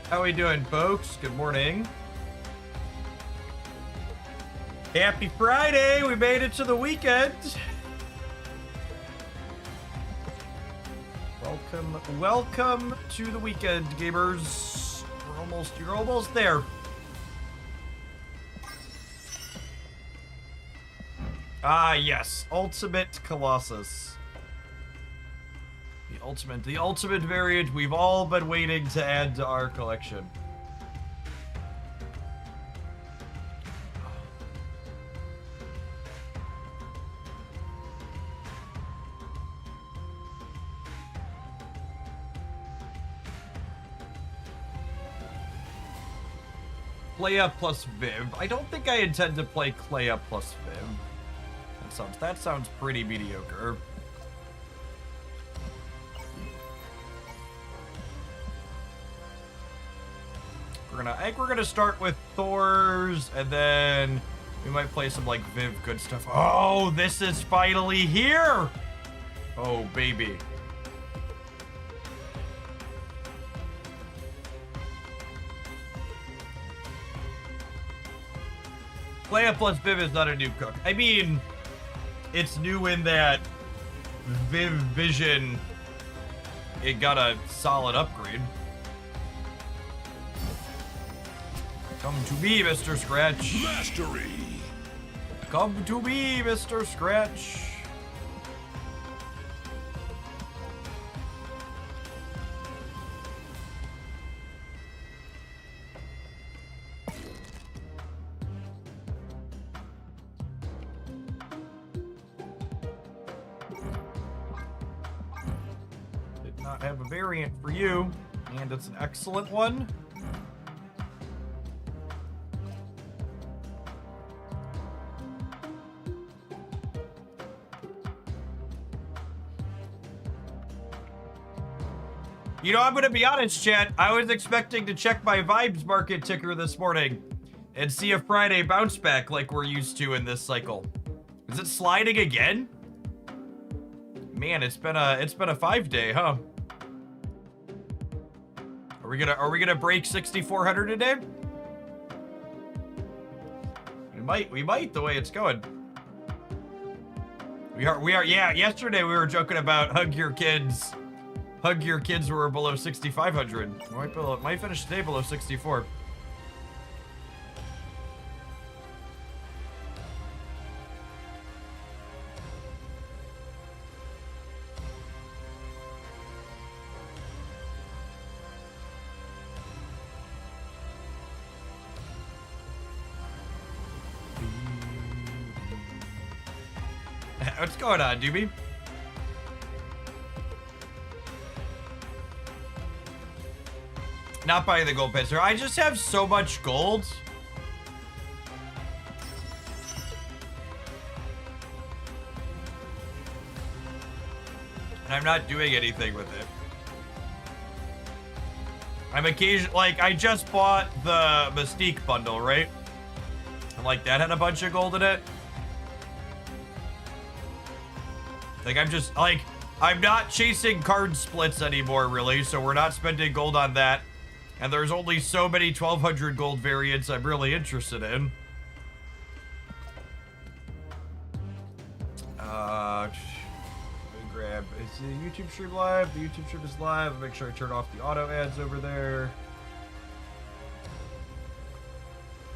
How we doing, folks? Good morning. Happy Friday! We made it to the weekend. Welcome to the weekend, gamers. You're almost there. Ah, yes, Ultimate Colossus. The ultimate variant we've all been waiting to add to our collection. Clea plus Viv. I don't think I intend to play Clea plus Viv. That sounds pretty mediocre. I think we're gonna start with Thor's, and then we might play some like Viv good stuff. Oh, this is finally here! Oh, baby. Clea plus Viv is not a new cook. I mean, it's new in that Viv Vision, it got a solid upgrade. Come to me, Mr. Scratch. Mastery. Come to me, Mr. Scratch. Did not have a variant for you, and it's an excellent one. You know, I'm going to be honest, chat. I was expecting to check my Vibes market ticker this morning and see a Friday bounce back like we're used to in this cycle. Is it sliding again? Man, it's been a 5-day, huh? Are we gonna break 6,400 today? We might the way it's going. We are. Yeah, yesterday we were joking about hug your kids were below 6,500. Might finish today below 64. What's going on, Doobie? Not buying the gold pisser. I just have so much gold. And I'm not doing anything with it. I'm occasionally, like, I just bought the Mystique bundle, right? And like that had a bunch of gold in it. Like I'm not chasing card splits anymore, really, so we're not spending gold on that. And there's only so many 1,200 gold variants I'm really interested in. Let me grab, is the YouTube stream live? The YouTube stream is live. I'll make sure I turn off the auto ads over there.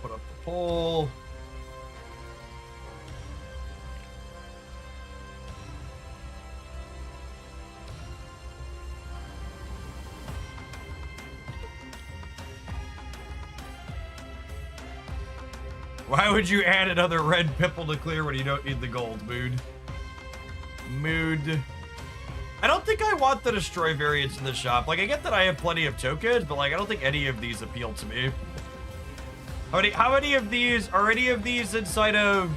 Put up the poll. Why would you add another red pipple to clear when you don't need the gold, Mood. I don't think I want the destroy variants in the shop. Like, I get that I have plenty of tokens, but like, I don't think any of these appeal to me. How many of these are inside of?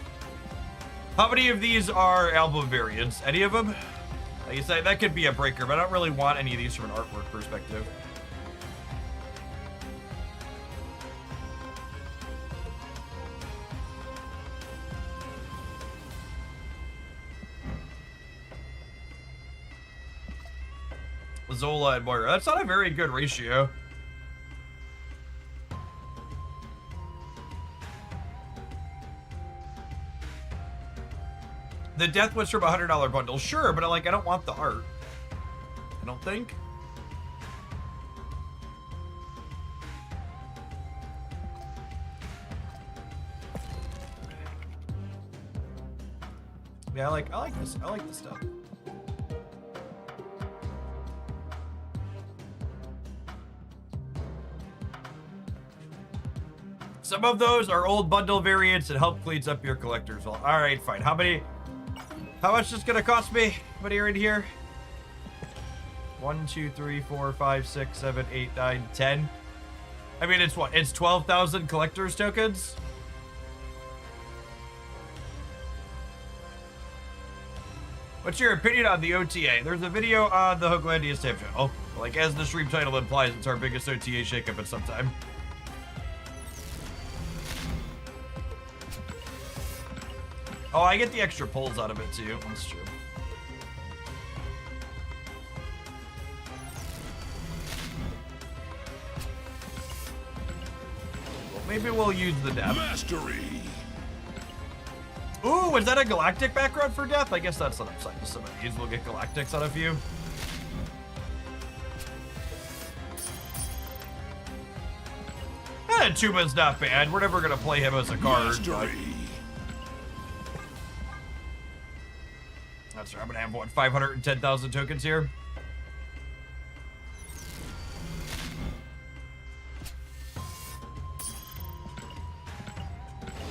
How many of these are album variants? Any of them? Like you say, that could be a breaker, but I don't really want any of these from an artwork perspective. Zola and Moira. That's not a very good ratio. The death was from a $100 bundle. Sure, but I don't want the art. I don't think. Yeah, I like this. I like this stuff. Some of those are old bundle variants and help cleans up your collector's vault. All right, fine. How much is gonna cost me? What are you in here? 1, 2, 3, 4, 5, 6, 7, 8, 9, 10. I mean, it's what? It's 12,000 collector's tokens. What's your opinion on the OTA? There's a video on the Hooglandia Stamp channel. Like, as the stream title implies, it's our biggest OTA shakeup at some time. Oh, I get the extra pulls out of it too. That's true. Well, maybe we'll use the death. Mastery. Ooh, was that a galactic background for death? I guess that's an upside to some of these. We'll get galactics on a few. Tuma's not bad. We're never gonna play him as a card. That's right. I'm gonna have what, 510,000 tokens here.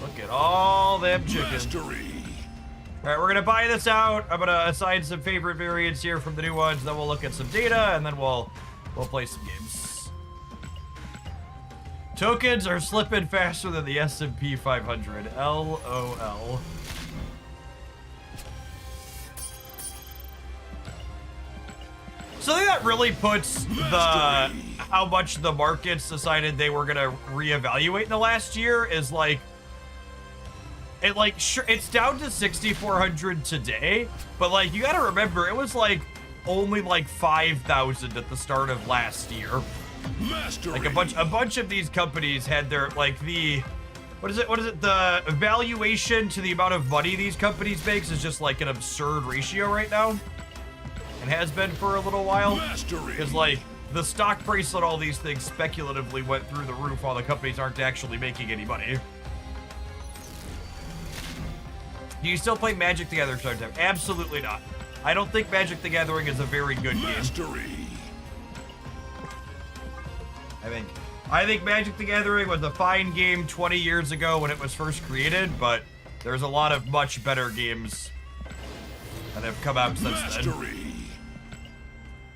Look at all them chickens. All right, we're gonna buy this out. I'm gonna assign some favorite variants here from the new ones. Then we'll look at some data, and then we'll play some games. Tokens are slipping faster than the S&P 500. LOL. Something that really puts how much the markets decided they were gonna reevaluate in the last year is sure, it's down to 6,400 today, but you gotta remember it was only 5,000 at the start of last year. Mastery. A bunch of these companies had their what is it? The valuation to the amount of money these companies makes is just an absurd ratio right now. And has been for a little while. Because the stock price on all these things speculatively went through the roof while the companies aren't actually making any money. Do you still play Magic the Gathering Start Time? Absolutely not. I don't think Magic the Gathering is a very good game. I think Magic the Gathering was a fine game 20 years ago when it was first created, but there's a lot of much better games that have come out since then.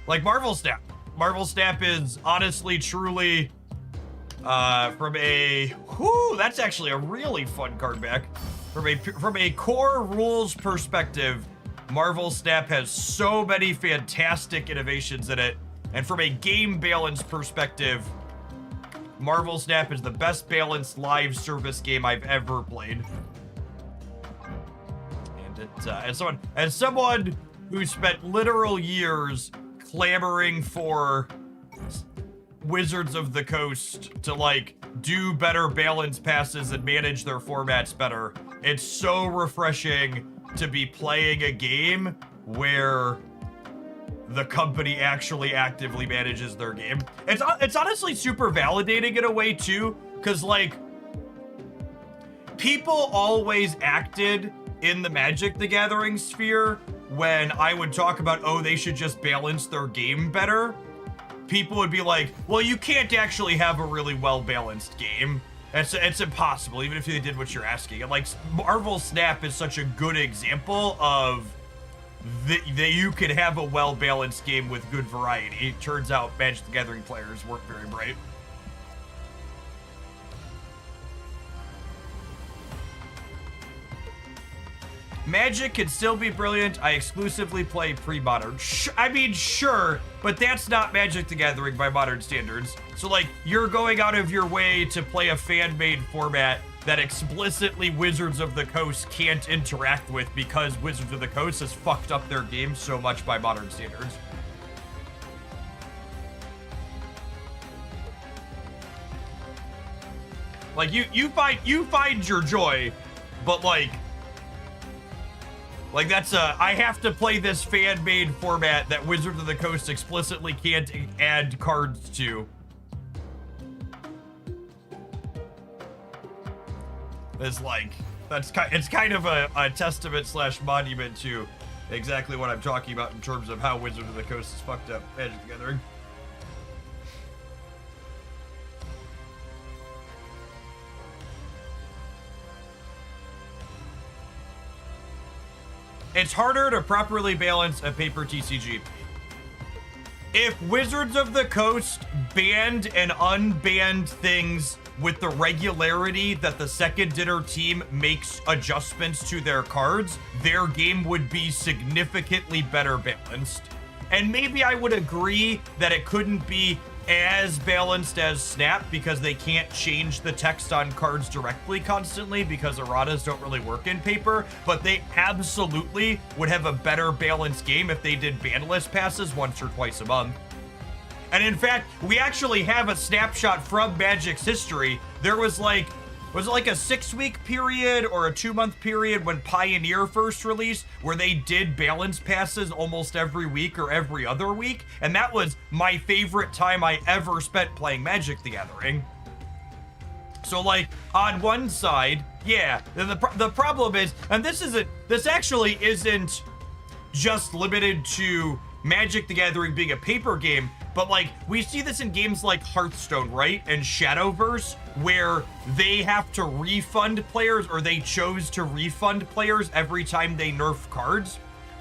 Like Marvel Snap. Marvel Snap is honestly, truly, from a, that's actually a really fun card back. From a core rules perspective, Marvel Snap has so many fantastic innovations in it. And from a game balance perspective, Marvel Snap is the best balanced live service game I've ever played. And it, as someone who spent literal years clamoring for Wizards of the Coast to do better balance passes and manage their formats better, it's so refreshing to be playing a game where the company actually actively manages their game. It's honestly super validating in a way too, because people always acted in the Magic the Gathering sphere when I would talk about, oh, they should just balance their game better. People would be like, well, you can't actually have a really well-balanced game. It's impossible, even if they did what you're asking. And Marvel Snap is such a good example of that you could have a well-balanced game with good variety. Turns out Magic the Gathering players weren't very bright. Magic can still be brilliant. I exclusively play pre-modern. Sure, but that's not Magic the Gathering by modern standards. So you're going out of your way to play a fan-made format that explicitly Wizards of the Coast can't interact with because Wizards of the Coast has fucked up their game so much by modern standards. You find your joy, but Like, that's I have to play this fan-made format that Wizards of the Coast explicitly can't add cards to. It's like, it's kind of a testament / monument to exactly what I'm talking about in terms of how Wizards of the Coast is fucked up Magic the Gathering. It's harder to properly balance a paper TCG. If Wizards of the Coast banned and unbanned things with the regularity that the second dinner team makes adjustments to their cards, their game would be significantly better balanced. And maybe I would agree that it couldn't be as balanced as Snap because they can't change the text on cards directly constantly because erratas don't really work in paper, but they absolutely would have a better balanced game if they did banless passes once or twice a month. And in fact, we actually have a snapshot from Magic's history. There was like a 6-week period or a 2-month period when Pioneer first released where they did balance passes almost every week or every other week. And that was my favorite time I ever spent playing Magic the Gathering. So like on one side, yeah, the problem is, and this actually isn't just limited to Magic the Gathering being a paper game, but like we see this in games like Hearthstone, right? And Shadowverse, where they have to refund players, or they chose to refund players every time they nerf cards.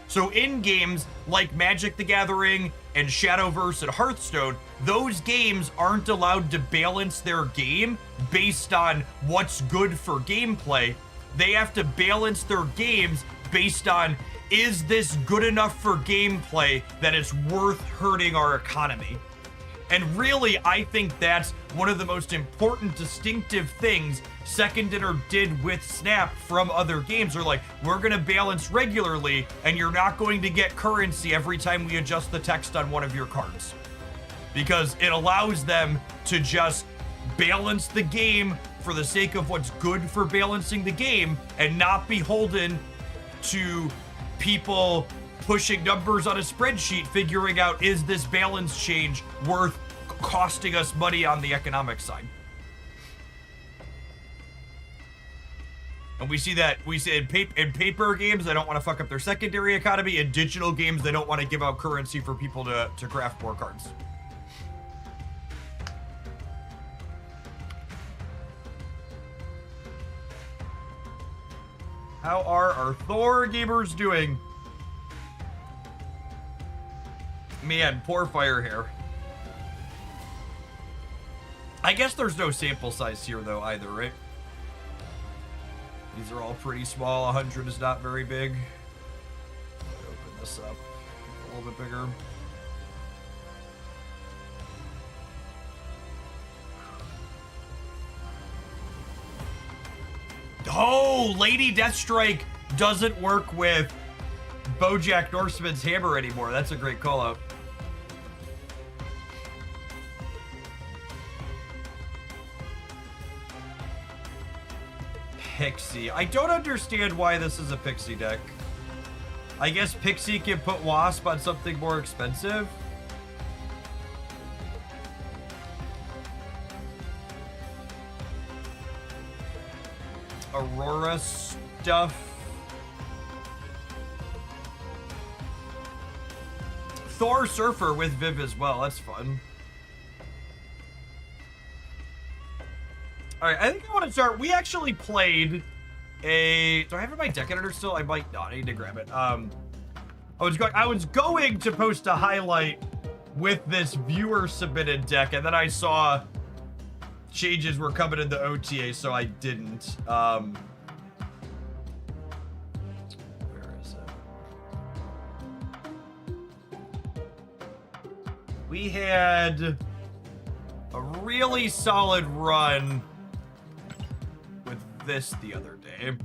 So in games like Magic the Gathering and Shadowverse and Hearthstone, those games aren't allowed to balance their game based on what's good for gameplay. They have to balance their games based on, is this good enough for gameplay that it's worth hurting our economy? And really, I think that's one of the most important distinctive things Second Dinner did with Snap from other games. Are like, we're going to balance regularly, and you're not going to get currency every time we adjust the text on one of your cards. Because it allows them to just balance the game for the sake of what's good for balancing the game, and not beholden to people pushing numbers on a spreadsheet, figuring out, is this balance change worth costing us money on the economic side? And we see in paper games, they don't want to fuck up their secondary economy. In digital games, they don't want to give out currency for people to craft more cards. How are our Thor gamers doing? Man, poor fire hair. I guess there's no sample size here though either, right? These are all pretty small. 100 is not very big. Open this up a little bit bigger. Oh, Lady Deathstrike doesn't work with BoJack Horseman's hammer anymore. That's a great call out. Pixie. I don't understand why this is a Pixie deck. I guess Pixie can put Wasp on something more expensive. Aurora stuff. Thor Surfer with Viv as well. That's fun. All right, I think I want to start. We actually played a. Do I have it in my deck editor still? I might not. I need to grab it. I was going to post a highlight with this viewer submitted deck, and then I saw changes were coming in the OTA, so I didn't. Where is it? We had a really solid run with this the other day.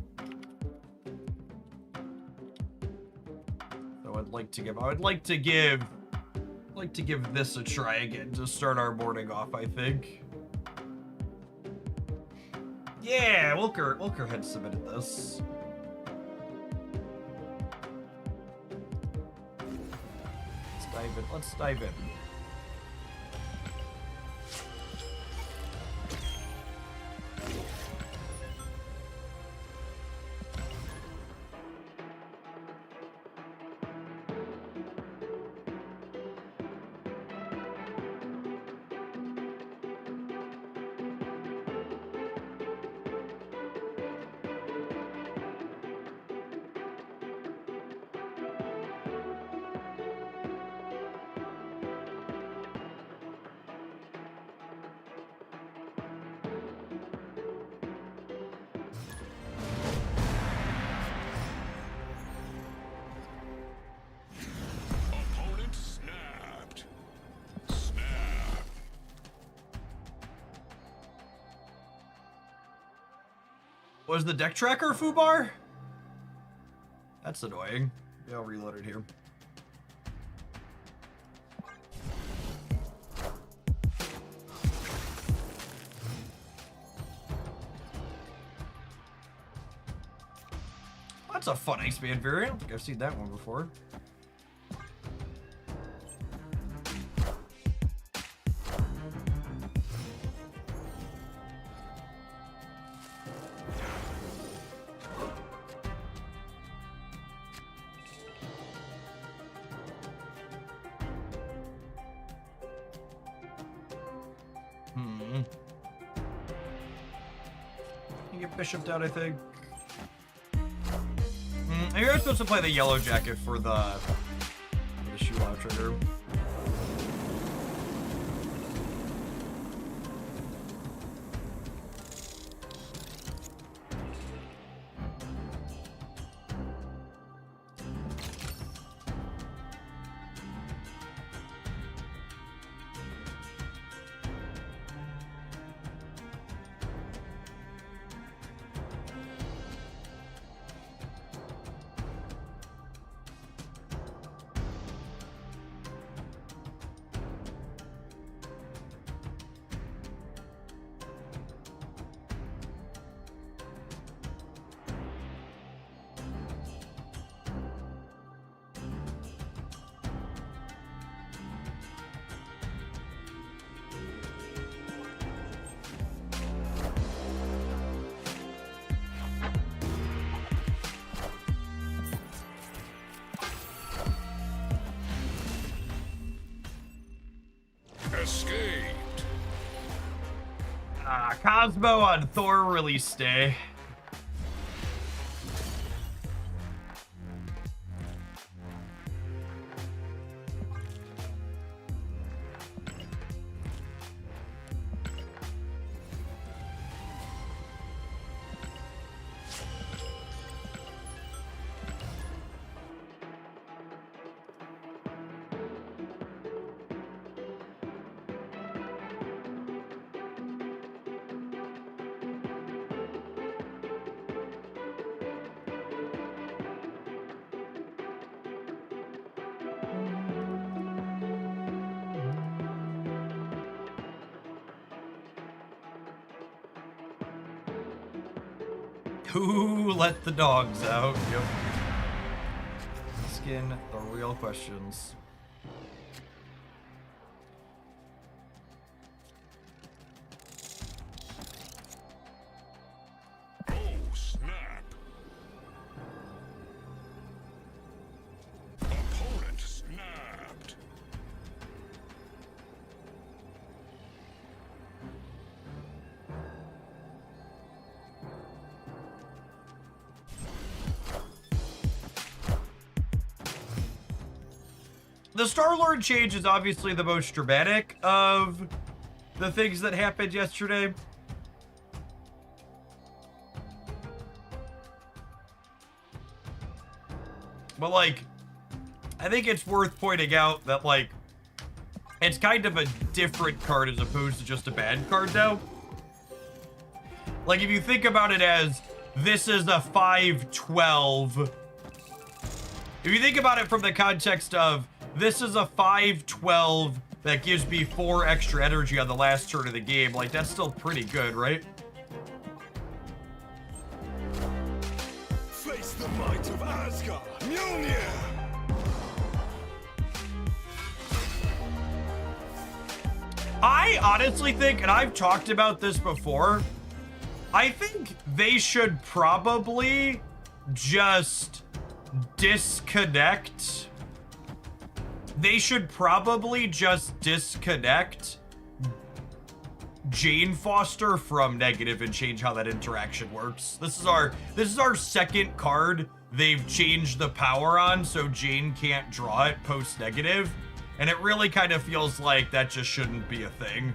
So I'd like to give this a try again to start our morning off, I think. Yeah, Wilker had submitted this. dive in. Let's dive in. Was the deck tracker foobar? That's annoying. Yeah, I'll reload it here. That's a fun Iceman variant. I don't think I've seen that one before. Bishop down, I think. Maybe I'm supposed to play the yellow jacket for the shoe out trigger. Escaped. Cosmo on Thor release day. Who let the dogs out? Yep. Asking the real questions. Oh, snap. Opponent snapped. The Star-Lord change is obviously the most dramatic of the things that happened yesterday. But, like, I think it's worth pointing out that, like, it's kind of a different card as opposed to just a bad card now. Like, if you think about it as, this is a 5/12. If you think about it from the context of, this is a 5/12 that gives me 4 extra energy on the last turn of the game, like, that's still pretty good, right? Face the might of Asgard. Mjolnir. I honestly think, and I've talked about this before, I think they should probably just disconnect. They should probably just disconnect Jane Foster from negative and change how that interaction works. This is our second card they've changed the power on, so Jane can't draw it post negative. And it really kind of feels like that just shouldn't be a thing.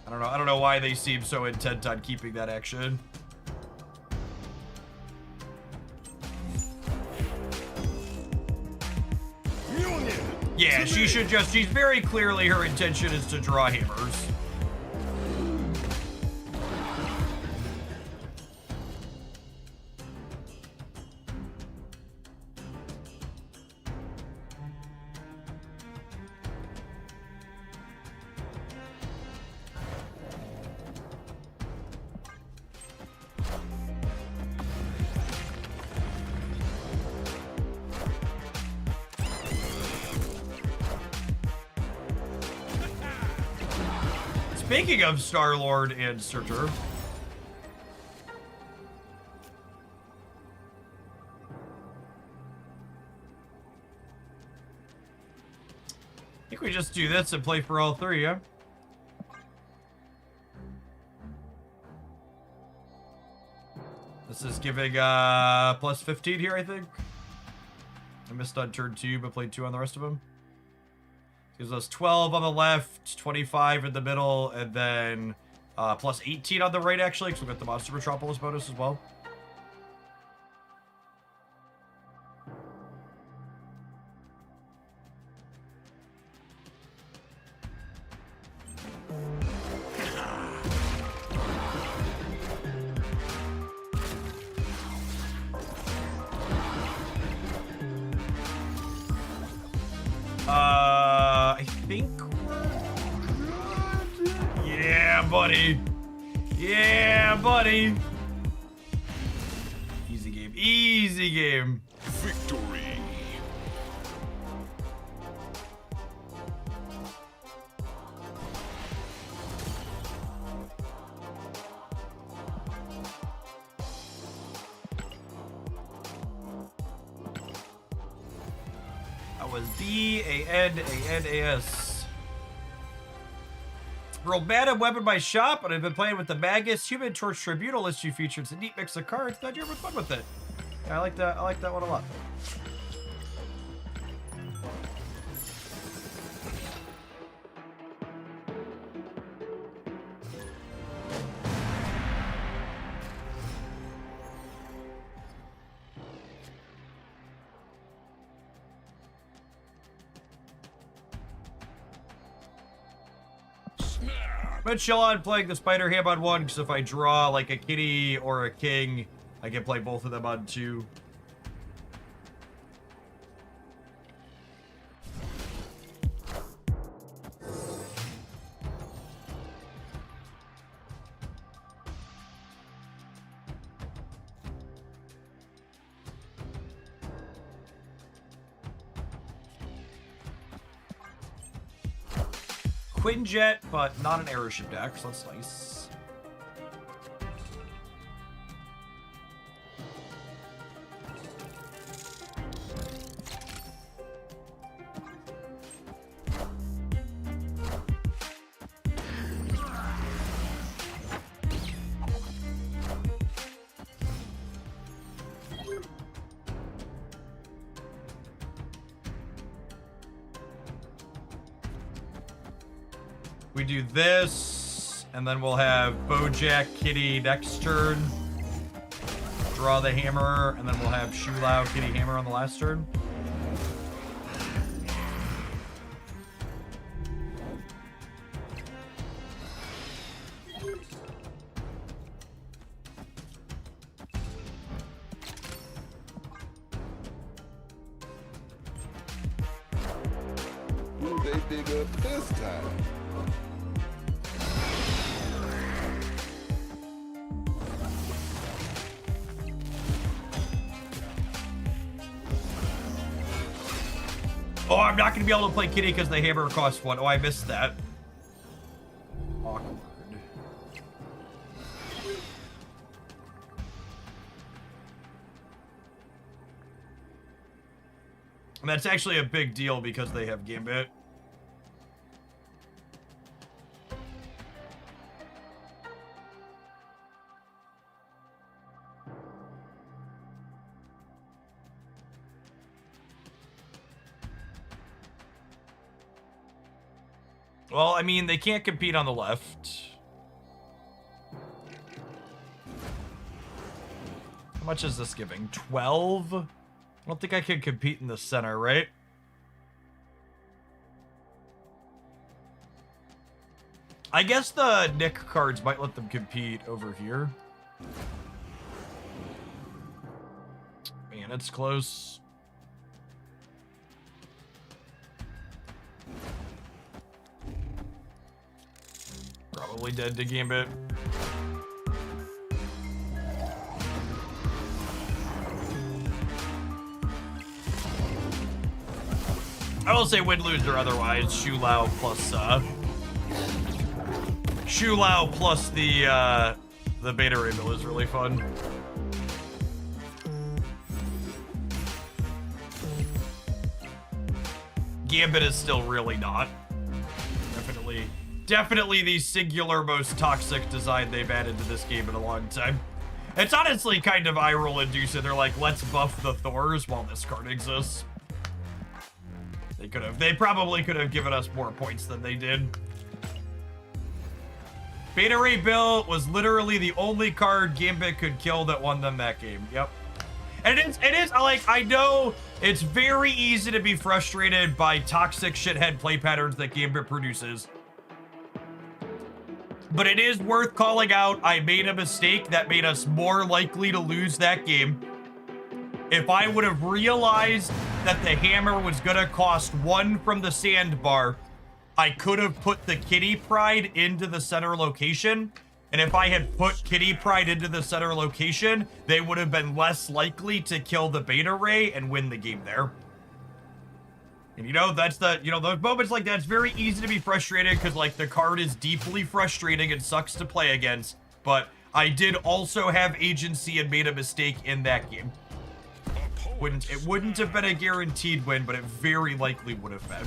I don't know why they seem so intent on keeping that action. Yeah, she should just, she's very clearly, her intention is to draw hammers. Speaking of Star-Lord and Surtur, I think we just do this and play for all three, yeah? This is giving plus 15 here, I think. I missed on turn 2, but played 2 on the rest of them. Gives us 12 on the left, 25 in the middle, and then plus 18 on the right, actually, because we've got the Monster Metropolis bonus as well. I think we're good. Yeah, buddy. Yeah, buddy. Easy game. Easy game. Victory. That was B-A-N-A-N-A-S. Rolled Mana Weapon by Shop, and I've been playing with the Magus Human Torch Tribunal list you featured. It's a neat mix of cards. Glad you're having fun with it. Yeah, I like that. I like that one a lot. I'm gonna chill on playing the Spider Ham on 1, because if I draw like a kitty or a king, I can play both of them on 2. Quinjet, but not an airship deck, so that's nice. We do this, and then we'll have Bojack Kitty next turn. Draw the hammer, and then we'll have Shulau Kitty Hammer on the last turn. Who they dig up this time? Oh, I'm not going to be able to play kitty because the hammer costs 1. Oh, I missed that. Awkward. And that's actually a big deal because they have Gambit. Well, I mean, they can't compete on the left. How much is this giving? 12? I don't think I can compete in the center, right? I guess the Nick cards might let them compete over here. Man, it's close. Probably dead to Gambit. I will say win, lose, or otherwise, Shu Lao plus the Beta Ray Bill is really fun. Gambit is still really not. Definitely the singular most toxic design they've added to this game in a long time. It's honestly kind of eye roll inducing. They're like, let's buff the Thors while this card exists. They probably could have given us more points than they did. Beta Ray Bill was literally the only card Gambit could kill that won them that game. Yep. And it is like, I know it's very easy to be frustrated by toxic shithead play patterns that Gambit produces. But it is worth calling out. I made a mistake that made us more likely to lose that game. If I would have realized that the hammer was gonna cost 1 from the sandbar, I could have put the Kitty Pride into the center location. And if I had put Kitty Pride into the center location, they would have been less likely to kill the Beta Ray and win the game there. And you know, that's the, you know, those moments like that, it's very easy to be frustrated because like the card is deeply frustrating and sucks to play against. But I did also have agency and made a mistake in that game. It wouldn't have been a guaranteed win, but it very likely would have been.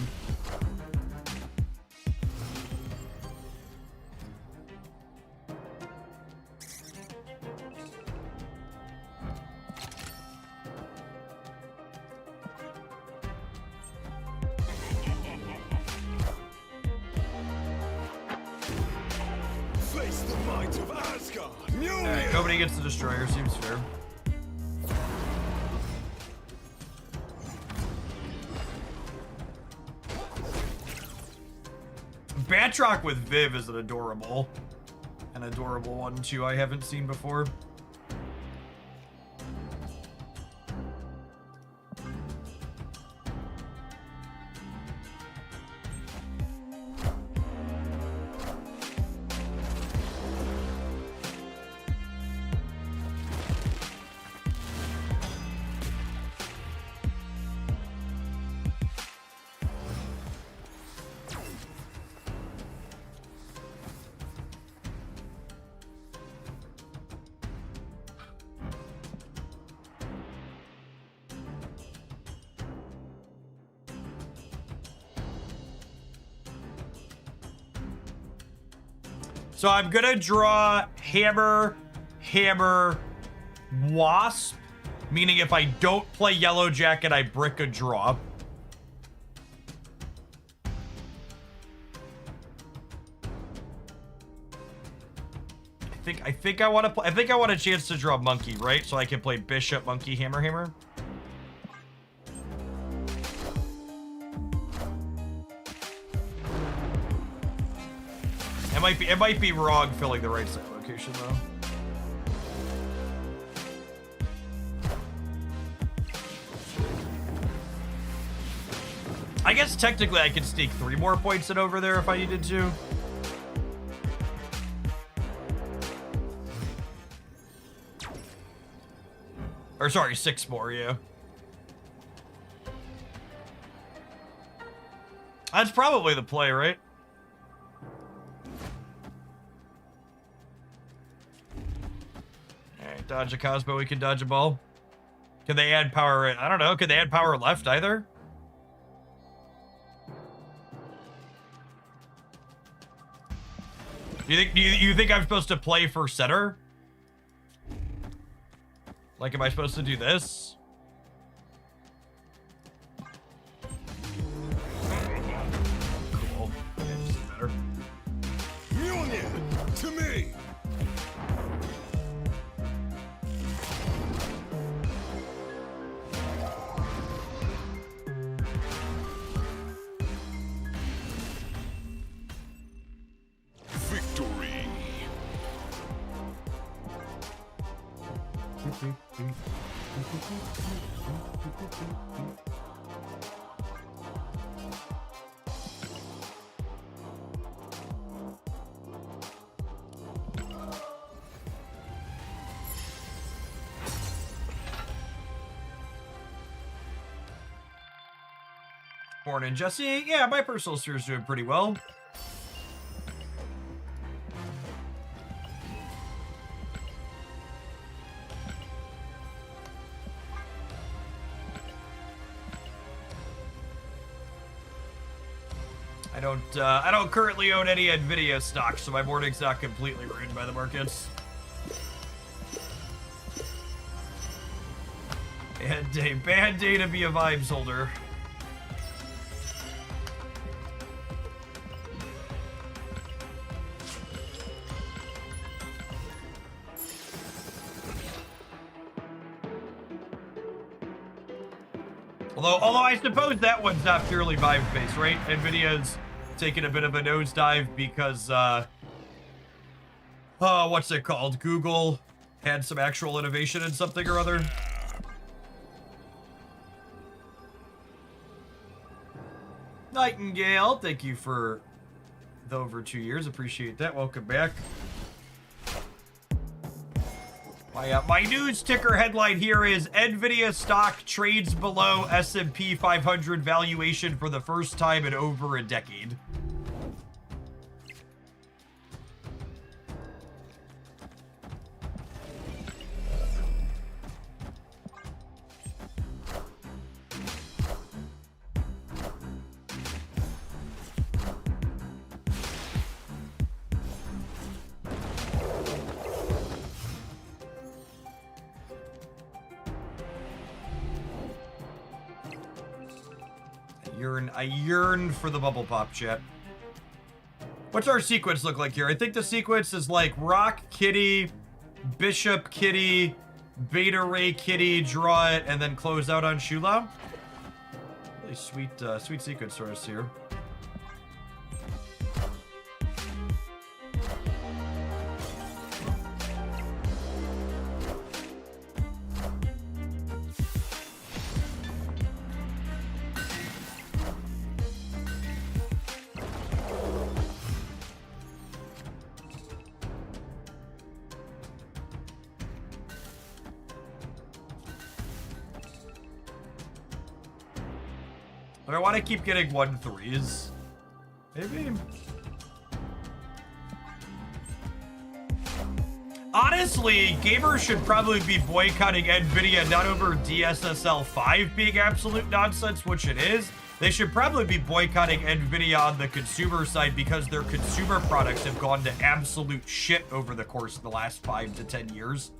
Face the might of Asgard. Alright, nobody gets the Destroyer, seems fair. Batroc with Viv is an adorable one too I haven't seen before. So I'm gonna draw Hammer, Hammer, Wasp, meaning if I don't play Yellow Jacket, I brick a draw. I think I want to play. I think I want a chance to draw Monkey, right? So I can play Bishop, Monkey, Hammer, Hammer. It might be wrong filling the right side location though. I guess technically I could sneak 3 more points in over there if I needed to. Or sorry, 6 more, yeah. That's probably the play, right? Alright, dodge a Cosmo, we can dodge a ball. Can they add power? I don't know. Could they add power left either? You think I'm supposed to play for center? Like, am I supposed to do this? Cool. Yeah, this is better. Mjolnir, to me. Victory. Morning, Jesse. Yeah, my personal steer's doing pretty well. I don't currently own any Nvidia stock, so my morning's not completely ruined by the markets. Bad day to be a vibes holder. Although I suppose that one's not purely vibe-based, right? Nvidia's taken a bit of a nosedive because, what's it called? Google had some actual innovation in something or other. Nightingale, thank you for the over 2 years. Appreciate that. Welcome back. My news ticker headline here is Nvidia stock trades below S&P 500 valuation for the first time in over a decade. I yearn for the bubble pop, chat. What's our sequence look like here? I think the sequence is like Rock, Kitty, Bishop, Kitty, Beta Ray, Kitty, draw it, and then close out on Shula. Really sweet sequence for us here. But I want to keep getting 1-3s. Maybe. Honestly, gamers should probably be boycotting Nvidia not over DSSL 5 being absolute nonsense, which it is. They should probably be boycotting Nvidia on the consumer side because their consumer products have gone to absolute shit over the course of the last 5 to 10 years.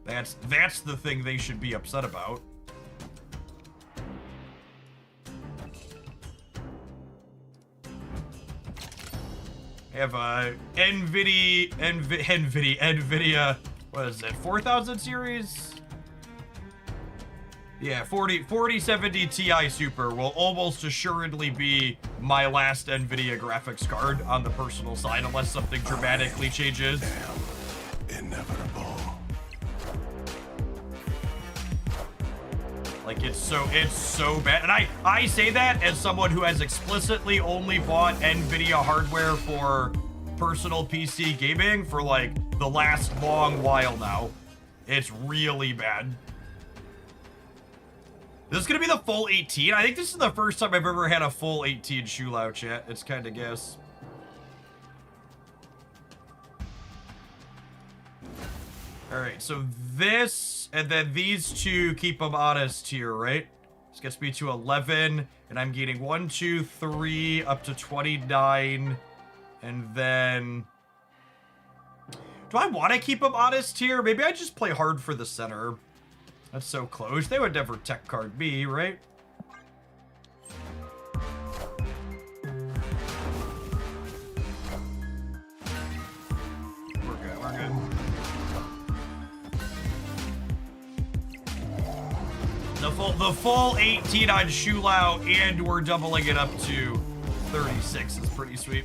That's the thing they should be upset about. I have a Nvidia, what is it, 4000 series? Yeah, 4070 Ti Super will almost assuredly be my last Nvidia graphics card on the personal side, unless something dramatically changes. Inevitable. Like, it's so bad. And I say that as someone who has explicitly only bought Nvidia hardware for personal PC gaming for like the last long while now. It's really bad. This is gonna be the full 18. I think this is the first time I've ever had a full 18 Shulao chat. It's kind of guess. Alright, so this, and then these two keep them honest here, right? This gets me to 11, and I'm getting 1, 2, 3, up to 29, and then... Do I want to keep them honest here? Maybe I just play hard for the center. That's so close. They would never tech card me, right? We're good, we're good. The full 18 on Shulao, and we're doubling it up to 36 is pretty sweet.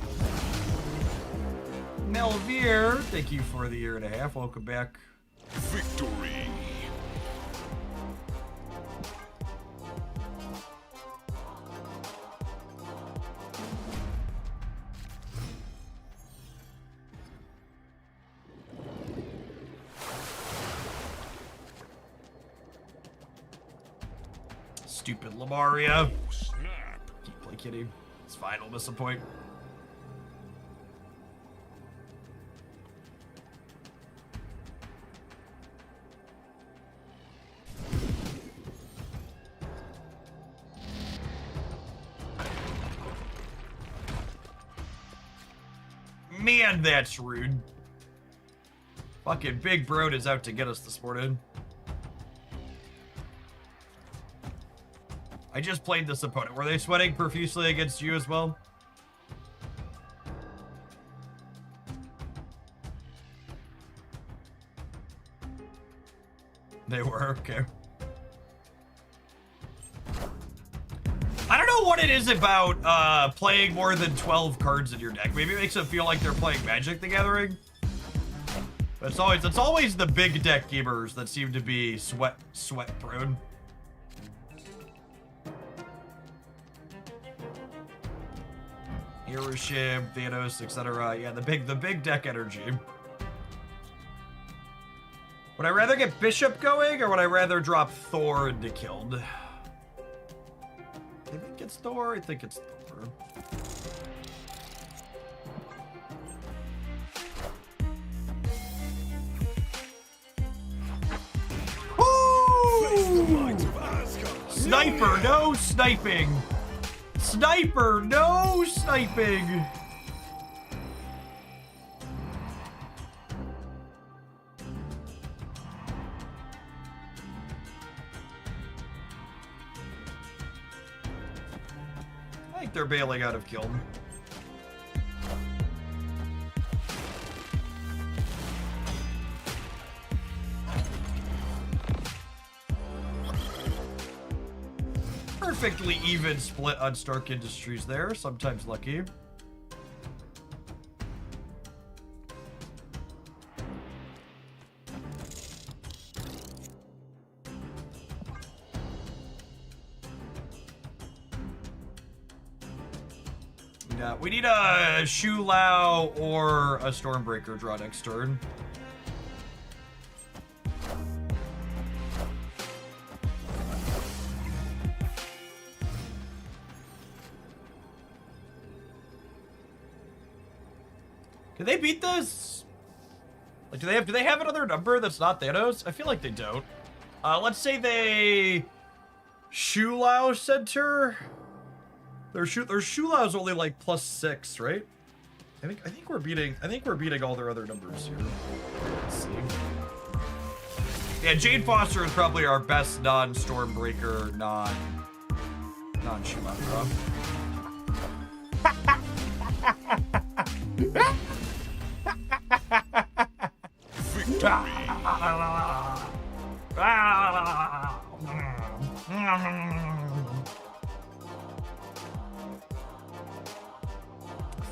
Melvier, thank you for the year and a half. Welcome back. Victory. Stupid Lamaria. Oh, snap. Keep play kitty. It's fine, we'll miss a point. Man, that's rude. Fucking Big Broad is out to get us this morning. I just played this opponent. Were they sweating profusely against you as well? They were, okay. I don't know what it is about playing more than 12 cards in your deck. Maybe it makes it feel like they're playing Magic the Gathering. But it's always the big deck gamers that seem to be sweat prone. Hiroshima, Thanos, etc. Yeah, the big deck energy. Would I rather get Bishop going, or would I rather drop Thor into Killed? I think it's Thor. I think it's Thor. Woo! Sniper, no sniping. Sniper, no sniping. I think they're bailing out of Guild. Perfectly even split on Stark Industries there, sometimes lucky. Yeah, we need a Shulao or a Stormbreaker draw next turn. Can they beat this? Like, do they have another number that's not Thanos? I feel like they don't. Let's say they Shulao Center. Their Shulao's only like +6, right? I think we're beating all their other numbers here. Let's see. Yeah, Jane Foster is probably our best non-Stormbreaker, non-Shulao draw.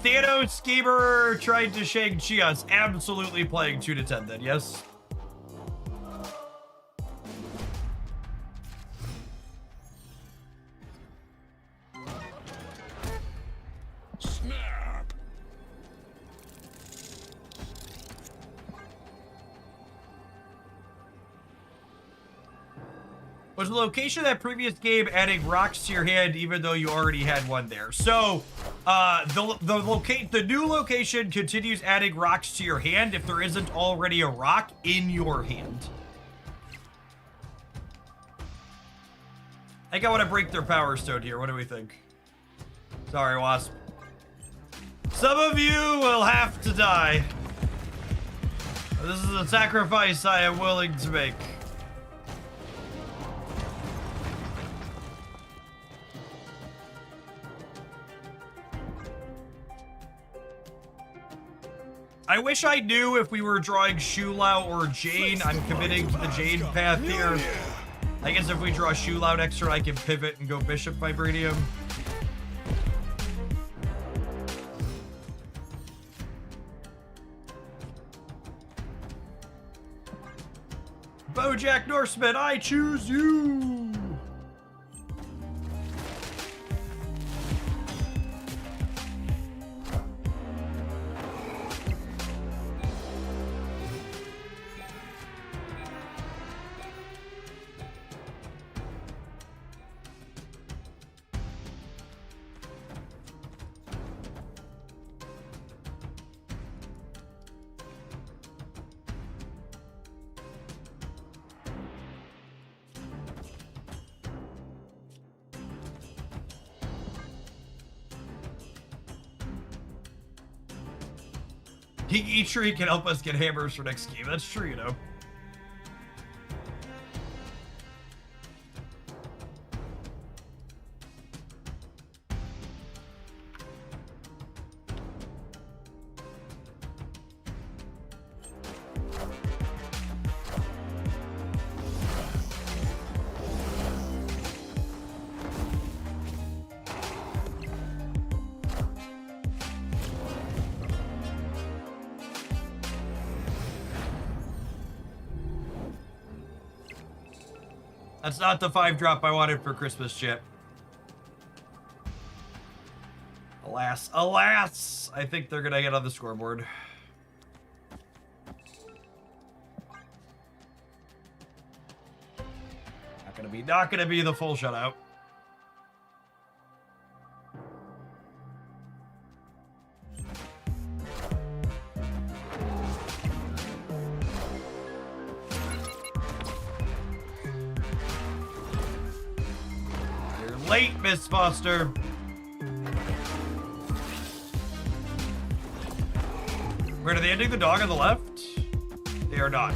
Thanos Gamer tried to Shang-Chi us. Absolutely playing 2 to 10 then, yes? Snap. Was the location of that previous game adding rocks to your hand even though you already had one there? So, the new location continues adding rocks to your hand if there isn't already a rock in your hand. I think I want to break their power stone here. What do we think? Sorry, Wasp. Some of you will have to die. This is a sacrifice I am willing to make. I wish I knew if we were drawing Shulau or Jane. I'm committing to the Jane path here. I guess if we draw Shulau next turn, I can pivot and go Bishop Vibranium. Bojack Norseman, I choose you! Each tree can help us get hammers for next game. That's true, you know. That's not the 5-drop I wanted for Christmas, Chip. Alas, alas! I think they're gonna get on the scoreboard. Not gonna be the full shutout. Late, Miss Foster. Where are they ending the dog on the left? They are not.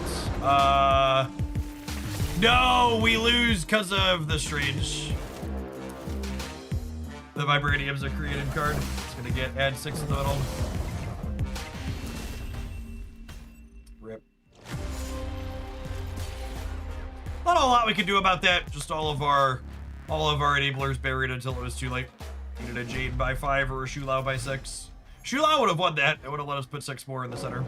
No, we lose because of the strange. The Vibranium's a created card. It's gonna add 6 in the middle. Rip. Not a lot we can do about that. Just all of our enablers buried until it was too late. Needed a Jade by 5 or a Shulau by 6. Shulau would have won that. It would have let us put 6 more in the center.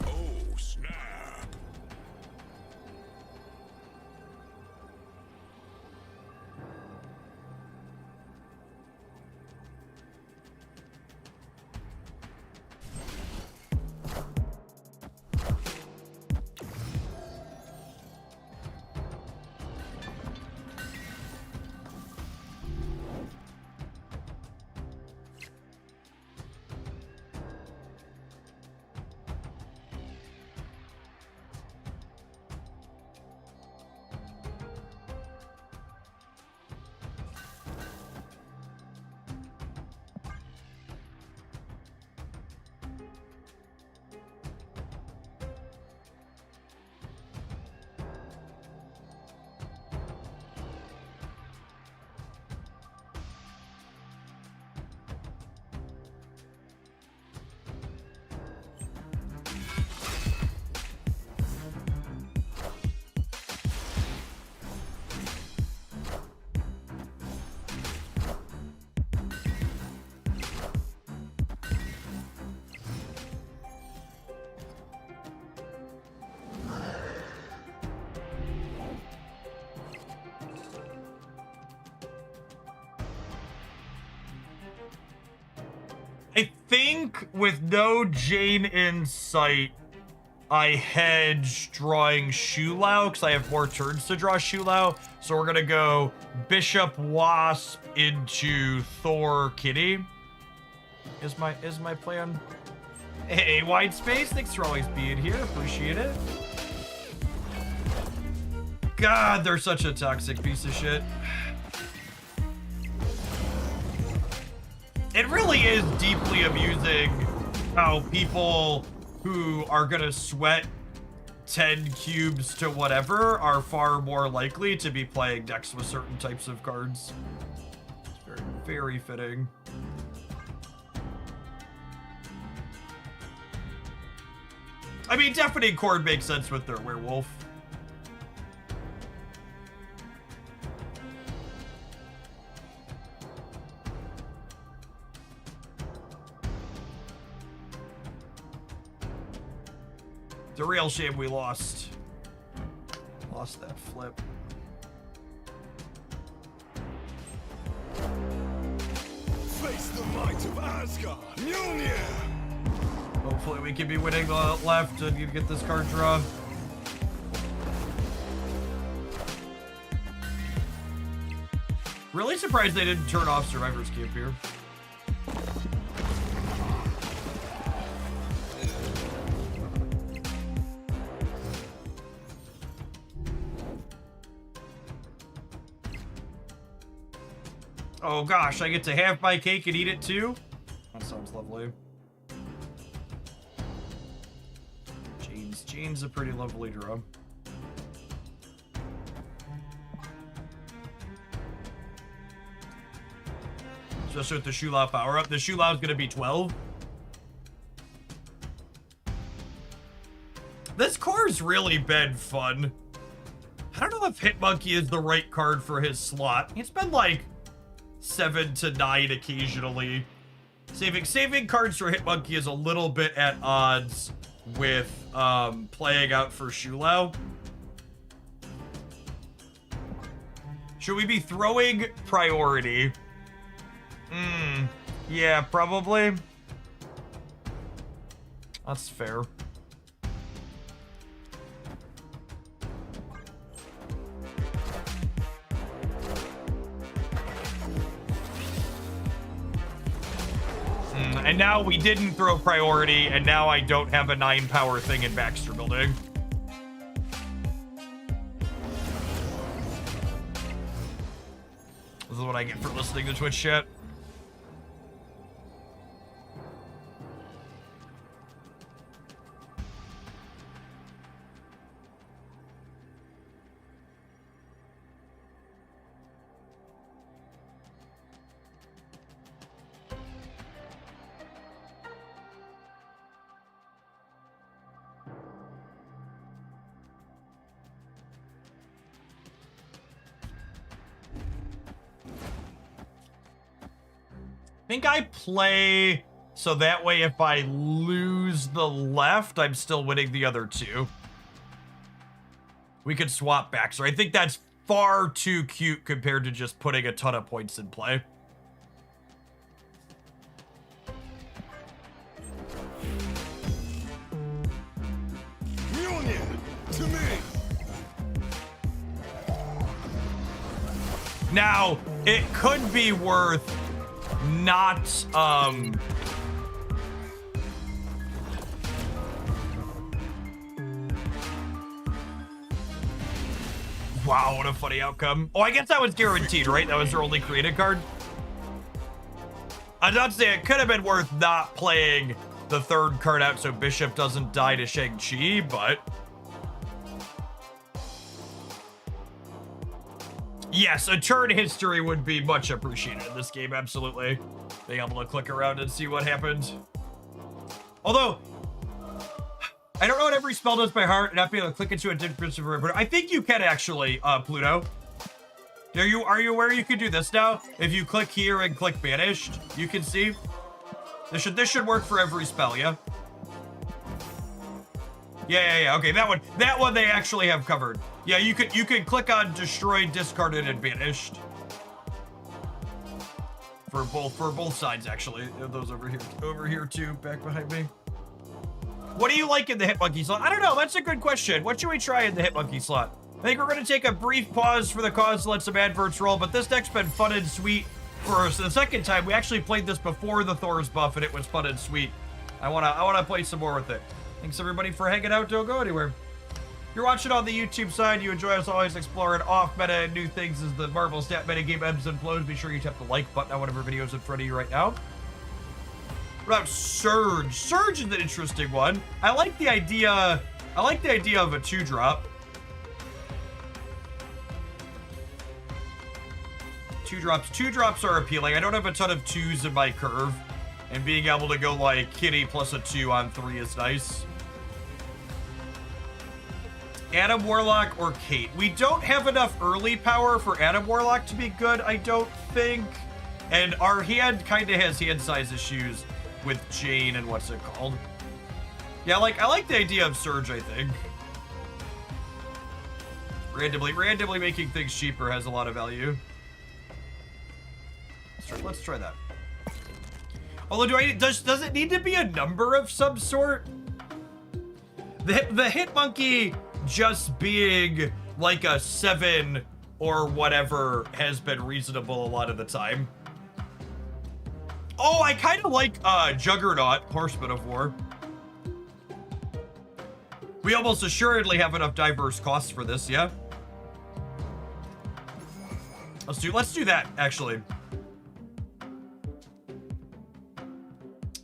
Oh, snap. I think with no Jane in sight, I hedge drawing Shulau because I have more turns to draw Shulau. So we're gonna go Bishop Wasp into Thor Kitty. Is my plan. Hey, Wide Space, thanks for always being here. Appreciate it. God, they're such a toxic piece of shit. It really is deeply amusing how people who are gonna sweat 10 cubes to whatever are far more likely to be playing decks with certain types of cards. It's very, very fitting. I mean, Deafening Chord makes sense with their werewolf. It's a real shame we lost that flip. Face the might of Asgard. Mjolnir. Hopefully we can be winning the left and you get this card draw. Really surprised they didn't turn off Survivor's Camp here. Oh gosh, I get to have my cake and eat it too? That sounds lovely. Jane's a pretty lovely draw. Especially with the Shulau power up. The Shulau is gonna be 12. This core's really been fun. I don't know if Hitmonkey is the right card for his slot. It's been like 7 to 9 occasionally. Saving cards for Hitmonkey is a little bit at odds with playing out for Shulau. Should we be throwing priority? Yeah, probably. That's fair. And now we didn't throw priority, and now I don't have a 9 power thing in Baxter Building. This is what I get for listening to Twitch chat. I think I play so that way if I lose the left, I'm still winning the other two. We could swap back. So I think that's far too cute compared to just putting a ton of points in play. Mjolnir, to me. Now, it could be worth not, wow, what a funny outcome. Oh, I guess that was guaranteed, right? That was their only created card. I was about to say, it could have been worth not playing the third card out so Bishop doesn't die to Shang-Chi, but... yes, a turn history would be much appreciated in this game, absolutely. Being able to click around and see what happened. Although, I don't know what every spell does by heart, and not be able to click into a different but I think you can actually, Pluto. Are you aware you can do this now? If you click here and click Banished, you can see. This should work for every spell, yeah? Yeah. Okay, that one they actually have covered. Yeah, you could click on Destroyed, Discarded, and Banished. For both sides, actually. Those over here too, back behind me. What do you like in the Hitmonkey slot? I don't know. That's a good question. What should we try in the Hitmonkey slot? I think we're going to take a brief pause for the cause to let some adverts roll, but this deck's been fun and sweet for us. The second time, we actually played this before the Thor's buff, and it was fun and sweet. I wanna play some more with it. Thanks everybody for hanging out. Don't go anywhere. If you're watching on the YouTube side, you enjoy us always exploring off-meta and new things as the Marvel stat metagame ebbs and flows. Be sure you tap the like button on whatever video's in front of you right now. What about Surge? Surge is an interesting one. I like the idea of a 2-drop. 2-drops are appealing. I don't have a ton of 2s in my curve, and being able to go like Kitty plus a 2 on 3 is nice. Adam Warlock or Kate. We don't have enough early power for Adam Warlock to be good, I don't think. And our hand kind of has hand size issues with Jane and what's it called. Yeah, I like the idea of Surge, I think. Randomly making things cheaper has a lot of value. Let's try that. Although, does it need to be a number of some sort? The Hitmonkey just being like a 7 or whatever has been reasonable a lot of the time. Oh, I kind of like Juggernaut, Horseman of War. We almost assuredly have enough diverse costs for this, yeah? Let's do that, actually.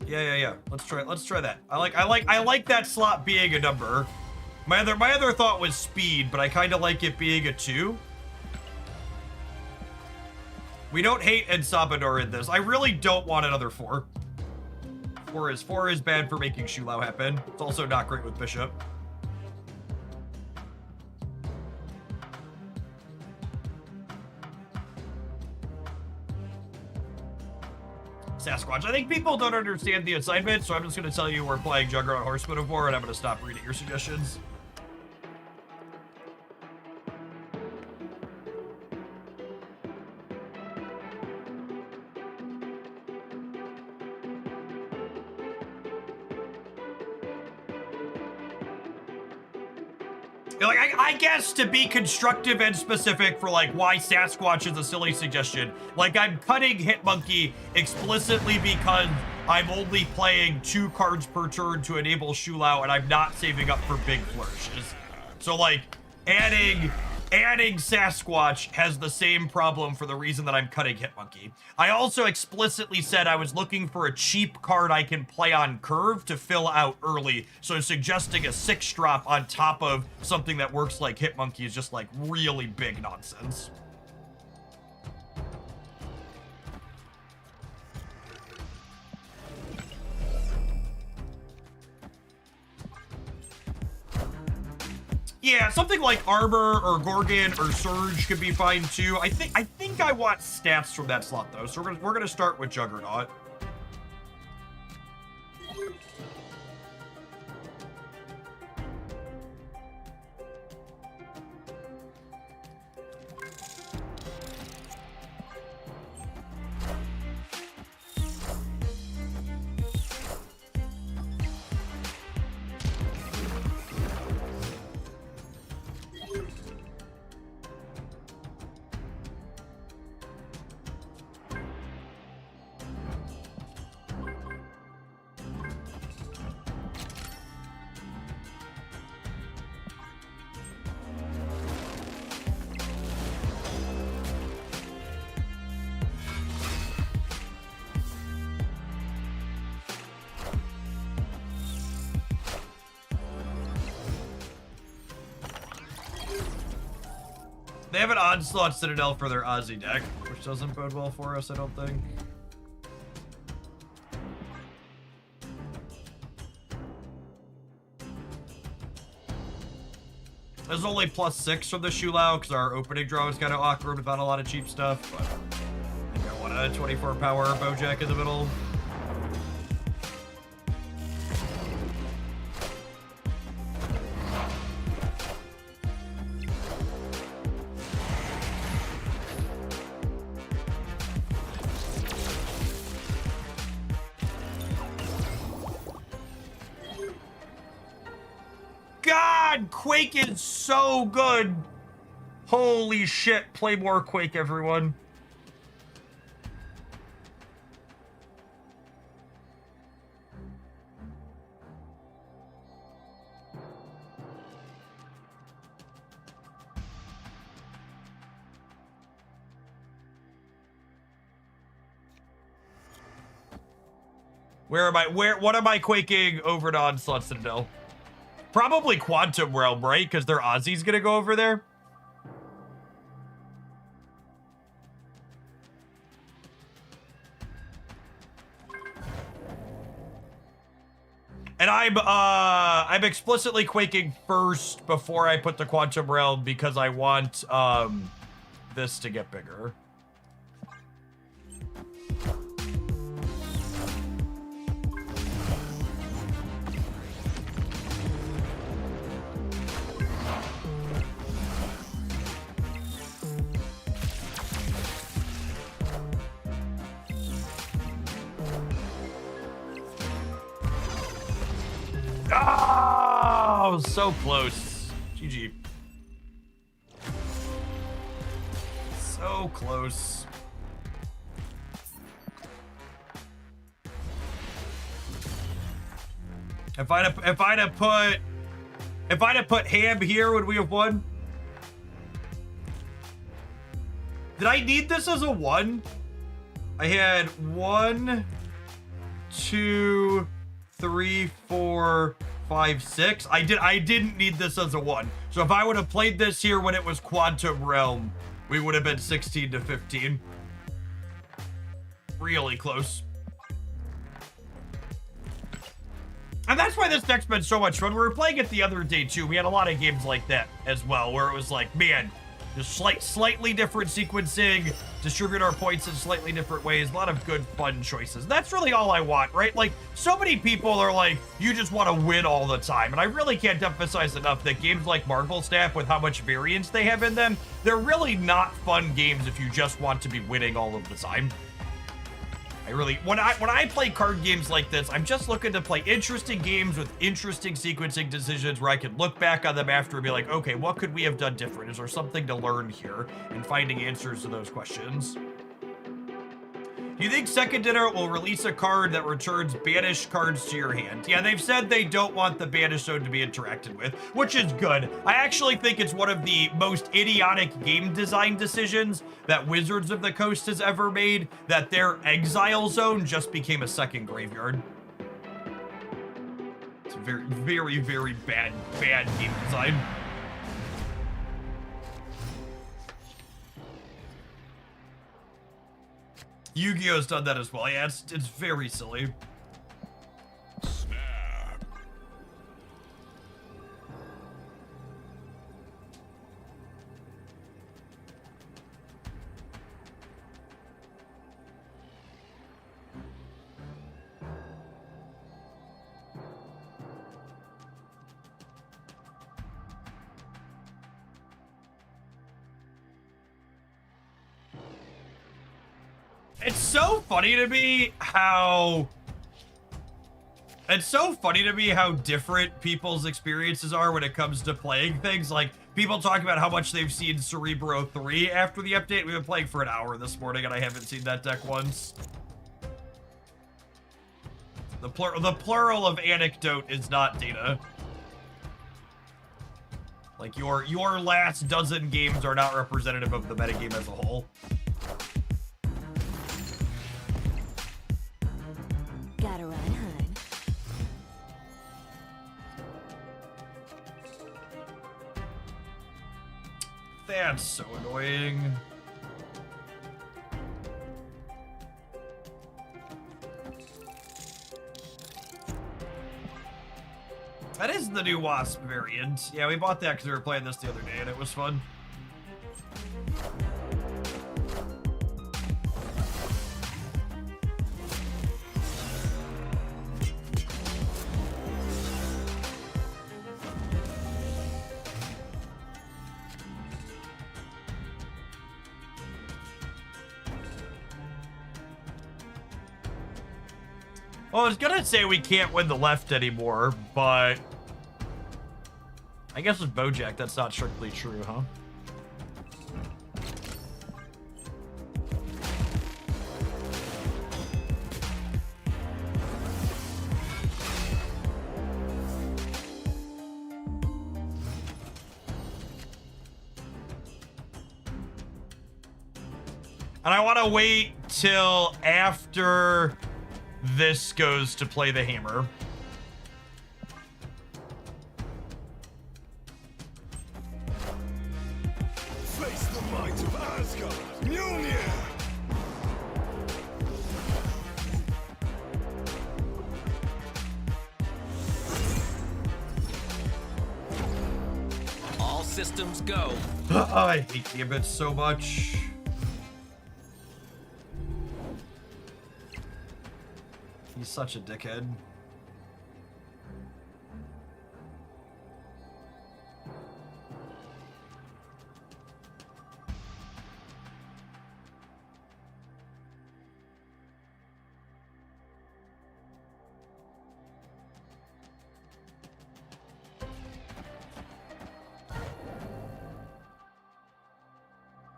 Yeah. Let's try that. I like that slot being a number. My other thought was speed, but I kind of like it being a 2. We don't hate Ensabador in this. I really don't want another 4. 4 is bad for making Shulao happen. It's also not great with Bishop. Sasquatch. I think people don't understand the assignment, so I'm just going to tell you we're playing Juggernaut Horseman of War, and I'm going to stop reading your suggestions. Like, I guess to be constructive and specific for like why Sasquatch is a silly suggestion, like I'm cutting Hitmonkey explicitly because I'm only playing 2 cards per turn to enable Shulao and I'm not saving up for big flourishes. So like adding Sasquatch has the same problem for the reason that I'm cutting Hitmonkey. I also explicitly said I was looking for a cheap card I can play on curve to fill out early, so suggesting a 6-drop on top of something that works like Hitmonkey is just like really big nonsense. Yeah, something like Armor or Gorgon or Surge could be fine too. I think I want stats from that slot though, so we're gonna start with Juggernaut. They have an Onslaught Citadel for their Ozzy deck, which doesn't bode well for us, I don't think. There's only +6 from the Shulao because our opening draw is kind of awkward without a lot of cheap stuff, but I think I want a 24 power Bojack in the middle. God, Quake is so good. Holy shit, play more Quake, everyone. What am I quaking over to Onslaught Citadel? Probably Quantum Realm, right? Because their Aussie's gonna go over there. And I'm explicitly quaking first before I put the Quantum Realm because I want this to get bigger. Oh, so close. GG. So close. If I'd have put Ham here, would we have won? Did I need this as a 1? I had 1, 2, 3, 4, 5, 6. I didn't need this as a 1. So if I would have played this here when it was Quantum Realm, we would have been 16 to 15. Really close. And that's why this deck's been so much fun. We were playing it the other day too. We had a lot of games like that as well, where it was like, man, just slightly different sequencing, distribute our points in slightly different ways. A lot of good, fun choices. That's really all I want, right? Like, so many people are like, you just want to win all the time. And I really can't emphasize enough that games like Marvel Snap, with how much variance they have in them, they're really not fun games if you just want to be winning all of the time. When I play card games like this, I'm just looking to play interesting games with interesting sequencing decisions where I can look back on them after and be like, okay, what could we have done different? Is there something to learn here? And finding answers to those questions. Do you think Second Dinner will release a card that returns banished cards to your hand? Yeah, they've said they don't want the banished zone to be interacted with, which is good. I actually think it's one of the most idiotic game design decisions that Wizards of the Coast has ever made, that their exile zone just became a second graveyard. It's very, very, very bad game design. Yu-Gi-Oh's done that as well. Yeah, it's very silly. Snap. It's so funny to me how different people's experiences are when it comes to playing things. Like, people talk about how much they've seen Cerebro 3 after the update. We've been playing for an hour this morning and I haven't seen that deck once. The plural of anecdote is not data. Like, your last dozen games are not representative of the metagame as a whole. Gotta run, hun. That's so annoying. That is the new Wasp variant. Yeah, we bought that because we were playing this the other day and it was fun. Well, I was gonna say we can't win the left anymore, but I guess with Bojack, that's not strictly true, huh? And I want to wait till after this goes to play the hammer. Face the might of Asgard. Mjolnir. All systems go. Oh, I hate Gambit so much. He's such a dickhead.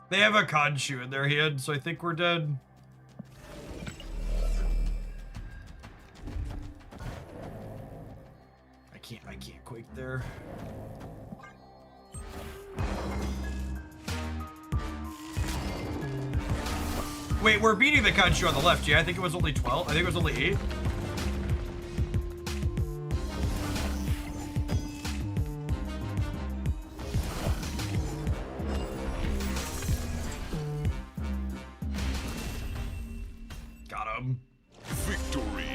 They have a Khonshu in their hand, so I think we're dead. I can't quake there. Wait, we're beating the Khonshu on the left, yeah? I think it was only 12. I think it was only 8. Got him. Victory.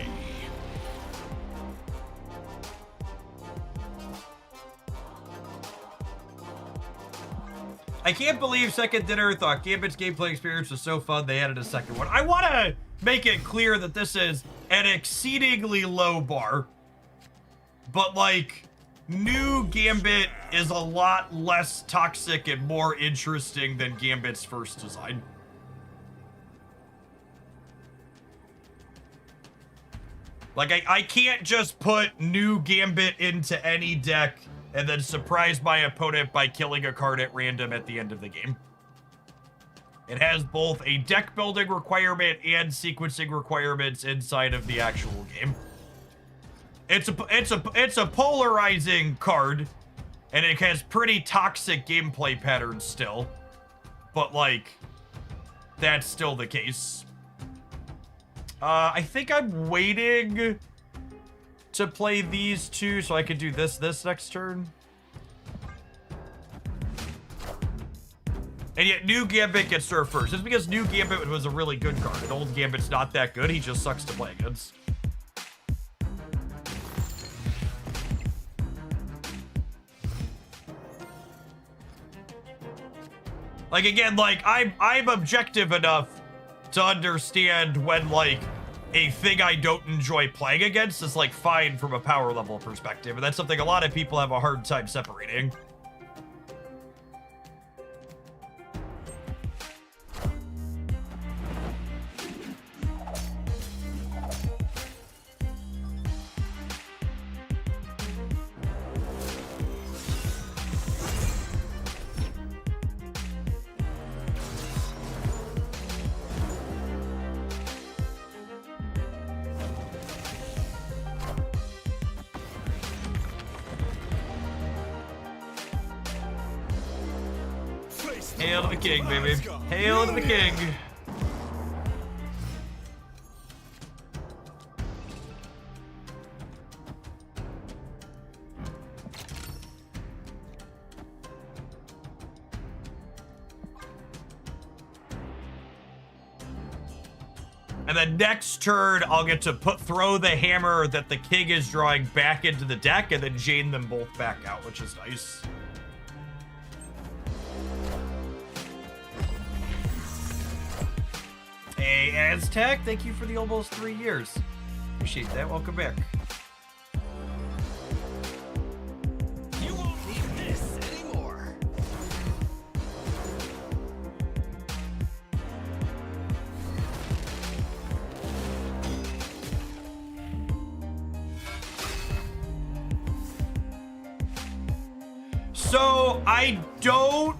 I can't believe Second Dinner thought Gambit's gameplay experience was so fun they added a second one. I want to make it clear that this is an exceedingly low bar. But, like, new Gambit is a lot less toxic and more interesting than Gambit's first design. Like, I can't just put new Gambit into any deck and then surprise my opponent by killing a card at random at the end of the game. It has both a deck building requirement and sequencing requirements inside of the actual game. It's a polarizing card, and it has pretty toxic gameplay patterns still. But like, that's still the case. I think I'm waiting to play these two so I could do this next turn. And yet new Gambit gets served first. It's because new Gambit was a really good card. And old Gambit's not that good. He just sucks to play against. Like, again, like, I'm objective enough to understand when, like, a thing I don't enjoy playing against is, like, fine from a power level perspective. And that's something a lot of people have a hard time separating. Hail to the king, baby. Hail to the king. And then next turn, I'll get to throw the hammer that the king is drawing back into the deck and then chain them both back out, which is nice. Hey, Aztec, thank you for the almost 3 years. Appreciate that. Welcome back. You won't need this anymore. So I don't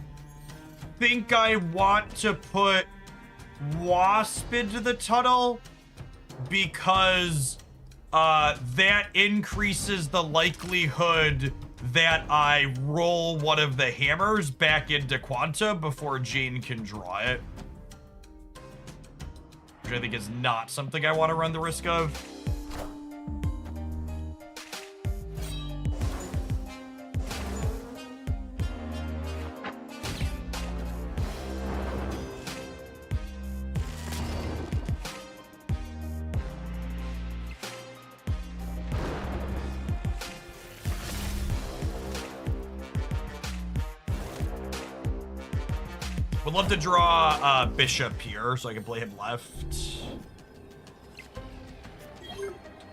think I want to put Wasp into the tunnel because that increases the likelihood that I roll one of the hammers back into Quanta before Jane can draw it. Which I think is not something I want to run the risk of. Would love to draw Bishop here so I can play him left.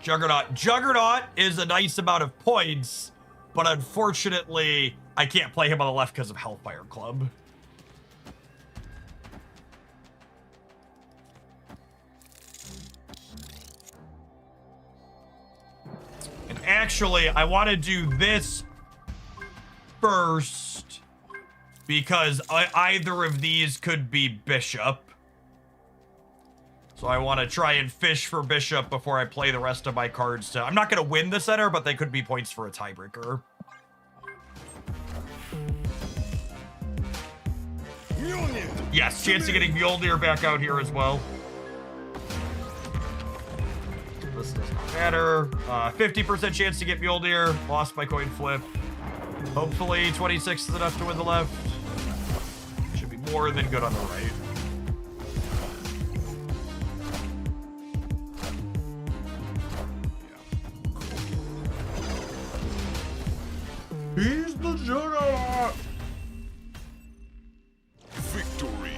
Juggernaut. Juggernaut is a nice amount of points, but unfortunately, I can't play him on the left because of Hellfire Club. And actually, I want to do this first because either of these could be Bishop. So I want to try and fish for Bishop before I play the rest of my cards. I'm not going to win the center, but they could be points for a tiebreaker. Mjolnir. Yes, chance of getting Mjolnir back out here as well. This doesn't matter. 50% chance to get Mjolnir. Lost my coin flip. Hopefully 26 is enough to win the left. Should be more than good on the right. He's the Juggernaut! Victory.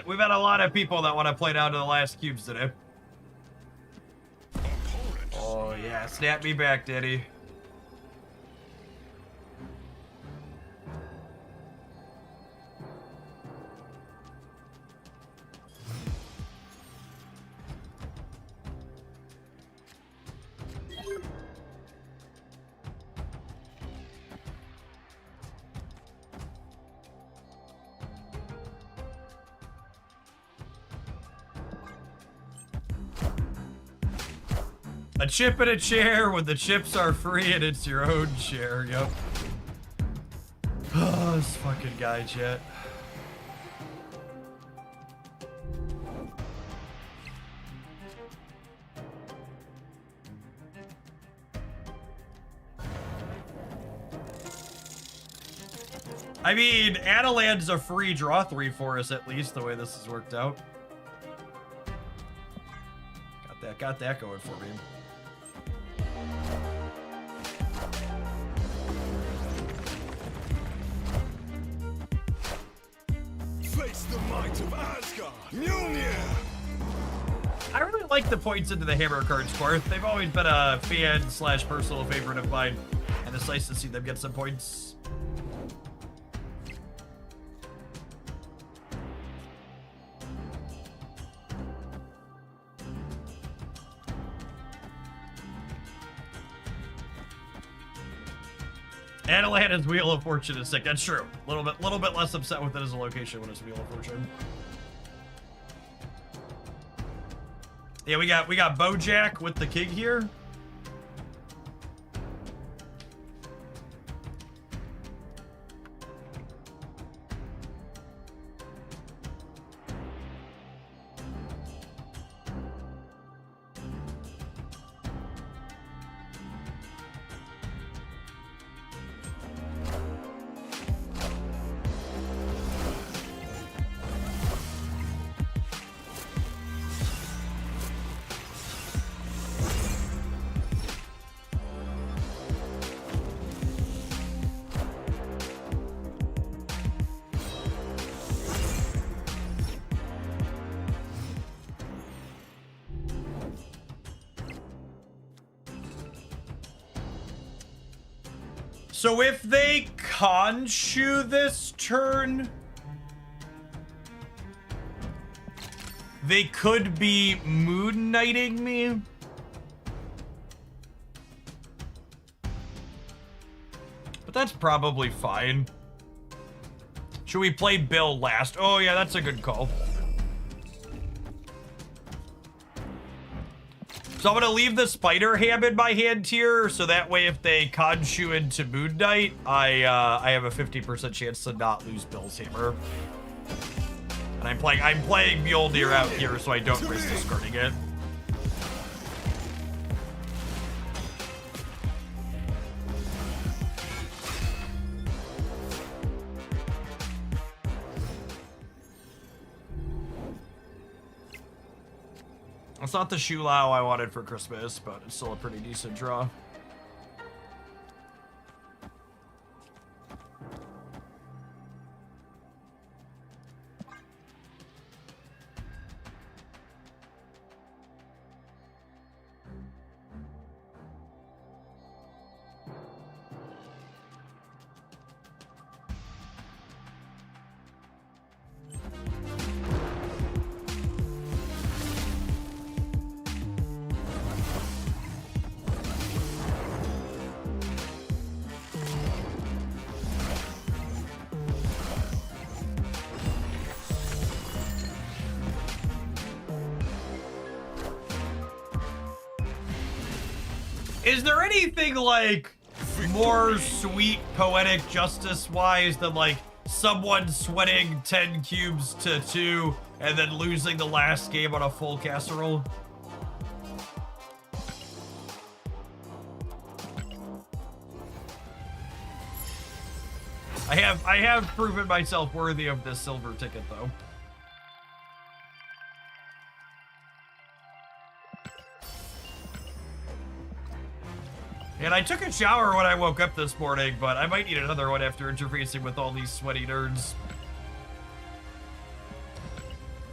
We've had a lot of people that want to play down to the last cubes today. Oh yeah, snap me back, Daddy. A chip and a chair when the chips are free and it's your own chair. Yep. Oh, this fucking guy, chat. I mean, Adeland's a free draw 3 for us at least, the way this has worked out. Got that going for me. Face the might of Asgard. Mjolnir. I really like the points into the hammer cards, Quarth. They've always been a fan/personal favorite of mine, and it's nice to see them get some points. Atalanta's Wheel of Fortune is sick. That's true. A little bit less upset with it as a location when it's Wheel of Fortune. Yeah, we got Bojack with the king here. So if they Khonshu this turn, they could be Moon Knighting me. But that's probably fine. Should we play Bill last? Oh yeah, that's a good call. So I'm gonna leave the Spider Ham in my hand here, so that way if they Khonshu into Moon Knight, I have a 50% chance to not lose Bill's Hammer. And I'm playing Mjolnir out here, so I don't risk discarding it. It's not the Shulao I wanted for Christmas, but it's still a pretty decent draw. Is there anything like more sweet poetic justice wise than like someone sweating 10 cubes to 2 and then losing the last game on a full casserole? I have proven myself worthy of this silver ticket though. And I took a shower when I woke up this morning, but I might need another one after interfacing with all these sweaty nerds.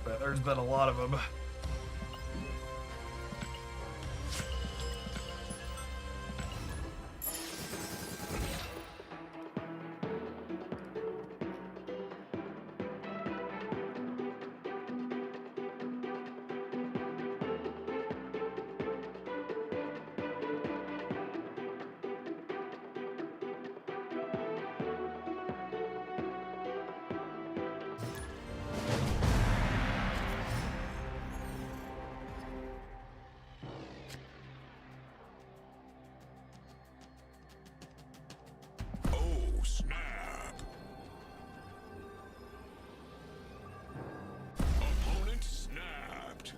But there's been a lot of them. Oh, snap. Opponent snapped.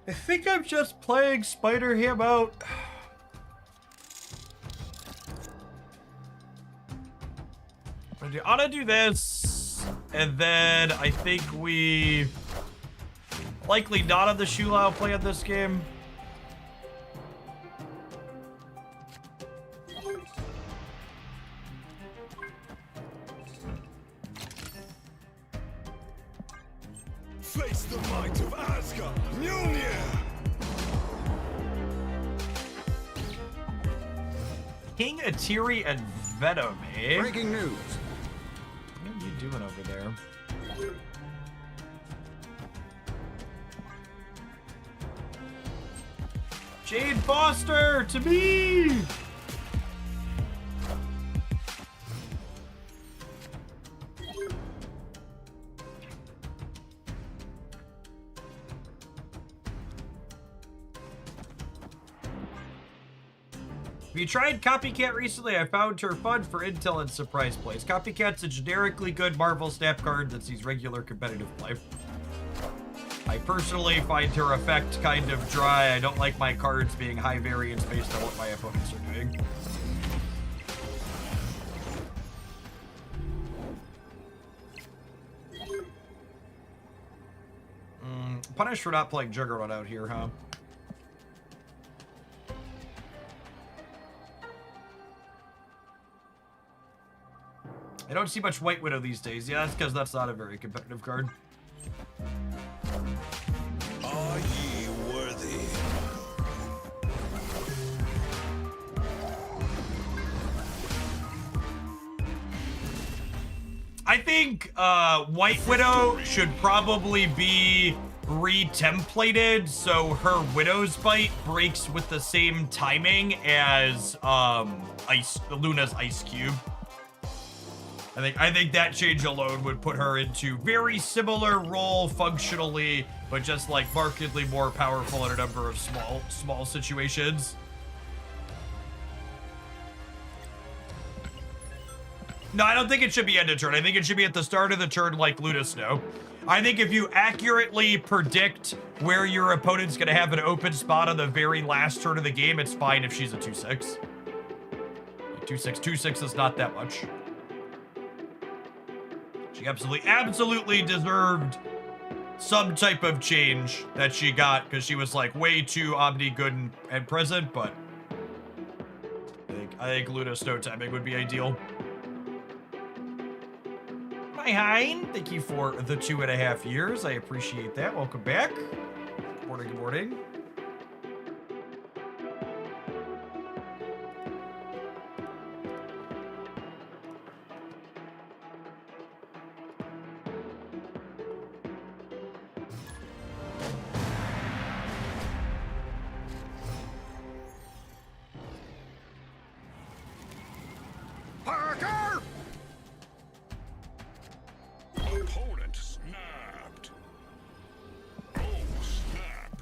I think I'm just playing Spider Ham out. I ought to do this, and then I think we likely not on the Shulao play in this game. Face the might of Asgard. Mjolnir. King Atiri and Venom, eh? Breaking news. What are you doing over there? Jade Foster, to me! Have you tried Copycat recently? I found her fun for intel and surprise plays. Copycat's a generically good Marvel Snap card that sees regular competitive play. I personally find her effect kind of dry. I don't like my cards being high variance based on what my opponents are doing. punished for not playing Juggernaut out here, huh? I don't see much White Widow these days. Yeah, that's because that's not a very competitive card. Are ye worthy? I think White Widow should probably be re-templated so her Widow's Bite breaks with the same timing as Luna's Ice Cube. I think that change alone would put her into very similar role functionally, but just like markedly more powerful in a number of small situations. No, I don't think it should be end of turn. I think it should be at the start of the turn like Luna Snow. I think if you accurately predict where your opponent's going to have an open spot on the very last turn of the game, it's fine if she's a 2/6. 2/6 is not that much. She absolutely deserved some type of change that she got because she was like way too omni good and present, but I think Luna Snow timing would be ideal. Hi, Hein. Thank you for the 2.5 years. I appreciate that. Welcome back. Good morning, good morning. Parker! Opponent snapped. Oh, snap.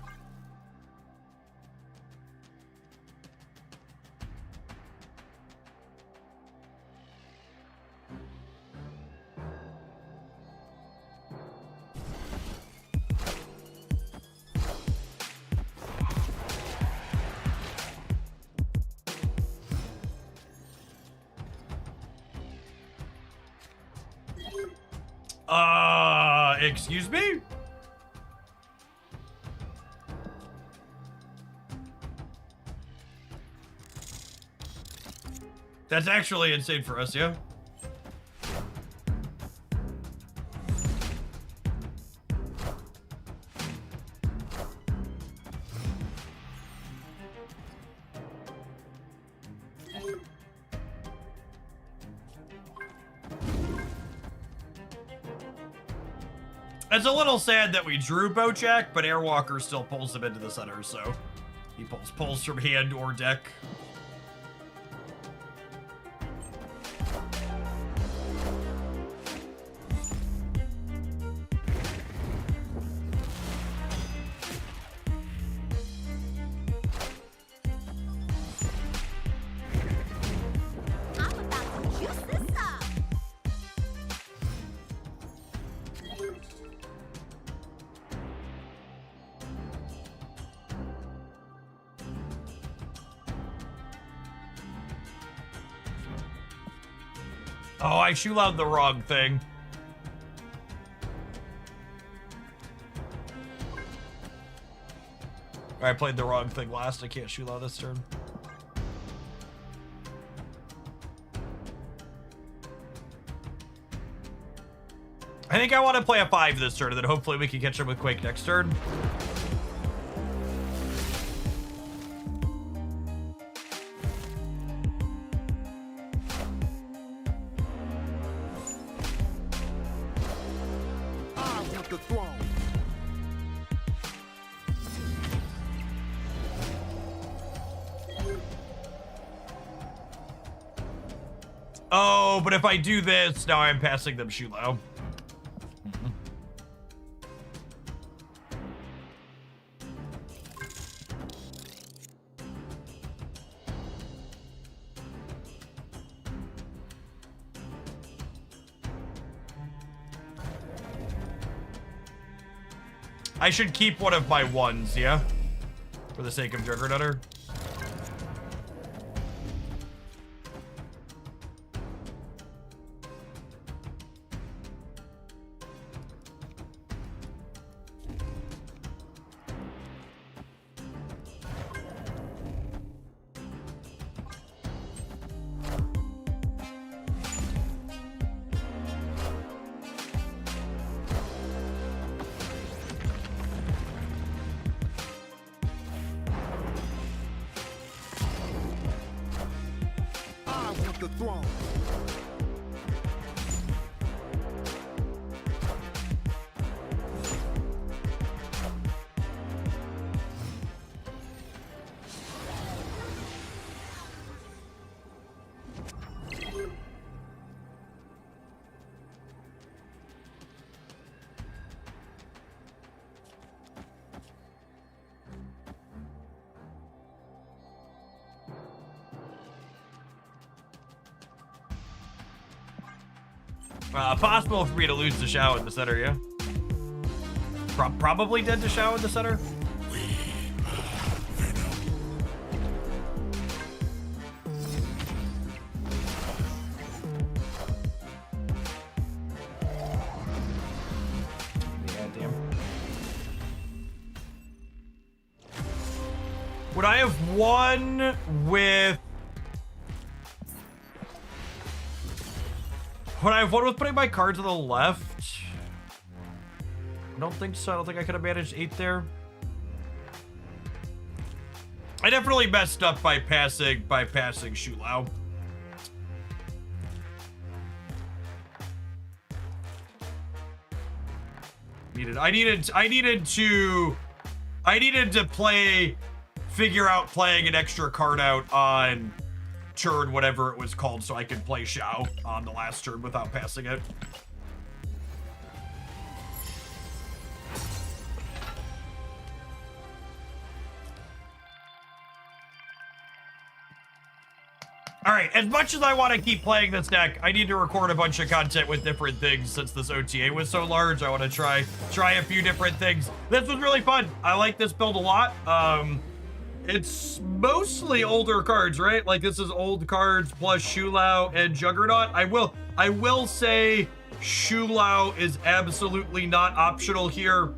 Excuse me? That's actually insane for us, yeah? It's a little sad that we drew Bojack, but Airwalker still pulls him into the center, so he pulls from hand or deck. I'm about to juice this up. Oh, I shoe out the wrong thing. I played the wrong thing last. I can't shoe out this turn. I think I want to play a 5 this turn, and then hopefully we can catch him with Quake next turn. I want the throne. Oh, but if I do this, now I'm passing them Shulo. I should keep one of my ones, yeah? For the sake of Juggernauter. throne. Possible for me to lose the Shao in the center, yeah? Probably dead to Shao in the center? Yeah, damn. Would I have won with... Would I have won with putting my card to the left? I don't think so. I don't think I could have managed 8 there. I definitely messed up by passing Shu Lao. I needed to figure out playing an extra card out on turn, whatever it was called, so I could play Shao on the last turn without passing it. Alright, as much as I want to keep playing this deck, I need to record a bunch of content with different things since this OTA was so large. I want to try a few different things. This was really fun. I like this build a lot. It's mostly older cards, right? Like this is old cards plus Shu Lao and Juggernaut. I will say Shu Lao is absolutely not optional here.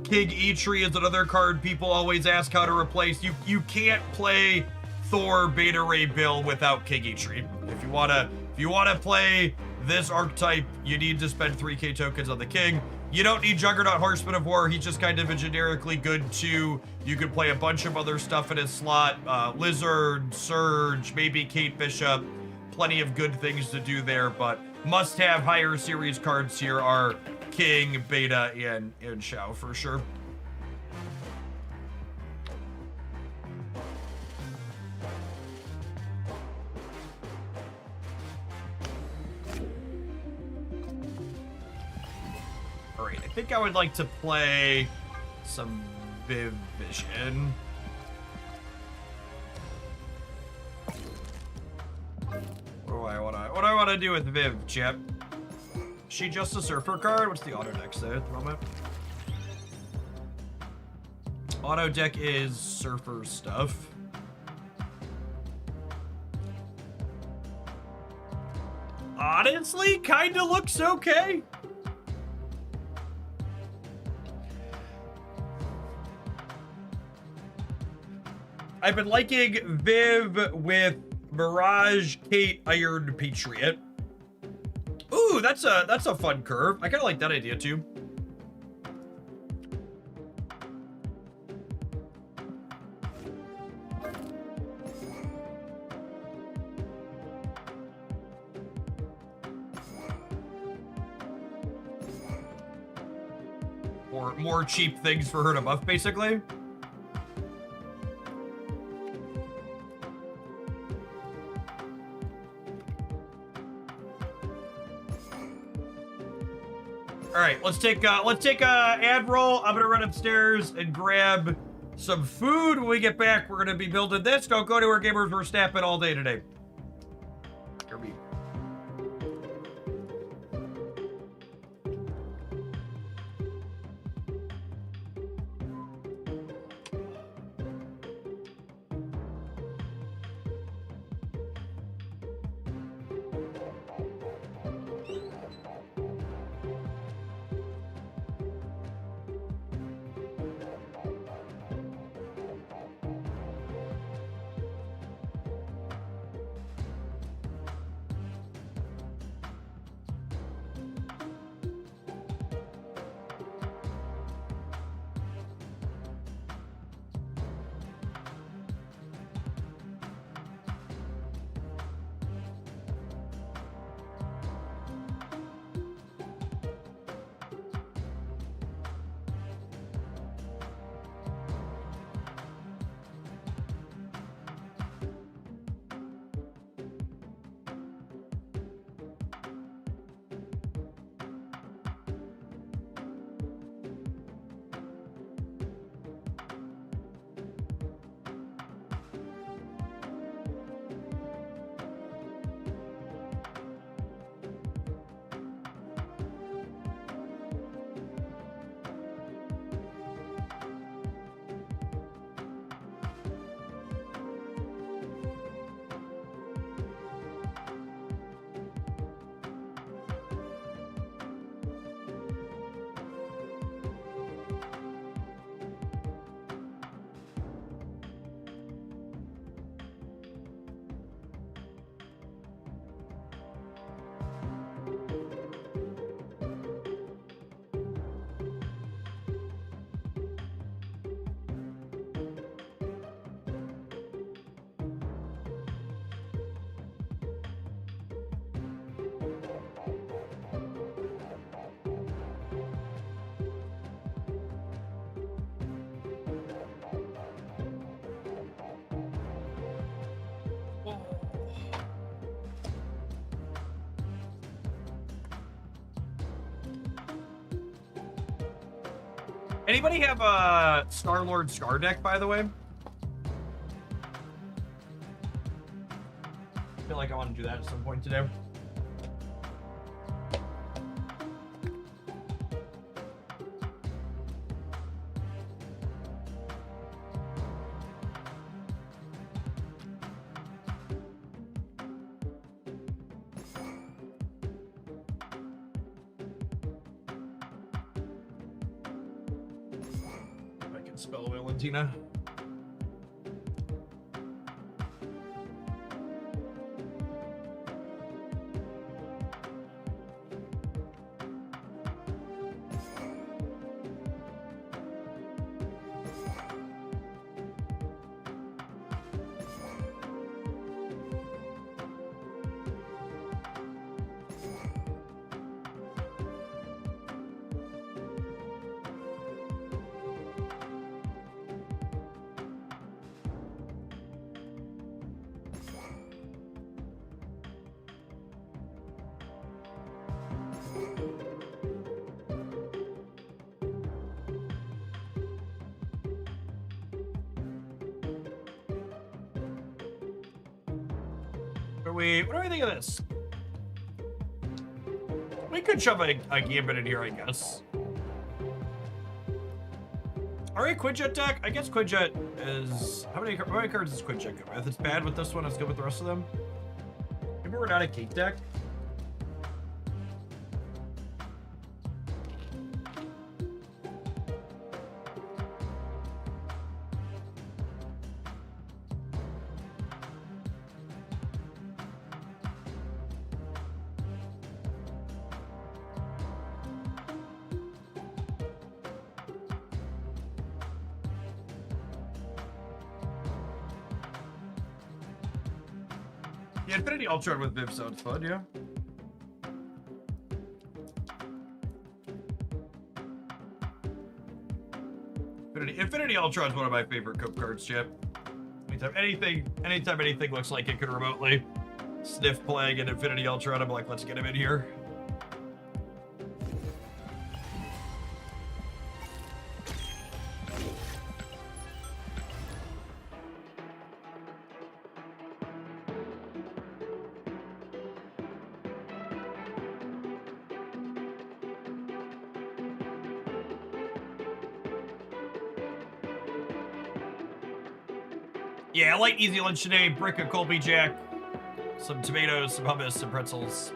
King Eitri is another card people always ask how to replace. You can't play Thor Beta Ray Bill without King Eitri. If you wanna play this archetype, you need to spend 3k tokens on the King. You don't need Juggernaut Horseman of War. He's just kind of a generically good 2. You can play a bunch of other stuff in his slot. Lizard, Surge, maybe Kate Bishop. Plenty of good things to do there, but must-have higher series cards here are King, Beta, and Shao for sure. Alright, I think I would like to play some Viv Vision. What do I want to do with Viv, Chip? She just a Surfer card? What's the auto deck say at the moment? Auto deck is Surfer stuff. Honestly, kinda looks okay. I've been liking Viv with Mirage, Kate, Iron Patriot. Ooh, that's a fun curve. I kind of like that idea too. More cheap things for her to buff, basically. All right, let's take a ad roll. I'm gonna run upstairs and grab some food. When we get back, we're gonna be building this. Don't go to our gamers. We're snapping all day today. Anybody have a Star-Lord Scar deck, by the way? I feel like I want to do that at some point today. Spell Valentina. What do we think of this? We could shove a Gambit in here, I guess. Alright, Quinjet deck. I guess Quinjet is... How many cards does Quinjet go with? It's bad with this one, it's good with the rest of them. Maybe we're not a Gate deck. Yeah, Infinity Ultron with Viv sounds fun, yeah. Infinity Ultron is one of my favorite Cope cards, Chip. Anytime anything looks like it could remotely sniff playing an Infinity Ultron, I'm like, let's get him in here. Yeah, light easy lunch today. Brick of Colby Jack, some tomatoes, some hummus, some pretzels.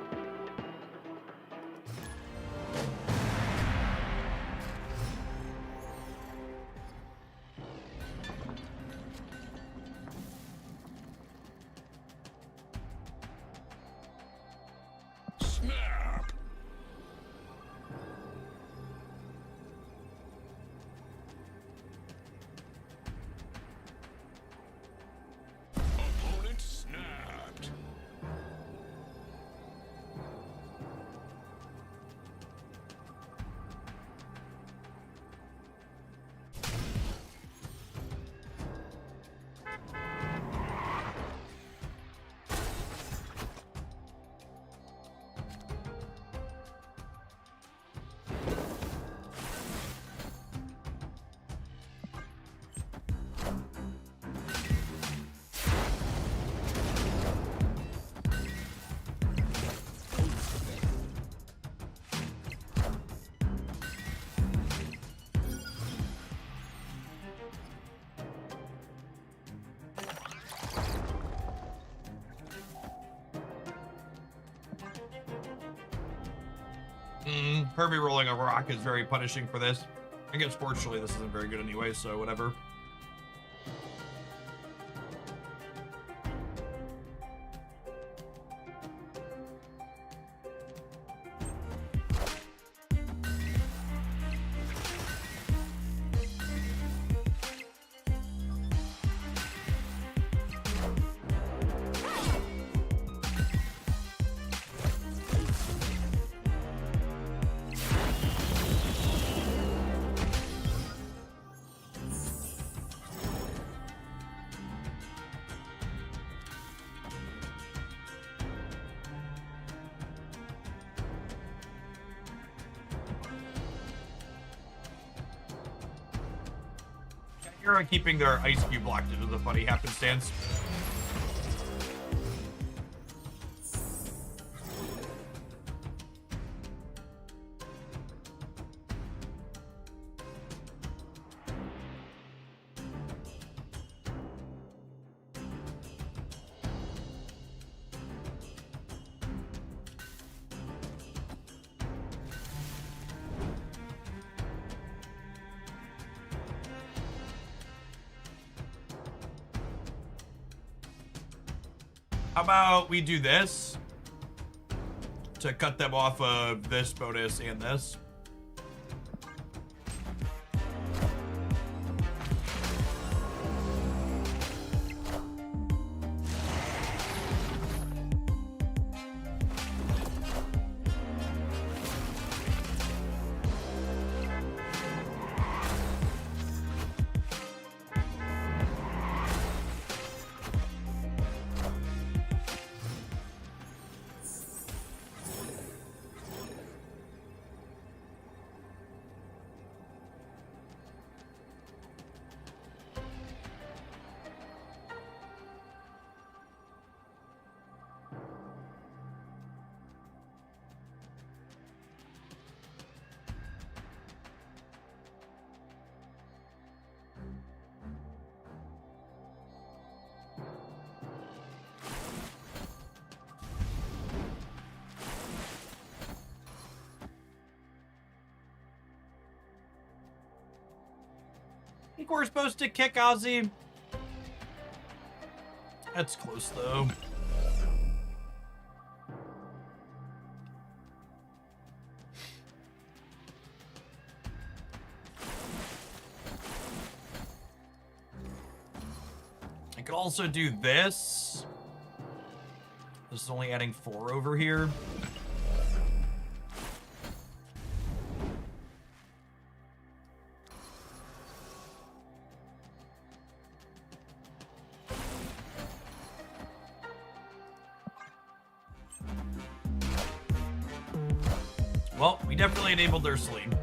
Snap! Opponent snapped. Herbie rolling a rock is very punishing for this. I guess fortunately this isn't very good anyway, so whatever. You're keeping their ice cube locked into the funny happenstance. How about we do this to cut them off of this bonus and this? I think we're supposed to kick Ozzy. That's close, though. I could also do this. This is only adding 4 over here. Well, we definitely enabled their sleep.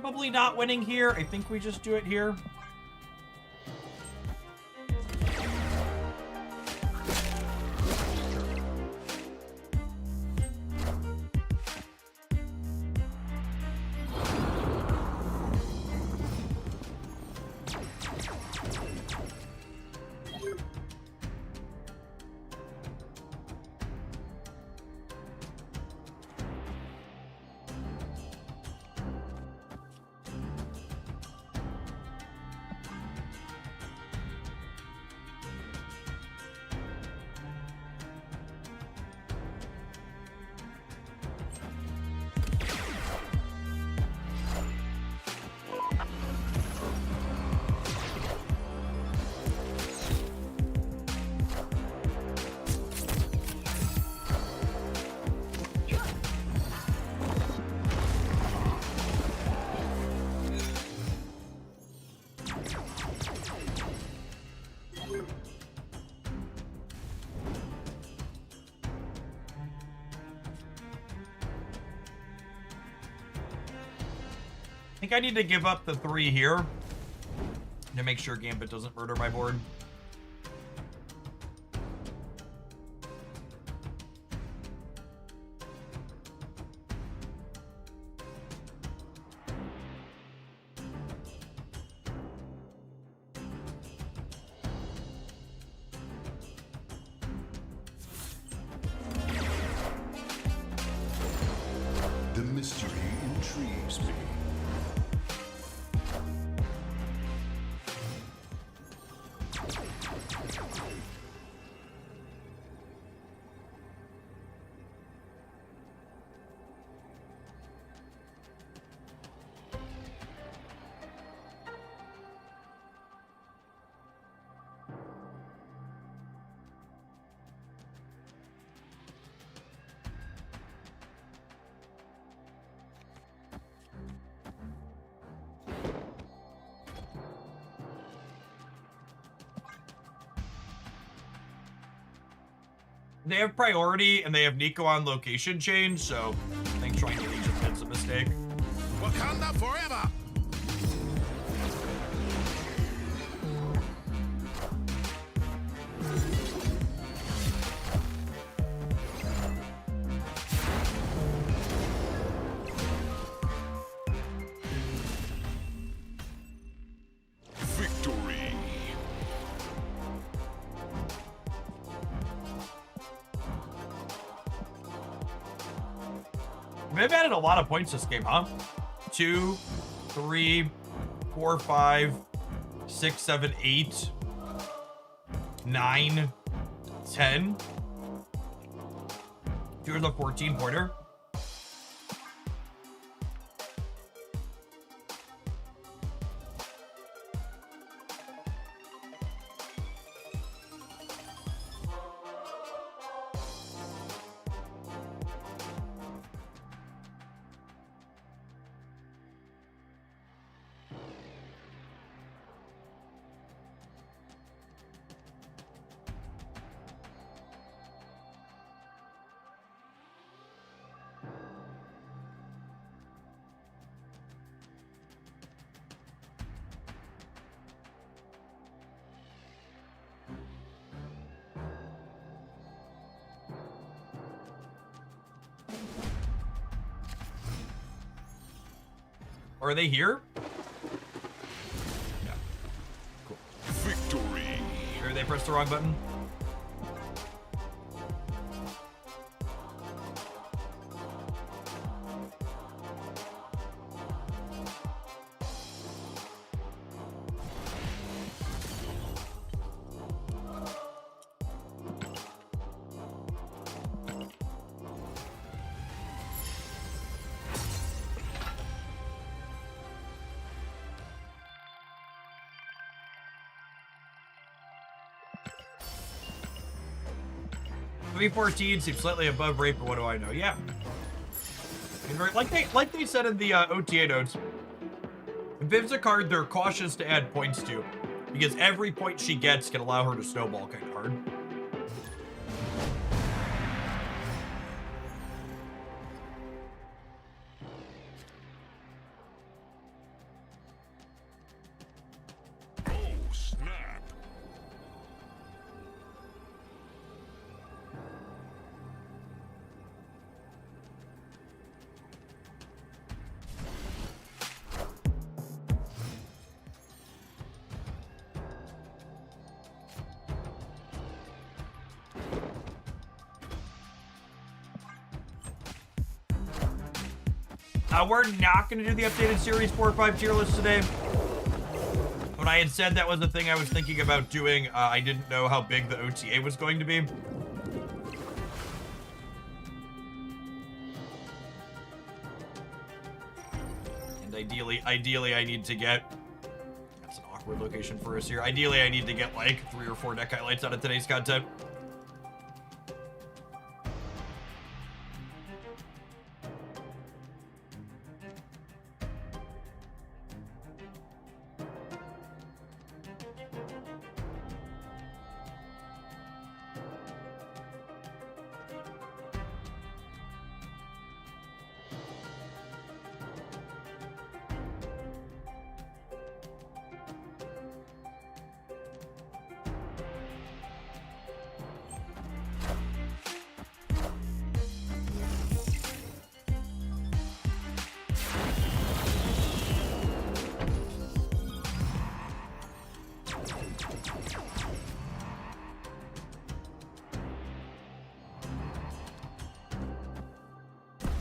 probably not winning here. I think we just do it here. I think I need to give up the 3 here to make sure Gambit doesn't murder my board. The mystery intrigues me. They have priority and they have Nico on location change, so I think trying to Legion Pit's a mistake. Wakanda forever! Victory! They've added a lot of points this game, huh? 2, 3, 4, 5, 6, 7, 8, 9, 10. Here's a 14-pointer. Are they here? Yeah. Cool. Victory! Or they pressed the wrong button? $314 seems slightly above rate, but what do I know? Yeah. Like they said in the OTA notes, Viv's a card they're cautious to add points to, because every point she gets can allow her to snowball kind of hard. We're not going to do the updated Series 4 or 5 tier list today. When I had said that was the thing I was thinking about doing, I didn't know how big the OTA was going to be. And ideally I need to get... That's an awkward location for us here. Ideally I need to get like 3 or 4 deck highlights out of today's content.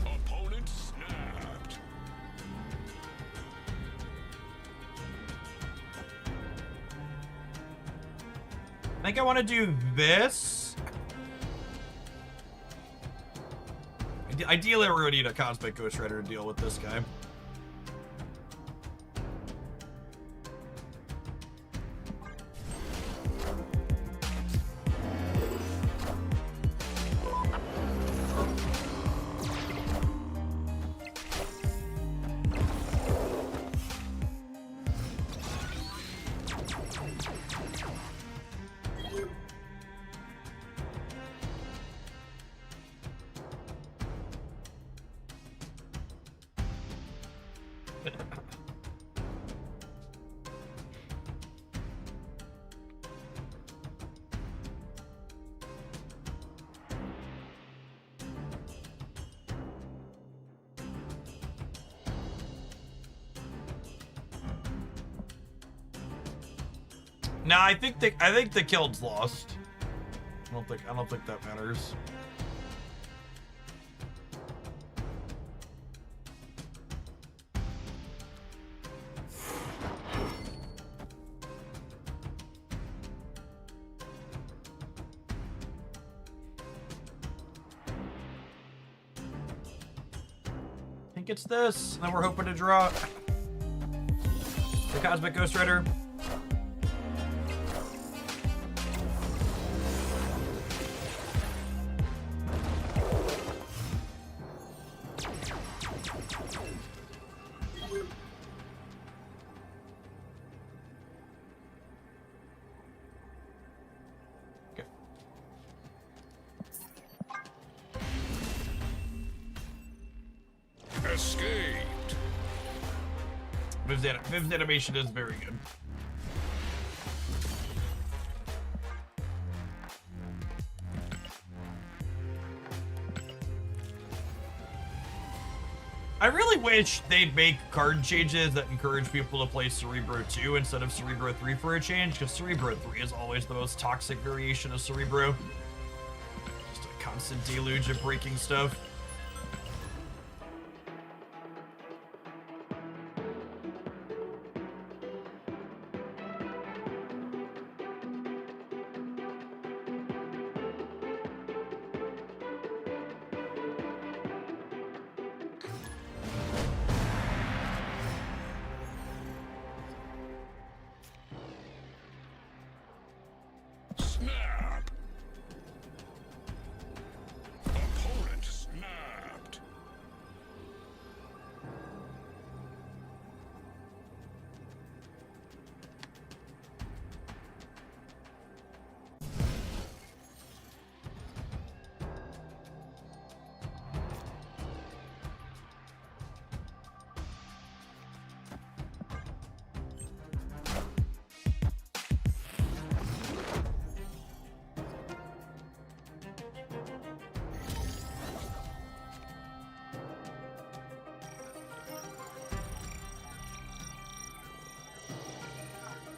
Opponent snapped. I think I want to do this. Ideally, we're going to need a Cosmic Ghost Rider to deal with this guy. No, I think the kill's lost. I don't think that matters. I think it's this. And then we're hoping to draw the Cosmic Ghost Rider. Escaped. Viv's animation is very good. I really wish they'd make card changes that encourage people to play Cerebro 2 instead of Cerebro 3 for a change, because Cerebro 3 is always the most toxic variation of Cerebro. Just a constant deluge of breaking stuff. Snap. Opponent snapped.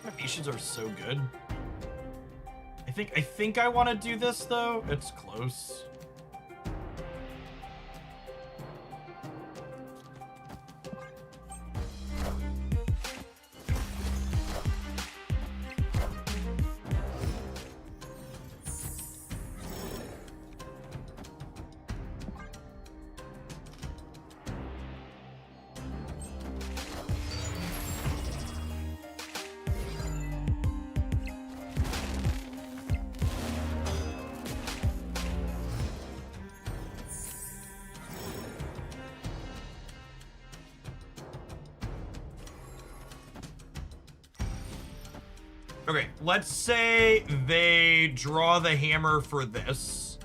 Animations are so good. I think I want to do this though. It's close. Okay, let's say they draw the hammer for this.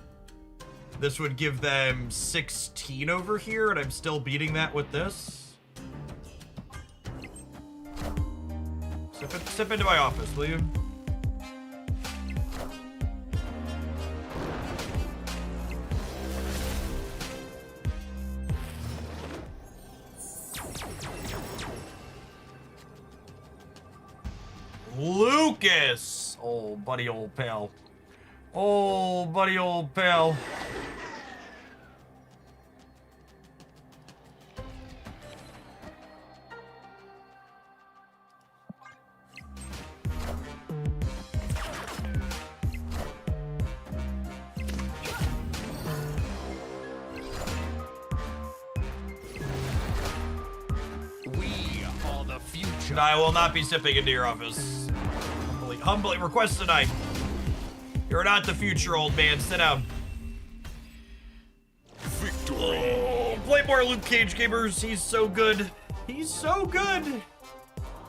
This would give them 16 over here, and I'm still beating that with this. Step into my office, will you? Lucas! Oh, buddy old pal. Oh, buddy old pal. We are the future. And I will not be stepping into your office. Humbly request tonight. You're not the future, old man. Sit down. Victory. Oh, play more Luke Cage, gamers. He's so good. He's so good.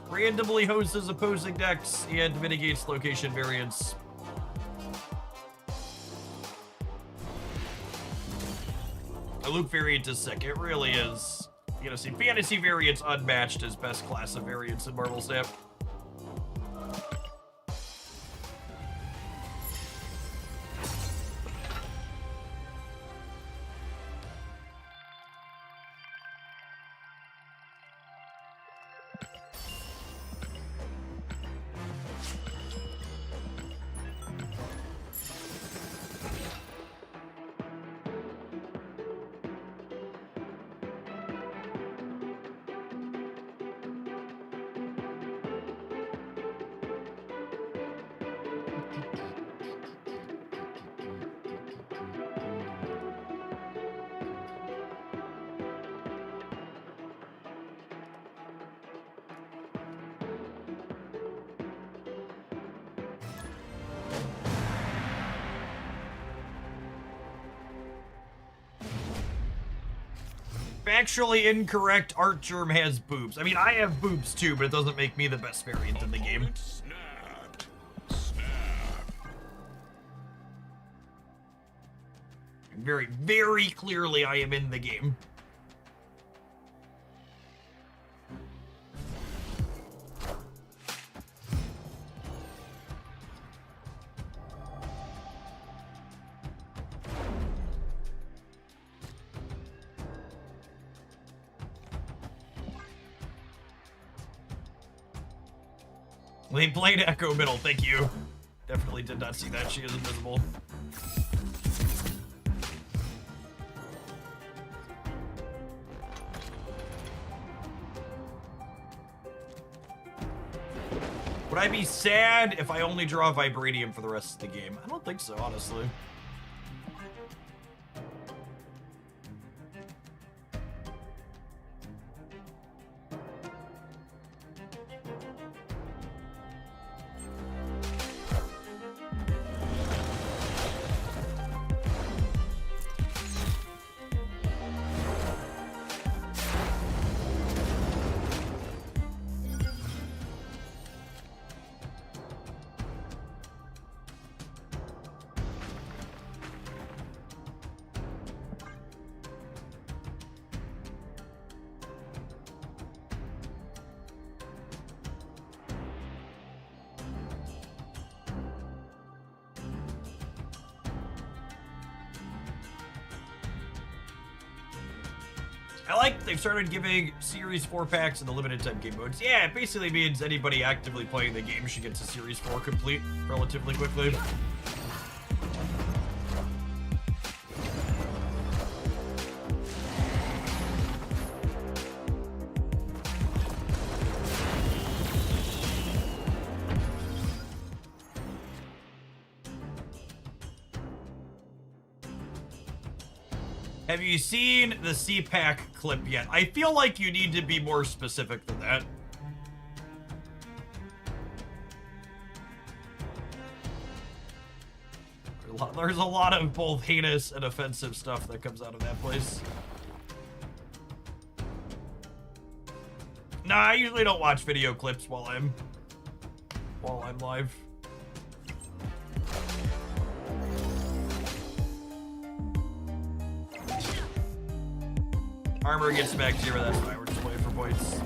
Randomly hosts opposing decks and mitigates location variance. A Luke variant is sick. It really is. You know, see, fantasy variants unmatched is best class of variants in Marvel Snap. Factually incorrect. Art Germ has boobs. I mean, I have boobs too, but it doesn't make me the best variant in the game. Snapped. Snap. Very, very clearly, I am in the game. They played Echo Middle, thank you. Definitely did not see that. She is invisible. Would I be sad if I only draw Vibranium for the rest of the game? I don't think so, honestly. I like they've started giving Series 4 packs in the limited time game modes. Yeah, it basically means anybody actively playing the game should get to Series 4 complete relatively quickly. Have you seen the CPAC clip yet? I feel like you need to be more specific than that. There's a lot of both heinous and offensive stuff that comes out of that place. Nah, I usually don't watch video clips while while I'm live. Armor gets back to 0, that's fine. We're just waiting for points.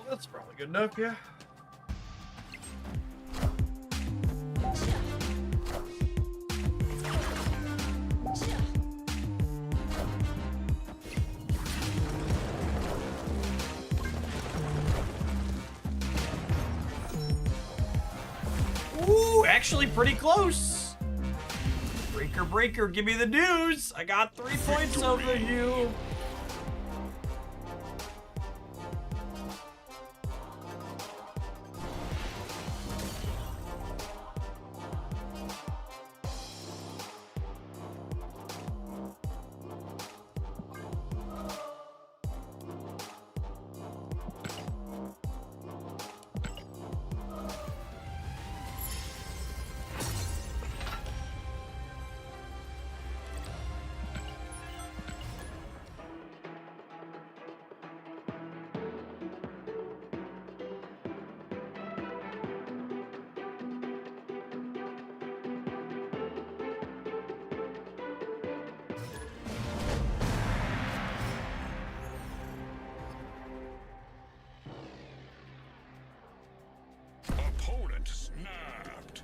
That's probably good enough, yeah. Ooh, actually pretty close. Breaker, breaker, give me the news. I got 3 points over you. Opponent snapped.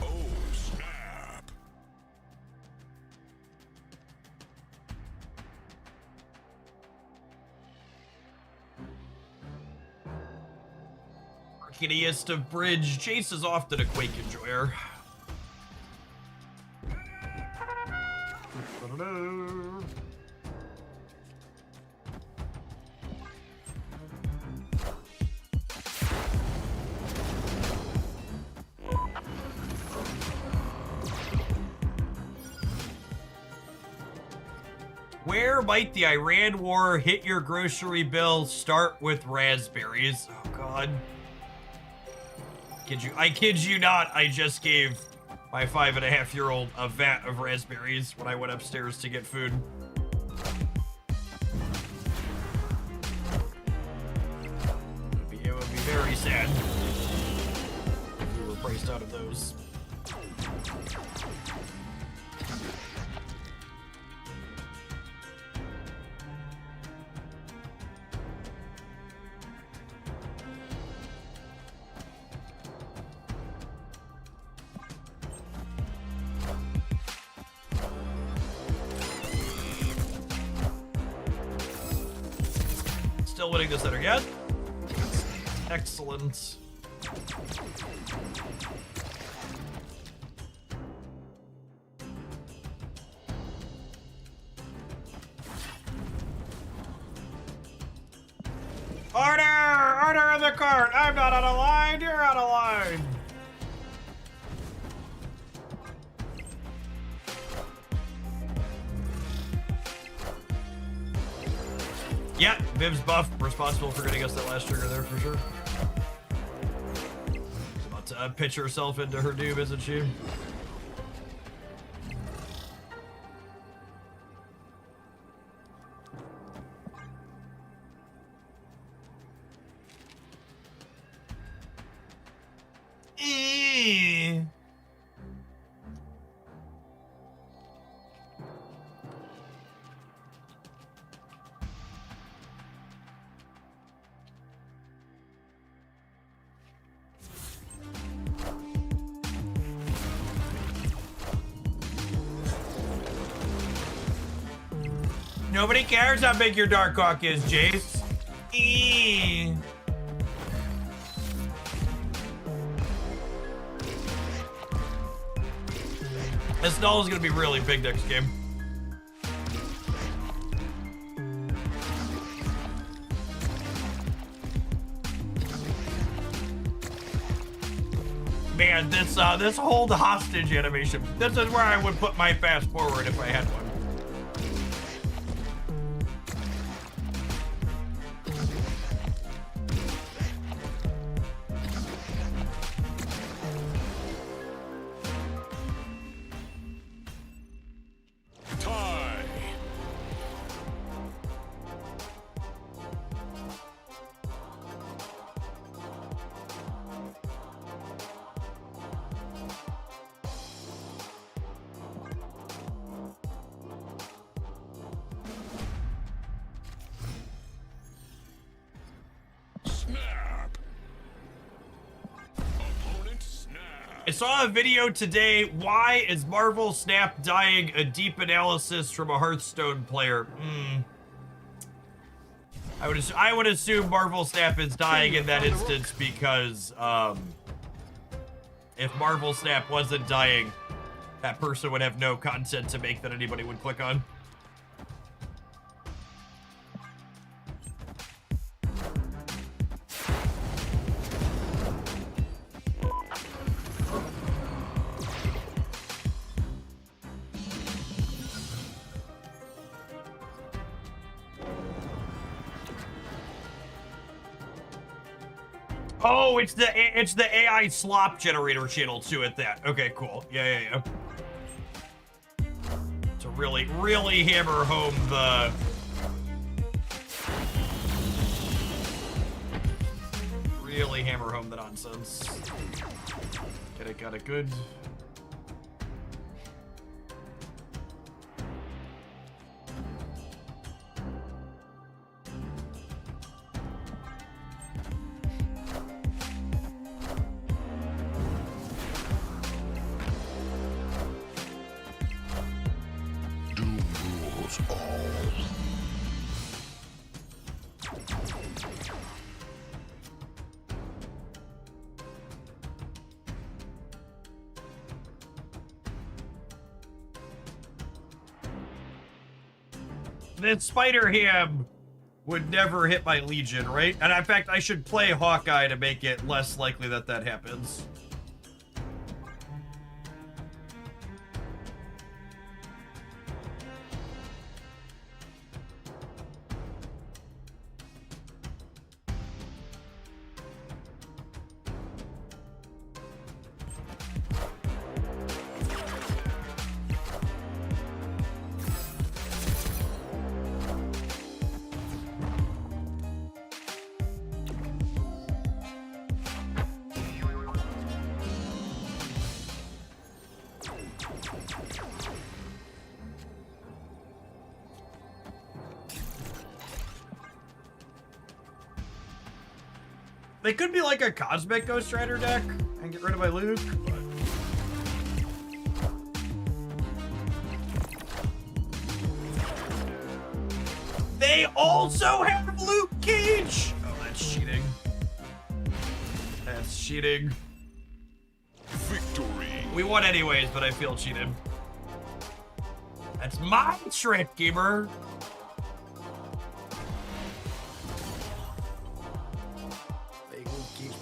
Oh, snap. Arcadiest of Bridge. Chase is often a Quake enjoyer. Where might the Iran war hit your grocery bill? Start with raspberries. Oh God. I kid you not, I just gave my 5.5-year-old a vat of raspberries when I went upstairs to get food. It would be very sad if we were priced out of those. Still winning this center yet. Excellent. Order! Order in the cart! I'm not on a line, you're on a line! Yeah, Viv's buff, responsible for getting us that last trigger there for sure. She's about to pitch herself into her doom, isn't she? Nobody cares how big your Dark Hawk is, Jace. Estelle is gonna be really big next game. Man, this hold hostage animation. This is where I would put my fast forward if I had one. I saw a video today. Why is Marvel Snap dying? A deep analysis from a Hearthstone player. I would assume Marvel Snap is dying in that instance because if Marvel Snap wasn't dying, that person would have no content to make that anybody would click on. Oh, it's the AI slop generator channel too at that. Okay, cool. Yeah. To really hammer home the nonsense. Got it good. That Spider Ham would never hit my Legion, right? And in fact, I should play Hawkeye to make it less likely that that happens. They could be like a Cosmic Ghost Rider deck and get rid of my Luke, but... They also have Luke Cage! Oh, that's cheating. That's cheating. Victory. We won anyways, but I feel cheated. That's my trick, gamer.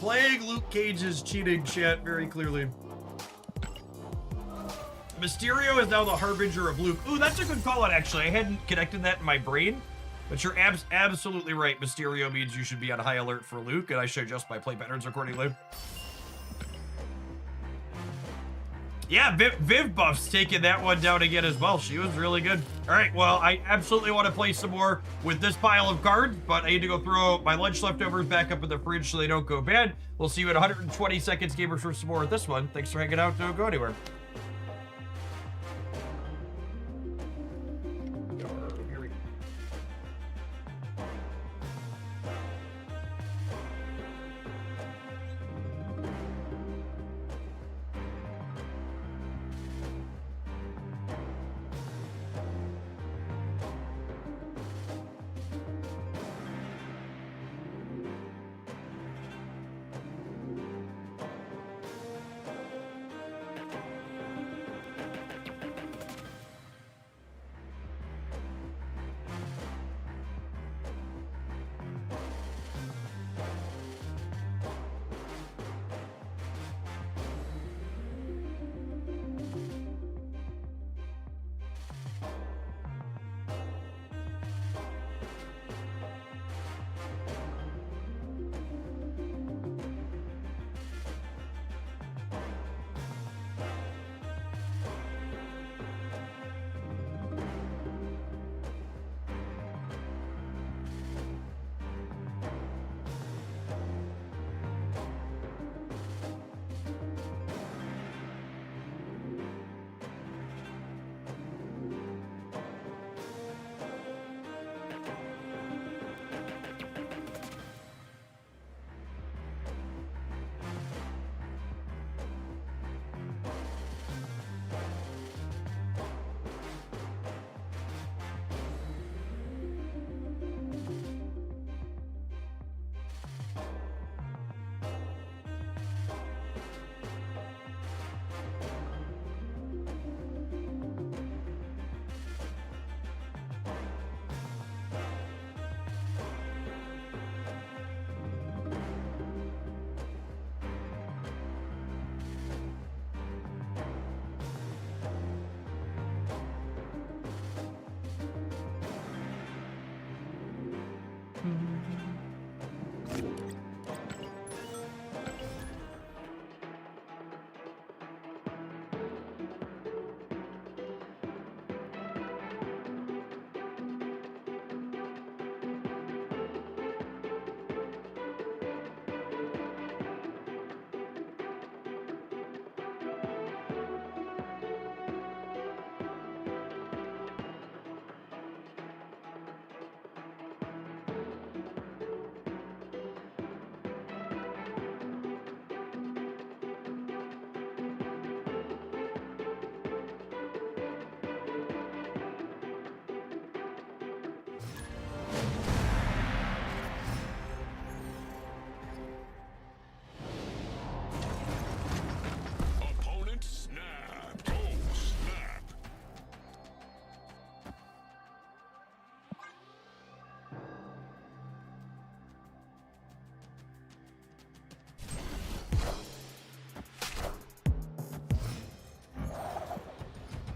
Playing Luke Cage is cheating, chat, very clearly. Mysterio is now the harbinger of Luke. Ooh, that's a good call out, actually. I hadn't connected that in my brain, but you're absolutely right. Mysterio means you should be on high alert for Luke, and I should adjust my play patterns accordingly. Yeah, Viv Buff's taking that one down again as well. She was really good. All right, well, I absolutely want to play some more with this pile of cards, but I need to go throw my lunch leftovers back up in the fridge so they don't go bad. We'll see you in 120 seconds, gamers, for some more with this one. Thanks for hanging out. Don't go anywhere.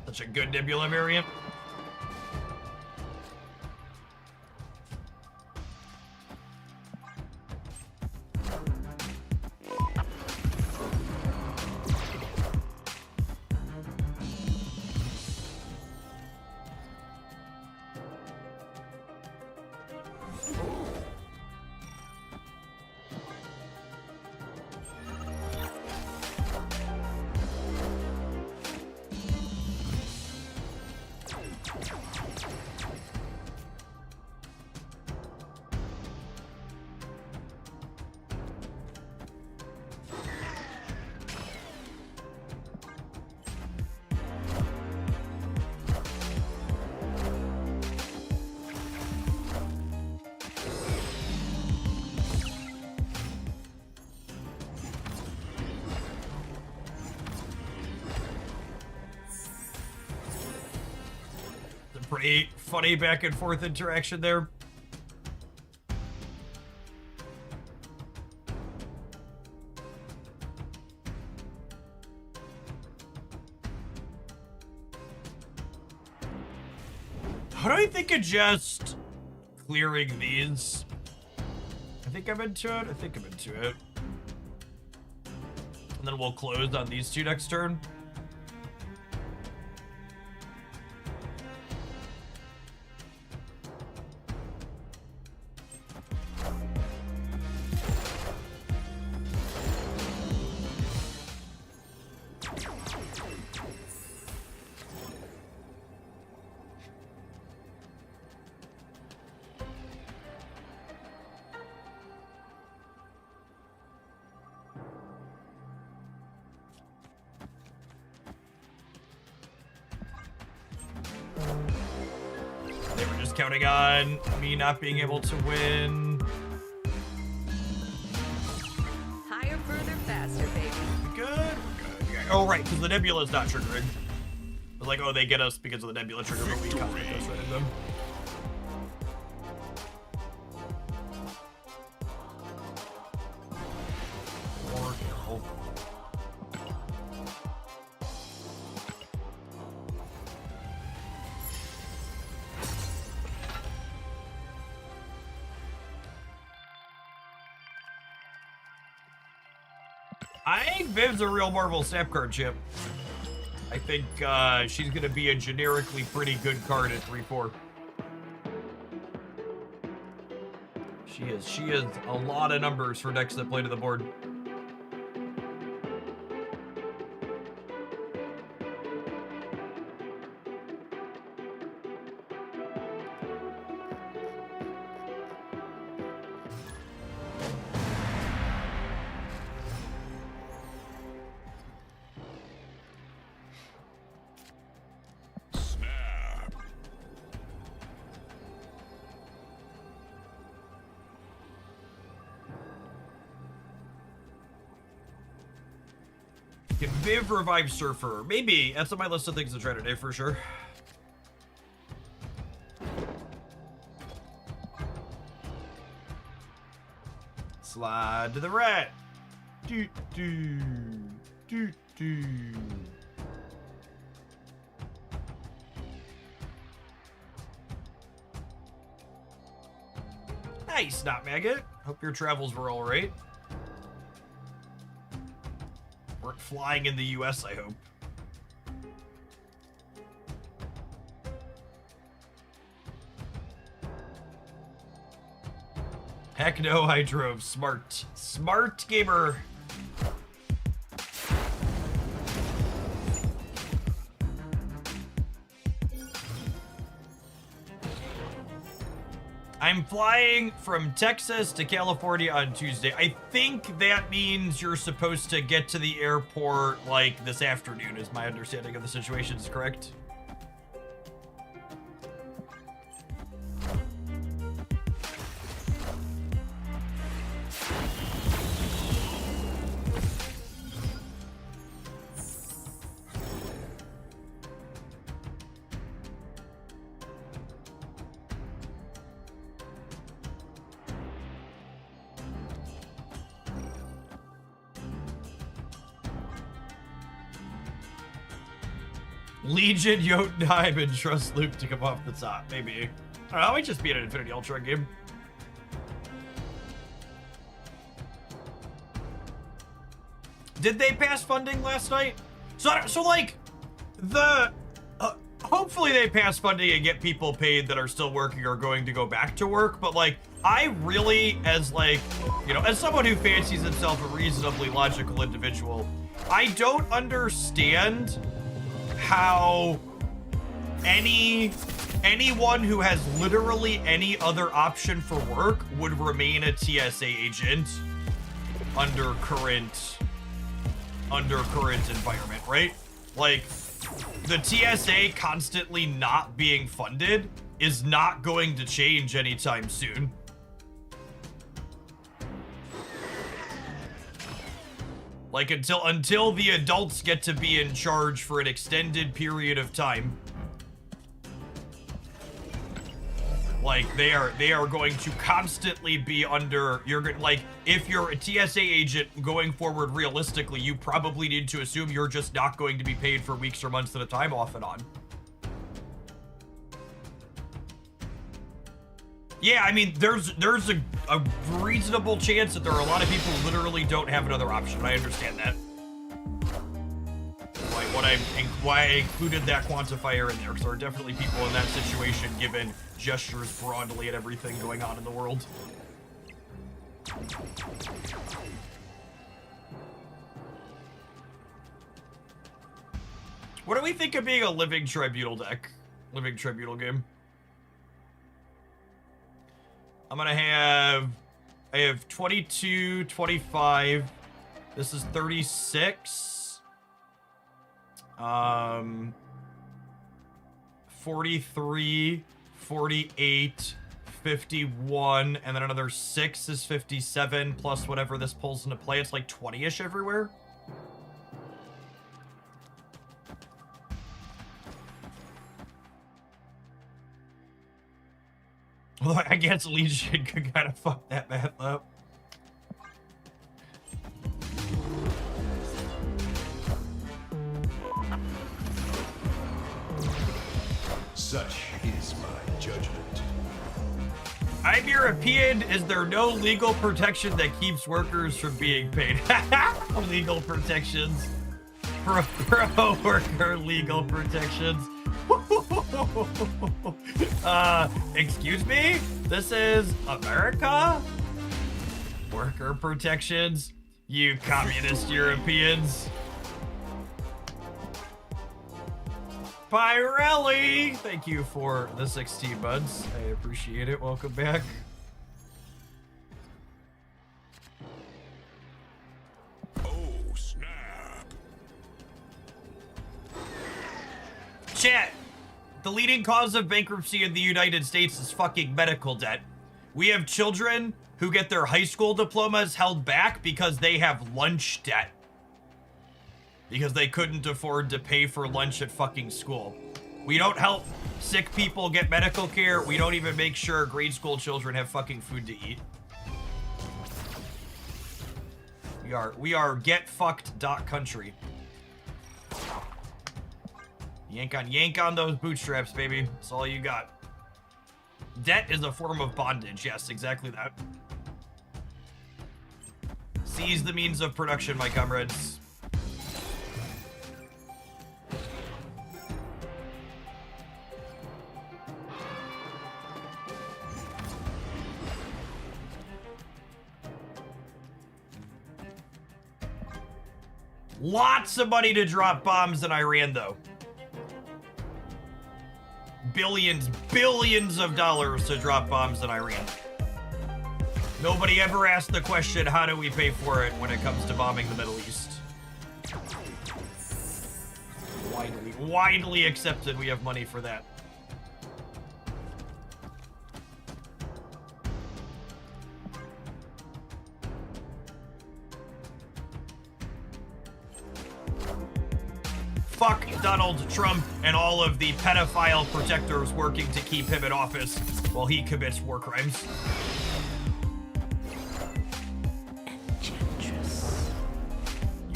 Such a good Nebula variant. Pretty funny back and forth interaction there. How do I think of just clearing these? I think I'm into it. I think I'm into it. And then we'll close on these two next turn. They were just counting on me not being able to win. Higher, further, faster, baby. Good. Oh, right, because the nebula's not triggering. It's like, oh, they get us because of the nebula trigger, but we cosmic us right at them. More careful. I think Viv's a real Marvel Snap card chip. I think she's gonna be a generically pretty good card at 3-4. She is a lot of numbers for decks that play to the board. Snap. Can Viv revive Surfer? Maybe. That's on my list of things to try today for sure. Slide to the rat. Doot doo. Doot doo. Nice, not maggot. Hope your travels were all right. Weren't flying in the US, I hope. Heck no, I drove. Smart. Smart gamer. I'm flying from Texas to California on Tuesday. I think that means you're supposed to get to the airport like this afternoon, is my understanding of the situation, is correct? Legion, Jotunheim, and trust Luke to come off the top. Maybe. I don't know, I might just be an Infinity Ultra game. Did they pass funding last night? So like, hopefully they pass funding and get people paid that are still working or going to go back to work. But like, I really, as like, you know, as someone who fancies himself a reasonably logical individual, I don't understand how anyone who has literally any other option for work would remain a TSA agent under current environment, right? Like, the TSA constantly not being funded is not going to change anytime soon. Like, until the adults get to be in charge for an extended period of time, like, they are going to constantly be under, like, if you're a TSA agent going forward realistically, you probably need to assume you're just not going to be paid for weeks or months at a time off and on. Yeah, I mean, there's a reasonable chance that there are a lot of people who literally don't have another option. I understand that. Why I included that quantifier in there, because there are definitely people in that situation given gestures broadly at everything going on in the world. What do we think of being a Living Tribunal deck? Living Tribunal game. I have 22, 25. This is 36. 43, 48, 51, and then another 6 is 57, plus whatever this pulls into play. It's like 20-ish everywhere. Although I guess Legion could kind of fuck that math up. Such is my judgment. I'm European. Is there no legal protection that keeps workers from being paid? Legal protections. Pro worker legal protections. Excuse me? This is America? Worker protections? You communist Europeans. Pirelli! Thank you for the 16 buds. I appreciate it. Welcome back. Oh, snap. Chat. The leading cause of bankruptcy in the United States is fucking medical debt. We have children who get their high school diplomas held back because they have lunch debt. Because they couldn't afford to pay for lunch at fucking school. We don't help sick people get medical care. We don't even make sure grade school children have fucking food to eat. We are get fucked country. Yank on those bootstraps, baby. That's all you got. Debt is a form of bondage. Yes, exactly that. Seize the means of production, my comrades. Lots of money to drop bombs in Iran, though. Billions of dollars to drop bombs in Iran. Nobody ever asked the question, how do we pay for it when it comes to bombing the Middle East? Widely accepted we have money for that. Fuck Donald Trump and all of the pedophile protectors working to keep him in office while he commits war crimes.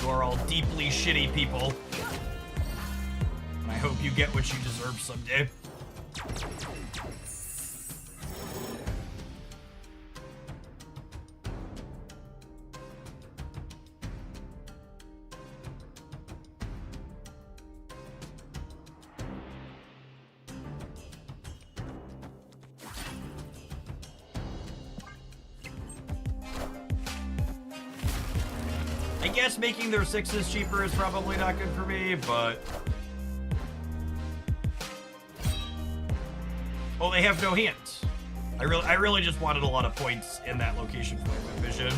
You are all deeply shitty people. And I hope you get what you deserve someday. I guess making their 6s cheaper is probably not good for me, but... Oh, they have no hands. I really just wanted a lot of points in that location for my vision.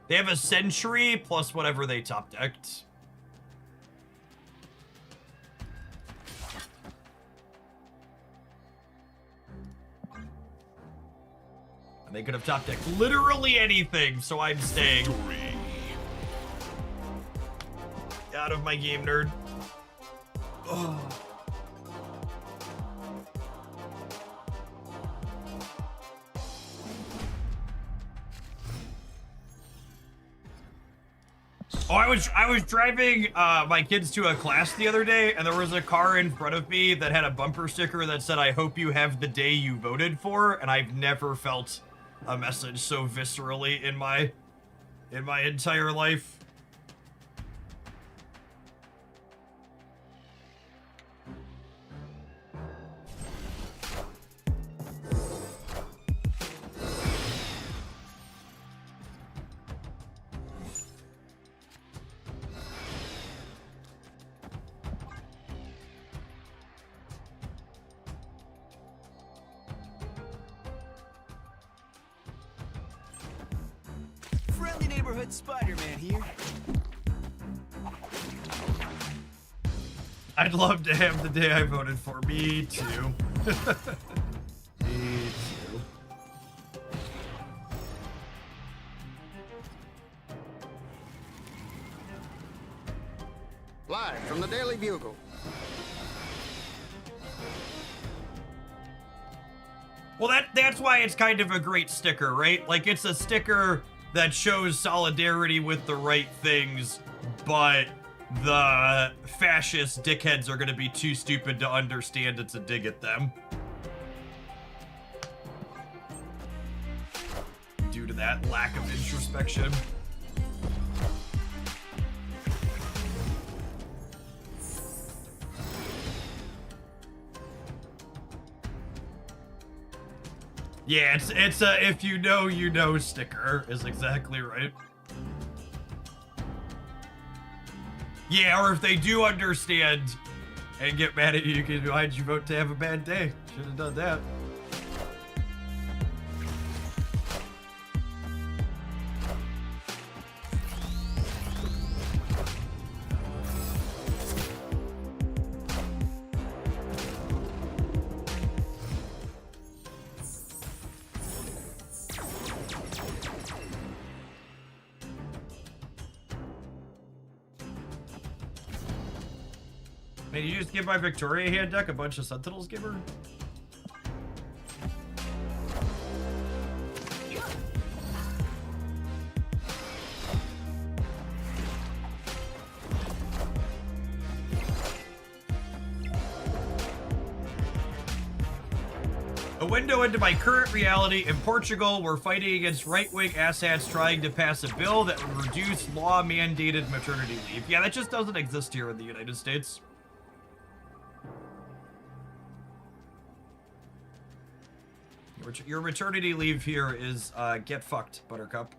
They have a century plus whatever they top decked. They could have top decked literally anything, so I'm staying. Out of my game, nerd. Ugh. Oh, I was driving my kids to a class the other day, and there was a car in front of me that had a bumper sticker that said, "I hope you have the day you voted for," and I've never felt a message so viscerally in my entire life. Friendly neighborhood Spider-Man here. I'd love to have the day I voted for. Me too. Me too. Live from the Daily Bugle. Well, that's why it's kind of a great sticker, right? Like, it's a sticker that shows solidarity with the right things, but the fascist dickheads are going to be too stupid to understand it's a dig at them. Due to that lack of introspection. Yeah, it's a if you know sticker is exactly right. Yeah, or if they do understand and get mad at you, you can, why'd you vote to have a bad day? Should have done that. Did you just give my Victoria hand deck a bunch of Sentinels, give her? A window into my current reality. In Portugal, we're fighting against right-wing asshats trying to pass a bill that would reduce law-mandated maternity leave. Yeah, that just doesn't exist here in the United States. Your maternity leave here is, get fucked, Buttercup.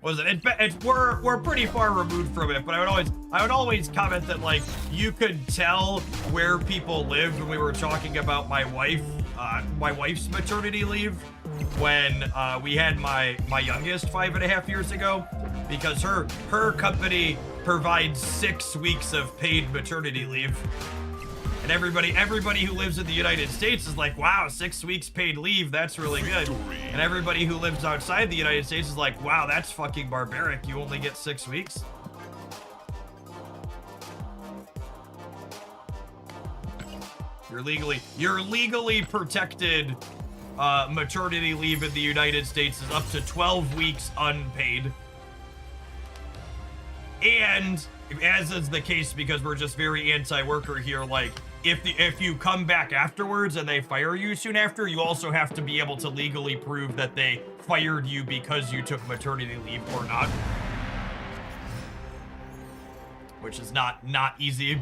Was it? We're pretty far removed from it, but I would always comment that, like, you could tell where people lived when we were talking about my wife's maternity leave when we had my youngest 5.5 years ago, because her company provides 6 weeks of paid maternity leave, And everybody who lives in the United States is like, wow, 6 weeks paid leave, that's really good. And everybody who lives outside the United States is like, wow, that's fucking barbaric. You only get 6 weeks. You're legally protected. Maternity leave in the United States is up to 12 weeks unpaid. And as is the case, because we're just very anti-worker here, like if you come back afterwards and they fire you soon after, you also have to be able to legally prove that they fired you because you took maternity leave or not. Which is not easy.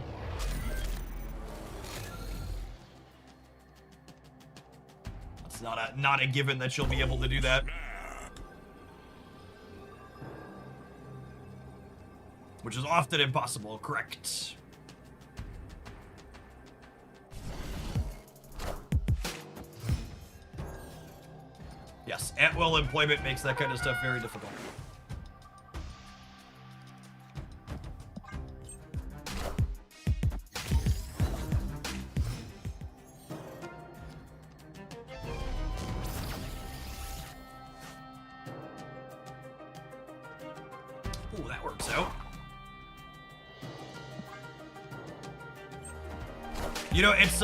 It's not a given that you'll be able to do that. Which is often impossible, correct? Yes, at-will employment makes that kind of stuff very difficult. Ooh, that works out. You know, it's,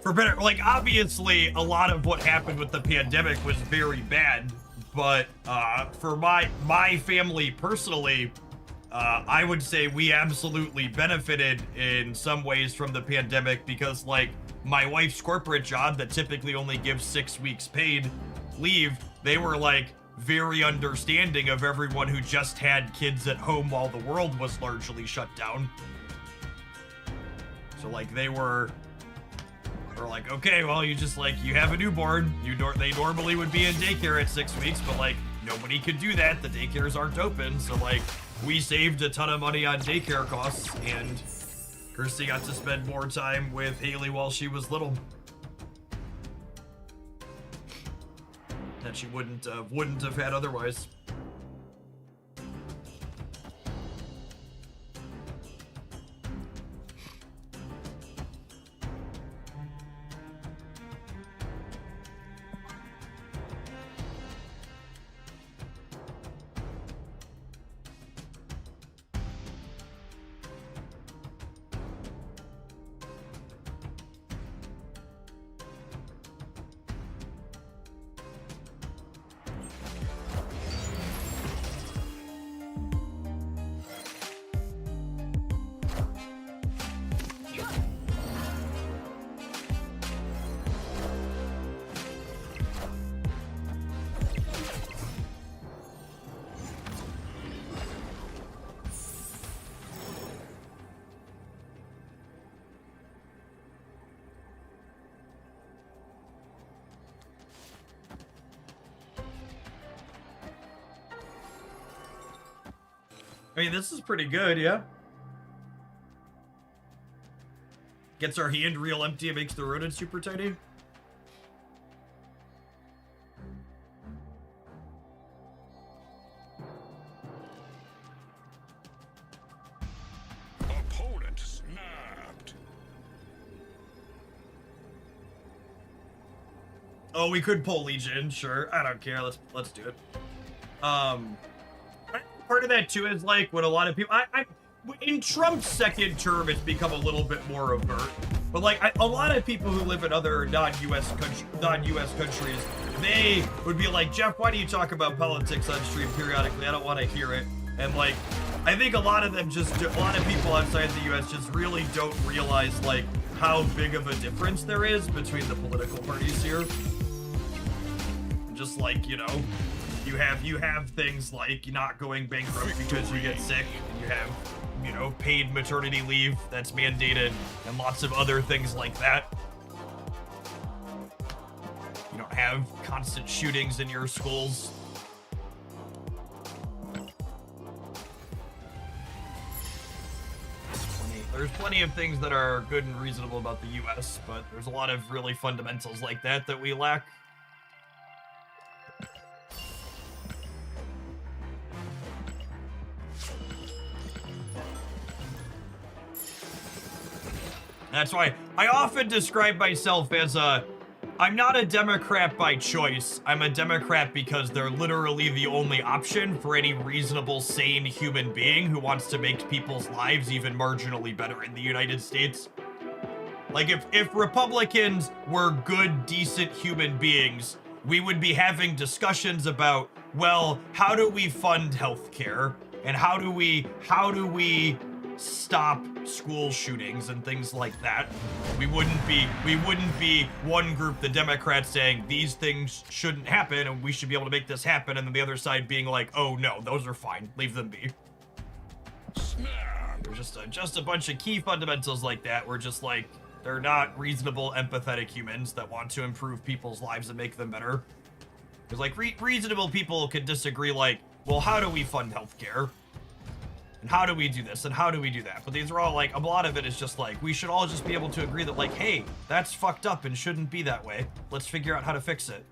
for better, like, obviously, a lot of what happened with the pandemic was very bad, but, for my family personally, I would say we absolutely benefited in some ways from the pandemic because, like, my wife's corporate job that typically only gives 6 weeks paid leave, they were, like, very understanding of everyone who just had kids at home while the world was largely shut down. So, like, they were like, okay, well, you just, like, you have a newborn. They normally would be in daycare at 6 weeks, but, like, nobody could do that. The daycares aren't open. So, like, we saved a ton of money on daycare costs, and Kirsty got to spend more time with Haley while she was little. That she wouldn't have had otherwise. I mean, this is pretty good, yeah. Gets our hand real empty and makes the rodent super tiny. Opponent snapped. Oh, we could pull Legion, sure. I don't care. Let's do it. Part of that too is like what a lot of people. In Trump's second term, it's become a little bit more overt. But like a lot of people who live in other non-US countries, they would be like, Jeff, why do you talk about politics on stream periodically? I don't want to hear it. And like, I think a lot of people outside the US just really don't realize like how big of a difference there is between the political parties here. Just like, you know, you have things like not going bankrupt because you get sick, and you have, you know, paid maternity leave that's mandated, and lots of other things like that. You don't have constant shootings in your schools. There's plenty of things that are good and reasonable about the US, but there's a lot of really fundamentals like that we lack. That's why I often describe myself as I'm not a Democrat by choice. I'm a Democrat because they're literally the only option for any reasonable, sane human being who wants to make people's lives even marginally better in the United States. Like, if Republicans were good, decent human beings, we would be having discussions about, well, how do we fund healthcare? And how do we stop school shootings and things like that? We wouldn't be one group, the Democrats, saying these things shouldn't happen and we should be able to make this happen, and then the other side being like, oh no, those are fine, leave them be. There's just a bunch of key fundamentals like that. We're just like, they're not reasonable, empathetic humans that want to improve people's lives and make them better. Because, like, reasonable people could disagree, like, well, how do we fund healthcare? And how do we do this? And how do we do that? But these are all, like, a lot of it is just, like, we should all just be able to agree that, like, hey, that's fucked up and shouldn't be that way. Let's figure out how to fix it.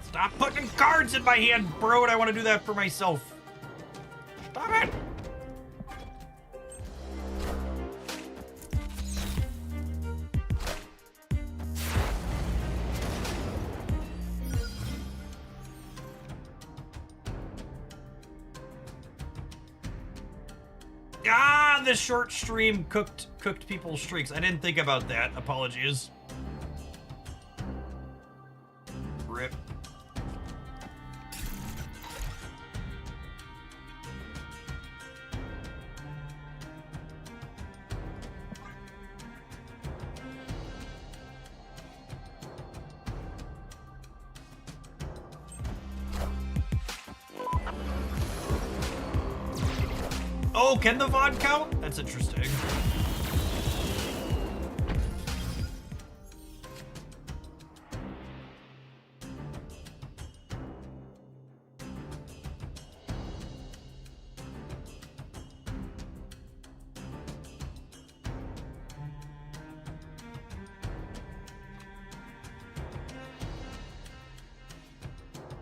Stop putting cards in my hand, bro, and I want to do that for myself. Stop it! Ah, the short stream cooked people's streaks. I didn't think about that. Apologies. Rip. Oh, can the VOD count? That's interesting.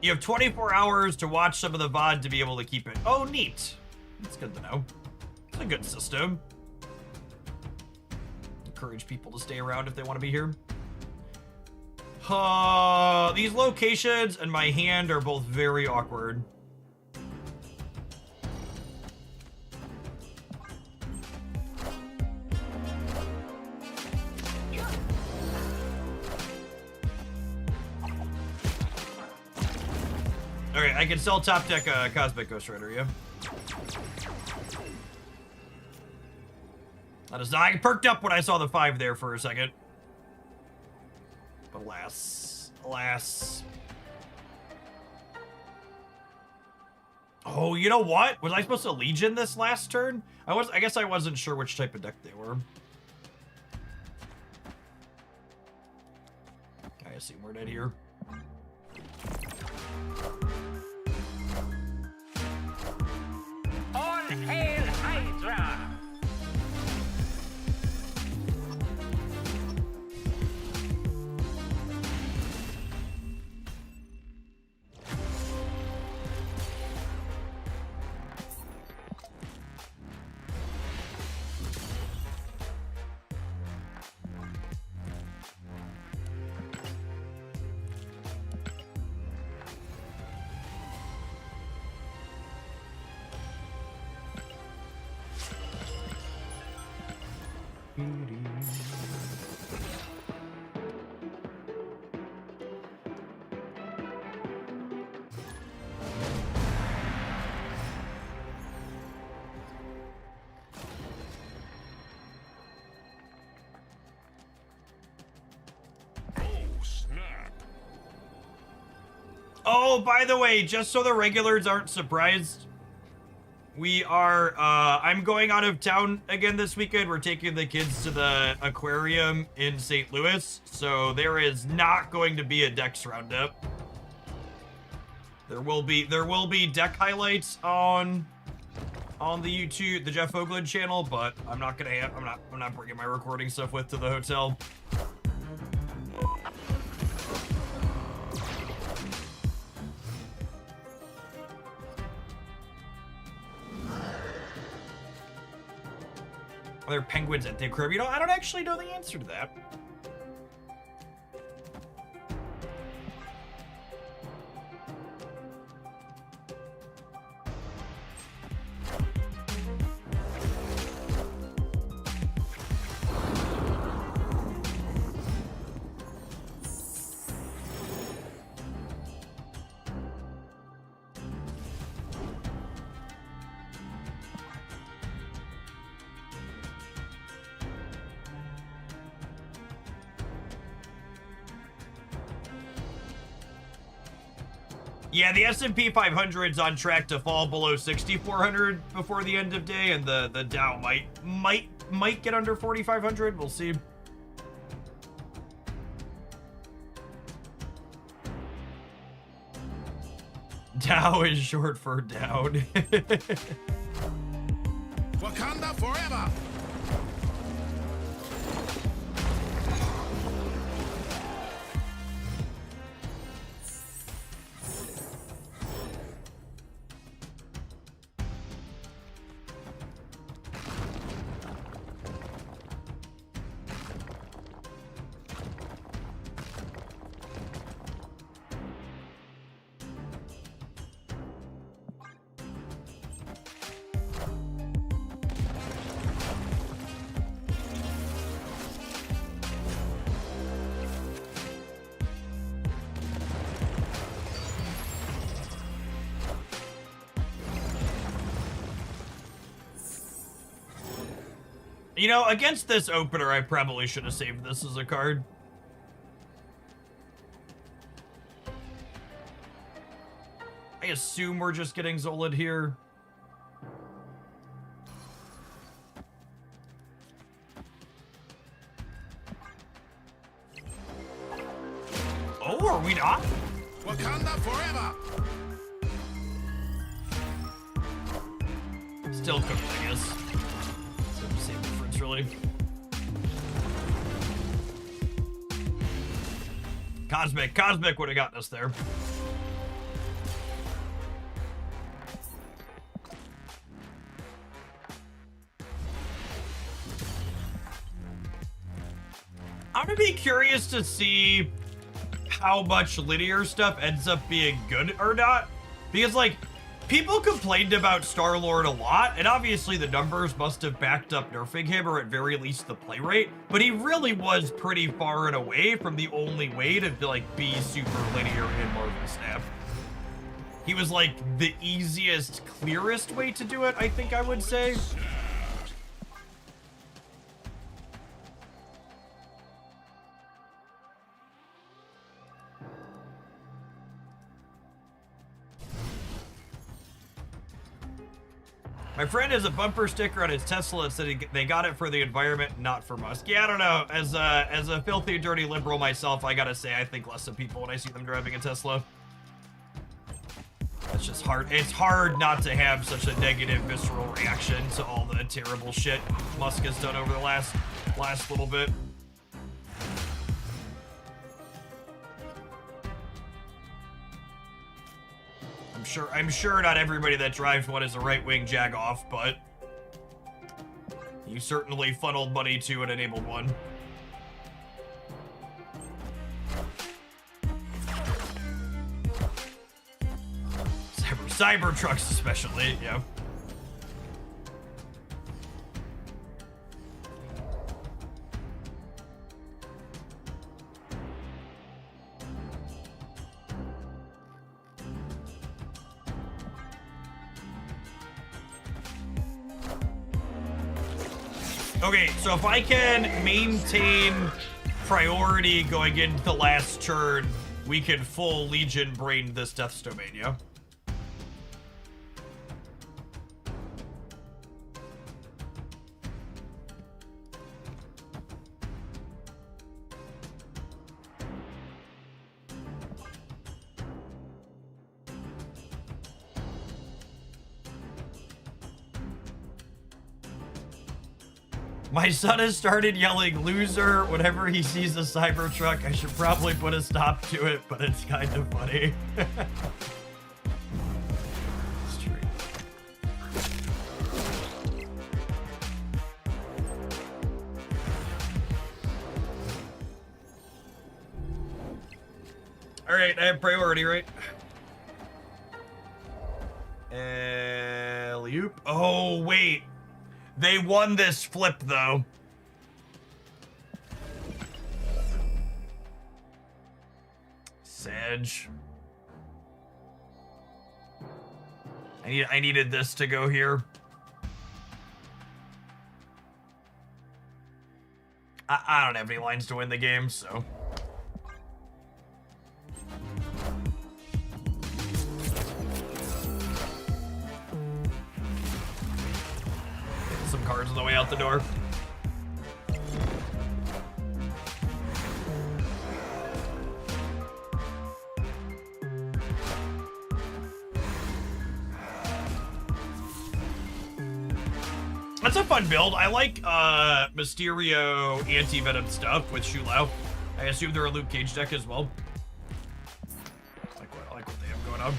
You have 24 hours to watch some of the VOD to be able to keep it. Oh, neat. That's good to know. It's a good system. Encourage people to stay around if they want to be here. These locations and my hand are both very awkward. Okay, I can sell top deck Cosmic Ghost Rider, yeah? I perked up when I saw the 5 there for a second. But alas. Alas. Oh, you know what? Was I supposed to Legion this last turn? I guess I wasn't sure which type of deck they were. I assume we're dead here. All hail Hydra! Oh, by the way, just so the regulars aren't surprised, we are, I'm going out of town again this weekend. We're taking the kids to the aquarium in St. Louis, so there is not going to be a Dex roundup. There will be deck highlights on the YouTube, the Jeff Oakland channel, but I'm not bringing my recording stuff to the hotel. Are there penguins at the aquarium? You know, I don't actually know the answer to that. Yeah, the S&P 500's on track to fall below 6,400 before the end of day, and the Dow might get under 4,500. We'll see. Dow is short for down. Wakanda forever! You know, against this opener, I probably should have saved this as a card. I assume we're just getting Zolid here. Oh, are we not? Wakanda forever! Still cooked, I guess. Same difference, really. Cosmic would have gotten us there. I'm gonna be curious to see how much linear stuff ends up being good or not. Because, like, people complained about Star-Lord a lot, and obviously the numbers must have backed up nerfing him, or at very least the play rate, but he really was pretty far and away from the only way to, like, be super linear in Marvel Snap. He was, like, the easiest, clearest way to do it, I think I would say. My friend has a bumper sticker on his Tesla that said they got it for the environment, not for Musk. Yeah, I don't know. As a filthy, dirty liberal myself, I gotta say I think less of people when I see them driving a Tesla. That's just hard. It's hard not to have such a negative, visceral reaction to all the terrible shit Musk has done over the last little bit. I'm sure not everybody that drives one is a right-wing jagoff, but you certainly funneled money to an enabled one. Cyber trucks especially, yeah. Okay, so if I can maintain priority going into the last turn, we can full Legion brain this Death's Domain, yeah? My son has started yelling loser whenever he sees a Cybertruck. I should probably put a stop to it, but it's kind of funny. It's true. All right, I have priority, right? Alley-oop. Oh, wait. They won this flip, though. Sedge. I needed this to go here. I don't have any lines to win the game, so. Some cards on the way out the door. That's a fun build. I like Mysterio anti-venom stuff with Shulao. I assume they're a Luke Cage deck as well. I like what they have going on.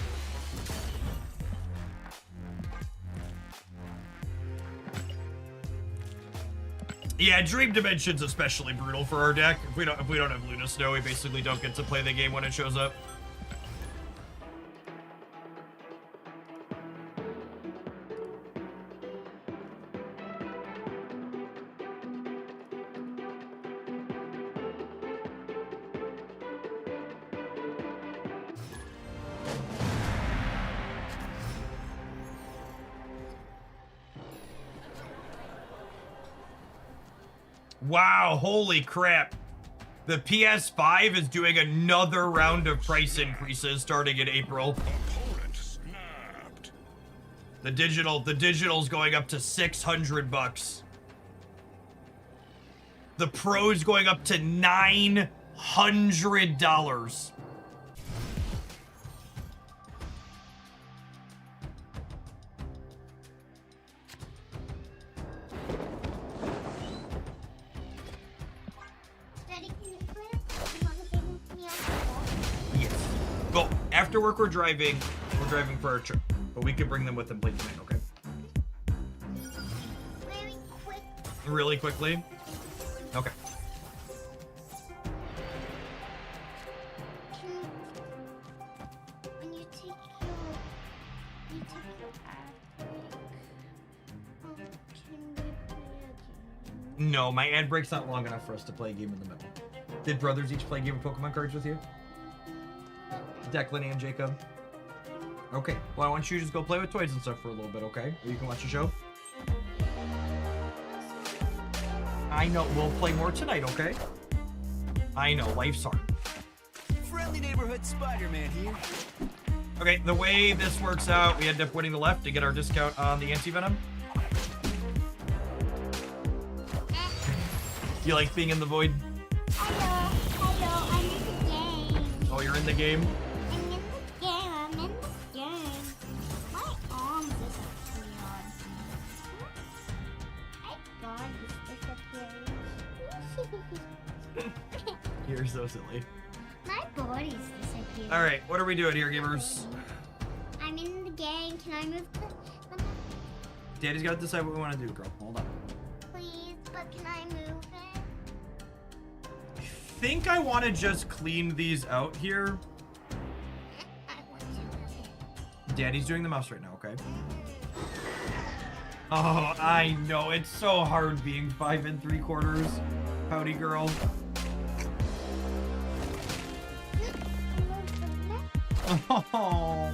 Yeah, Dream Dimension's especially brutal for our deck. If we don't have Luna Snow, we basically don't get to play the game when it shows up. Wow, holy crap. The PS5 is doing another round of price increases starting in April. Opponent snapped. The digital's going up to $600. The Pro's going up to $900. Yes. Well, after work we're driving for our trip, but we could bring them with and play tonight, okay? Very quick. Really quickly? Okay. When you take your ad break, can we play a game? No, my ad break's not long enough for us to play a game in the middle. Did brothers each play a game of Pokemon cards with you? Declan and Jacob? Okay, well, I want you to just go play with toys and stuff for a little bit, okay? Or you can watch the show. I know, we'll play more tonight, okay? I know, life's hard. Friendly neighborhood Spider-Man here. Okay, the way this works out, we end up winning the left to get our discount on the anti-venom. You like being in the void? Hello, I'm in the game. Oh, you're in the game? I'm in the game. My arm disappeared. My God is disappearing. You're so silly. My body's disappearing. Alright, what are we doing here, gamers? I'm in the game. Can I move the Daddy's gotta decide what we want to do, girl. Hold on. please? But can I move it? I think I want to just clean these out here. I want to. Daddy's doing the mouse right now, okay? Oh, I know. It's so hard being 5 3/4. Howdy, girl. Oh.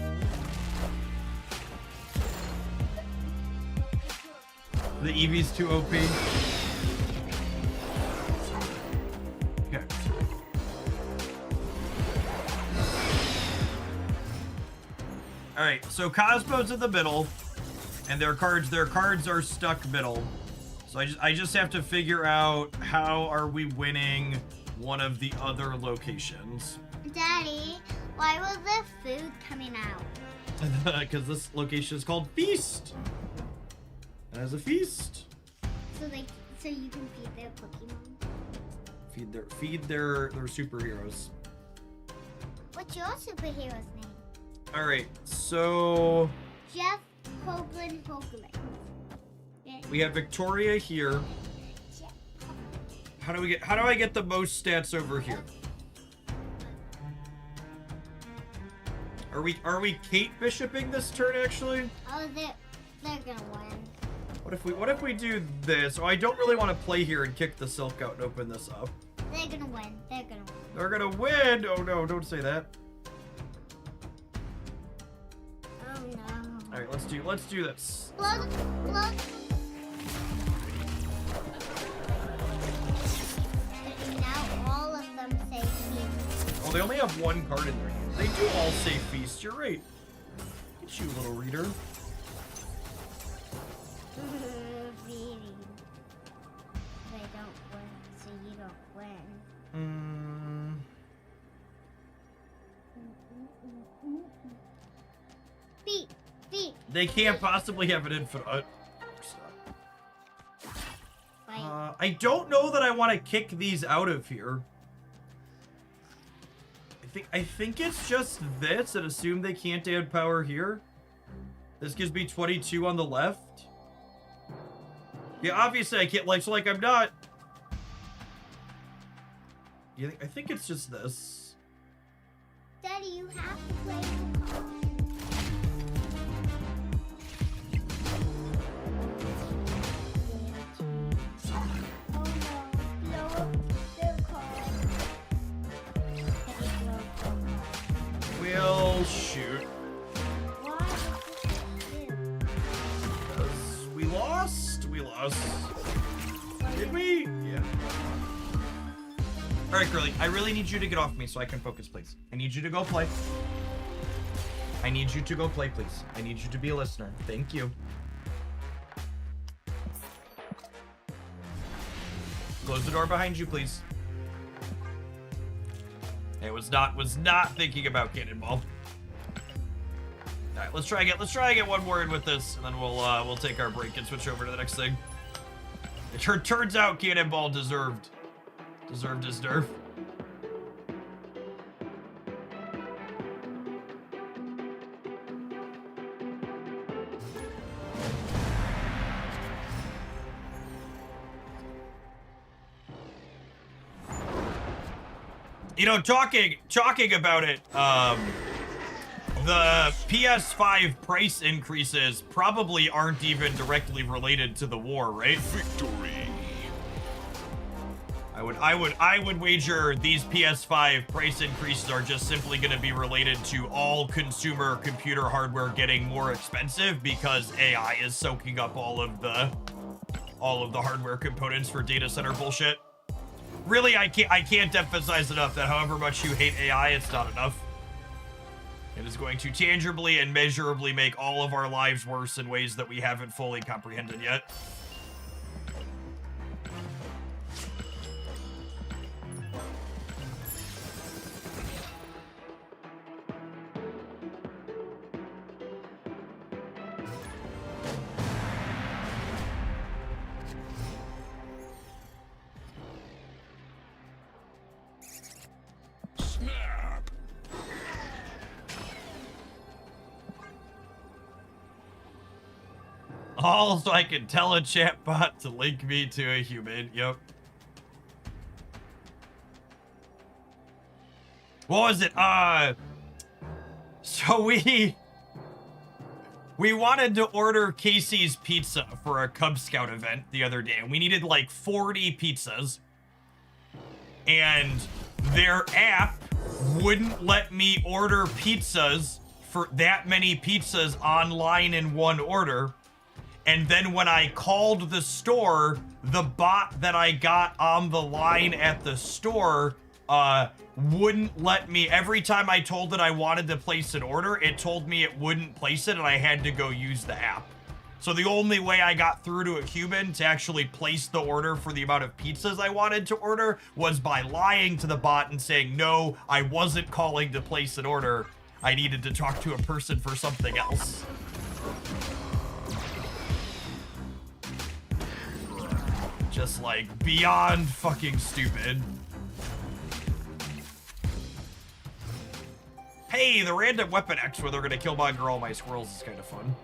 The Eevee's too OP. Okay. Alright, so Cosmo's in the middle, and their cards are stuck middle. So I just have to figure out how are we winning one of the other locations. Daddy, why was the food coming out? Because this location is called Feast. And as a feast, So you can feed their Pokemon. feed their superheroes. What's your superhero's name? All right, so Jeff Hoagland Hoagland. Yeah. we have Victoria here. Jeff. How do I get the most stats over here? Are we Kate bishoping this turn actually? Oh, they're gonna win. What if we do this? Oh, I don't really want to play here and kick the silk out and open this up. They're gonna win. They're gonna win. They're gonna win! Oh no, don't say that. Oh no. Alright, let's do this. Blow. Now all of them say feast. Oh, they only have one card in their hand. They do all say feast, you're right. Get you, little reader. Really. They don't win, so you don't win. Feet. They can't possibly have an infinite. I don't know that I want to kick these out of here. I think it's just this and assume they can't add power here. This gives me 22 on the left. Yeah, obviously I can't like I'm not. Yeah, I think it's just this. Daddy, you have to play the card. We'll shoot. We lost? We lost. Did we? Yeah. Alright, Curly, I really need you to get off me so I can focus, please. I need you to go play. I need you to go play, please. I need you to be a listener. Thank you. Close the door behind you, please. It was not thinking about Cannonball. Alright, let's try and get one more in with this, and then we'll take our break and switch over to the next thing. It turns out Cannonball deserved his nerf. You know, talking about it, the PS5 price increases probably aren't even directly related to the war, right? Victory. I would wager these PS5 price increases are just simply going to be related to all consumer computer hardware getting more expensive because AI is soaking up all of the hardware components for data center bullshit. Really, I can't emphasize enough that however much you hate AI, it's not enough. It is going to tangibly and measurably make all of our lives worse in ways that we haven't fully comprehended yet. Snap. All so I can tell a chatbot to link me to a human. Yep. What was it? So we wanted to order Casey's Pizza for a Cub Scout event the other day, and we needed like 40 pizzas. And their app wouldn't let me order pizzas for that many pizzas online in one order. And then when I called the store, the bot that I got on the line at the store wouldn't let me. Every time I told it I wanted to place an order, it told me it wouldn't place it and I had to go use the app. So the only way I got through to a human to actually place the order for the amount of pizzas I wanted to order was by lying to the bot and saying, no, I wasn't calling to place an order. I needed to talk to a person for something else. Just like beyond fucking stupid. Hey, the random weapon X where they're gonna kill my girl, my squirrels is kind of fun.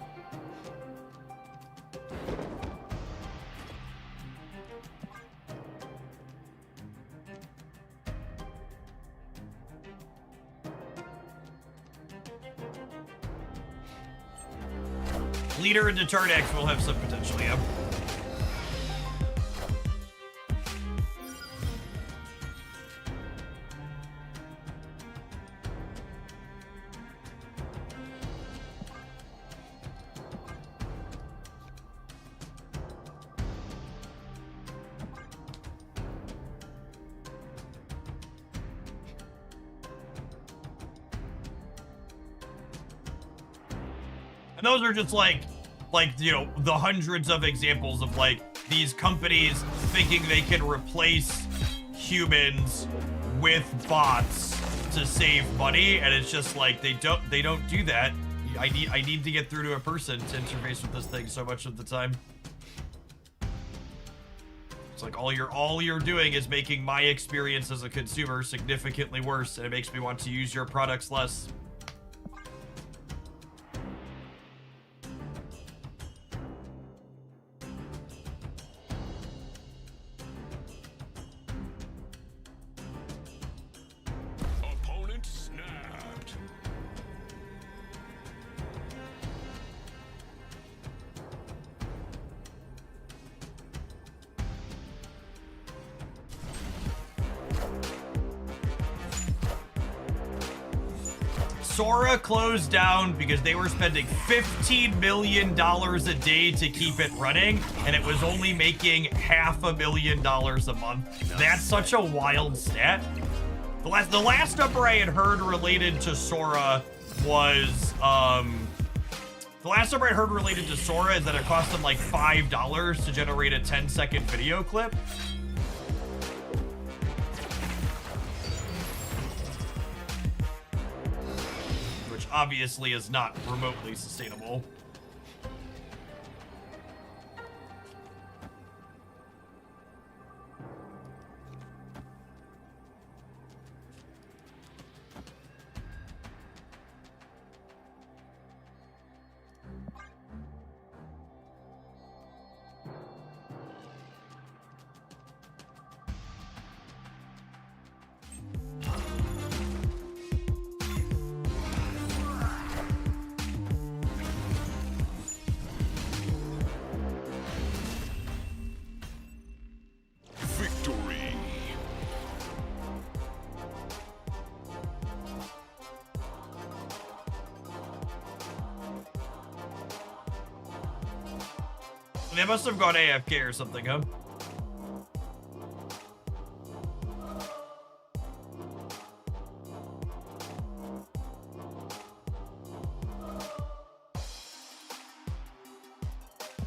Leader and Deterrent X will have some potential, yeah. And those are just like, you know, the hundreds of examples of like these companies thinking they can replace humans with bots to save money, and it's just like they don't do that. I need to get through to a person to interface with this thing so much of the time. It's like all you're doing is making my experience as a consumer significantly worse, and it makes me want to use your products less. Opponent snapped. Sora closed down because they were spending $15 million a day to keep it running, and it was only making $500,000 a month. That's such a wild stat. The last number I had heard related to Sora was, the last number I heard related to Sora is that it cost them like $5 to generate a 10-second video clip. Which obviously is not remotely sustainable. Victory. They must have gone AFK or something, huh?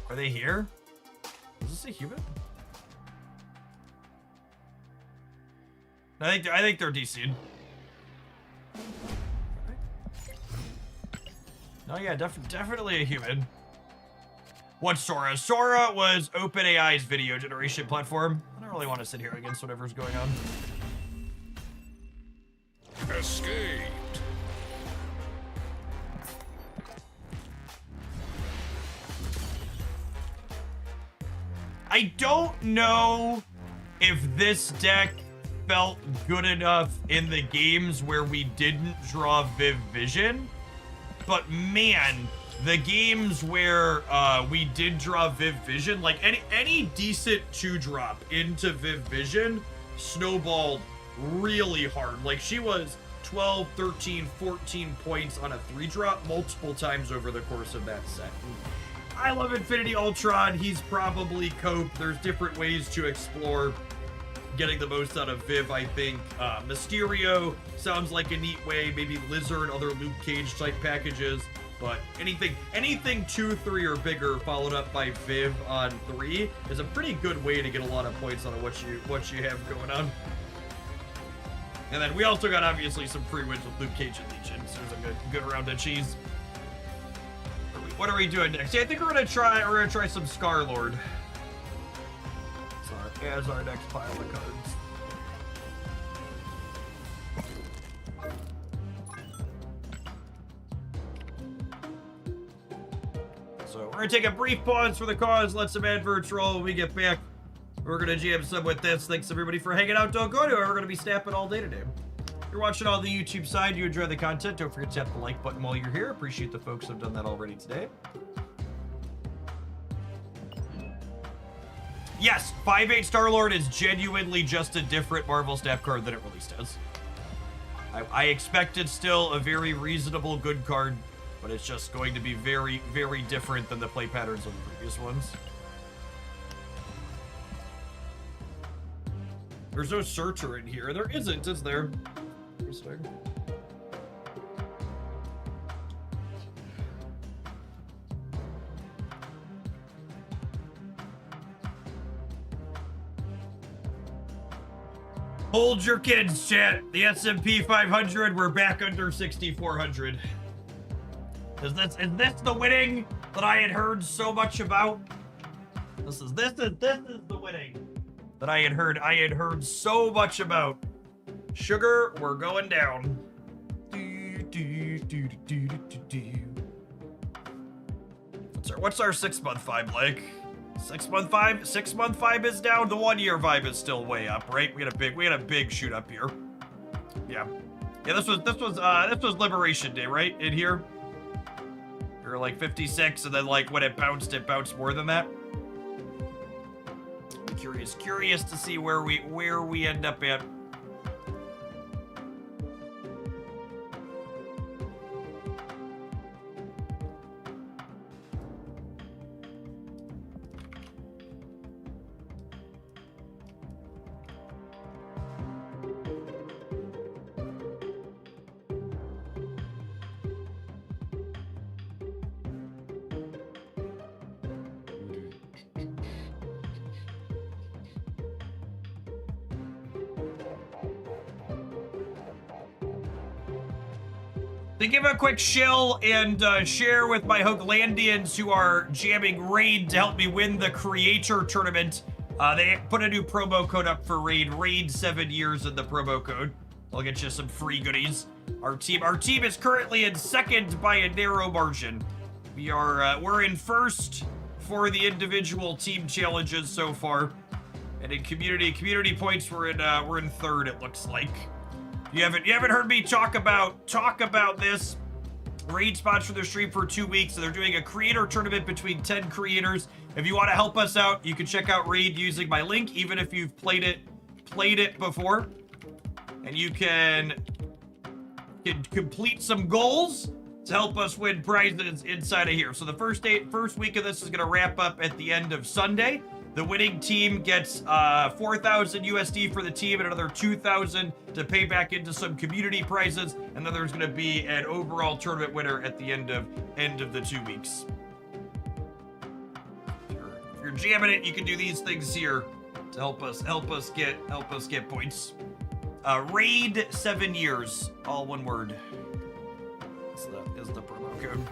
Are they here? Is this a human? I think they're DC'd. No, yeah, definitely a human. What's Sora? Sora was OpenAI's video generation platform. I don't really want to sit here against whatever's going on. Escaped. I don't know if this deck felt good enough in the games where we didn't draw Viv Vision, but man, the games where we did draw Viv Vision, like any decent 2-drop into Viv Vision snowballed really hard. Like she was 12, 13, 14 points on a 3-drop multiple times over the course of that set. I love Infinity Ultron. He's probably cope. There's different ways to explore getting the most out of Viv, I think. Mysterio sounds like a neat way. Maybe Lizard, other Luke Cage type packages. But anything 2, 3, or bigger followed up by Viv on 3 is a pretty good way to get a lot of points on what you have going on. And then we also got obviously some free wins with Luke Cage and Legion, so there's a good round of cheese. What are we doing next? Yeah, I think we're gonna try some Scar-Lord. As our next pile of cards. So we're gonna take a brief pause for the cause, let some adverts roll. When we get back, we're gonna jam some with this. Thanks everybody for hanging out. Don't go anywhere. We're gonna be snapping all day today. If you're watching on the YouTube side, you enjoy the content, don't forget to tap the like button while you're here. Appreciate the folks who have done that already today. Yes, 5/8 Star-Lord is genuinely just a different Marvel Snap card than it released as. I expected still a very reasonable good card, but it's just going to be very, very different than the play patterns of the previous ones. There's no searcher in here. There isn't, is there? Interesting. Hold your kids, chat. The S&P 500, we're back under 6,400. Is this the winning that I had heard so much about? This is the winning that I had heard so much about. Sugar, we're going down. What's our 6-month vibe like? 6-month vibe? 6-month vibe is down. The 1-year vibe is still way up, right? We had a big shoot up here. Yeah. Yeah, this was Liberation Day, right? In here. We were like 56, and then like when it bounced more than that. Curious to see where we end up at. To give a quick shill and share with my Hooglandians who are jamming Raid to help me win the Creator Tournament. They put a new promo code up for Raid 7 years in the promo code. I'll get you some free goodies. Our team is currently in second by a narrow margin. We're in first for the individual team challenges so far, and in community points we're in third. It looks like. You haven't heard me talk about this. Raid spots for the stream for 2 weeks, so they're doing a creator tournament between 10 creators. If you want to help us out, you can check out Raid using my link, even if you've played it before, and you can complete some goals to help us win prizes inside of here. So the first week of this is going to wrap up at the end of Sunday. The winning team gets 4,000 USD for the team and another 2,000 to pay back into some community prizes. And then there's going to be an overall tournament winner at the end of the 2 weeks. If you're jamming it, you can do these things here to help us get points. Raid 7 years, all one word. Is the promo code.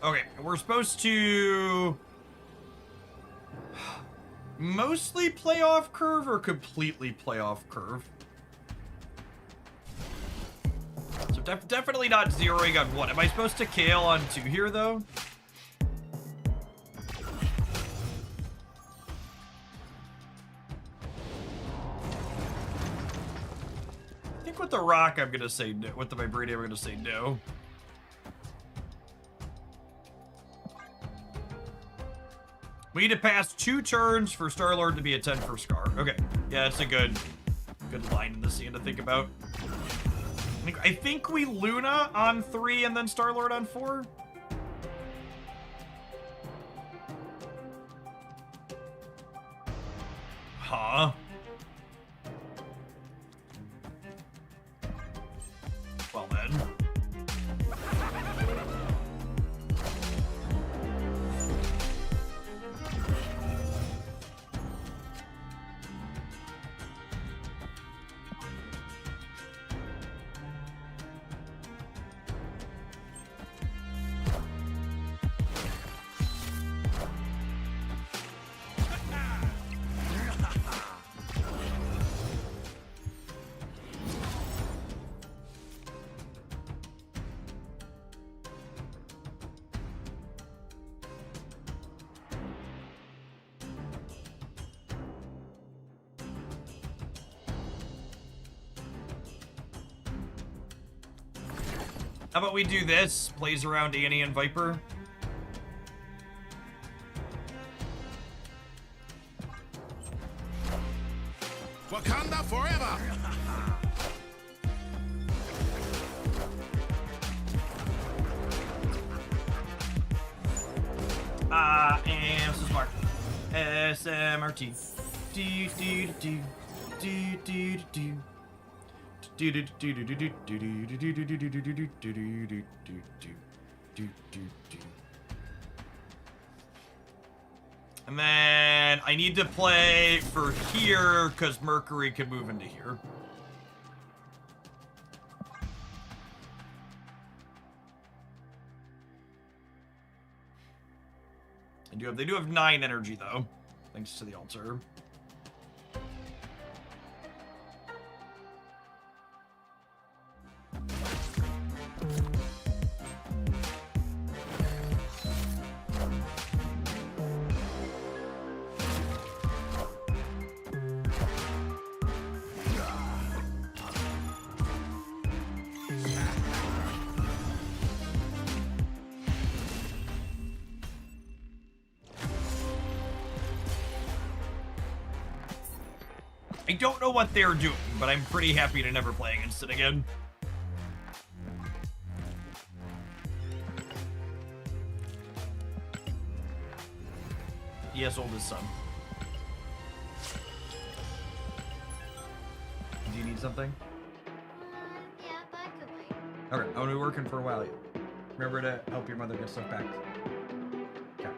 Okay, we're supposed to mostly play off curve or completely play off curve. So definitely not zeroing on 1. Am I supposed to KL on 2 here though? I think with the rock I'm gonna say no. With the vibranium I'm gonna say no. We need to pass 2 turns for Star-Lord to be a 10 for Scar. Okay. Yeah, that's a good line in the scene to think about. I think we Luna on 3 and then Star-Lord on 4. Huh? Well then. How about we do this? Plays around Annie and Viper. Wakanda forever! And so smart. SMRT. Do do do do do do. And then I need to play for here because Mercury could move into here. They do have 9 energy though, thanks to the altar. I don't know what they're doing, but I'm pretty happy to never play against it again. He has oldest son. Do you need something? Yeah, but I could wait. Okay, I'm gonna be working for a while yet. Remember to help your mother get stuff back. Okay.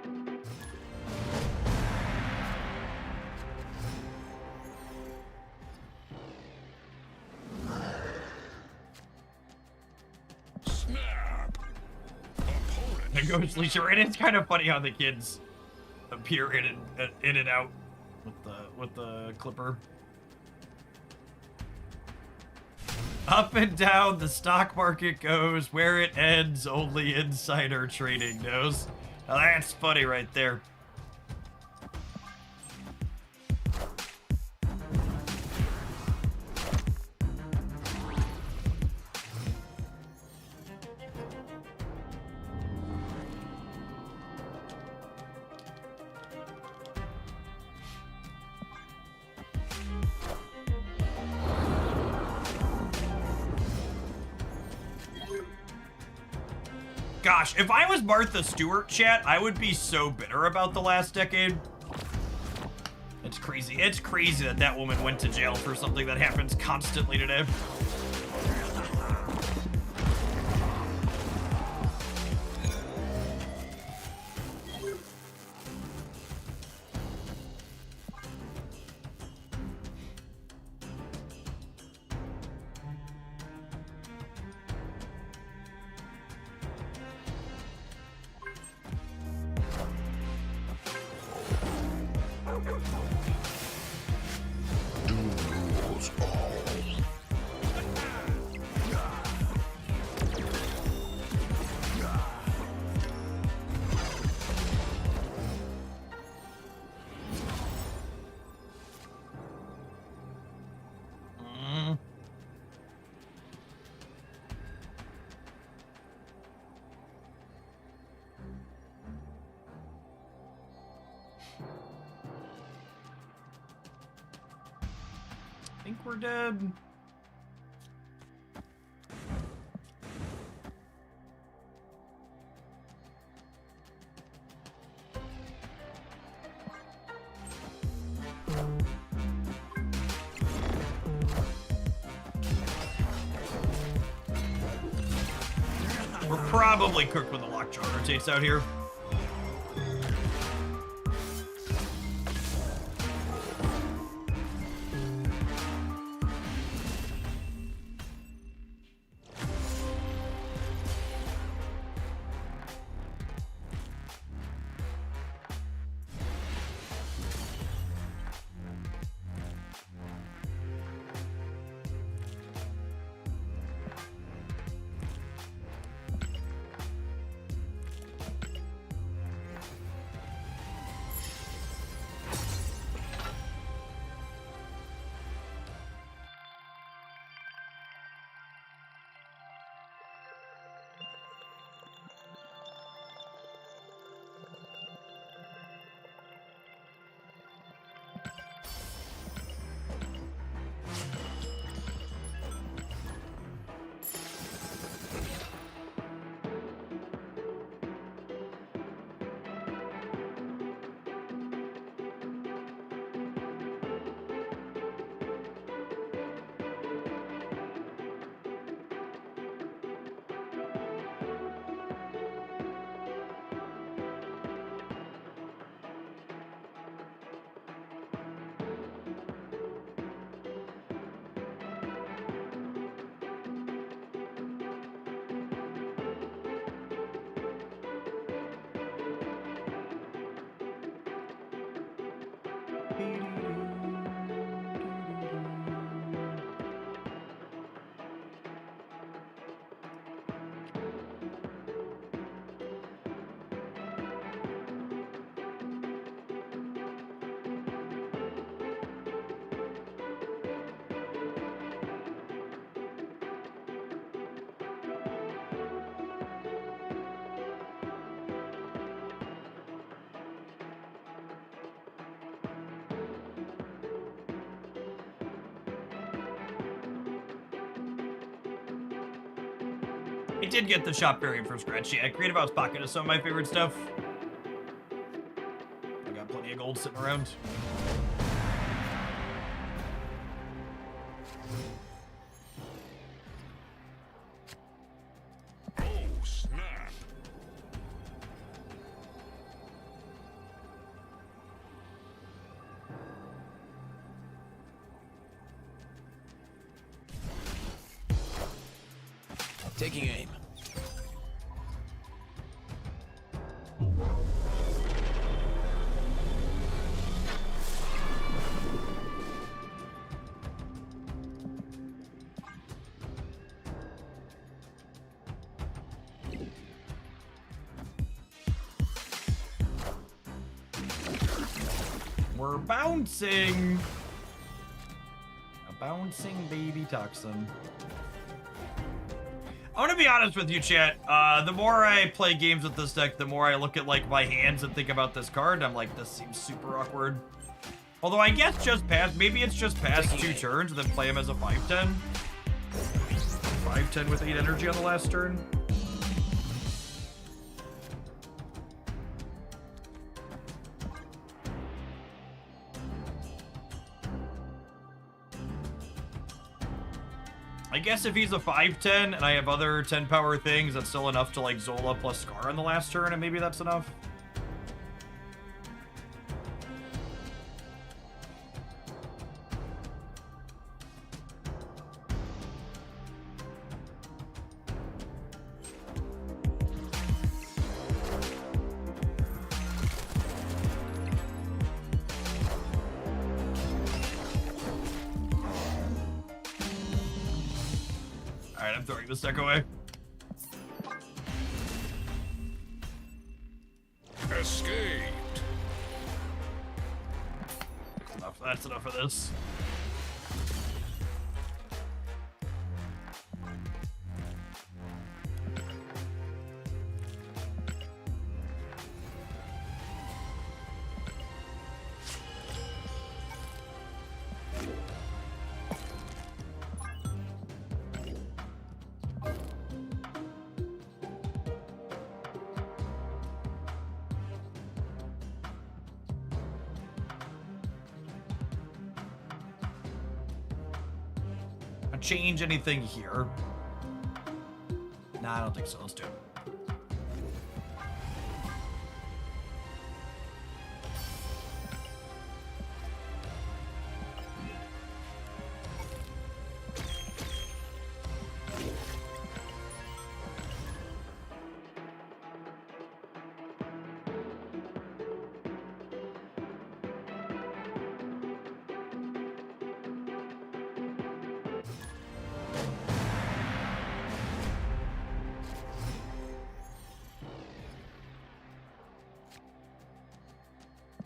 And Ghost Leisha, and it's kind of funny how the kids appear in and out with the clipper. Up and down the stock market goes, where it ends only insider trading knows. Now that's funny right there. Gosh, if I was Martha Stewart, chat, I would be so bitter about the last decade. It's crazy. It's crazy that that woman went to jail for something that happens constantly today. I think we're dead. We're probably cooked when the lockjaw rotates out here. I did get the shop variant from scratch. Yeah, Creative House Pocket is some of my favorite stuff. I got plenty of gold sitting around. Oh, snap. Taking aim. We're bouncing. A bouncing baby toxin. I'm gonna be honest with you, chat. The more I play games with this deck, the more I look at like my hands and think about this card. I'm like, this seems super awkward. Although I guess just past, maybe it's just past 2 turns and then play him as a 5/10. 5/10 with 8 energy on the last turn. I guess if he's a 5/10 and I have other 10 power things, that's still enough to like Zola plus Scar on the last turn, and maybe that's enough. Alright, I'm throwing this deck away. Escaped. That's enough of this. change anything here? Nah, I don't think so. Let's do it.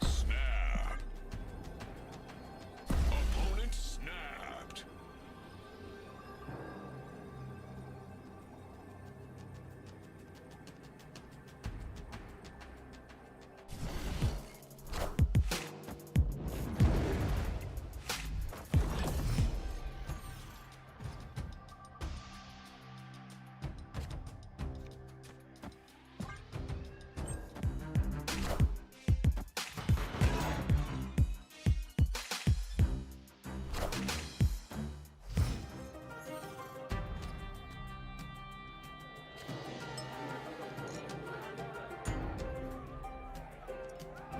Snap. Opponent snapped.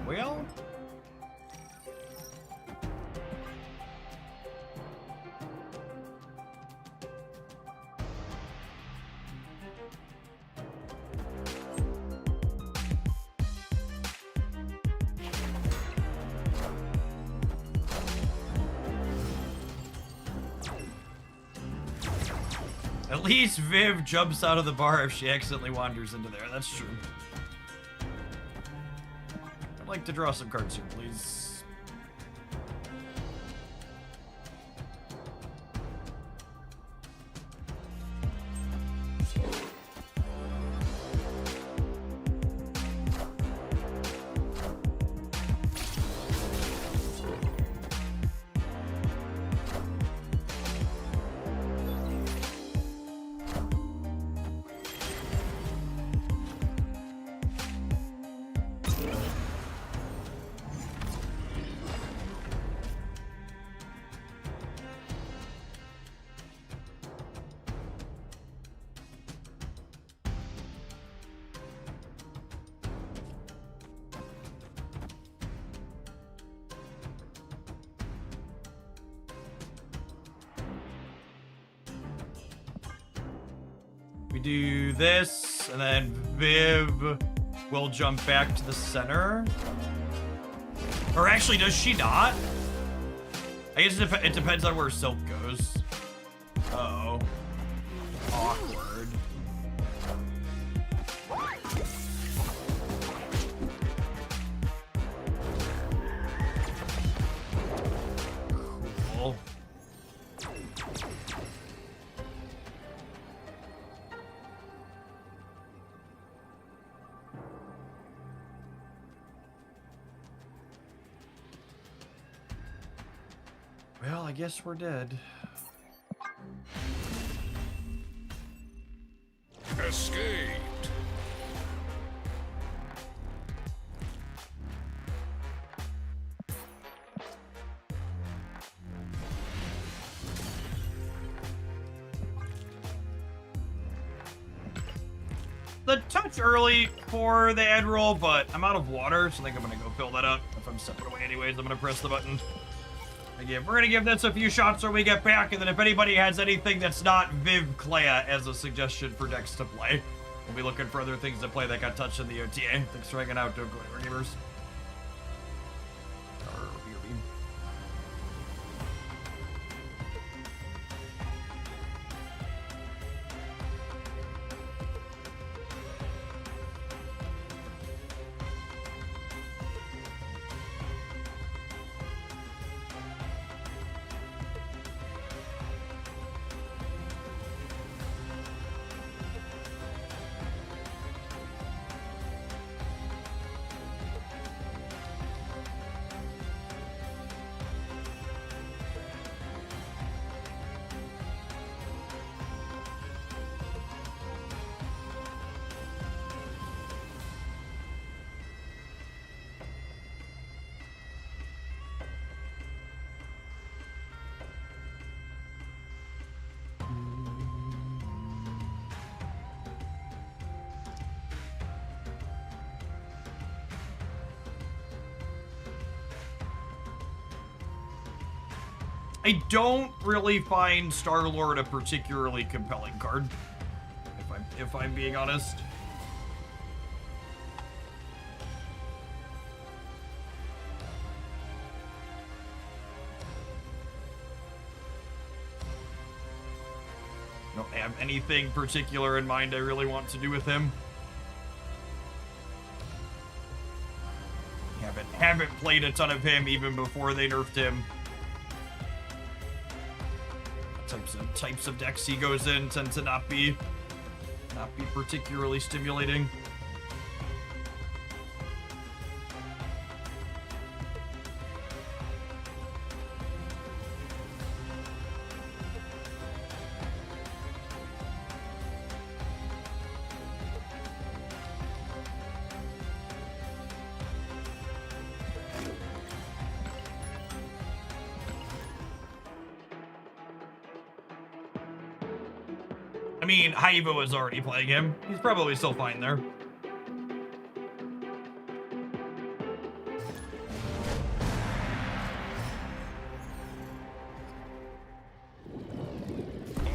Well, at least Viv jumps out of the bar if she accidentally wanders into there. That's true. I'd like to draw some cards here, please. We do this, and then Viv will jump back to the center. Or actually, does she not? I guess it depends on where Silk goes. Uh-oh. Awkward. Cool. Well, I guess we're dead. Escaped. The touch early for the ad roll, but I'm out of water, so I think I'm gonna go fill that up. If I'm stepping away anyways, I'm gonna press the button. We're gonna give this a few shots when we get back, and then if anybody has anything that's not Viv Clea as a suggestion for decks to play, we'll be looking for other things to play that got touched in the OTA. Thanks for hanging out, Don't Go Anywhere Gamers. I don't really find Star-Lord a particularly compelling card, if I'm being honest. Don't have anything particular in mind I really want to do with him. Haven't played a ton of him even before they nerfed him. Types of decks he goes in tend to not be particularly stimulating. I mean, Haivo is already playing him. He's probably still fine there.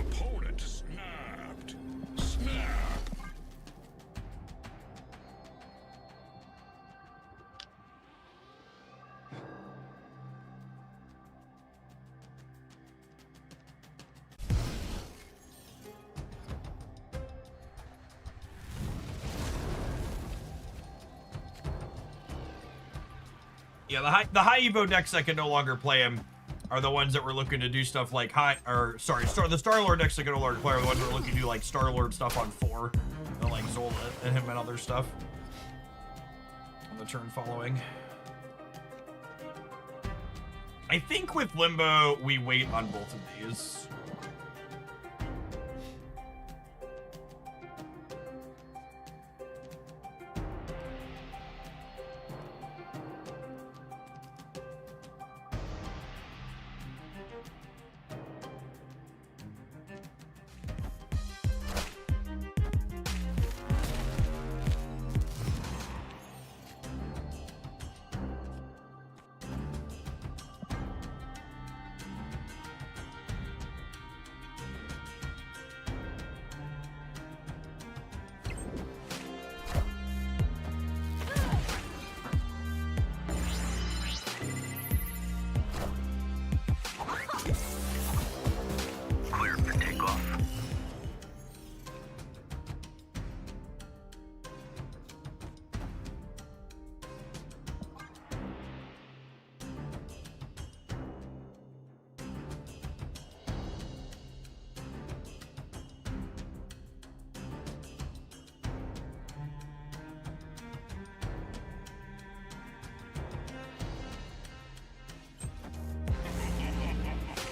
Opponent snapped. Snap. Yeah, the high Evo decks that can no longer play him are the ones that were looking to do stuff like the Star-Lord decks that can no longer play are the ones that were looking to do like Star-Lord stuff on 4. And like Zola and him and other stuff on the turn following. I think with Limbo, we wait on both of these.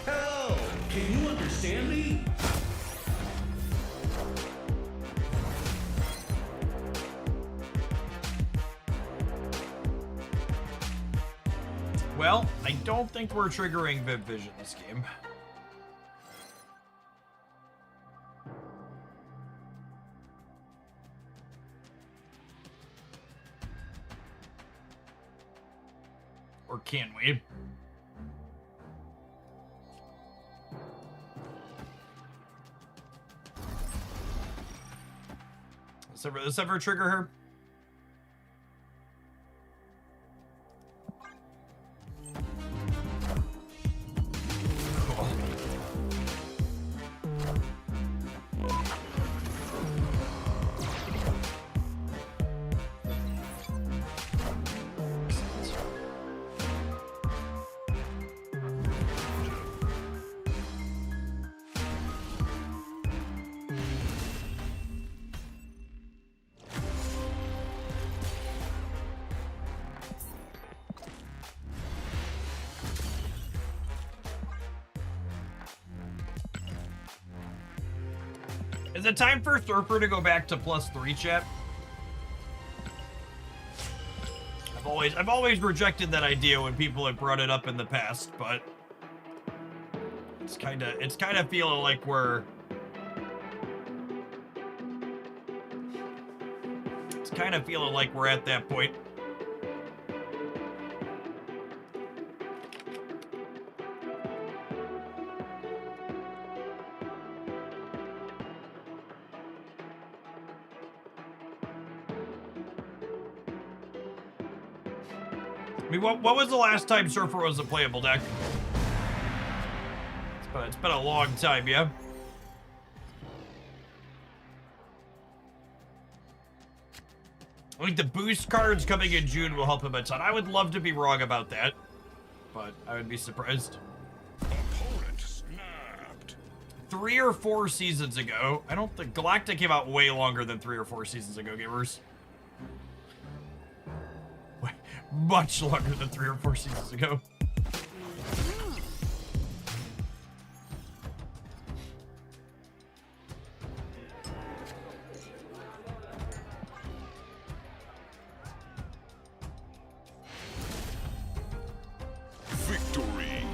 Hello! Can you understand me? Well, I don't think we're triggering Viv Vision this game. Or can we? Let's ever trigger her. Is it time for Thurper to go back to +3, chat? I've always rejected that idea when people have brought it up in the past, but it's kind of feeling like we're at that point. I mean, what was the last time Surfer was a playable deck? It's been a long time, yeah? I think the boost cards coming in June will help him a ton. I would love to be wrong about that, but I would be surprised. Opponent snapped. 3 or 4 seasons ago, I don't think Galactic came out way longer than 3 or 4 seasons ago, gamers. Way, much longer than 3 or 4 seasons ago. Victory.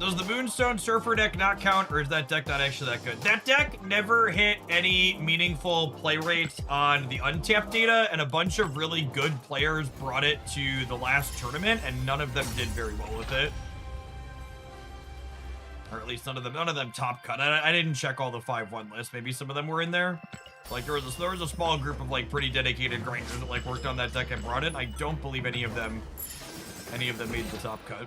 Does the Moonstone Surfer deck not count, or is that deck not actually that good? That deck never hit any meaningful play rates on the untapped data, and a bunch of really good players brought it to the last tournament, and none of them did very well with it. Or at least none of them top cut. I didn't check all the 5-1 lists. Maybe some of them were in there. Like there was a small group of like pretty dedicated grinders that like worked on that deck and brought it. I don't believe any of them made the top cut.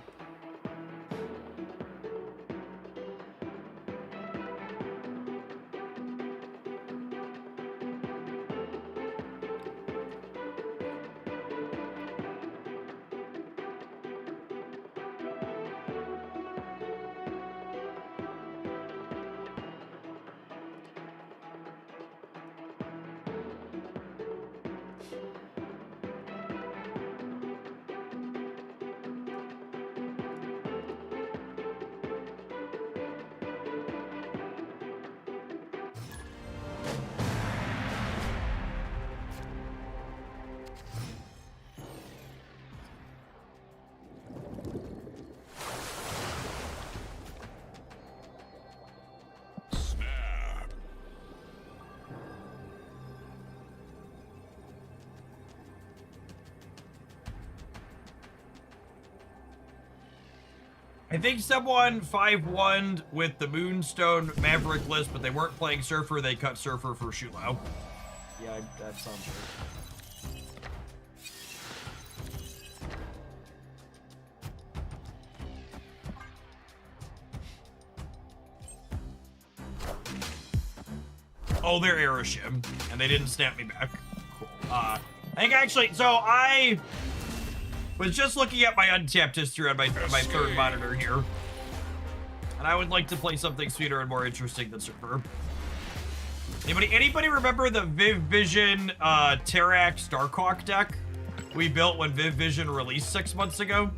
Snap. I think someone 5-1'd with the Moonstone Maverick list, but they weren't playing Surfer. They cut Surfer for Shulao. Yeah, that sounds right. Oh, they're Aeroshim, and they didn't snap me back. Cool. I think actually, so I was just looking at my untapped history on my third monitor here, and I would like to play something sweeter and more interesting than Surfer. Anybody remember the Viv Vision Terrax Darkhawk deck we built when Viv Vision released 6 months ago?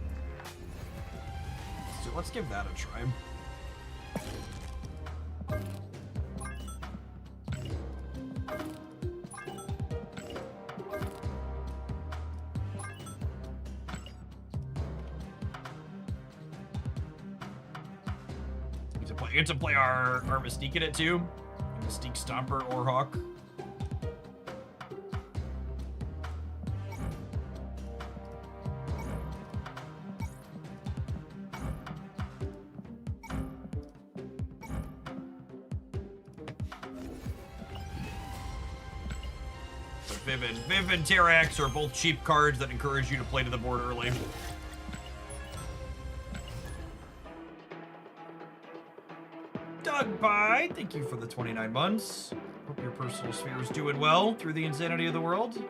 So let's give that a try. You get to play our Mystique in it too. Mystique Stomper or Hawk. So Viv and Terrax are both cheap cards that encourage you to play to the board early. Doug Bye, thank you for the 29 months. Hope your personal sphere is doing well through the insanity of the world.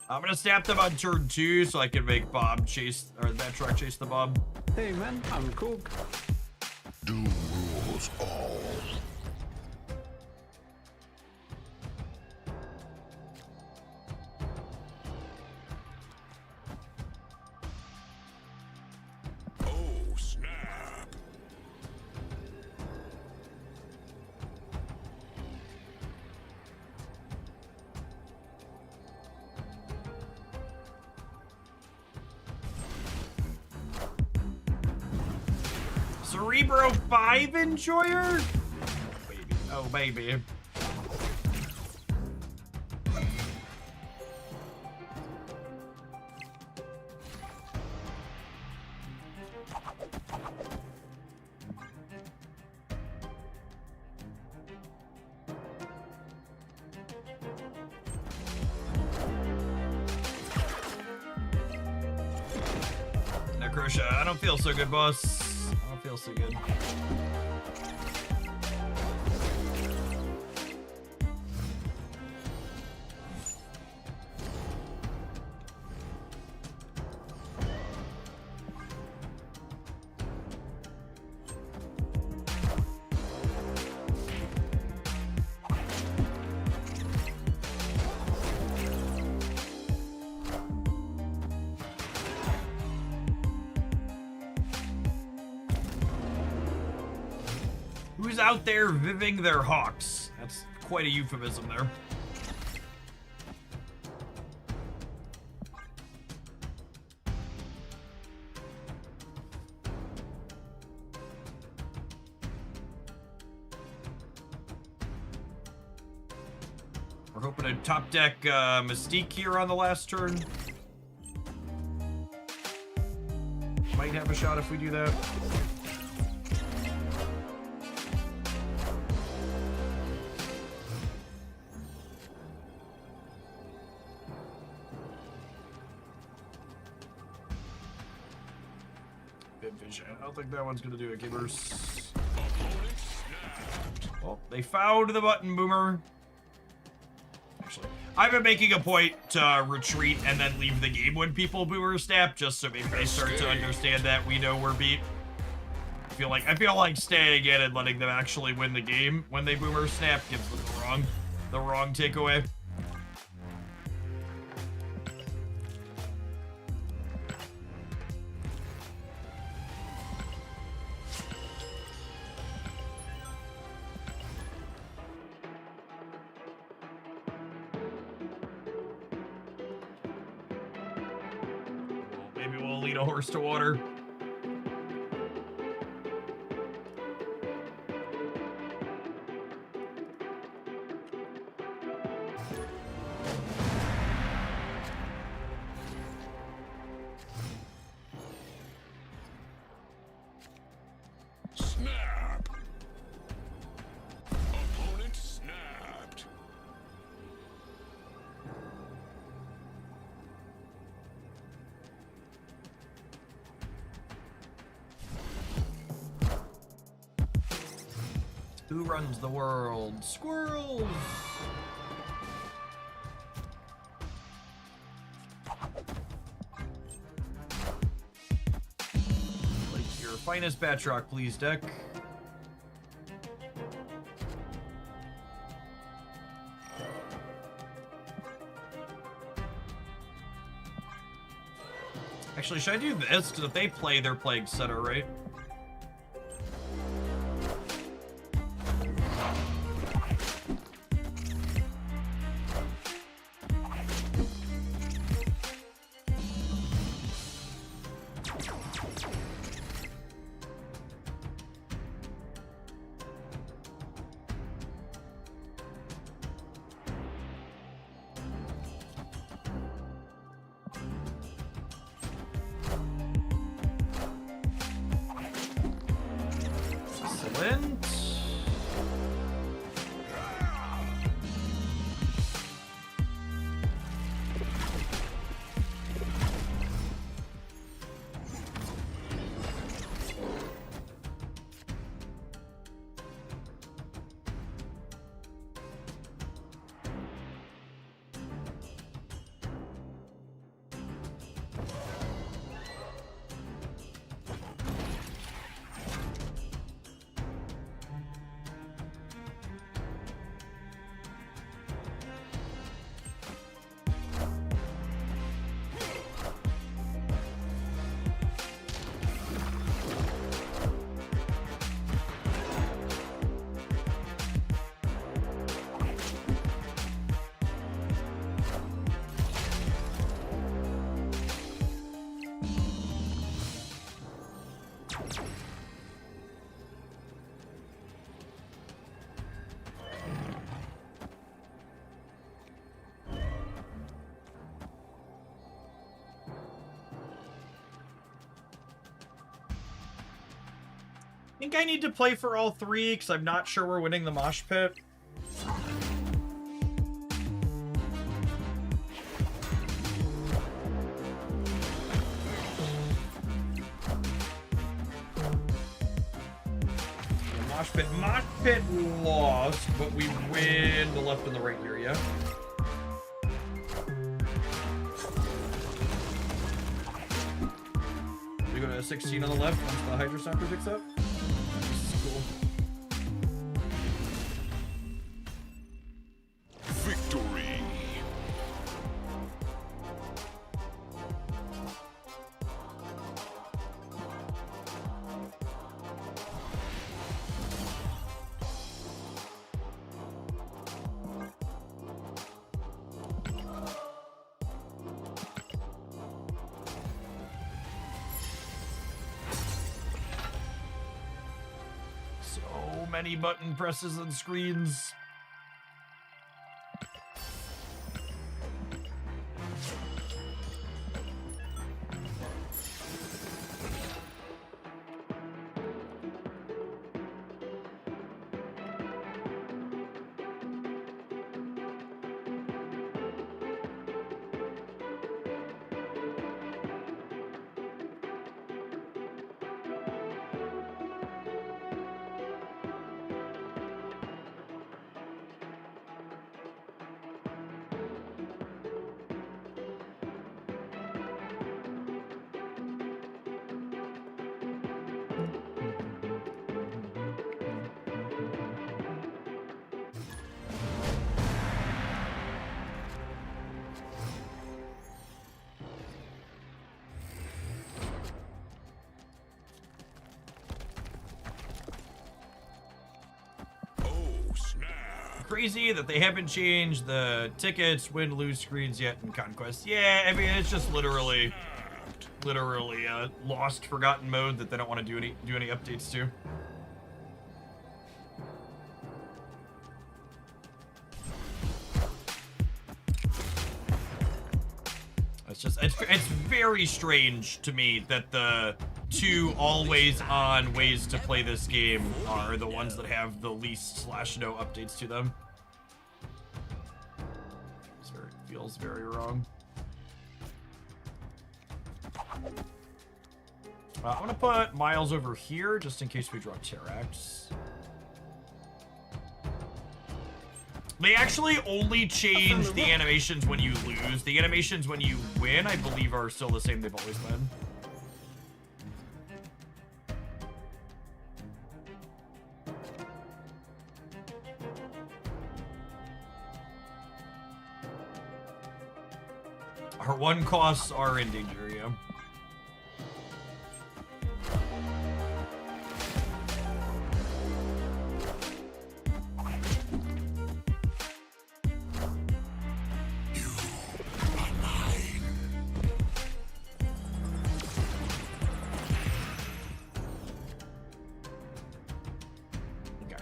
I'm gonna snap them on turn 2 so I can make Bob chase, or that truck chase the Bob. Hey man, I'm Cook. Doom rules all. Oh, snap. Cerebro 5 enjoyer? Baby. Oh, baby. Necrosha, I don't feel so good, boss. I don't feel so good. Who's out there viving their hawks? That's quite a euphemism there. We're hoping to top deck Mystique here on the last turn. Might have a shot if we do that. Vision. I don't think that one's gonna do it, Gibbers. Well, they found the button, Boomer. Actually, I've been making a point to retreat and then leave the game when people Boomer snap, just so maybe they start to understand that we know we're beat. I feel like staying in and letting them actually win the game when they Boomer snap gives them the wrong takeaway. Maybe we'll lead a horse to water. Snap. Opponent snapped. Who runs the world? Squirrels! Like your finest Batroc, please, deck. Actually, should I do this? Because if they play, they're playing center, right? think I need to play for all three because I'm not sure we're winning the mosh pit. Mosh pit lost, but we win the left and the right here, yeah? We go to 16 on the left once the Hydra Stomper picks up. This is cool. Victory. So many button presses and screens. Crazy that they haven't changed the tickets, win-lose screens yet in Conquest. Yeah, I mean, it's just literally a lost, forgotten mode that they don't want to do any updates to. It's very strange to me that the two always-on ways to play this game are the ones that have the least / no updates to them. Feels very wrong. I'm gonna put Miles over here just in case we draw Terrax. They actually only change the animations when you lose. The animations when you win, I believe, are still the same they've always been. Our one costs are in danger, yeah.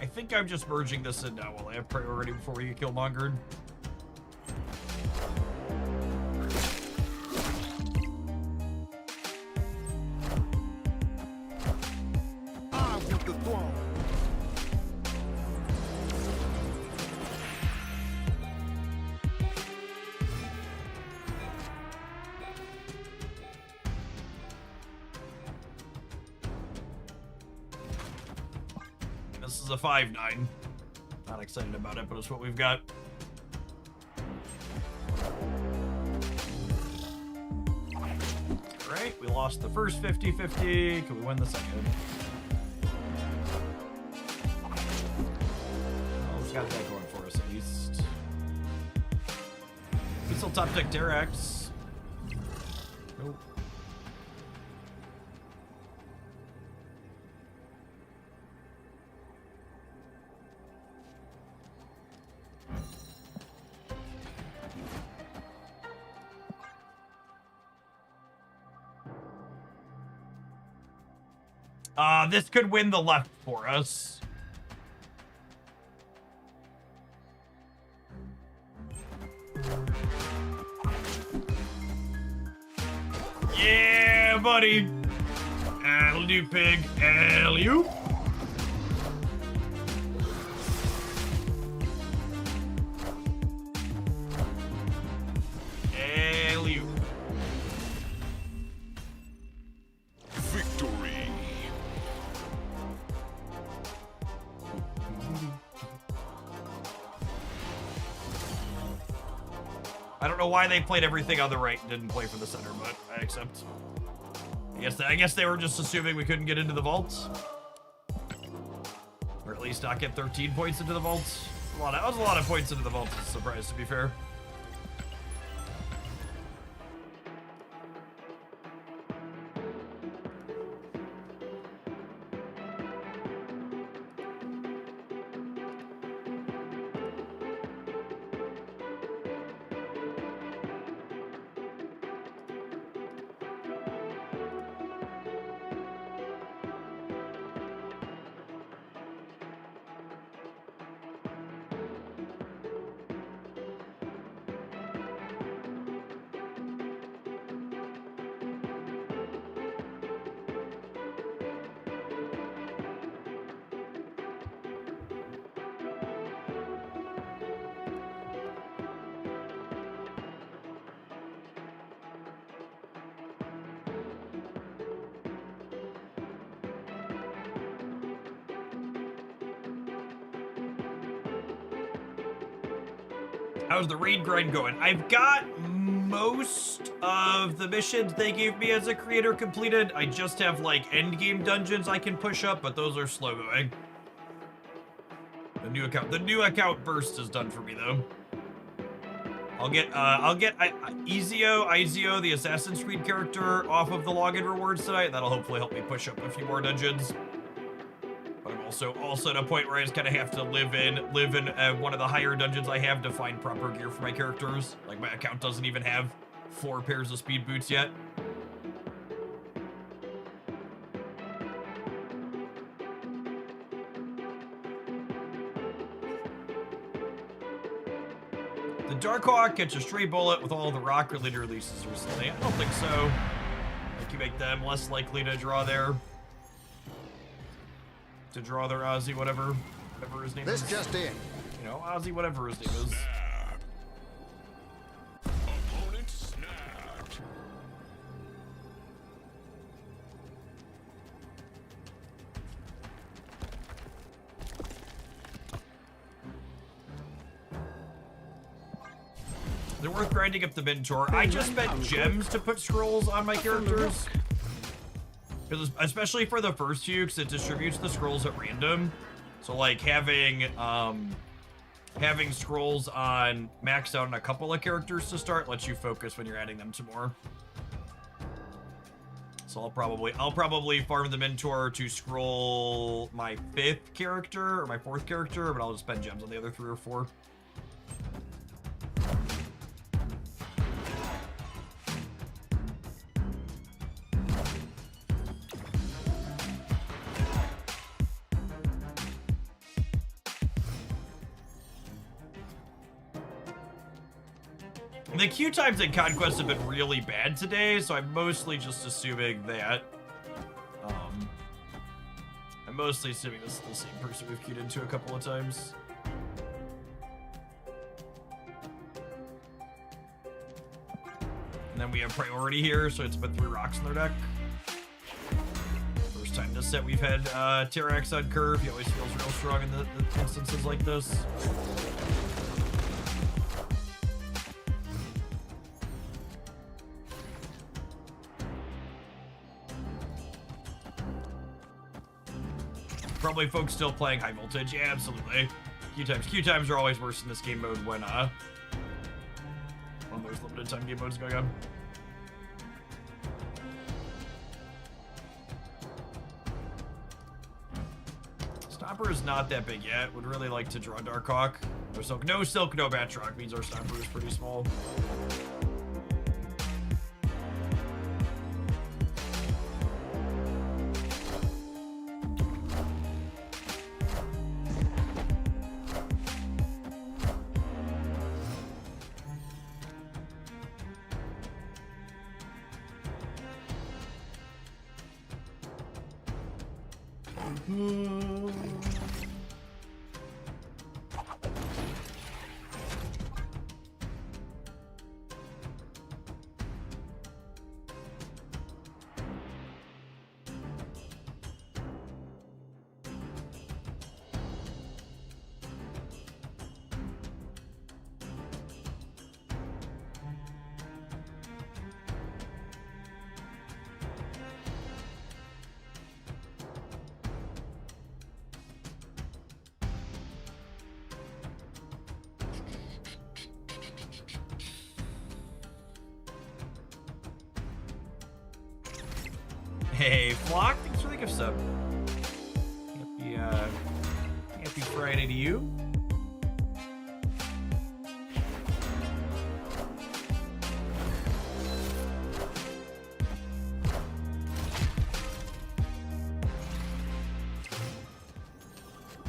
I think I'm just merging this in now while I have priority before we get killmongered. This is a 5-9. Not excited about it, but it's what we've got. Alright, we lost the first 50-50. Can we win the second? Well, we've got that going for us at least. We still top deck Derax. Nope. This could win the left for us. Yeah, buddy. That'll do, pig. Alley-oop. I don't know why they played everything on the right and didn't play for the center, but I accept. I guess they were just assuming we couldn't get into the vaults. Or at least not get 13 points into the vaults. That was a lot of points into the vaults, as a surprise, to be fair. How's the raid grind going? I've got most of the missions they gave me as a creator completed. I just have like end game dungeons I can push up, but those are slow going. The new account burst is done for me though. I'll get Izio, the Assassin's Creed character, off of the login rewards tonight. That'll hopefully help me push up a few more dungeons. But I'm also at a point where I just kind of have to live in one of the higher dungeons I have to find proper gear for my characters. Like my account doesn't even have 4 pairs of speed boots yet. The Darkhawk catch a stray bullet with all the rock-related releases recently. I don't think so. I think you make them less likely to draw their Ozzy whatever his name is. This just in. You know, Ozzy whatever his name is. Opponent snapped. They're worth grinding up the mentor. I just spent gems to put scrolls on my characters. Because especially for the first few, because it distributes the scrolls at random. So like having scrolls on maxed out on a couple of characters to start lets you focus when you're adding them to more. So I'll probably farm the mentor to scroll my 5th character or my 4th character, but I'll just spend gems on the other 3 or 4. The queue times in Conquest have been really bad today, so I'm mostly just assuming that. I'm mostly assuming this is the same person we've queued into a couple of times. And then we have priority here, so it's put 3 rocks in their deck. First time this set we've had Terrax on curve. He always feels real strong in the instances like this. Probably folks still playing high voltage. Yeah, absolutely. Queue times are always worse in this game mode when there's limited time game modes going on. Stomper is not that big yet. Would really like to draw Darkhawk. No Silk, no Batroc means our Stomper is pretty small. Hey, Flock, thanks for the gift sub. Happy Friday to you.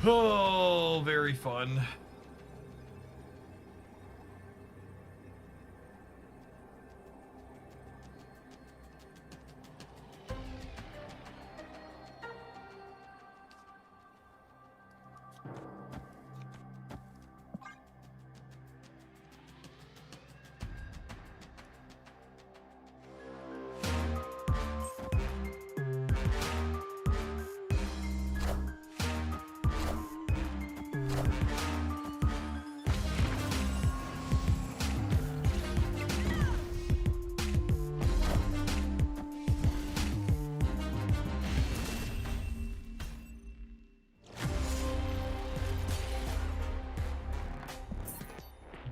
Oh, very fun.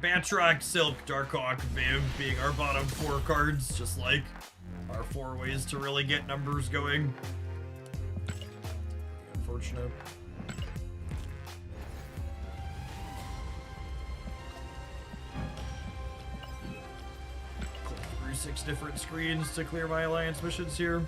Batroc, Silk, Darkhawk, Viv being our bottom 4 cards, just like our 4 ways to really get numbers going. Unfortunate. Click through 6 different screens to clear my alliance missions here.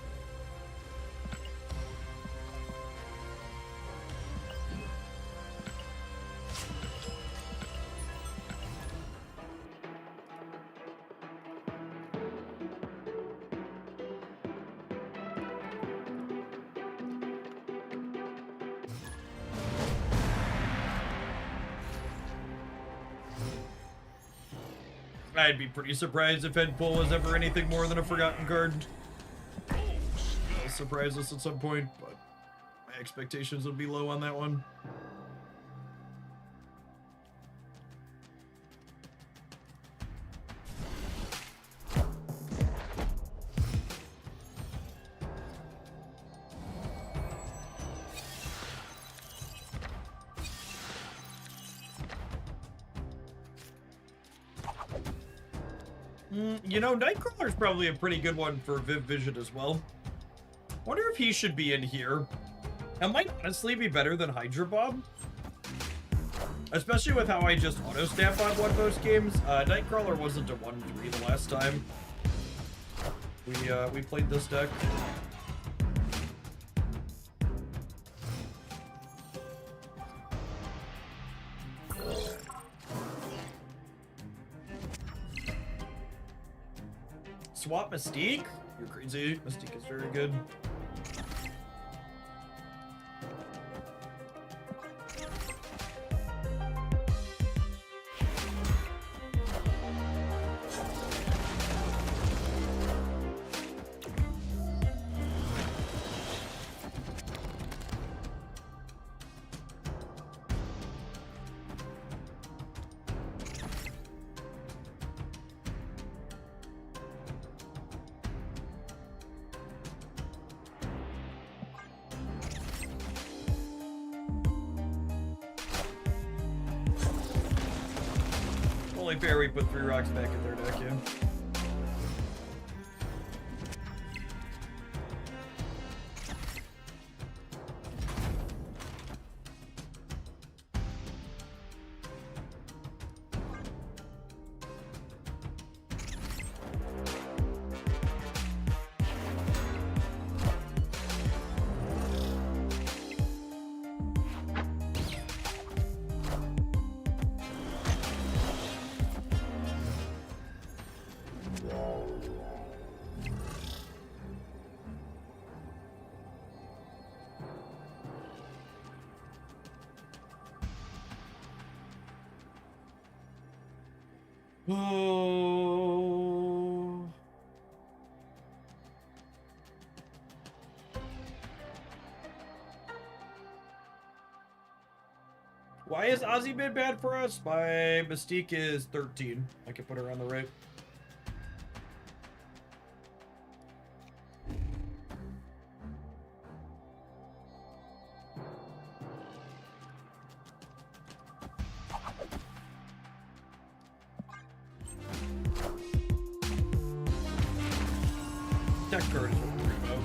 I'd be pretty surprised if Headpool was ever anything more than a forgotten card. It'll surprise us at some point, but my expectations would be low on that one. You know, Nightcrawler's probably a pretty good one for Viv Vision as well. Wonder if he should be in here. It might honestly be better than Hydra Bob. Especially with how I just auto-stamp on one most games. Nightcrawler wasn't a 1-3 the last time we played this deck. Swap Mystique? You're crazy. Mystique is very good. Only fair we put 3 rocks back in their deck, yeah. Oh. Why is Ozzy been bad for us? My Mystique is 13. I can put her on the right. Tech card is what we're worried about.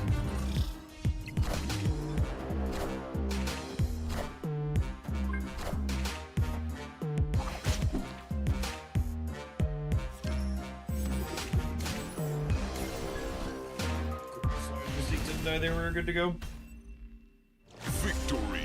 decided they were good to go. Victory.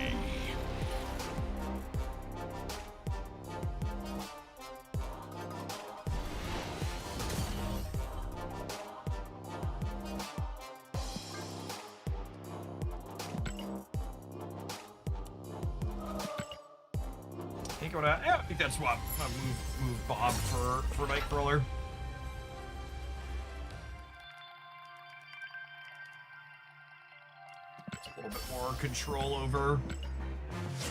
I think that's swap. Move Bob for Nightcrawler. It's a little bit more control over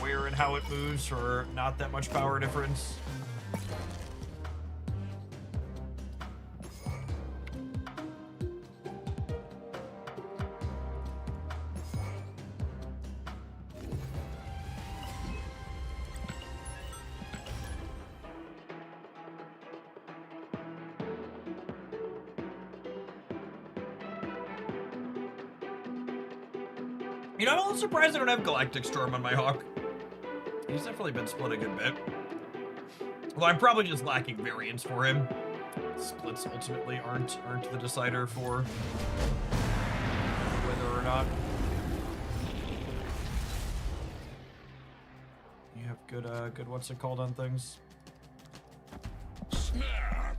where and how it moves for not that much power difference. You know, I'm a little surprised I don't have Galactic Storm on my Hawk. He's definitely been split a good bit. Although I'm probably just lacking variants for him. Splits ultimately aren't the decider for whether or not you have good what's it called on things. Snap.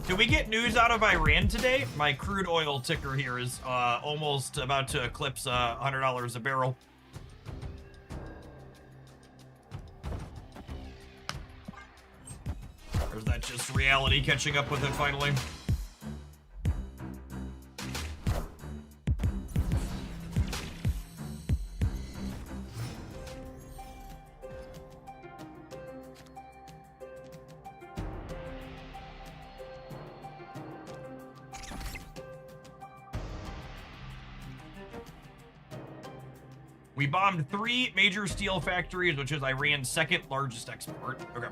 Did we get news out of Iran today? My crude oil ticker here is almost about to eclipse $100 a barrel. Or is that just reality catching up with it finally? We bombed 3 major steel factories, which is Iran's second largest export. Okay.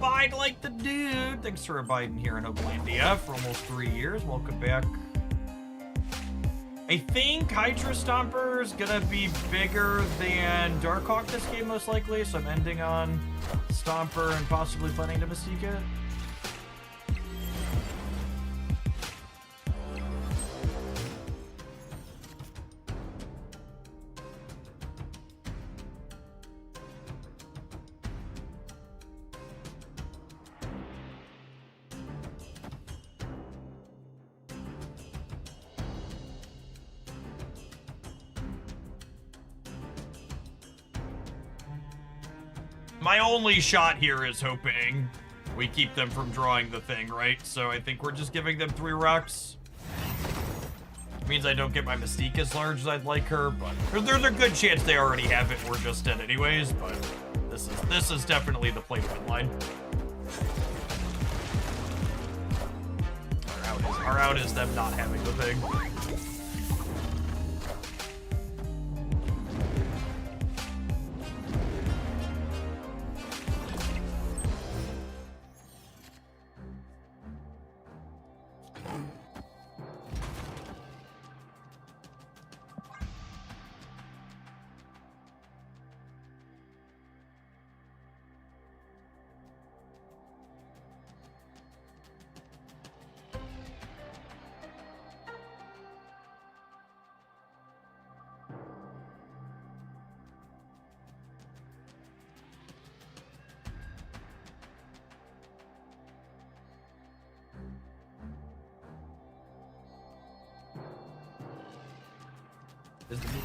Biden like the dude. Thanks for Biden here in Oaklandia for almost 3 years. Welcome back. I think Hydra Stomper's gonna be bigger than Darkhawk this game most likely, so I'm ending on Stomper and possibly planning to Mystique it. My only shot here is hoping we keep them from drawing the thing, right? So I think we're just giving them 3 rocks. Means I don't get my Mystique as large as I'd like her, but there's a good chance they already have it. We're just dead anyways, but this is definitely the play win line. Our out is them not having the thing.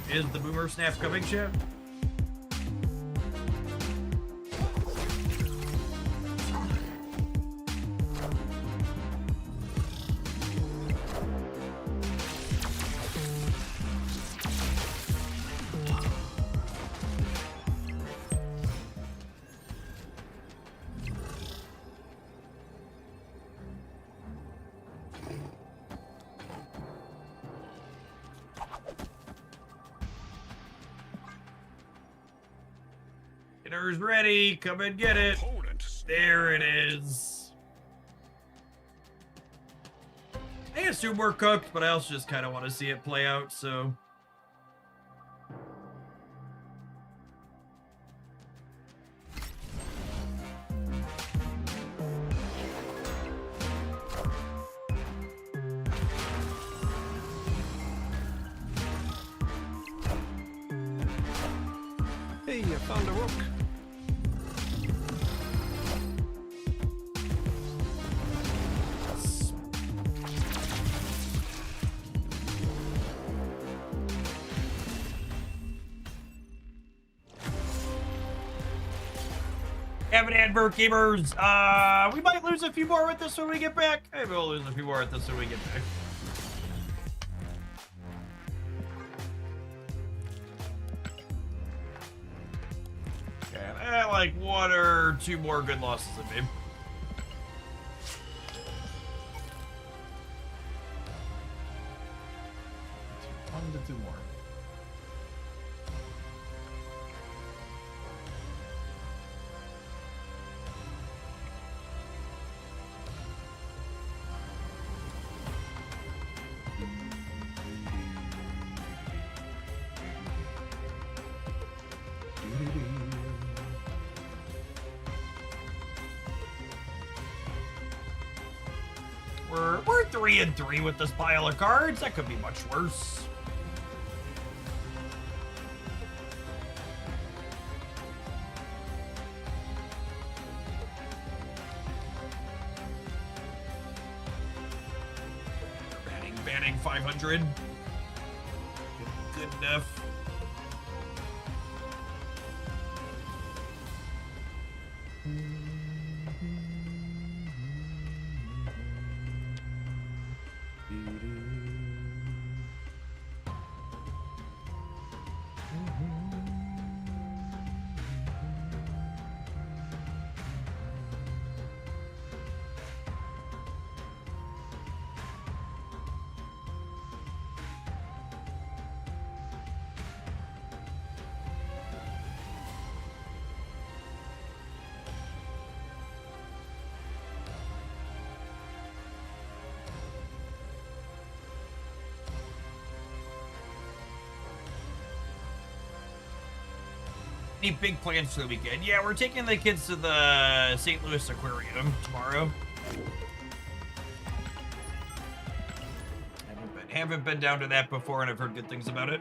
Is the boomer snap coming, chat? Dinner's ready. Come and get it. Opponent. There it is. I assume we're cooked, but I also just kind of want to see it play out, so... Hey, I found a rook. Have an advert, gamers. We might lose a few more with this when we get back. Maybe we'll lose a few more with this when we get back. Okay, like 1 or 2 more good losses in me. One to 2 more. We're 3-3 with this pile of cards. That could be much worse. Banning 500. Good enough. Any big plans for the weekend? Yeah, we're taking the kids to the St. Louis Aquarium tomorrow. Haven't been down to that before, and I've heard good things about it.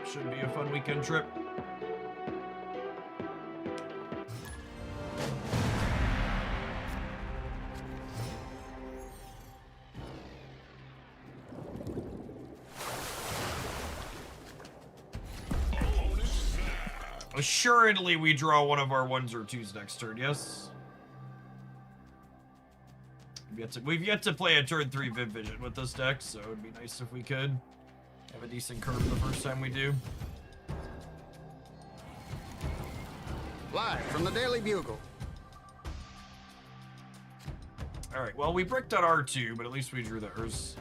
Should be a fun weekend trip. Assuredly, we draw one of our 1s or 2s next turn, yes? We've yet to play a turn 3 Viv Vision with this deck, so it would be nice if we could have a decent curve the first time we do. Live from the Daily Bugle. Alright, well, we bricked on R2, but at least we drew the Urs.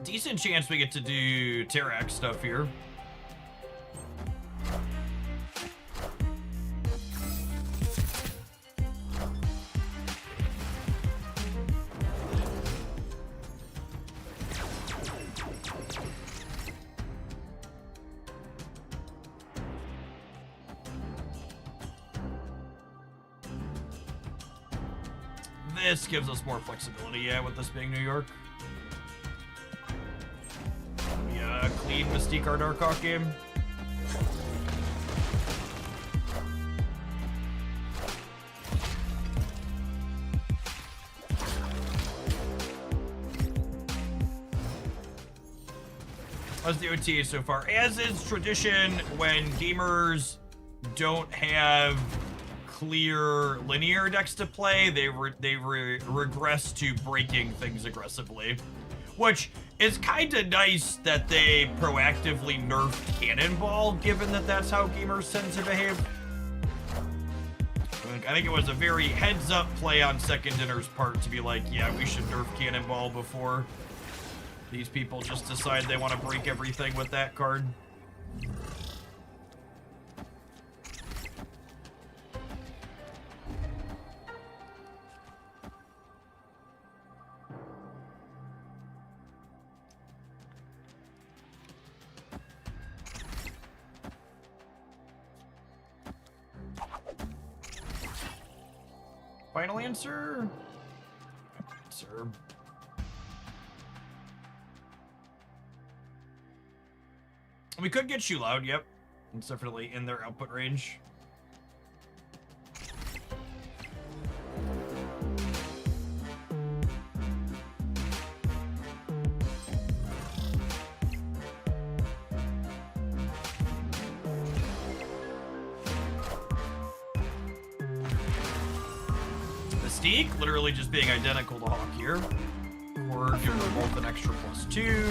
Decent chance we get to do Terrax stuff here. This gives us more flexibility, yeah, with this being New York. Clean Mystique our Darkhawk game. How's the OTA so far? As is tradition, when gamers don't have clear linear decks to play. They regress to breaking things aggressively, which is kind of nice that they proactively nerfed Cannonball, given that that's how gamers tend to behave. I think it was a very heads-up play on Second Dinner's part to be like, yeah, we should nerf Cannonball before these people just decide they want to break everything with that card. Final answer? Answer. We could get Shoe Loud, yep. It's definitely in their output range. Mystique, literally just being identical to Hawk here. Or giving them both an extra +2.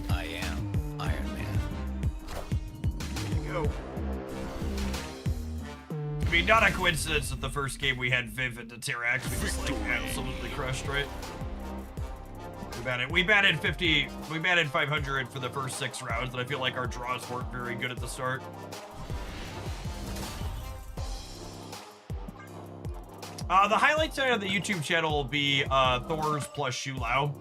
I am Iron Man. There you go. I mean, not a coincidence that the first game we had Viv into Terrax. We just like absolutely crushed, right? We batted 50, we batted 500 for the first 6 rounds, and I feel like our draws weren't very good at the start. The highlight tonight on the YouTube channel will be Thor's plus Shu Lao.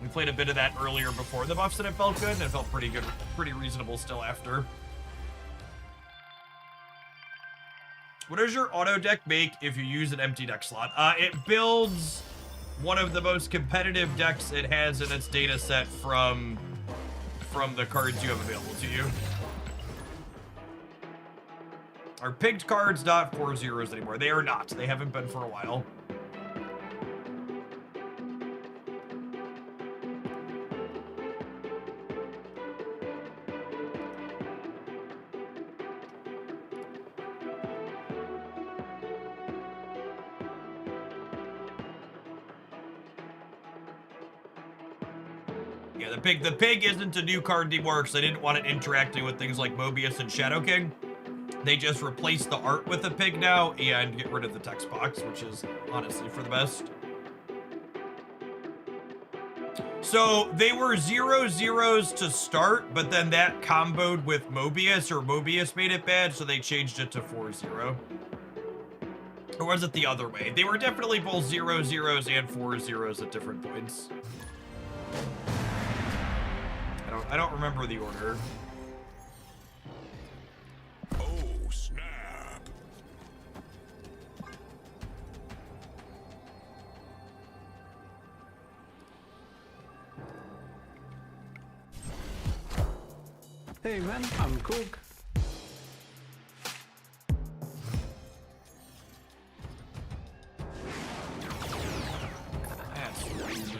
We played a bit of that earlier before the buffs, and it felt good, and it felt pretty good, pretty reasonable still after. What does your auto deck make if you use an empty deck slot? It builds one of the most competitive decks it has in its data set from the cards you have available to you. Are pigged cards not 4-0s anymore? They are not. They haven't been for a while. Yeah, the pig isn't a new card anymore because I didn't want it interacting with things like Mobius and Shadow King. They just replace the art with a pig now and get rid of the text box, which is honestly for the best. So they were 0-0s to start, but then that comboed with Mobius, or Mobius made it bad, so they changed it to 4-0. Or was it the other way? They were definitely both 0-0s and 4-0s at different points. I don't remember the order. Oh, snap. Hey man, I'm Cook. That's rude.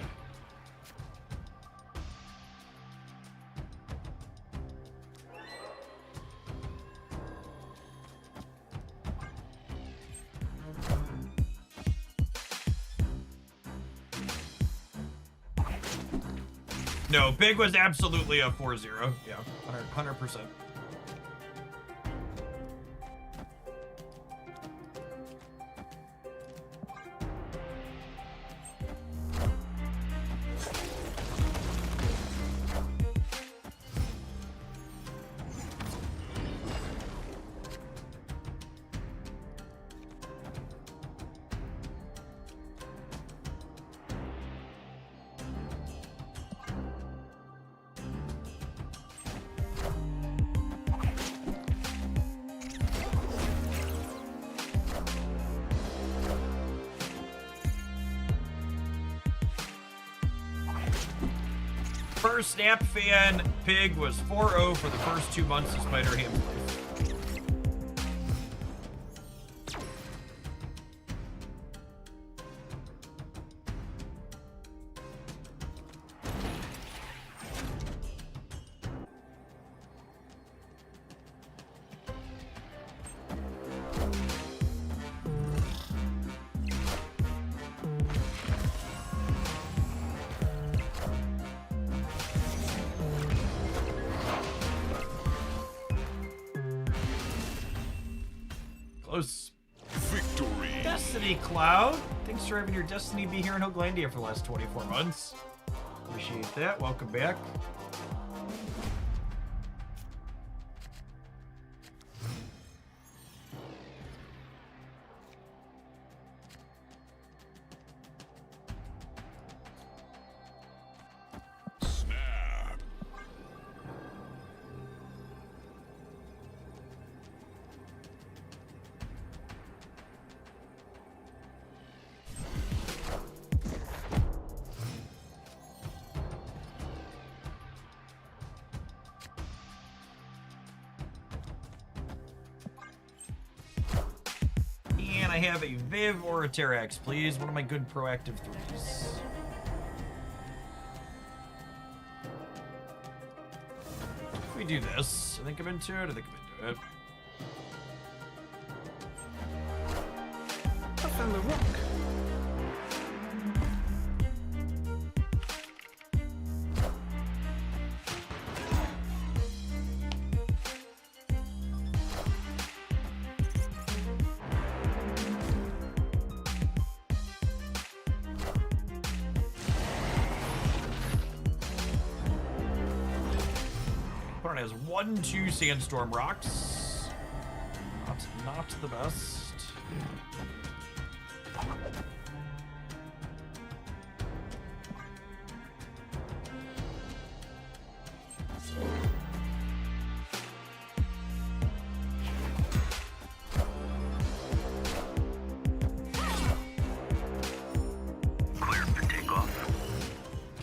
No, Big was absolutely a 4-0. Yeah, 100%. First Snap fan, Pig was 4-0 for the first 2 months of Spider-Ham's life. close. Victory. Destiny Cloud. Thanks for having your Destiny be here in Hoaglandia for the last 24 months. Appreciate that. Welcome back. Snap. And I have a Viv or a Terrax, please. One of my good proactive threes. If we do this, I think I'm into it. I think I'm into it. I found the rock. Opponent has 1-2 sandstorm rocks. Not the best. Clear for takeoff.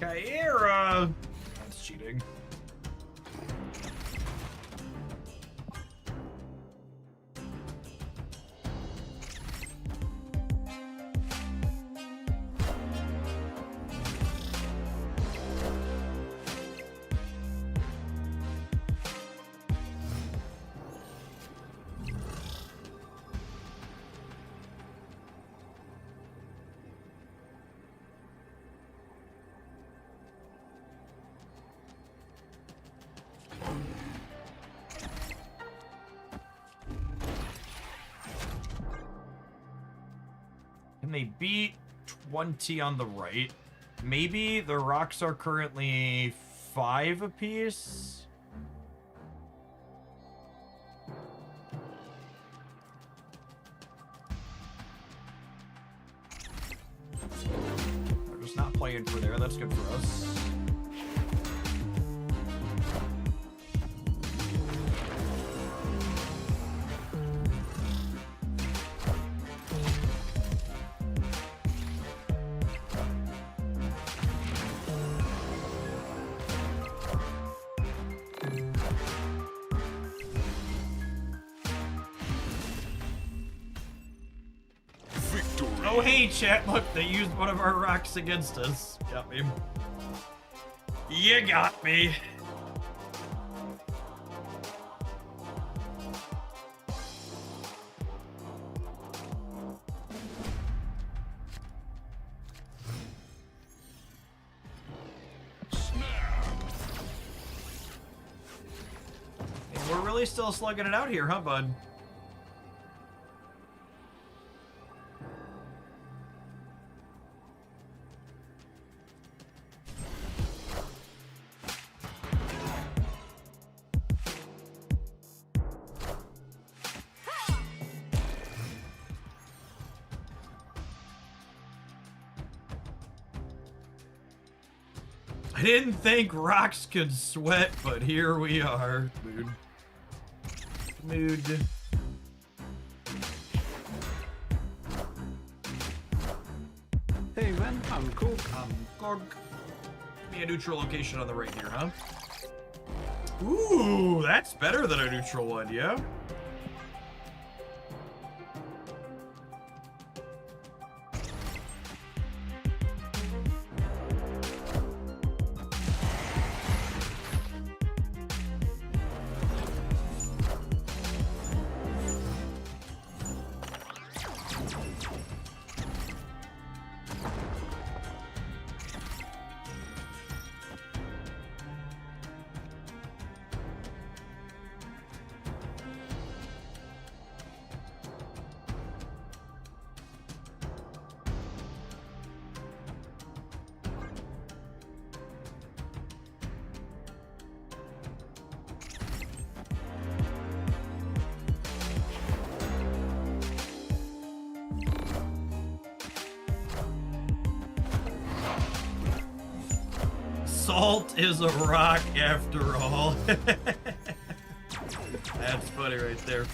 Kaera! That's cheating. Can they beat 20 on the right? Maybe the rocks are currently 5 apiece. They're just not playing for there. That's good for us. Victory. Oh, hey, chat. Look, they used one of our rocks against us. Got me. You got me. And we're really still slugging it out here, huh, bud? I didn't think rocks could sweat, but here we are. Mood. Hey man, I'm cool. Give me a neutral location on the right here, huh? Ooh, that's better than a neutral one, yeah? Salt is a rock after all. That's funny right there.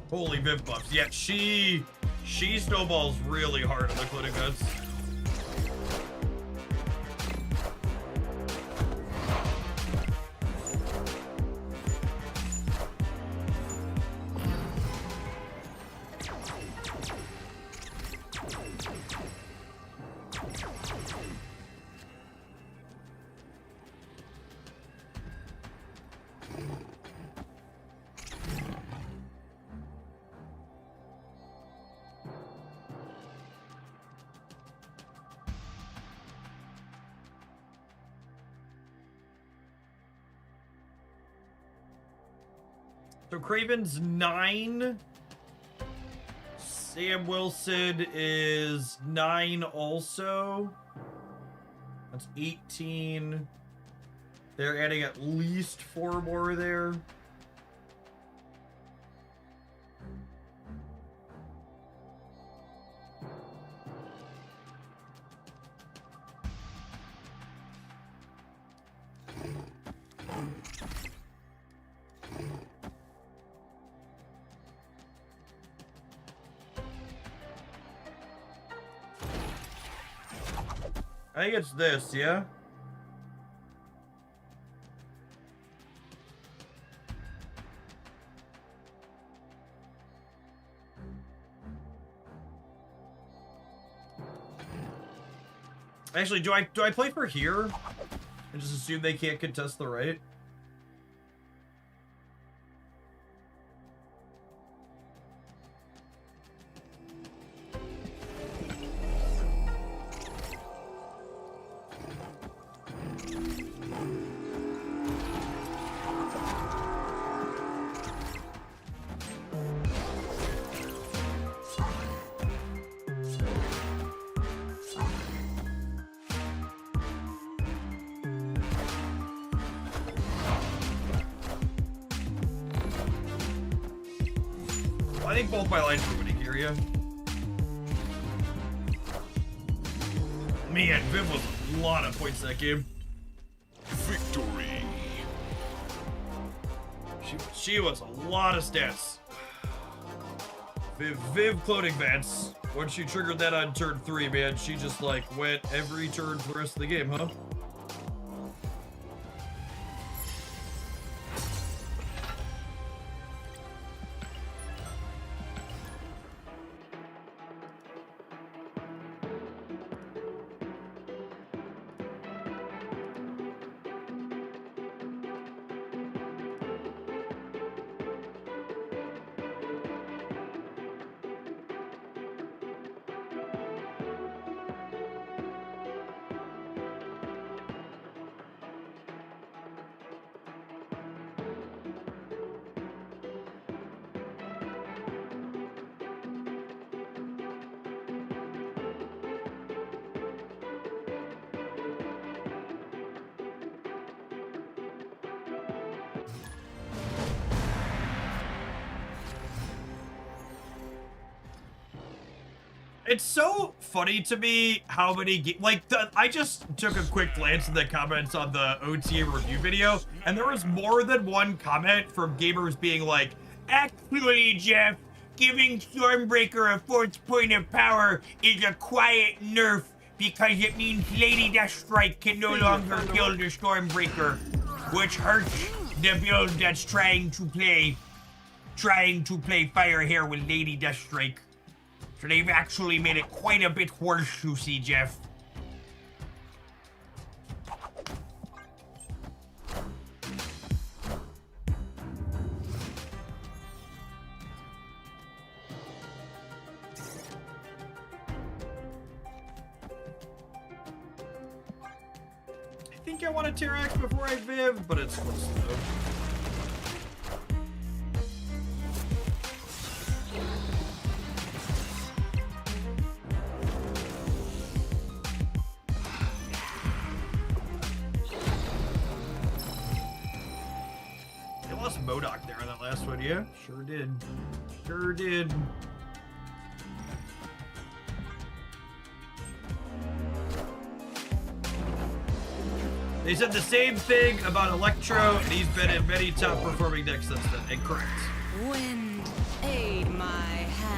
Holy Viv buffs. Yeah, she snowballs really hard on the clinic guns. So Craven's 9. Sam Wilson is 9 also. That's 18. They're adding at least 4 more there. I think it's this, yeah? Actually, do I play for here? And just assume they can't contest the right? I think both my lines are winning here, yeah. Man, Viv was a lot of points that game. Victory. She was a lot of stats. Viv clothing vents. Once she triggered that on turn 3, man, she just like went every turn for the rest of the game, huh? It's so funny to me how many I just took a quick glance at the comments on the OTA review video, and there was more than one comment from gamers being like, actually, Jeff, giving Stormbreaker a 4th point of power is a quiet nerf because it means Lady Deathstrike can no longer kill the Stormbreaker, which hurts the build that's trying to play fire here with Lady Deathstrike. So they've actually made it quite a bit worse, you see, Jeff. think I want a Terax before I Viv, but it's close though. They lost MODOK there in that last one, yeah? Sure did. Sure did. They said the same thing about Electro, and he's been in many top-performing decks since then. Incorrect. Wind, aid my hand.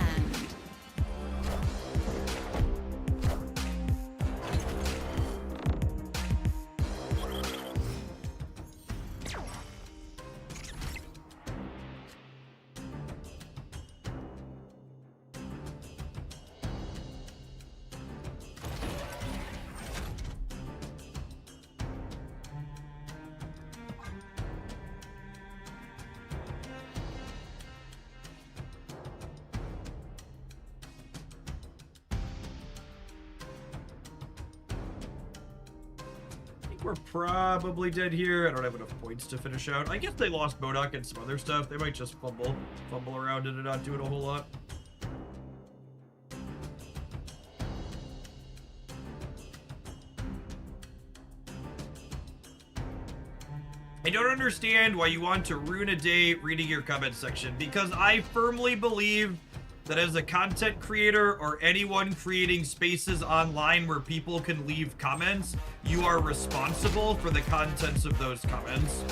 We're probably dead here. I don't have enough points to finish out. I guess they lost MODOK and some other stuff. They might just fumble around it and not do it a whole lot. I don't understand why you want to ruin a day reading your comment section, because I firmly believe that as a content creator or anyone creating spaces online where people can leave comments, you are responsible for the contents of those comments.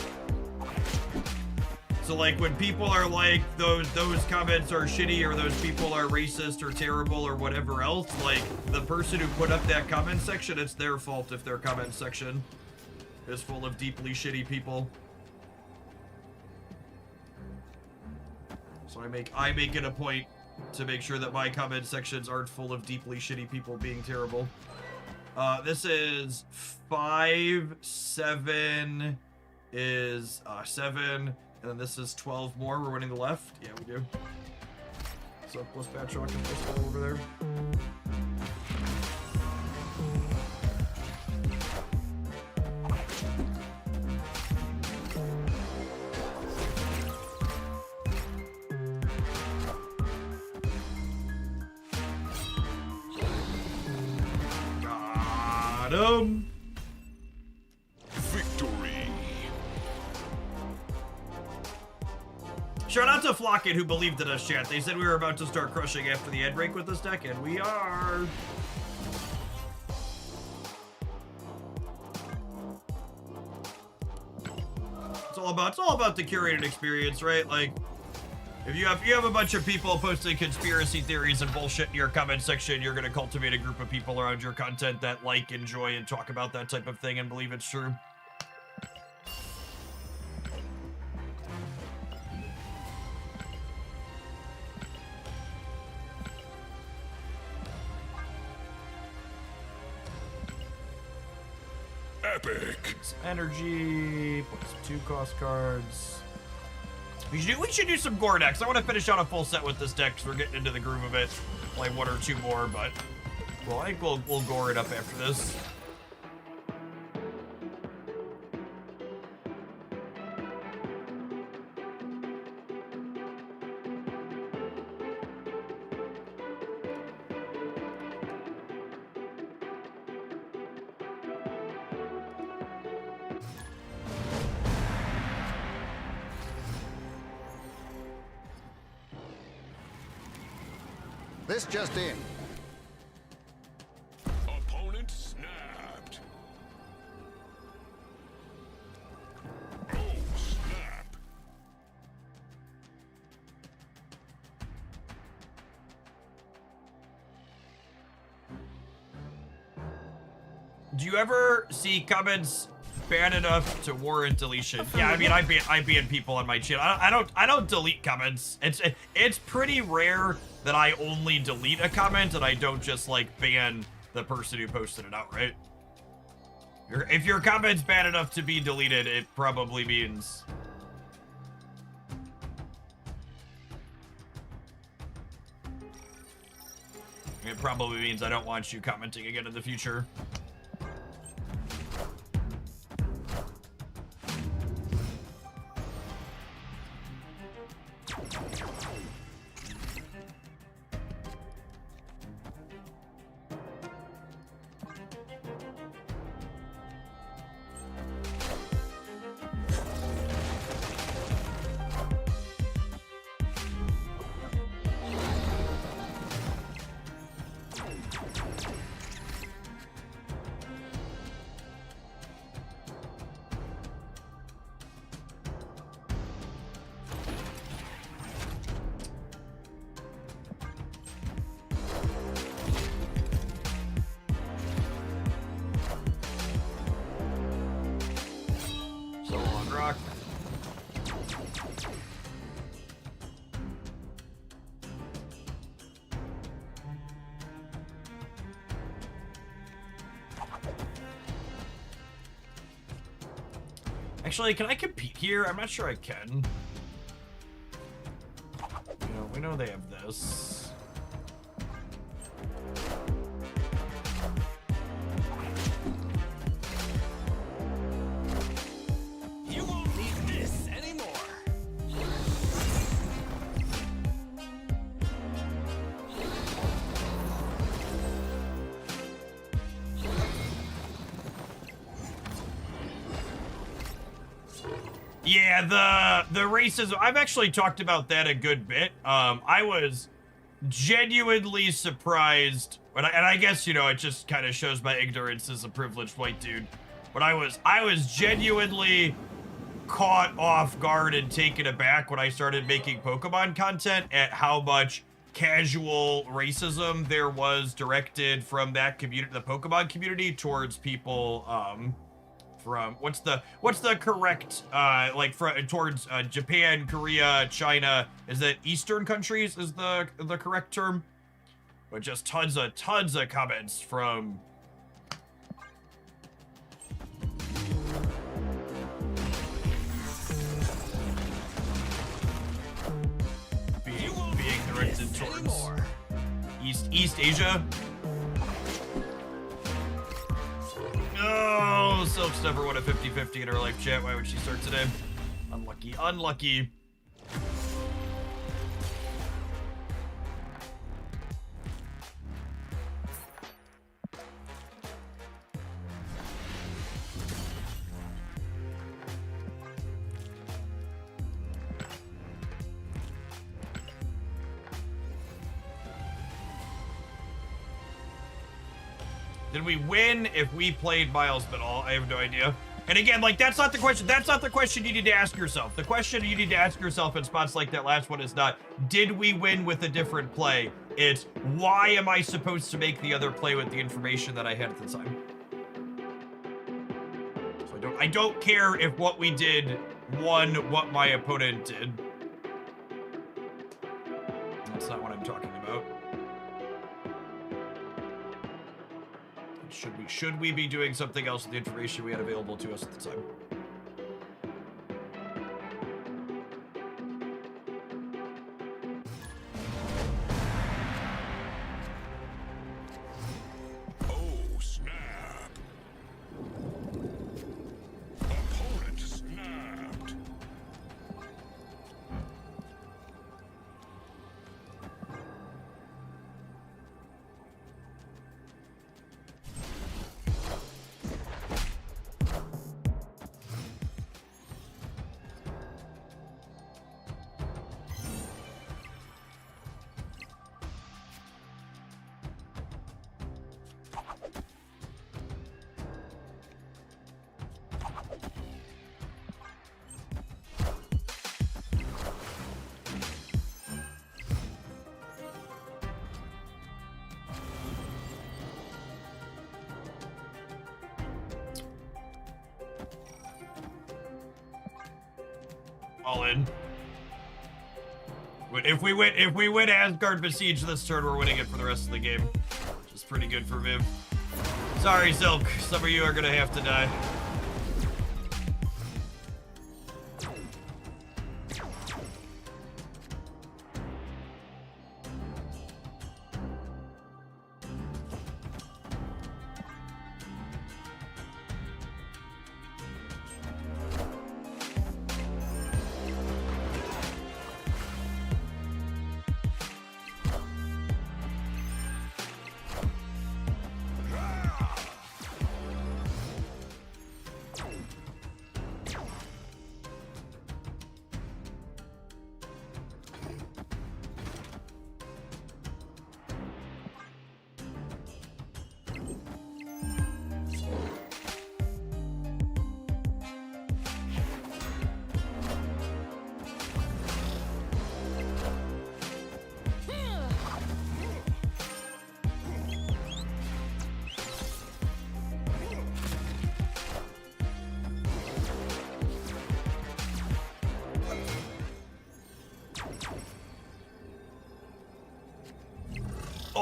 So like when people are like, those comments are shitty, or those people are racist or terrible or whatever else, like the person who put up that comment section, it's their fault if their comment section is full of deeply shitty people. So I make it a point to make sure that my comment sections aren't full of deeply shitty people being terrible. This is 5, 7 is 7, and then this is 12 more. We're winning the left. Yeah, we do. So plus Batrock and plus over there. Victory. Shout out to Flocket who believed in us, chat. They said we were about to start crushing after the ad break with this deck, and we are. It's all about the curated experience, right? Like, if you have a bunch of people posting conspiracy theories and bullshit in your comment section, you're going to cultivate a group of people around your content that like, enjoy, and talk about that type of thing and believe it's true. Epic. Some energy, put some 2 cost cards. We should do some gore decks. I want to finish out a full set with this deck because we're getting into the groove of it. Play 1 or 2 more, but well, I think we'll gore it up after this. This just in. Opponent snapped. Oh, snap. Do you ever see comments bad enough to warrant deletion? Yeah, I mean, I ban people on my channel. I don't delete comments. It's pretty rare that I only delete a comment and I don't just like ban the person who posted it outright. If your comment's bad enough to be deleted, it probably means I don't want you commenting again in the future. Actually, can I compete here? I'm not sure I can. We know they have this. You won't need this anymore. Yeah, the racism. I've actually talked about that a good bit. I was genuinely surprised, and I guess, you know, it just kind of shows my ignorance as a privileged white dude. But I was genuinely caught off guard and taken aback when I started making Pokemon content at how much casual racism there was directed from that community, the Pokemon community, towards people from what's the correct towards Japan, Korea, China. Is that Eastern countries is the correct term? But just tons of comments from being directed towards East Asia. No, Silk's never won a 50-50 in her life, chat. Why would she start today? Unlucky. Did we win if we played Miles Middle? I have no idea. And again, like, that's not the question. That's not the question you need to ask yourself. The question you need to ask yourself in spots like that last one is not, did we win with a different play? It's, why am I supposed to make the other play with the information that I had at the time? So I don't care if what we did won what my opponent did. That's not what I'm talking about. Should we be doing something else with the information we had available to us at the time? Oh, snap. Opponent snapped. All in. But if we win Asgard Besiege this turn, we're winning it for the rest of the game. Which is pretty good for Viv. Sorry, Silk. Some of you are gonna have to die.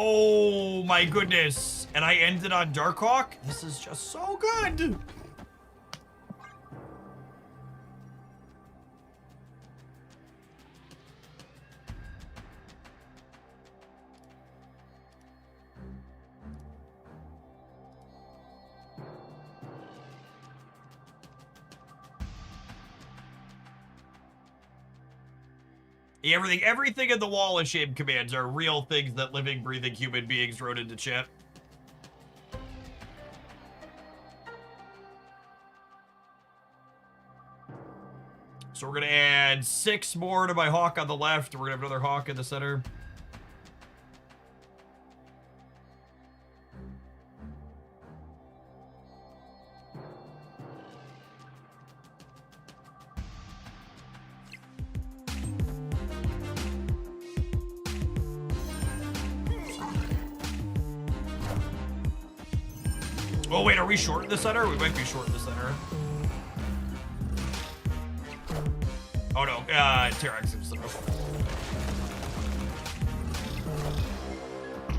Oh my goodness. And I ended on Darkhawk? This is just so good. Everything in the wall of shame commands are real things that living, breathing human beings wrote into chat. So we're gonna add 6 more to my hawk on the left. We're gonna have another hawk in the center. Oh wait, are we short in the center? We might be short in the center. Oh no, T-Rex is center.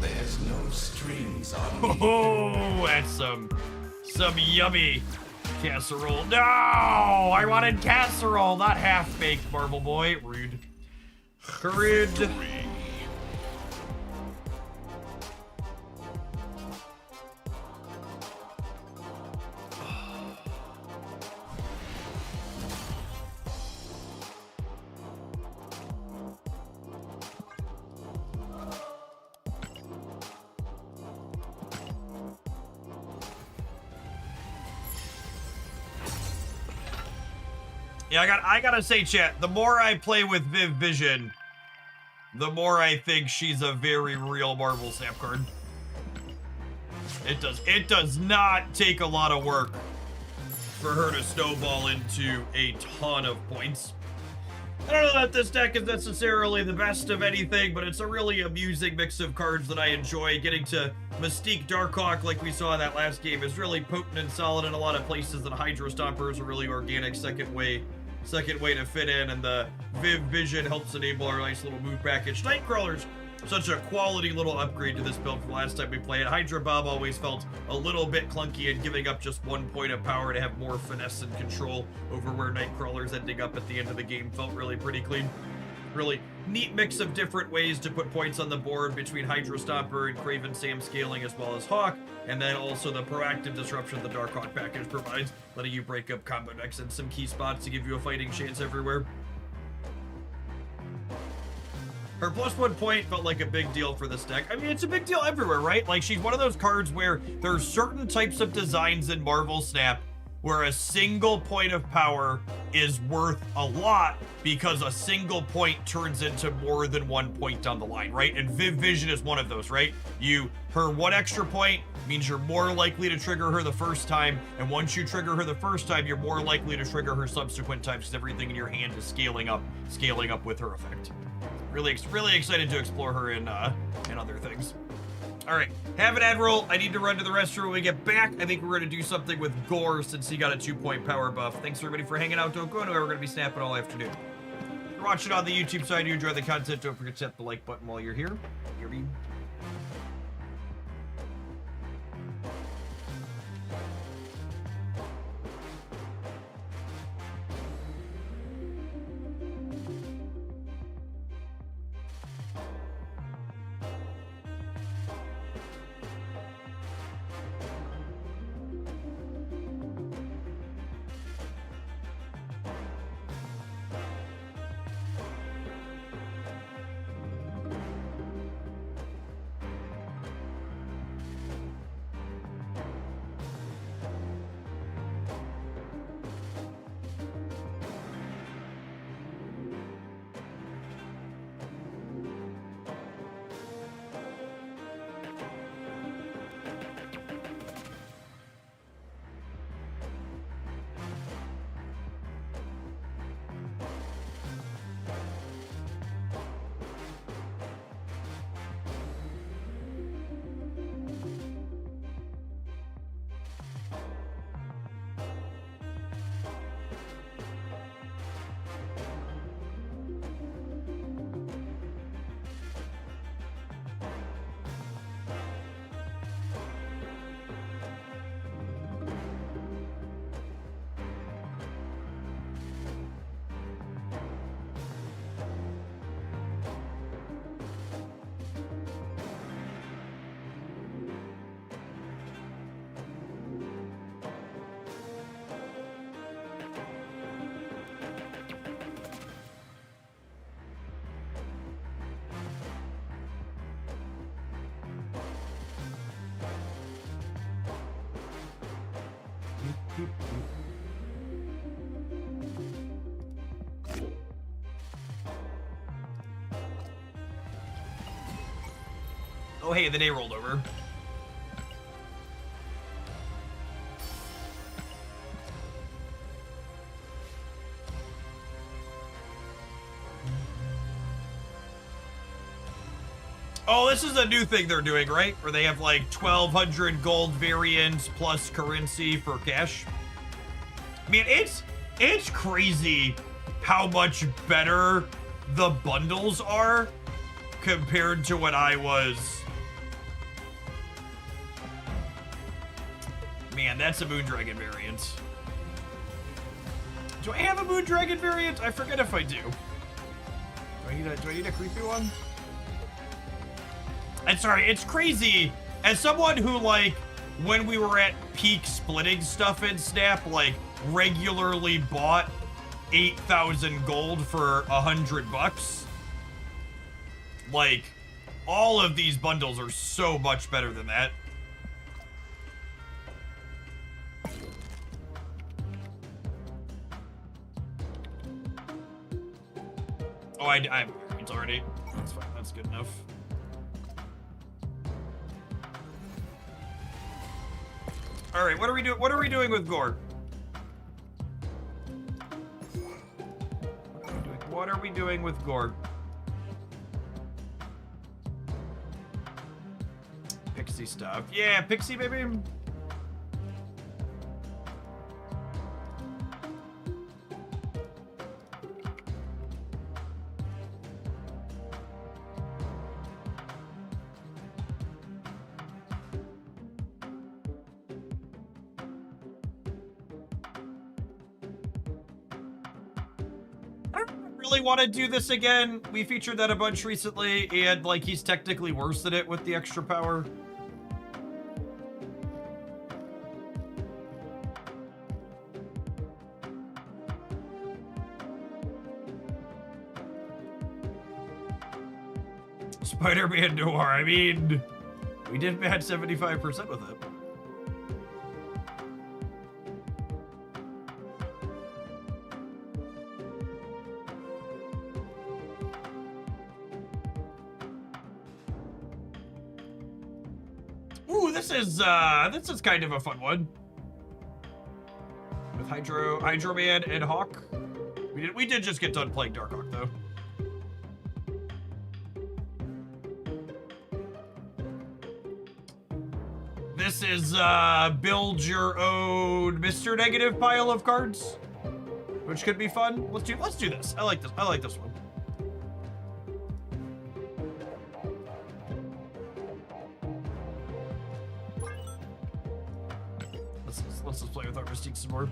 There's no strings on me. Oh, that's some yummy casserole. No, I wanted casserole, not half-baked, Marble Boy. Rude. Rude. Yeah, I gotta say, chat, the more I play with Viv Vision, the more I think she's a very real Marvel Snap card. It does not take a lot of work for her to snowball into a ton of points. I don't know that this deck is necessarily the best of anything, but it's a really amusing mix of cards that I enjoy. Getting to Mystique Darkhawk, like we saw in that last game, is really potent and solid in a lot of places, and Hydro Stomper is a really organic second way to fit in, and the Viv Vision helps enable our nice little move package. Nightcrawler's such a quality little upgrade to this build from last time we played. Hydra Bob always felt a little bit clunky, and giving up just 1 point of power to have more finesse and control over where Nightcrawler's ending up at the end of the game felt really pretty clean. Really neat mix of different ways to put points on the board between Hydro Stomper and Craven Sam scaling, as well as Hawk, and then also the proactive disruption the Darkhawk package provides, letting you break up combo decks in some key spots to give you a fighting chance everywhere. Her +1 point felt like a big deal for this deck. I mean, it's a big deal everywhere, right? Like, she's one of those cards where there's certain types of designs in Marvel Snap where a single point of power is worth a lot because a single point turns into more than 1 point down the line, right? And Viv Vision is one of those, right? Her 1 extra point means you're more likely to trigger her the first time, and once you trigger her the first time, you're more likely to trigger her subsequent times because everything in your hand is scaling up with her effect. Really excited to explore her in other things. All right, have an Admiral. I need to run to the restroom when we get back. I think we're going to do something with Gore since he got a 2-point power buff. Thanks everybody for hanging out. Don't go anywhere. We're going to be snapping all afternoon. If you're watching on the YouTube side, you enjoy the content, don't forget to hit the like button while you're here. Hear me? Oh, hey, the day rolled over. Oh, this is a new thing they're doing, right? Where they have like 1,200 gold variants plus currency for cash. I mean, it's crazy how much better the bundles are compared to what I was. Man, that's a Moondragon variant. Do I have a Moondragon variant? I forget if I do. Do I need a creepy one? And sorry, it's crazy. As someone who, like, when we were at peak splitting stuff in Snap, like, regularly bought 8,000 gold for $100. Like, all of these bundles are so much better than that. Oh, I have variants already. That's fine. That's good enough. All right, what are we doing? What are we doing with Gore? What are we doing with Gore? Pixie stuff. Yeah, Pixie, baby. Want to do this again. We featured that a bunch recently, and like he's technically worse than it with the extra power. Spider-Man Noir. I mean, we did bad 75% with it. This is kind of a fun one. With Hydro Man and Hawk. We did just get done playing Darkhawk though. This is build your own Mr. Negative pile of cards, which could be fun. Let's do this. I like this. I like this one. Let's just play with our Mystique some more.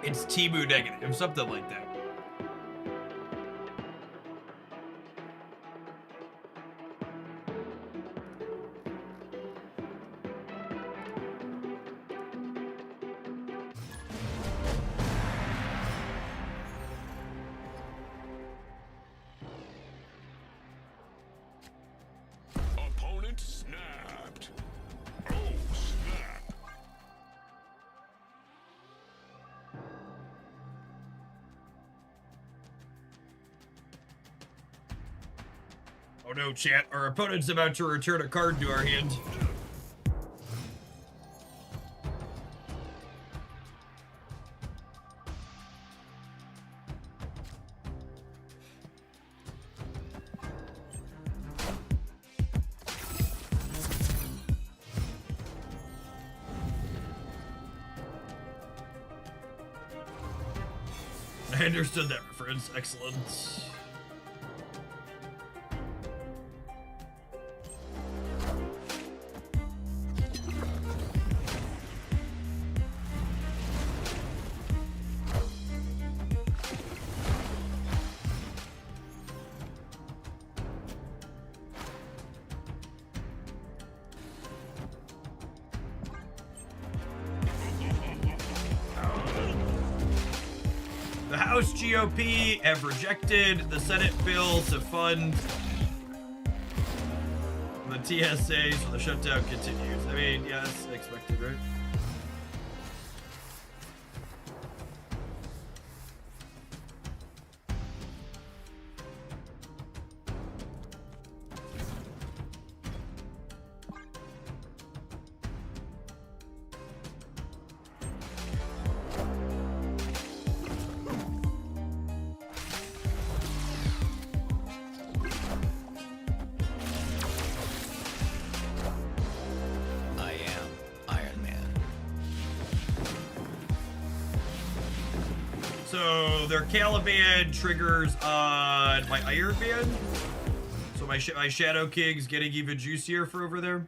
It's Temu Negative, something like that. Opponent snapped. Oh, snap. Oh no, chat. Our opponent's about to return a card to our hand. I understood that reference. Excellent. The House GOP have rejected the Senate bill to fund the TSA, so the shutdown continues. I mean, yeah, that's expected, right? I am Iron Man. So their Caliban triggers on my Iron Man. So my Shadow King's getting even juicier for over there.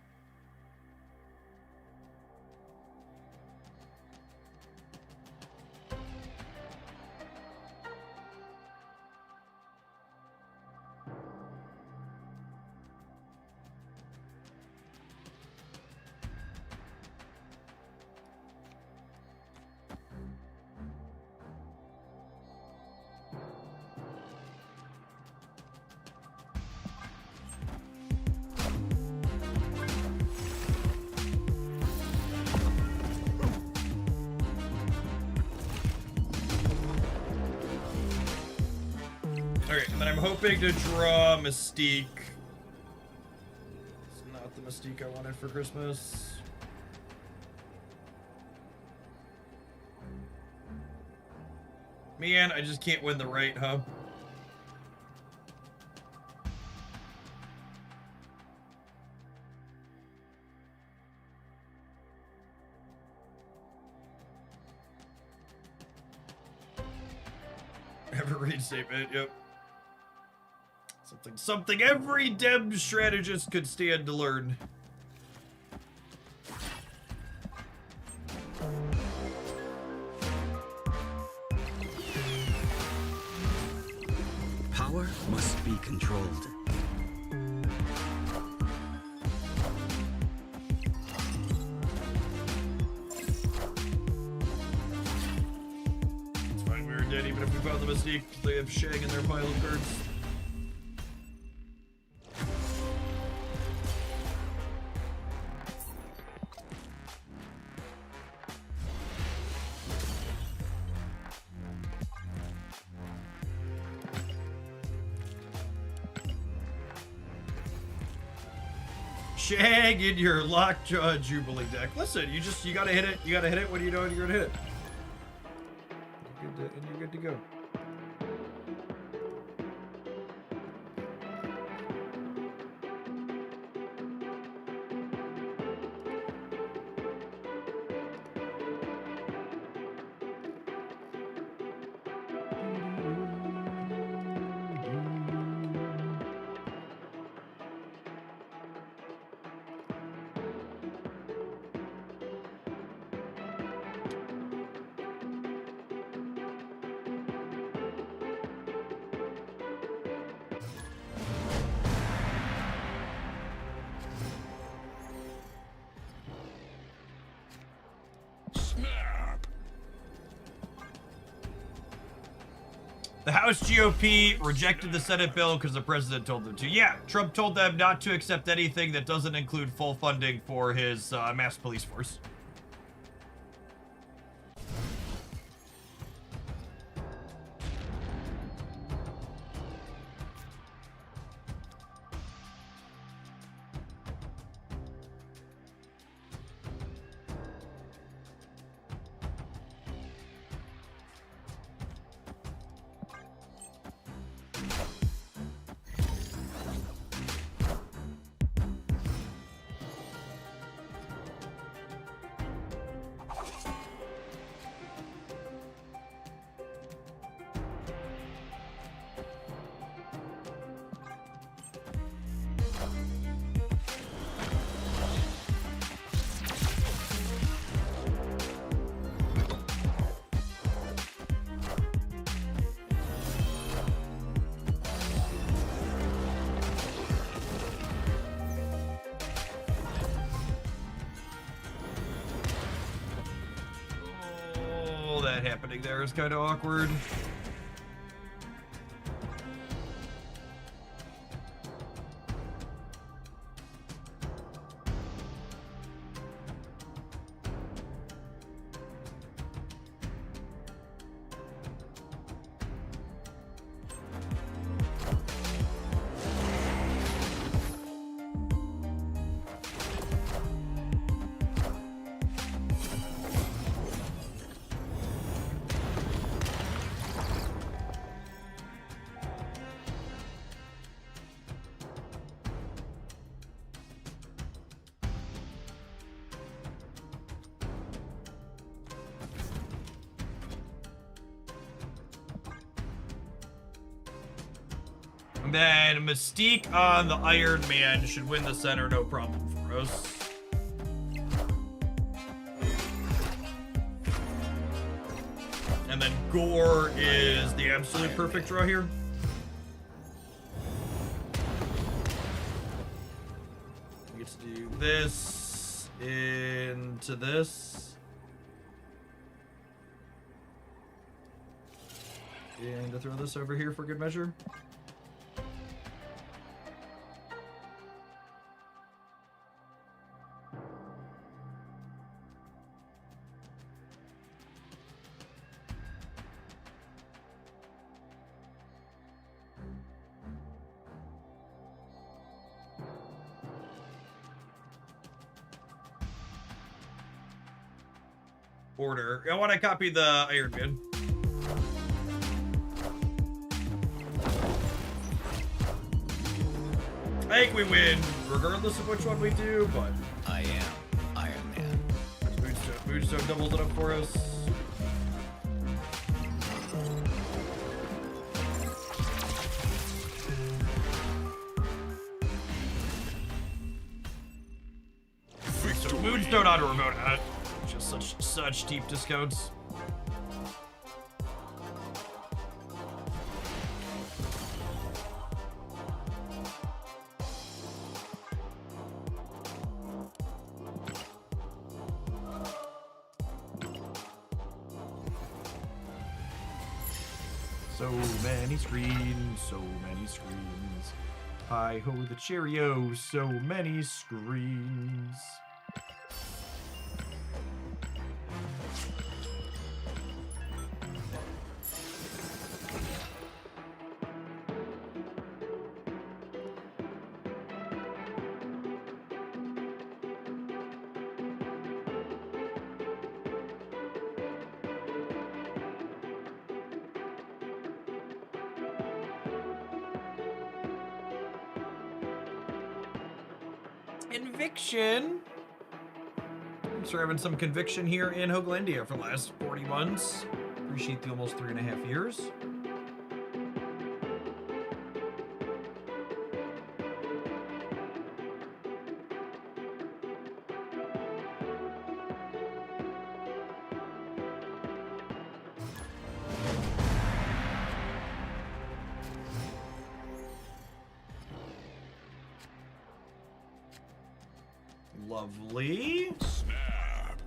Alright, and then I'm hoping to draw Mystique. It's not the Mystique I wanted for Christmas. Man, I just can't win the right, huh? Ever read statement, yep. Something every Dem strategist could stand to learn. Power must be controlled. It's fine, we were dead even if we found the Mystique. They have Shag in their pile of cards. Shag in your Lockjaw Jubilee deck. Listen, you gotta hit it. You gotta hit it when you know you're gonna hit it. And you're good to go. The House GOP rejected the Senate bill because the president told them to. Yeah, Trump told them not to accept anything that doesn't include full funding for his mass police force. happening there is kind of awkward. And then Mystique on the Iron Man should win the center, no problem for us. And then Gore is the absolute perfect draw here. We get to do this into this. And to throw this over here for good measure. Order. I want to copy the Iron Man. I think we win, regardless of which one we do, but... I am Iron Man. Moonstone doubles it up for us. So Moonstone on Ramona. Just such deep discounts. So many screens, so many screens. Hi ho the Cheerio, so many screens. Conviction. I'm having some conviction here in Hoaglandia for the last 40 months. Appreciate the almost 3.5 years. Lovely. Snap.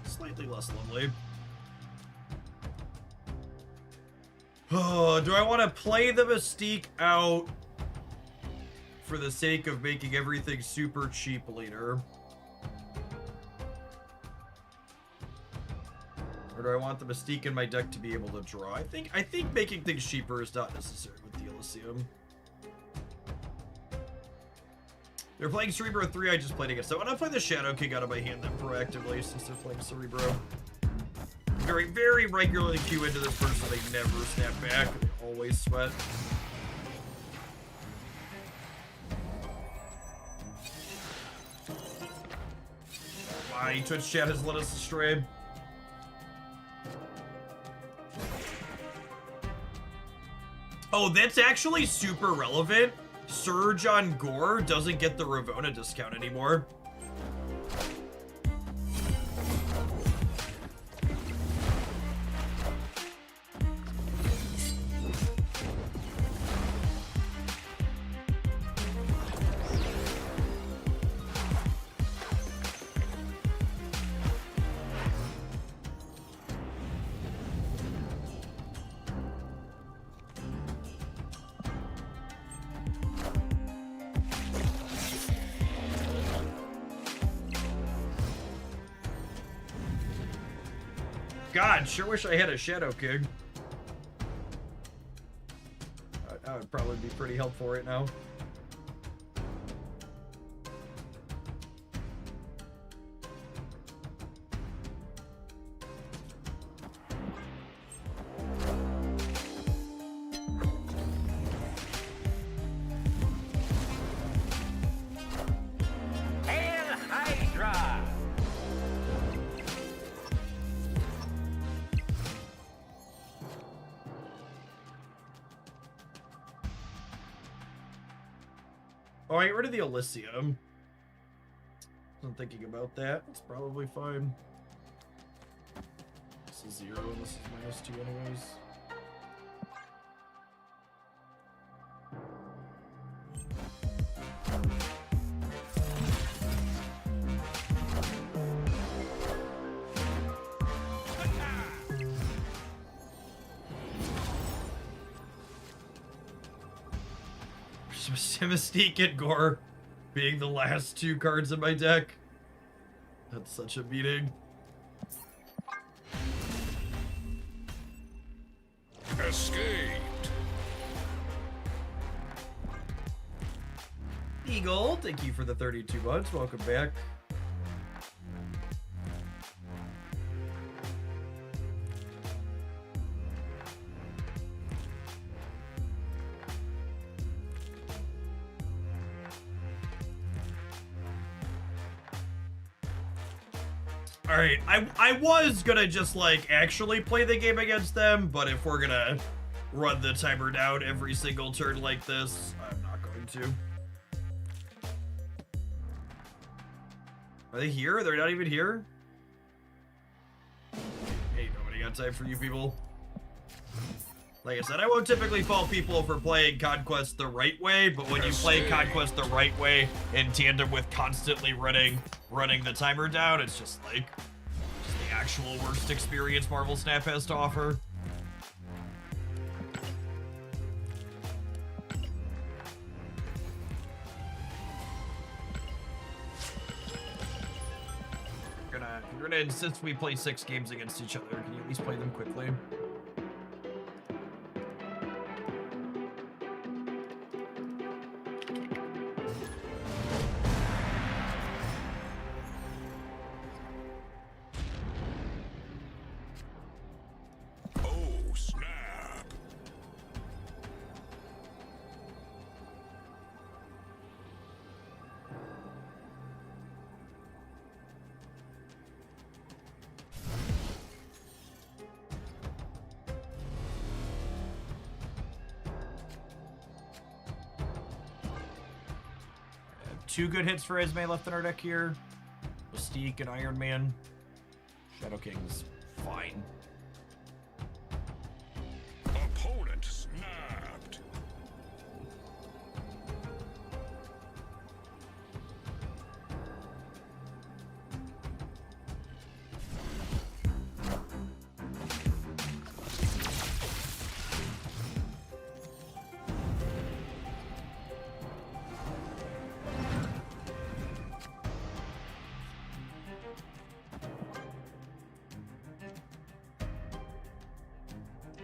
Slightly less lovely. Oh, do I want to play the Mystique out for the sake of making everything super cheap later? Or do I want the Mystique in my deck to be able to draw? I think making things cheaper is not necessary with the Elysium. They're playing Cerebro 3, I just played against them. I'm gonna play the Shadow King out of my hand then proactively since they're playing Cerebro. Very, very regularly queue into this person, they never snap back, they always sweat. My Twitch chat has led us astray. Oh, that's actually super relevant. Surge on Gore doesn't get the Ravona discount anymore. God, sure wish I had a Shadow King. That would probably be pretty helpful right now. Oh, I get rid of the Elysium. Wasn't thinking about that. It's probably fine. This is 0 and this is -2 anyways. Mystique and Gore being the last 2 cards in my deck. That's such a beating. Escaped. Eagle, thank you for the 32 months. Welcome back. Alright, I was gonna just, like, actually play the game against them, but if we're gonna run the timer down every single turn like this, I'm not going to. Are they here? They're not even here? Hey, nobody got time for you people. Like I said, I won't typically fault people for playing Conquest the right way, but when you play Conquest the right way in tandem with constantly running the timer down, it's just like the actual worst experience Marvel Snap has to offer. You're gonna insist we play 6 games against each other. Can you at least play them quickly? Two good hits for Esme left in our deck here. Mystique and Iron Man. Shadow King's fine. Opponent snapped.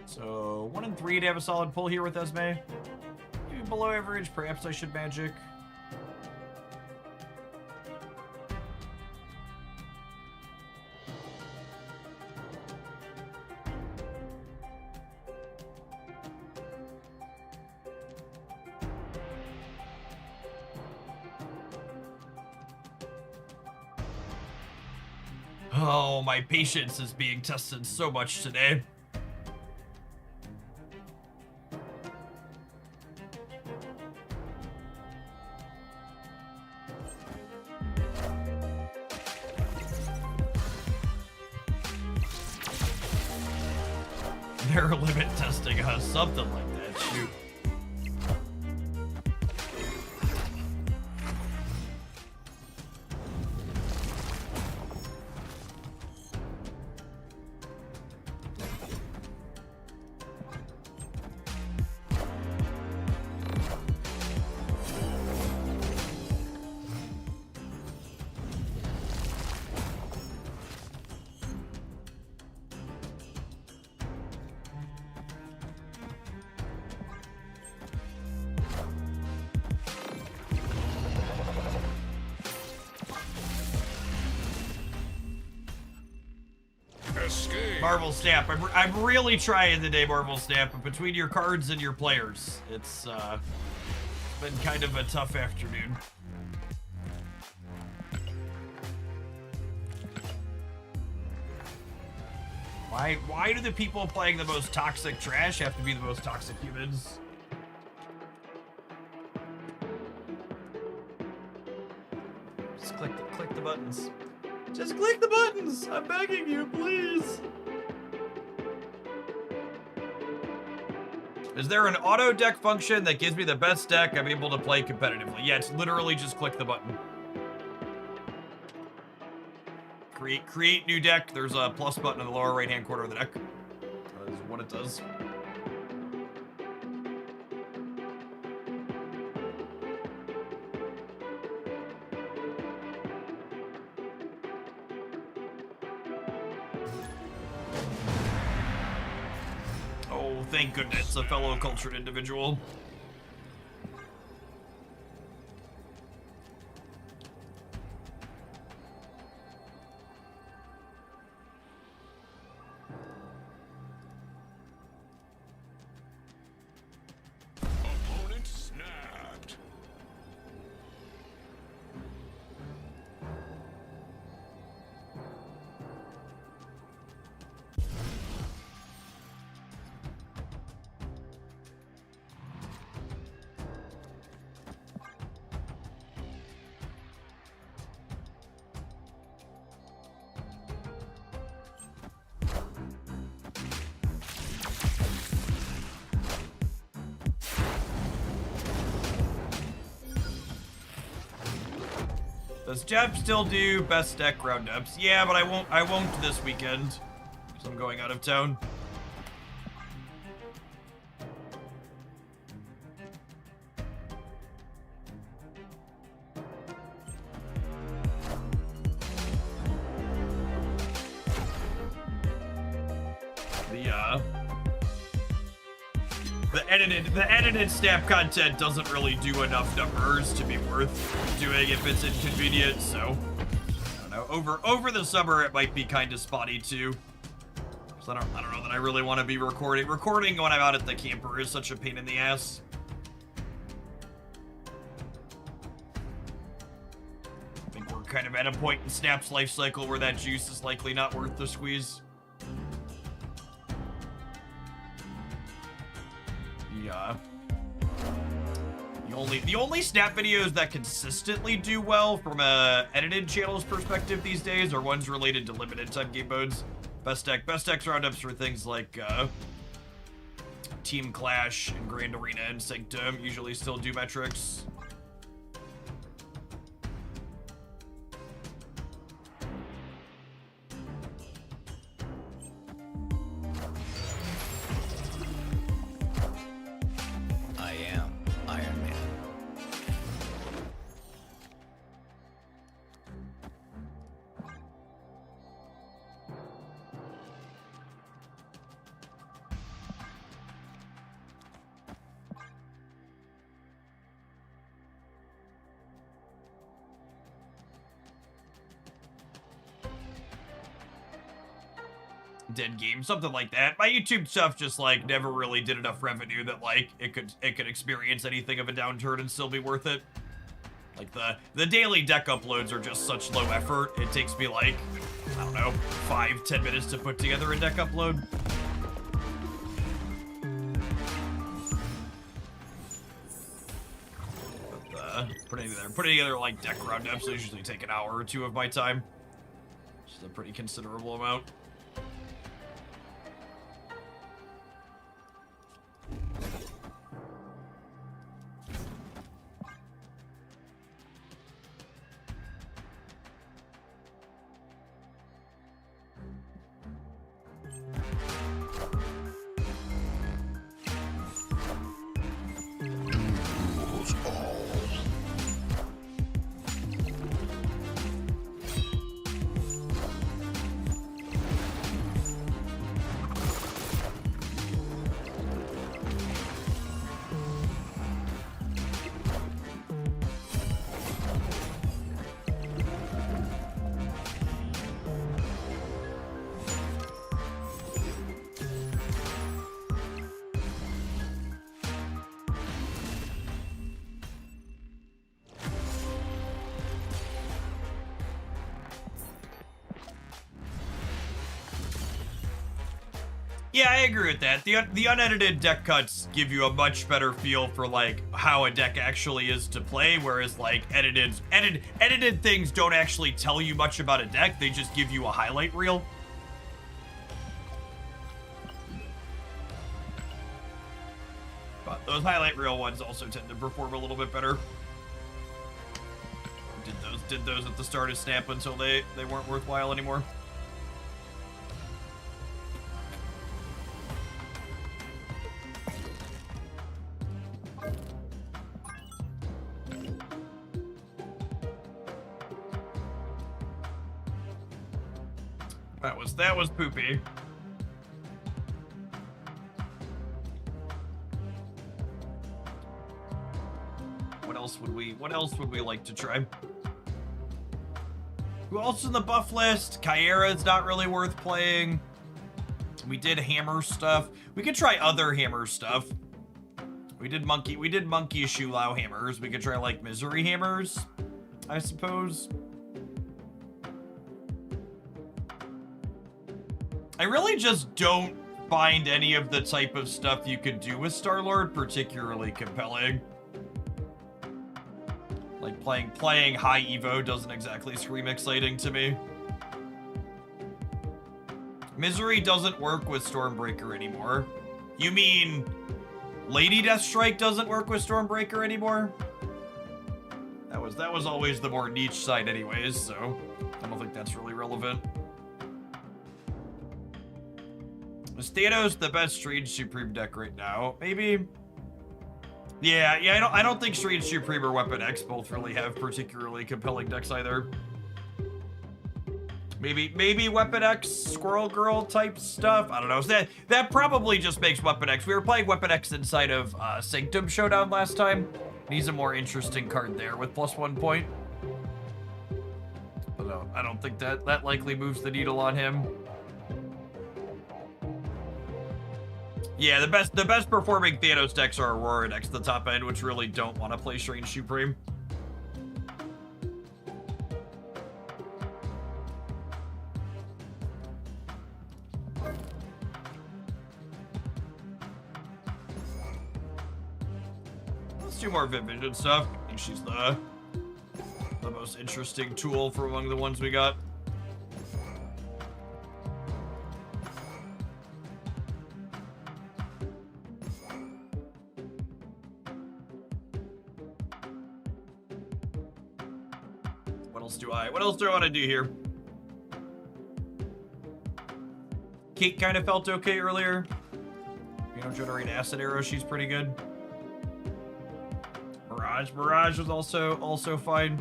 So 1 and 3 to have a solid pull here with Esme. Maybe below average, perhaps I should magic. Oh, my patience is being tested so much today. They're limit testing us, something like that, shoot. Escape. Marvel Snap. I'm really trying today, Marvel Snap, but between your cards and your players, it's been kind of a tough afternoon. Why do the people playing the most toxic trash have to be the most toxic humans? Just click the buttons. Just click the buttons! I'm begging you, please! Is there an auto deck function that gives me the best deck I'm able to play competitively? Yeah, it's literally just click the button. Create new deck. There's a plus button in the lower right-hand corner of the deck. That is what it does. Oh, thank goodness, a fellow cultured individual. Opponent snapped. Does Jeff still do best deck roundups? Yeah, but I won't this weekend. So I'm going out of town. The edited snap content doesn't really do enough numbers to be worth doing if it's inconvenient, so I don't know. Over the summer it might be kind of spotty too. So I don't know that I really want to be recording. Recording when I'm out at the camper is such a pain in the ass. I think we're kind of at a point in Snap's life cycle where that juice is likely not worth the squeeze. Yeah. The only Snap videos that consistently do well from a edited channel's perspective these days are ones related to limited time game modes. Best decks roundups for things like Team Clash and Grand Arena and Sanctum usually still do metrics. I am Iron Man. Dead game, something like that. My YouTube stuff just like never really did enough revenue that like it could experience anything of a downturn and still be worth it. Like the daily deck uploads are just such low effort. It takes me like, I don't know, 5-10 minutes to put together a deck upload. But, putting together like deck roundups usually take an hour or two of my time. Which is a pretty considerable amount. Yeah, I agree with that. The unedited deck cuts give you a much better feel for like how a deck actually is to play, whereas like edited things don't actually tell you much about a deck. They just give you a highlight reel. But those highlight reel ones also tend to perform a little bit better. Did those at the start of Snap until they weren't worthwhile anymore. That was poopy. What else would we like to try? Who else in the buff list? Kyera's not really worth playing. We did hammer stuff. We could try other hammer stuff. We did monkey Shulao hammers. We could try like misery hammers, I suppose. I really just don't find any of the type of stuff you could do with Star-Lord particularly compelling. Like playing high Evo doesn't exactly scream exciting to me. Misery doesn't work with Stormbreaker anymore. You mean Lady Deathstrike doesn't work with Stormbreaker anymore? That was always the more niche side anyways, so I don't think that's really relevant. Is Thanos the best Strange Supreme deck right now? Maybe. Yeah, I don't think Strange Supreme or Weapon X both really have particularly compelling decks either. Maybe Weapon X Squirrel Girl type stuff. I don't know. So that probably just makes Weapon X. We were playing Weapon X inside of Sanctum Showdown last time. He's a more interesting card there with +1 point. But no, I don't think that likely moves the needle on him. Yeah, the best performing Thanos decks are Aurora decks at the top end, which really don't want to play Strange Supreme. Let's do more Viv Vision stuff. I think she's the most interesting tool for among the ones we got. What else do I want to do here? Kate kind of felt okay earlier. You know, generate acid arrow, she's pretty good. Mirage was also fine.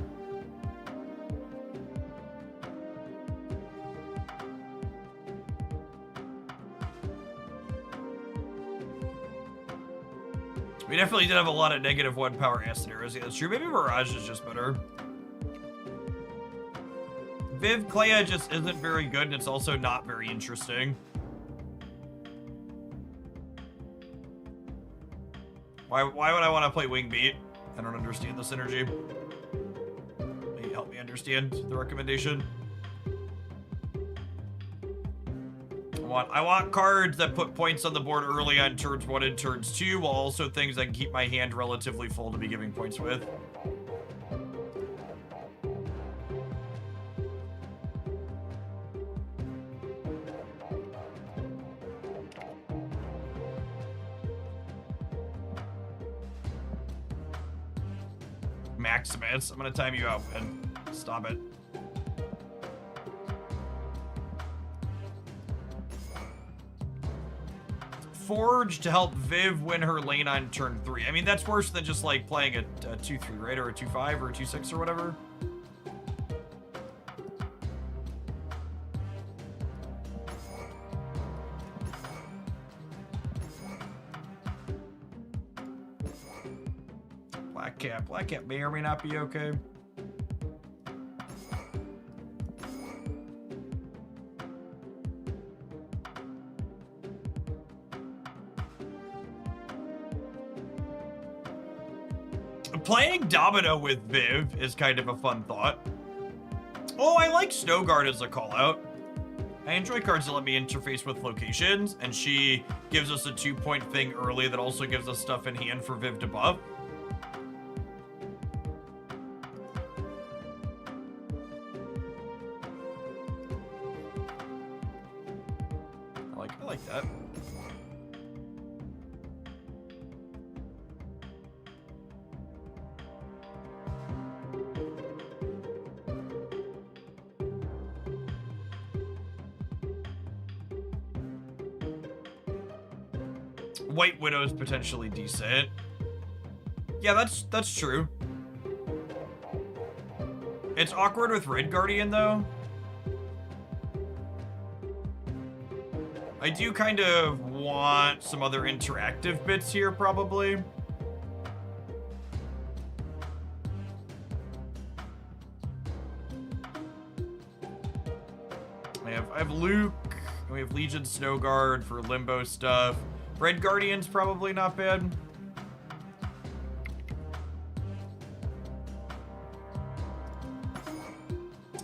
We definitely did have a lot of -1 power acid arrows. Yeah, that's true. Maybe Mirage is just better. Viv Clea just isn't very good, and it's also not very interesting. Why would I want to play Wingbeat? I don't understand the synergy. Maybe help me understand the recommendation. I want cards that put points on the board early on turns 1 and turns 2, while also things that can keep my hand relatively full to be giving points with. Maximus, I'm gonna time you out, man. Stop it. Forge to help Viv win her lane on turn 3. I mean, that's worse than just like playing a 2-3, right? Or a 2-5 or a 2-6 or whatever. Black Cap may or may not be okay. Playing Domino with Viv is kind of a fun thought. Oh, I like Snowguard as a call out. I enjoy cards that let me interface with locations, and she gives us a 2-point thing early that also gives us stuff in hand for Viv to buff. I like that. White Widow's potentially decent. Yeah, that's true. It's awkward with Red Guardian, though. I do kind of want some other interactive bits here, probably. I have Luke, and we have Legion Snowguard for Limbo stuff. Red Guardian's probably not bad.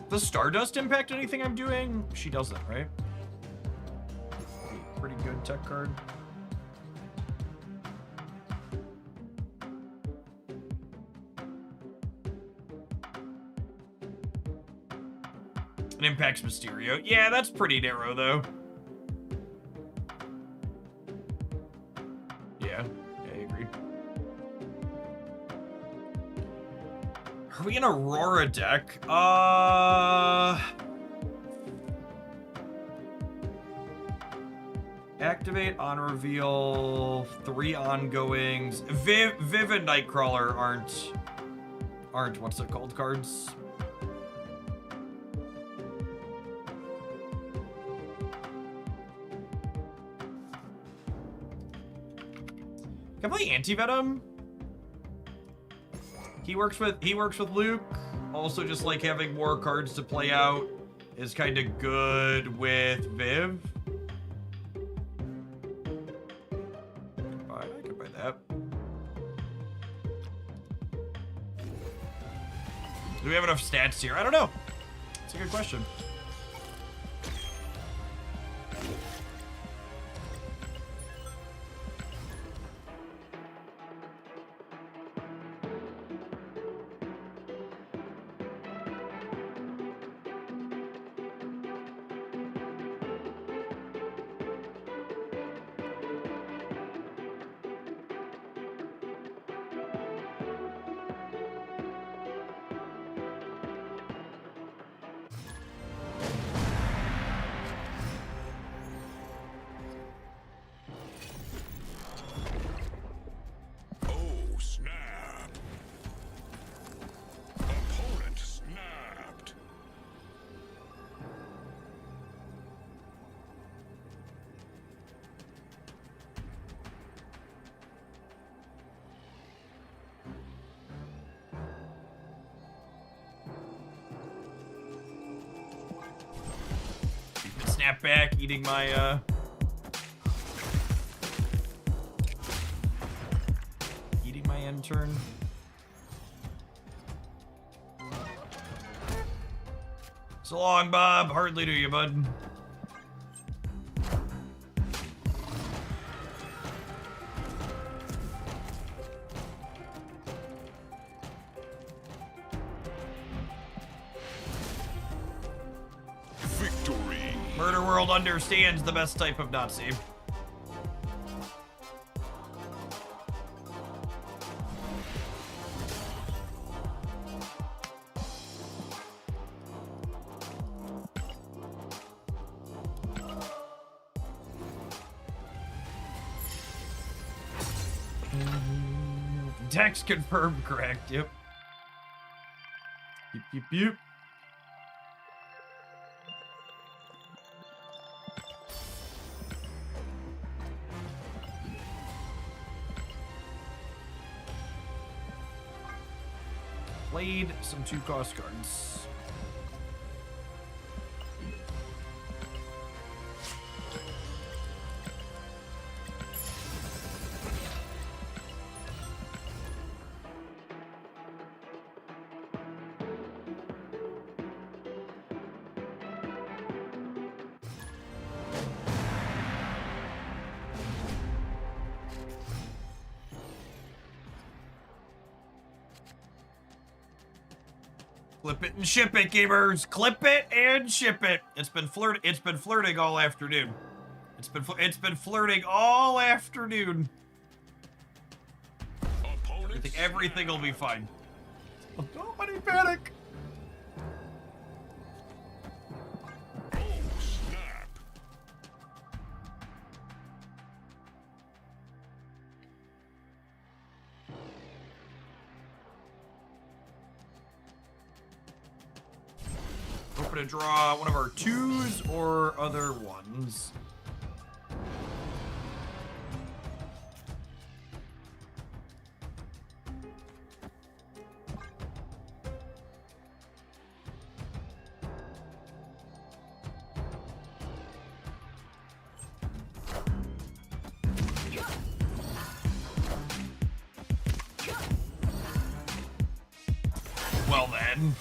Does Stardust impact anything I'm doing? She doesn't, right? Pretty good tech card. It impacts Mysterio. Yeah, that's pretty narrow, though. Yeah, I agree. Are we in Aurora deck? Activate, on reveal, 3 ongoings. Viv and Nightcrawler aren't what's it called cards? Can I play Anti-Venom? He works with Luke. Also, just like having more cards to play out is kind of good with Viv. I could buy that. Do we have enough stats here? I don't know. It's a good question. Snap back, eating my end turn. So long, Bob. Hardly to you, bud. Murder World understands the best type of Nazi. Dex confirmed correct, yep. Yep, yep, yep. Played some 2-cost cards. Clip it and ship it, gamers. Clip it and ship it. It's been flirting all afternoon. It's been flirting all afternoon. Everything will be fine. Nobody panic. Oh, snap. Hoping to draw one of our 2s or other 1s. Well then.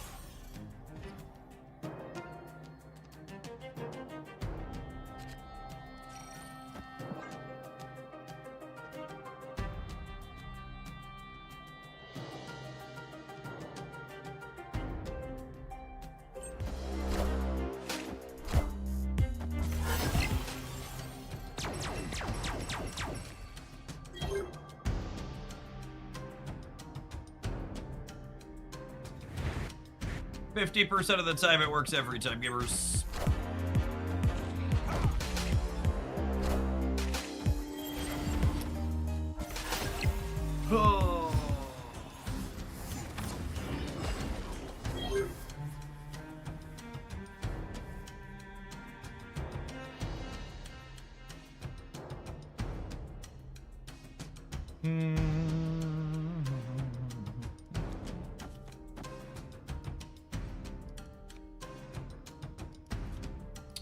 %50 of the time it works every time, gamers. Oh.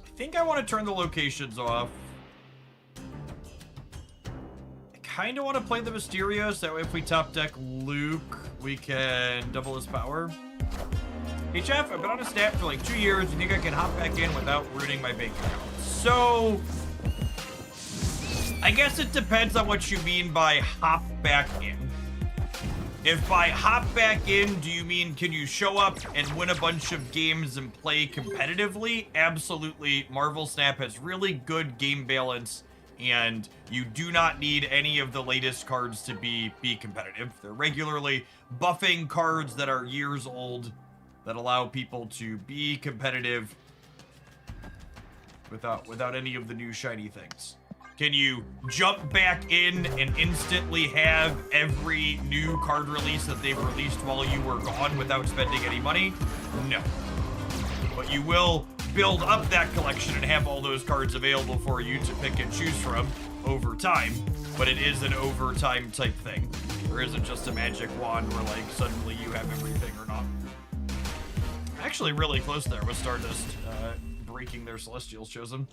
I think I want to turn the locations off. I kind of want to play the Mysterio, so if we top deck Luke, we can double his power. Hey, Jeff, I've been on a snap for like 2 years. You think I can hop back in without ruining my bank account? So, I guess it depends on what you mean by hop back in. If by hop back in, do you mean can you show up and win a bunch of games and play competitively? Absolutely. Marvel Snap has really good game balance, and you do not need any of the latest cards to be competitive. They're regularly buffing cards that are years old that allow people to be competitive without any of the new shiny things. Can you jump back in and instantly have every new card release that they've released while you were gone without spending any money? No. But you will build up that collection and have all those cards available for you to pick and choose from over time. But it is an over time type thing. There isn't just a magic wand where like suddenly you have everything or not. Actually really close there with Stardust breaking their Celestials Chosen.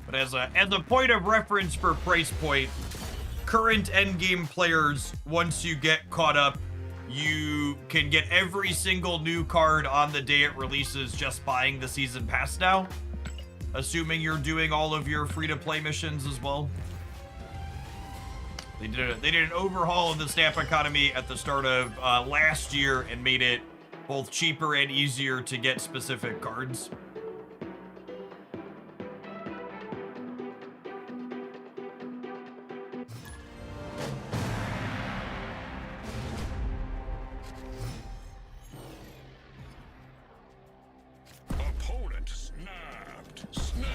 But as a point of reference for price point, current endgame players, once you get caught up, you can get every single new card on the day it releases just buying the season pass now. Assuming you're doing all of your free-to-play missions as well. They did an overhaul of the Snap economy at the start of last year and made it both cheaper and easier to get specific cards. Opponent snapped. Snap.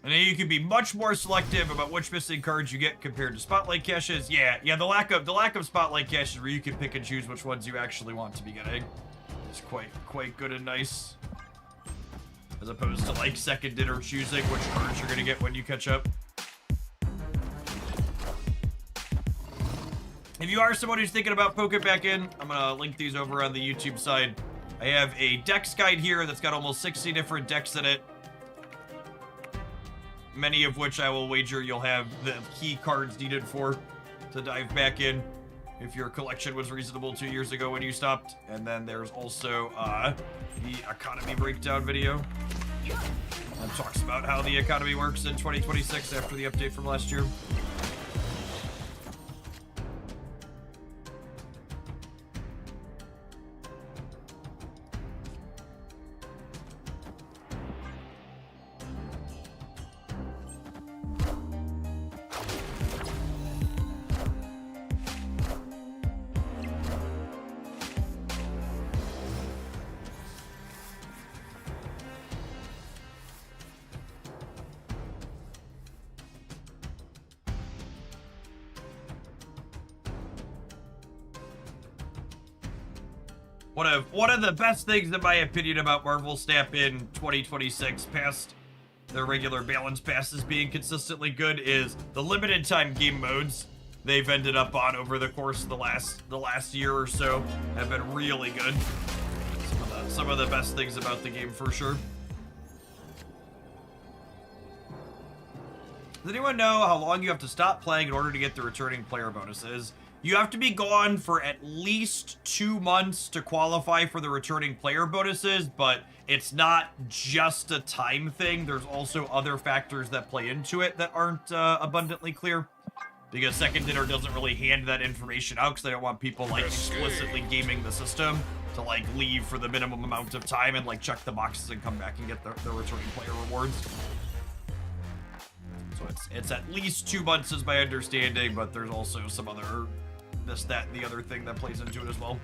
And then you can be much more selective about which missing cards you get compared to spotlight caches. Yeah, the lack of spotlight caches where you can pick and choose which ones you actually want to be getting is quite good and nice. As opposed to like second dinner choosing which cards you're gonna get when you catch up. If you are someone who's thinking about poking back in, I'm gonna link these over on the YouTube side. I have a decks guide here that's got almost 60 different decks in it. Many of which I will wager you'll have the key cards needed for to dive back in if your collection was reasonable 2 years ago when you stopped. And then there's also the economy breakdown video. talks about how the economy works in 2026 after the update from last year. One of the best things, in my opinion, about Marvel Snap in 2026, past their regular balance passes being consistently good, is the limited time game modes they've ended up on over the course of the last year or so have been really good. Some of the best things about the game for sure. Does anyone know how long you have to stop playing in order to get the returning player bonuses? You have to be gone for at least 2 months to qualify for the returning player bonuses, but it's not just a time thing. There's also other factors that play into it that aren't abundantly clear. Because Second Dinner doesn't really hand that information out because they don't want people, like, explicitly gaming the system to, like, leave for the minimum amount of time and, like, check the boxes and come back and get the returning player rewards. So it's at least 2 months is my understanding, but there's also some other this, that, and the other thing that plays into it as well.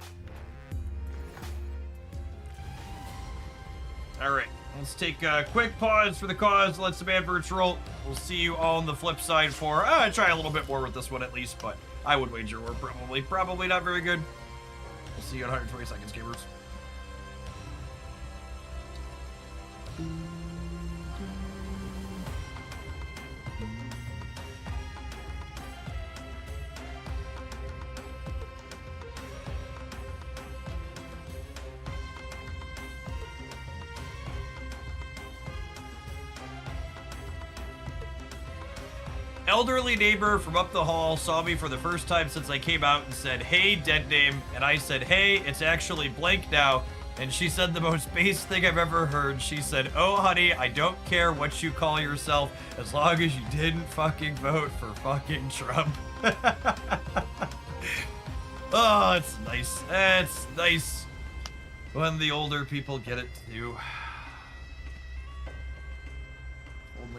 Alright, let's take a quick pause for the cause, let some adverts roll. We'll see you all on the flip side for, try a little bit more with this one at least, but I would wager we're probably not very good. We'll see you in 120 seconds, gamers. Elderly neighbor from up the hall saw me for the first time since I came out and said, "Hey, dead name." And I said, "Hey, it's actually blank now." And she said the most base thing I've ever heard. She said, "Oh, honey, I don't care what you call yourself as long as you didn't fucking vote for fucking Trump." Oh, it's nice. It's nice when the older people get it too.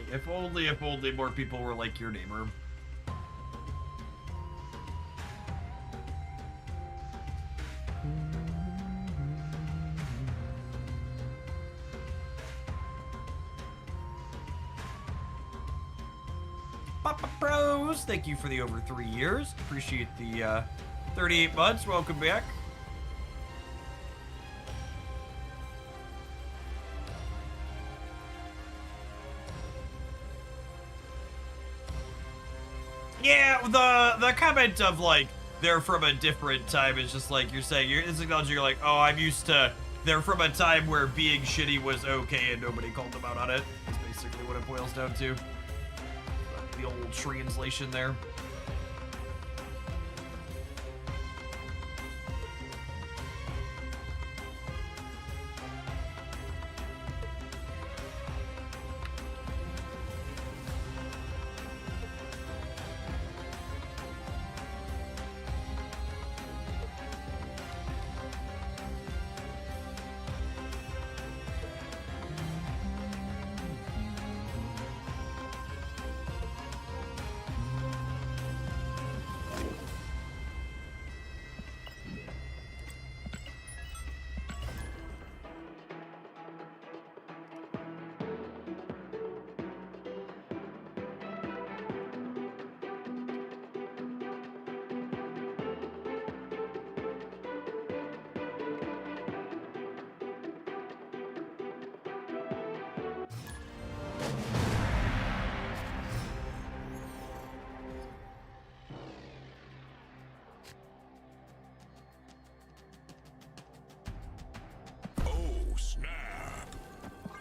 If only more people were like your neighbor. Papa Pros, thank you for the over 3 years. Appreciate the 38 months. Welcome back. Yeah, the comment of, like, they're from a different time is just like you're saying, it's acknowledging you're like, oh, I'm used to, they're from a time where being shitty was okay and nobody called them out on it. That's basically what it boils down to. The old translation there.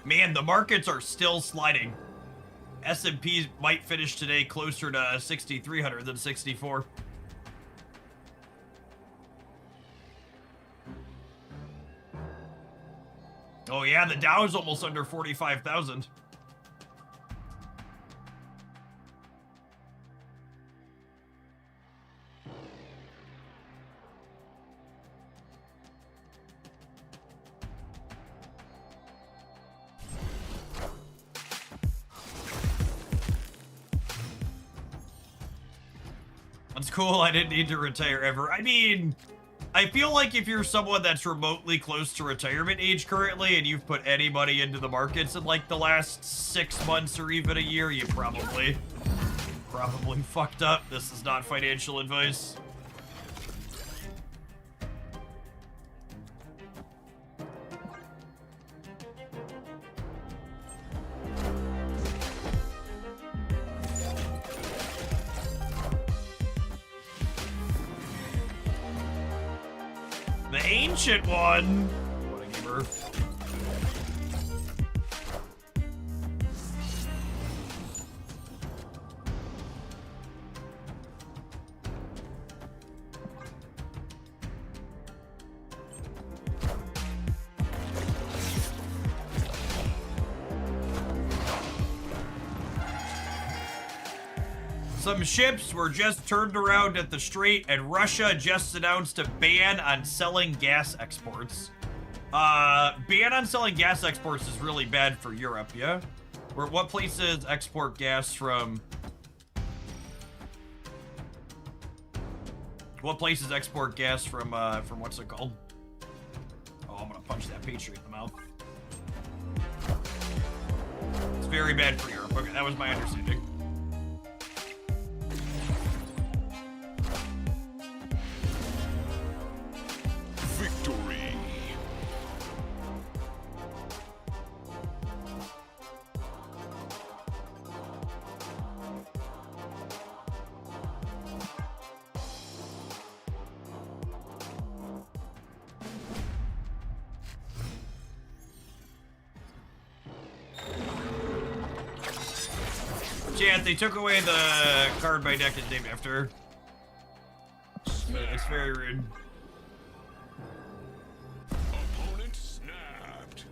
Man, the markets are still sliding. S&P might finish today closer to 6,300 than 64. Oh yeah, the Dow's almost under 45,000. That's cool. I didn't need to retire ever. I mean, I feel like if you're someone that's remotely close to retirement age currently and you've put any money into the markets in like the last 6 months or even a year, you probably fucked up. This is not financial advice. The ancient one. What a gamer. Some ships were just turned around at the Strait, and Russia just announced a ban on selling gas exports. Ban on selling gas exports is really bad for Europe, yeah? What places export gas from? What places export gas from what's it called? Oh, I'm gonna punch that Patriot in the mouth. It's very bad for Europe. Okay, that was my understanding. Victory. Chat, they took away the card my deck is named after. It's very rude. Opponent snapped.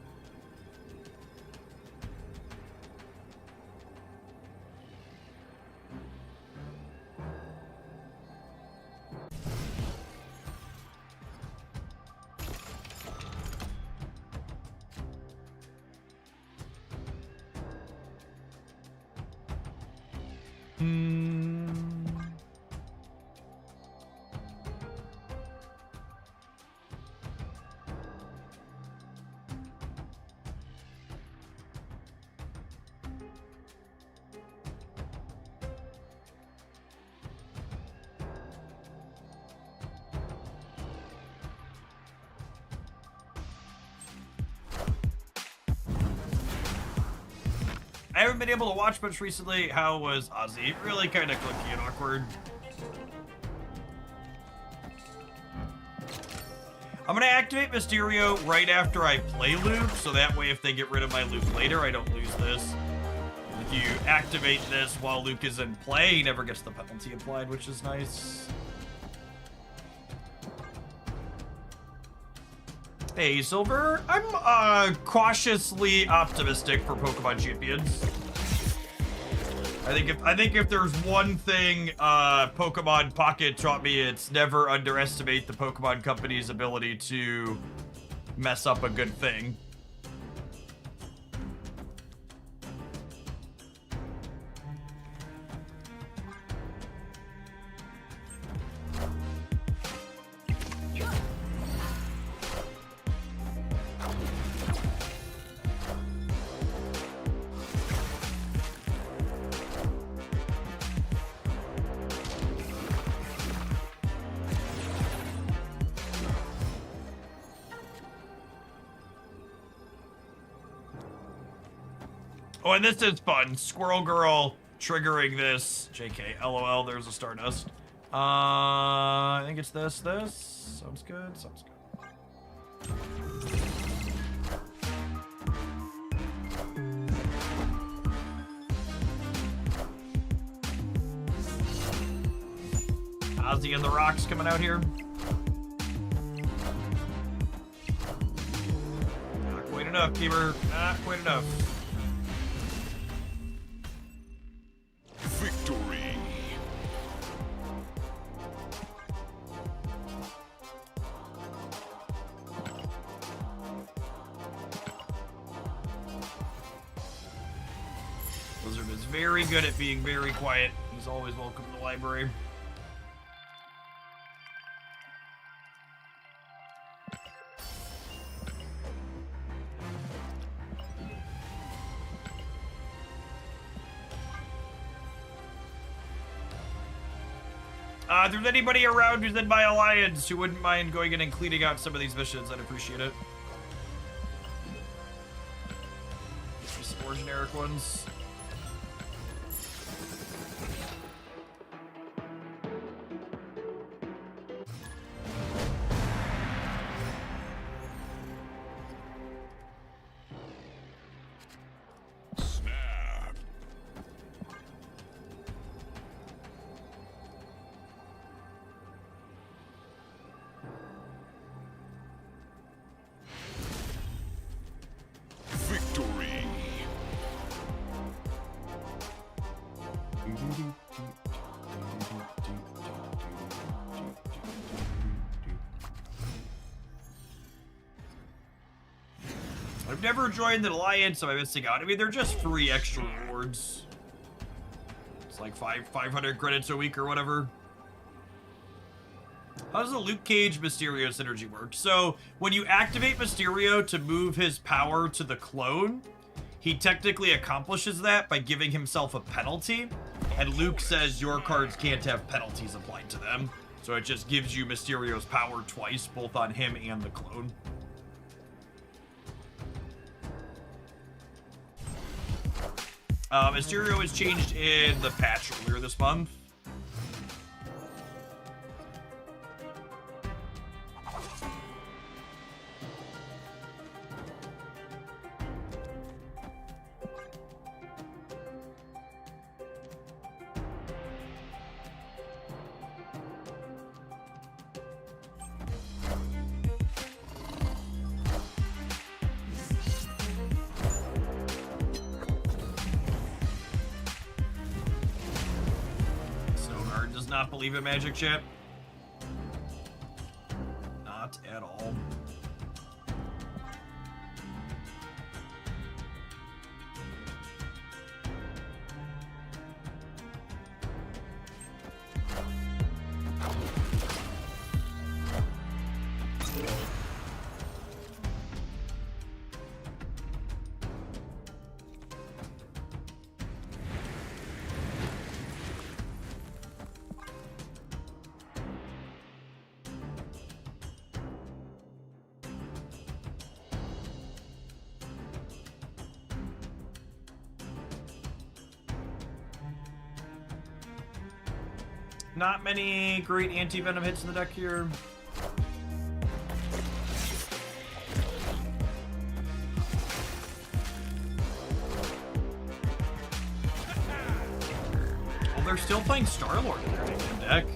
I haven't been able to watch much recently. How was Ozzy? Really kind of clicky and awkward. I'm gonna activate Mysterio right after I play Luke, so that way if they get rid of my Luke later, I don't lose this. If you activate this while Luke is in play, he never gets the penalty applied, which is nice. Hey, Silver. I'm cautiously optimistic for Pokemon Champions. I think if there's one thing Pokemon Pocket taught me, it's never underestimate the Pokemon Company's ability to mess up a good thing. Oh, and this is fun. Squirrel Girl triggering this. JK, LOL, there's a Stardust. I think it's this. Sounds good, sounds good. Ozzy and the Rocks coming out here. Not quite enough, gamer. Not quite enough. Victory. Blizzard is very good at being very quiet. He's always welcome to the library. If there's anybody around who's in my alliance who wouldn't mind going in and cleaning out some of these missions, I'd appreciate it. Just more generic ones. Snap. Victory. I've never joined the alliance, so I'm missing out. I mean, they're just free extra rewards. It's like 500 credits a week or whatever. How does the Luke Cage Mysterio synergy work? So, when you activate Mysterio to move his power to the clone, he technically accomplishes that by giving himself a penalty. And Luke says your cards can't have penalties applied to them. So it just gives you Mysterio's power twice, both on him and the clone. Mysterio was changed in the patch earlier this month. Not believe in magic, chat. Not at all. Not many great anti-venom hits in the deck here. Well, they're still playing Star-Lord in their main deck.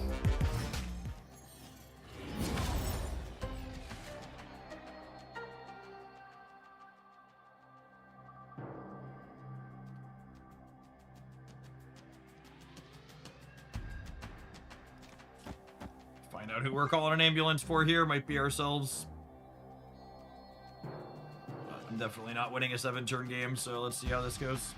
Find out who we're calling an ambulance for here. Might be ourselves. I'm definitely not winning a 7-turn game, so let's see how this goes.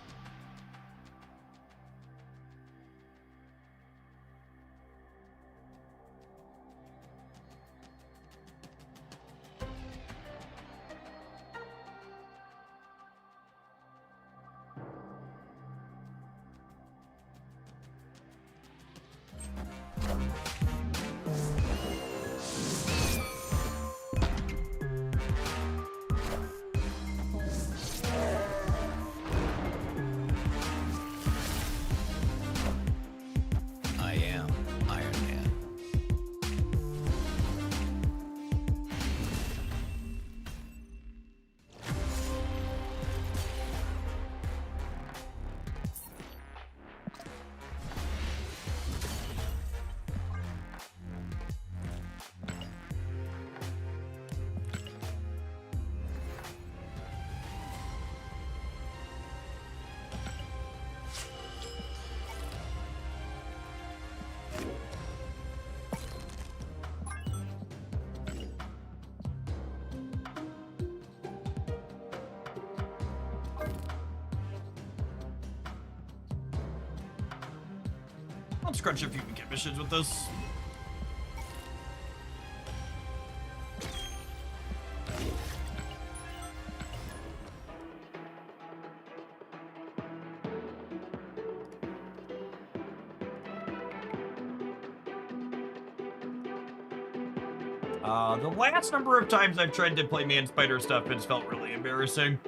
Let's crunch a few get missions with this. The last number of times I've tried to play Man Spider stuff, it's felt really embarrassing.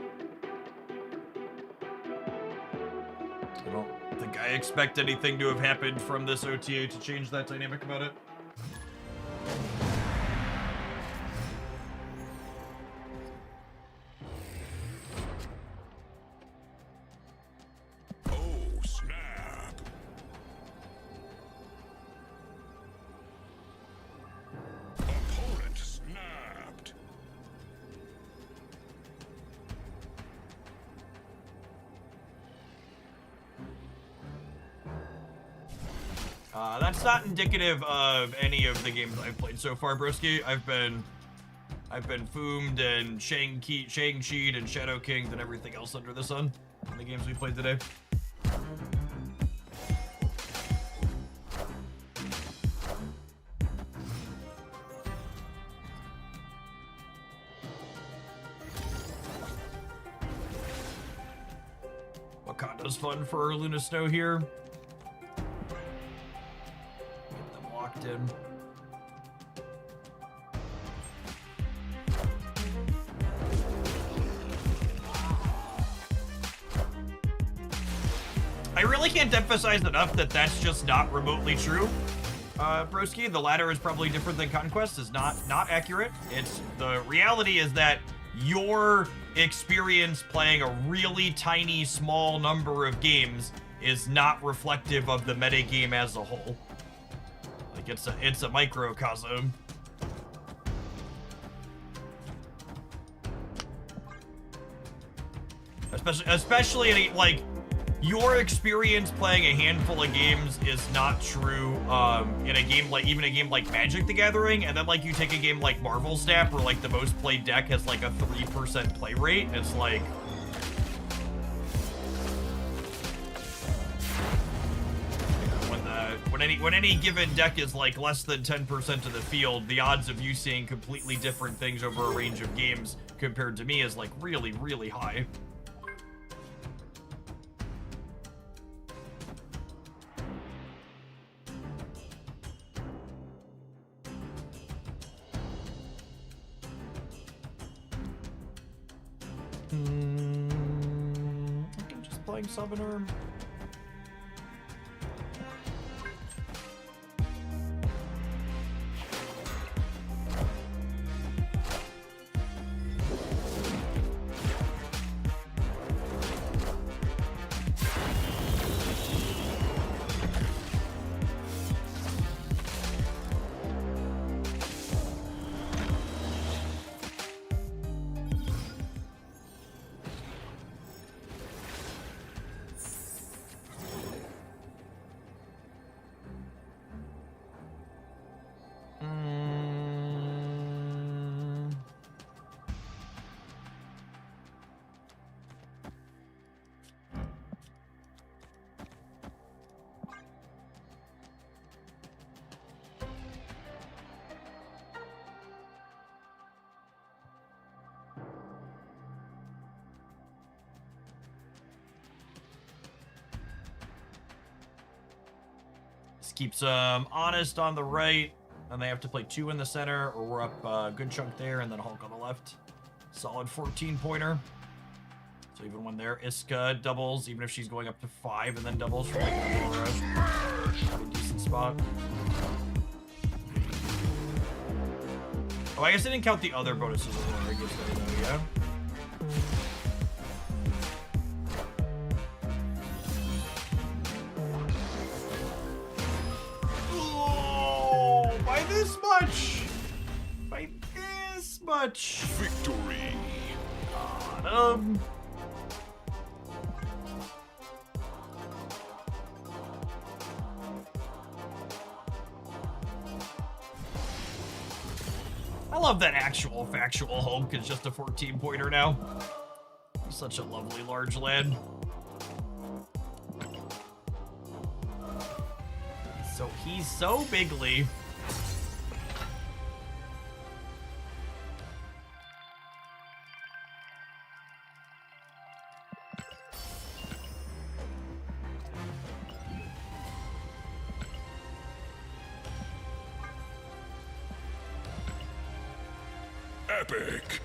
I don't think I expect anything to have happened from this OTA to change that dynamic about it. Oh, snap. Opponent snapped. That's not indicative of any of the games I've played so far, broski. I've been Foomed and Shang-Chi'd and Shadow King'd and everything else under the sun in the games we played today. Wakanda's fun for Luna Snow here. Get them locked in. I really can't emphasize enough that that's just not remotely true. Broski, the latter is probably different than Conquest, is not accurate. It's the reality is that your experience playing a really tiny, small number of games is not reflective of the metagame as a whole. Like it's a microcosm. Especially like your experience playing a handful of games is not true in a game like even a game like Magic the Gathering, and then like you take a game like Marvel Snap where like the most played deck has like a 3% play rate. It's like when any given deck is like less than 10% of the field, the odds of you seeing completely different things over a range of games compared to me is like really, really high. I think I'm just playing Summoner. Keeps them honest on the right, and they have to play 2 in the center, or we're up a good chunk there, and then Hulk on the left. Solid 14-pointer. So even when their Iska doubles, even if she's going up to 5 and then doubles for like a rush, a decent spot. Oh, I guess I didn't count the other bonuses as well. I guess there, though, yeah. This much! By this much! Victory! I love that actual factual Hulk is just a 14-pointer now. Such a lovely large land. He's so bigly. Epic.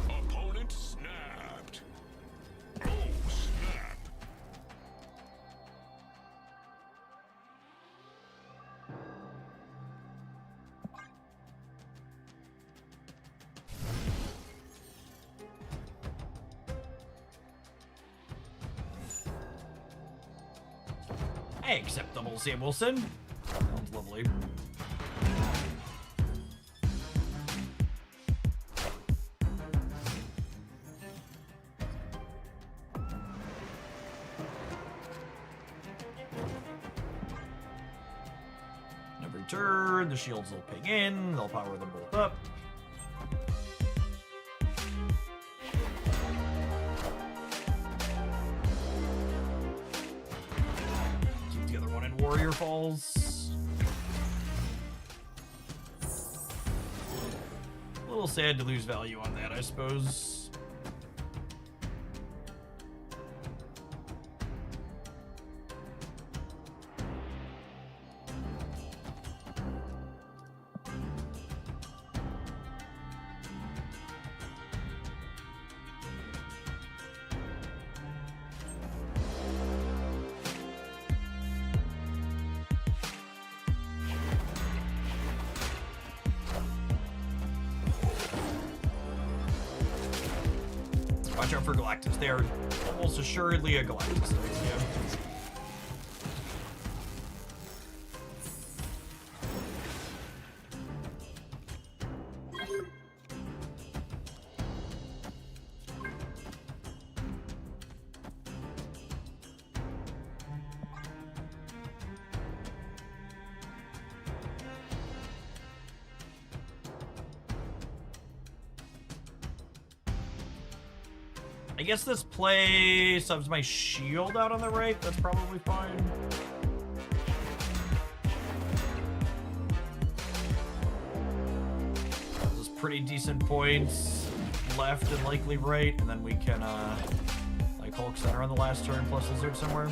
Opponent snapped. Oh, snap. I accept double Sam Wilson. Sounds lovely. Every turn, the shields will ping in, they'll power them both up. Keep the other one in Warrior Falls. A little sad to lose value on that, I suppose. Watch out for Galactus. They are almost assuredly a Galactus. Yeah. I guess this play subs my shield out on the right. That's probably fine. Those pretty decent points left and likely right, and then we can like Hulk Center on the last turn plus Lizard somewhere.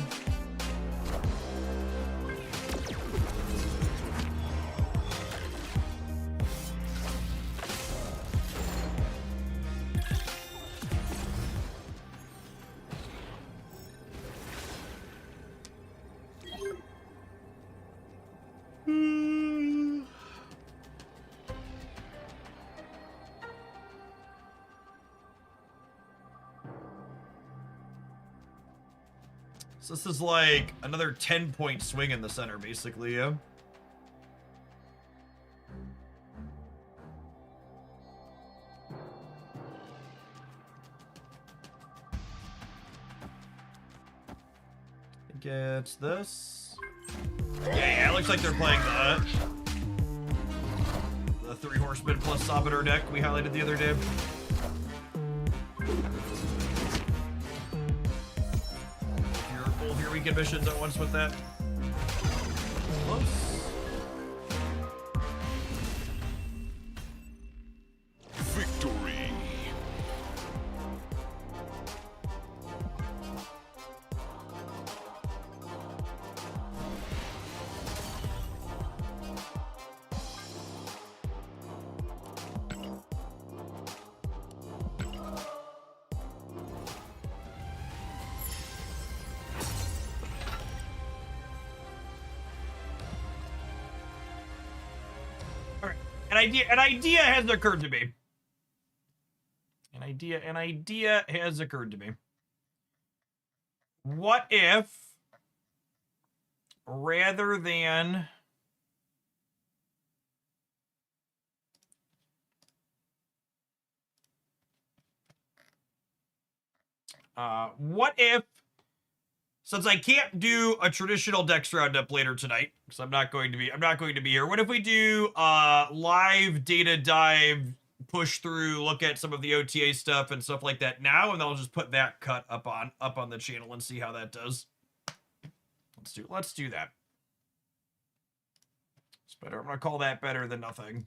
So this is like another 10-point swing in the center, basically, yeah? I think it's this. Yeah, it looks like they're playing the Three Horsemen plus Saboteur deck we highlighted the other day. Your weekend missions at once with that. Close. Victory. An idea has occurred to me. An idea has occurred to me. What if, rather than What if, since I can't do a traditional Dex roundup later tonight, because I'm not going to be here. What if we do live data dive, push through, look at some of the OTA stuff and stuff like that now, and then I'll just put that cut up on the channel and see how that does. Let's do that. It's better. I'm gonna call that better than nothing.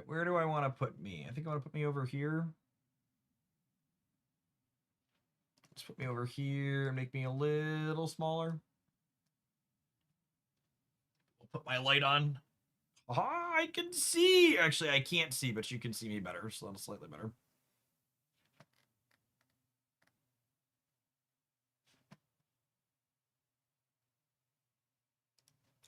Where do I want to put me? I think I want to put me over here. Let's put me over here and make me a little smaller. We'll put my light on. Ah, I can see. Actually, I can't see, but you can see me better, so that's slightly better.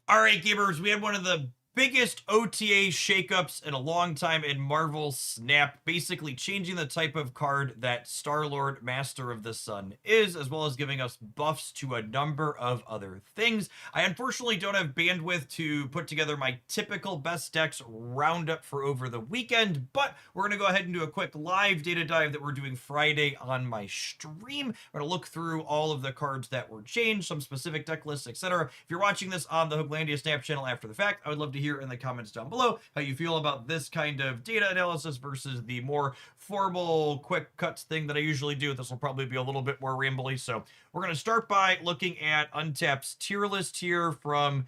All right, gamers, we had one of the biggest OTA shakeups in a long time in Marvel Snap, basically changing the type of card that Star-Lord Master of the Sun is, as well as giving us buffs to a number of other things. I unfortunately don't have bandwidth to put together my typical best decks roundup for over the weekend, but we're going to go ahead and do a quick live data dive that we're doing Friday on my stream. We're going to look through all of the cards that were changed, some specific deck lists, etc. If you're watching this on the Hooglandia Snap channel after the fact, I would love to hear in the comments down below how you feel about this kind of data analysis versus the more formal quick cuts thing that I usually do. This will probably be a little bit more rambly, so we're going to start by looking at Untapped's tier list here from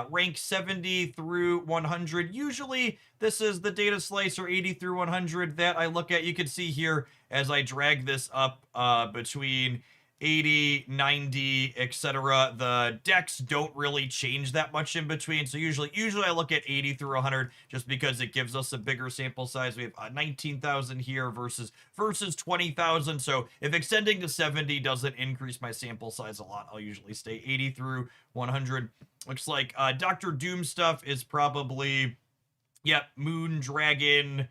rank 70 through 100. Usually this is the data slicer 80 through 100 that I look at. You can see here as I drag this up between 80, 90, etc. The decks don't really change that much in between. So usually I look at 80 through 100 just because it gives us a bigger sample size. We have 19,000 here versus 20,000. So if extending to 70 doesn't increase my sample size a lot, I'll usually stay 80 through 100. Looks like Dr. Doom stuff is probably, yep, Moon Dragon,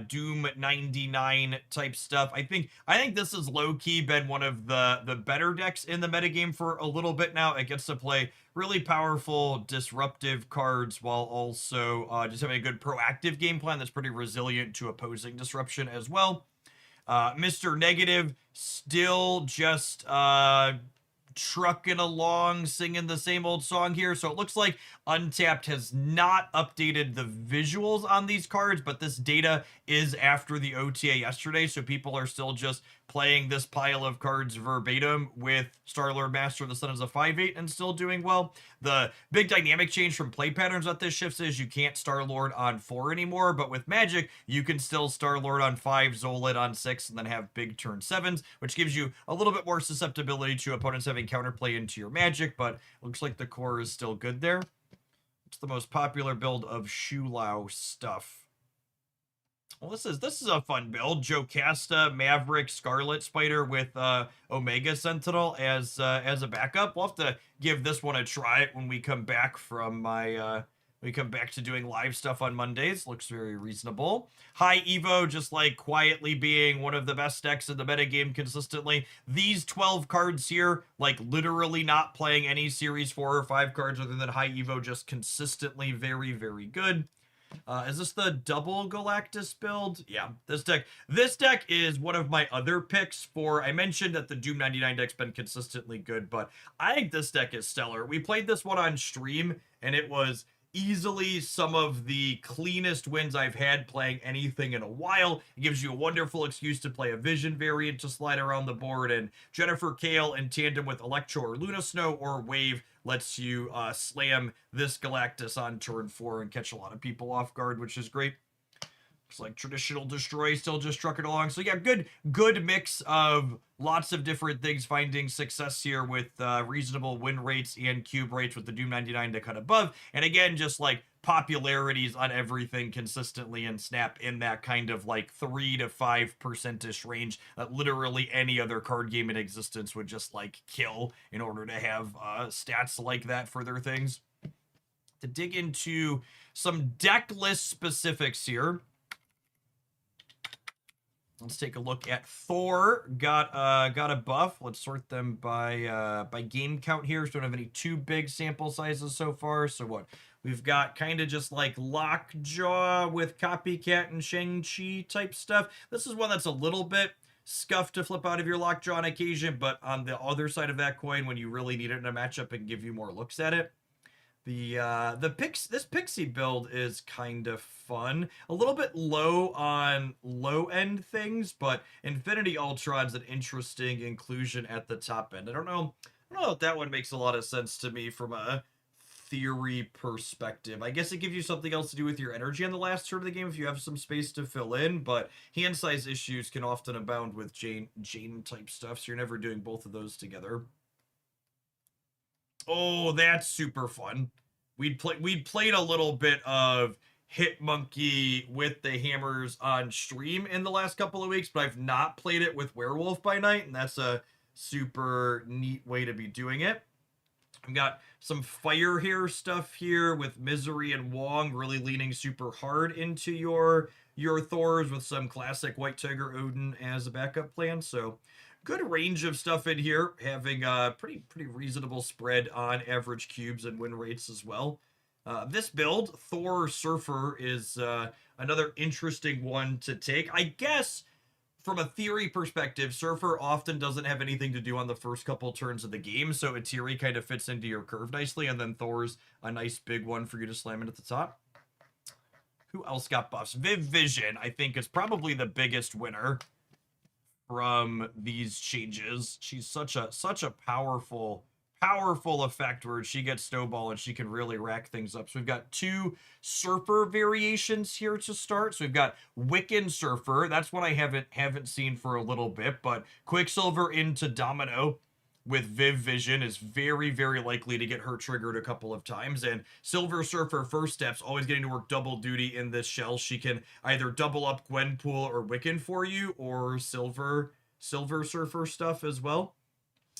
Doom 99 type stuff. I think this has low-key been one of the better decks in the metagame for a little bit now. It gets to play really powerful, disruptive cards while also just having a good proactive game plan that's pretty resilient to opposing disruption as well. Mr. Negative still just trucking along, singing the same old song here. So it looks like Untapped has not updated the visuals on these cards, but this data is after the OTA yesterday, so people are still just playing this pile of cards verbatim with Star-Lord Master of the Sun as a 5/8 and still doing well. The big dynamic change from play patterns that this shifts is you can't Star-Lord on 4 anymore, but with Magic, you can still Star-Lord on 5, Zolit on 6, and then have big turn 7s, which gives you a little bit more susceptibility to opponents having counterplay into your Magic, but looks like the core is still good there. It's the most popular build of Shulao stuff. Well, this is a fun build. Jocasta, Maverick, Scarlet Spider with Omega Sentinel as a backup. We'll have to give this one a try when we come back from my we come back to doing live stuff on Mondays. Looks very reasonable. High Evo, just like quietly being one of the best decks in the metagame consistently. These 12 cards here, like literally not playing any Series 4 or 5 cards other than High Evo, just consistently very, very good. Is this the double Galactus build? Yeah, this deck is one of my other picks for, I mentioned that the Doom 99 deck's been consistently good, but I think this deck is stellar. We played this one on stream, and it was easily some of the cleanest wins I've had playing anything in a while. It gives you a wonderful excuse to play a Vision variant to slide around the board, and Jennifer Kale in tandem with Electro or Luna Snow or Wave lets you slam this Galactus on turn 4 and catch a lot of people off guard, which is great. Looks like traditional Destroy still just trucking along. So yeah, good mix of lots of different things finding success here with reasonable win rates and cube rates with the Doom 99 to cut above. And again, just like popularities on everything consistently in Snap in that kind of like 3 to 5%-ish range that literally any other card game in existence would just like kill in order to have stats like that for their things. To dig into some deck list specifics here. Let's take a look at Thor. Got a buff. Let's sort them by game count here. So we don't have any too big sample sizes so far. So what? We've got kind of just like Lockjaw with Copycat and Shang-Chi type stuff. This is one that's a little bit scuffed to flip out of your Lockjaw on occasion, but on the other side of that coin, when you really need it in a matchup and give you more looks at it. This Pixie build is kind of fun. A little bit low on low-end things, but Infinity Ultron's an interesting inclusion at the top end. I don't know if that one makes a lot of sense to me from a theory perspective. I guess it gives you something else to do with your energy on the last turn of the game if you have some space to fill in, but hand size issues can often abound with Jane type stuff, so you're never doing both of those together. Oh, that's super fun. We'd played a little bit of Hit Monkey with the hammers on stream in the last couple of weeks, but I've not played it with Werewolf by Night, and that's a super neat way to be doing it. I've got some fire hair stuff here with Misery and Wong really leaning super hard into your Thors with some classic White Tiger Odin as a backup plan. So good range of stuff in here, having a pretty reasonable spread on average cubes and win rates as well. This build, Thor Surfer, is another interesting one to take. I guess from a theory perspective, Surfer often doesn't have anything to do on the first couple turns of the game, so Atiri kind of fits into your curve nicely, and then Thor's a nice big one for you to slam in at the top. Who else got buffs? Viv Vision, I think, is probably the biggest winner from these changes. She's such a powerful effect where she gets snowball and she can really rack things up. So we've got two Surfer variations here to start. So we've got Wiccan Surfer. That's what I haven't seen for a little bit, but Quicksilver into Domino with Viv Vision is very likely to get her triggered a couple of times. And Silver Surfer First Steps, always getting to work double duty in this shell. She can either double up Gwenpool or Wiccan for you, or Silver Surfer stuff as well.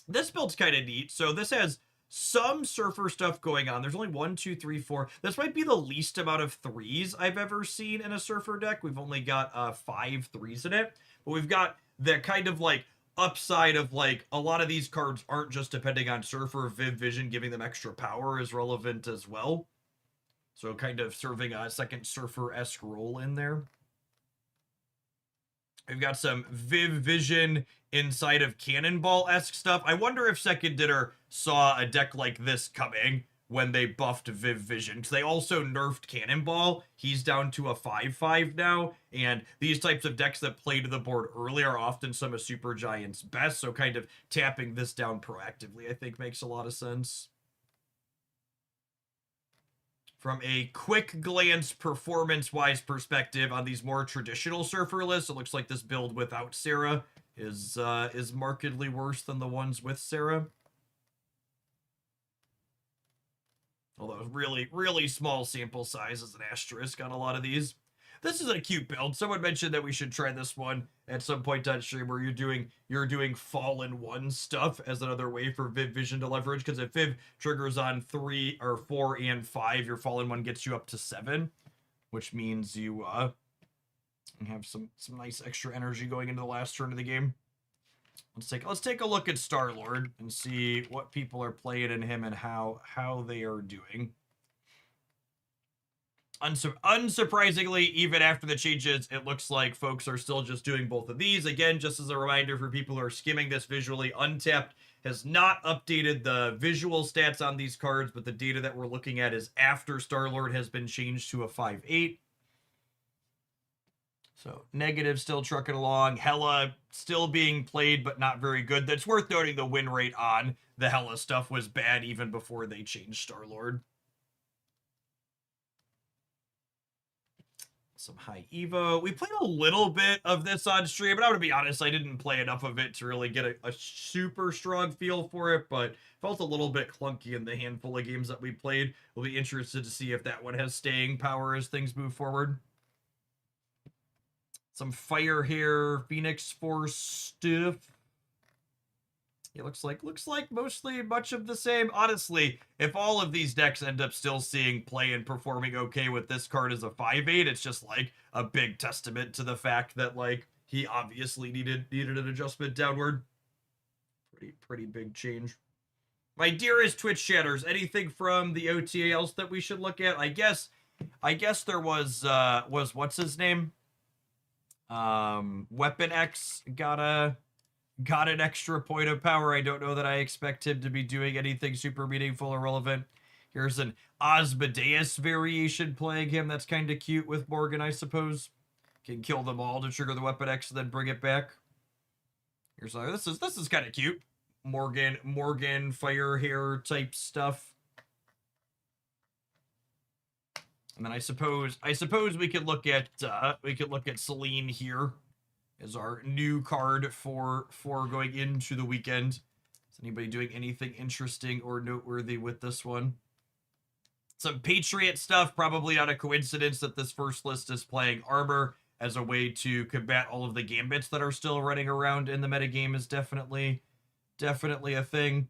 This build's kind of neat. So this has some Surfer stuff going on. There's only 1, 2, 3, 4. This might be the least amount of 3s I've ever seen in a Surfer deck. We've only got 5 3s in it. But we've got the kind of like upside of like a lot of these cards aren't just depending on Surfer. Viv Vision giving them extra power is relevant as well. So kind of serving a second Surfer-esque role in there. We've got some Viv Vision inside of Cannonball-esque stuff. I wonder if Second Dinner saw a deck like this coming when they buffed Viv Vision, because they also nerfed Cannonball. He's down to a 5/5 now, and these types of decks that play to the board early are often some of Supergiant's best, so kind of tapping this down proactively I think makes a lot of sense. From a quick glance performance-wise perspective on these more traditional Surfer lists, it looks like this build without Sarah is markedly worse than the ones with Sarah. Although really small sample size is an asterisk on a lot of these. This is a cute build. Someone mentioned that we should try this one at some point on stream where you're doing Fallen 1 stuff as another way for Viv Vision to leverage, because if Viv triggers on 3 or 4 and 5, your Fallen 1 gets you up to 7, which means you have some nice extra energy going into the last turn of the game. Let's take a look at Star-Lord and see what people are playing in him and how they are doing. Unsurprisingly, even after the changes, it looks like folks are still just doing both of these. Again, just as a reminder for people who are skimming this visually, Untapped has not updated the visual stats on these cards, but the data that we're looking at is after Star-Lord has been changed to a 5/8. So negative still trucking along. Hela still being played, but not very good. That's worth noting the win rate on the Hela stuff was bad even before they changed Star-Lord. Some high Evo. We played a little bit of this on stream, but I'm going to be honest, I didn't play enough of it to really get a super strong feel for it, but felt a little bit clunky in the handful of games that we played. We'll be interested to see if that one has staying power as things move forward. Some fire here, Phoenix Force stuff. It looks like mostly much of the same. Honestly, if all of these decks end up still seeing play and performing okay with this card as a 5/8, it's just like a big testament to the fact that like he obviously needed an adjustment downward. Pretty big change. My dearest Twitch chatters, anything from the OTA else that we should look at? I guess there was what's his name? Weapon X got an extra point of power. I don't know that I expect him to be doing anything super meaningful or relevant. Here's an Asmodeus variation playing him. That's kind of cute with Morgan, I suppose. Can kill them all to trigger the Weapon X and then bring it back. Here's this is kind of cute. Morgan fire hair type stuff. And then I suppose we could look at Celine here as our new card for going into the weekend. Is anybody doing anything interesting or noteworthy with this one? Some Patriot stuff, probably not a coincidence that this first list is playing armor as a way to combat all of the gambits that are still running around in the metagame is definitely a thing.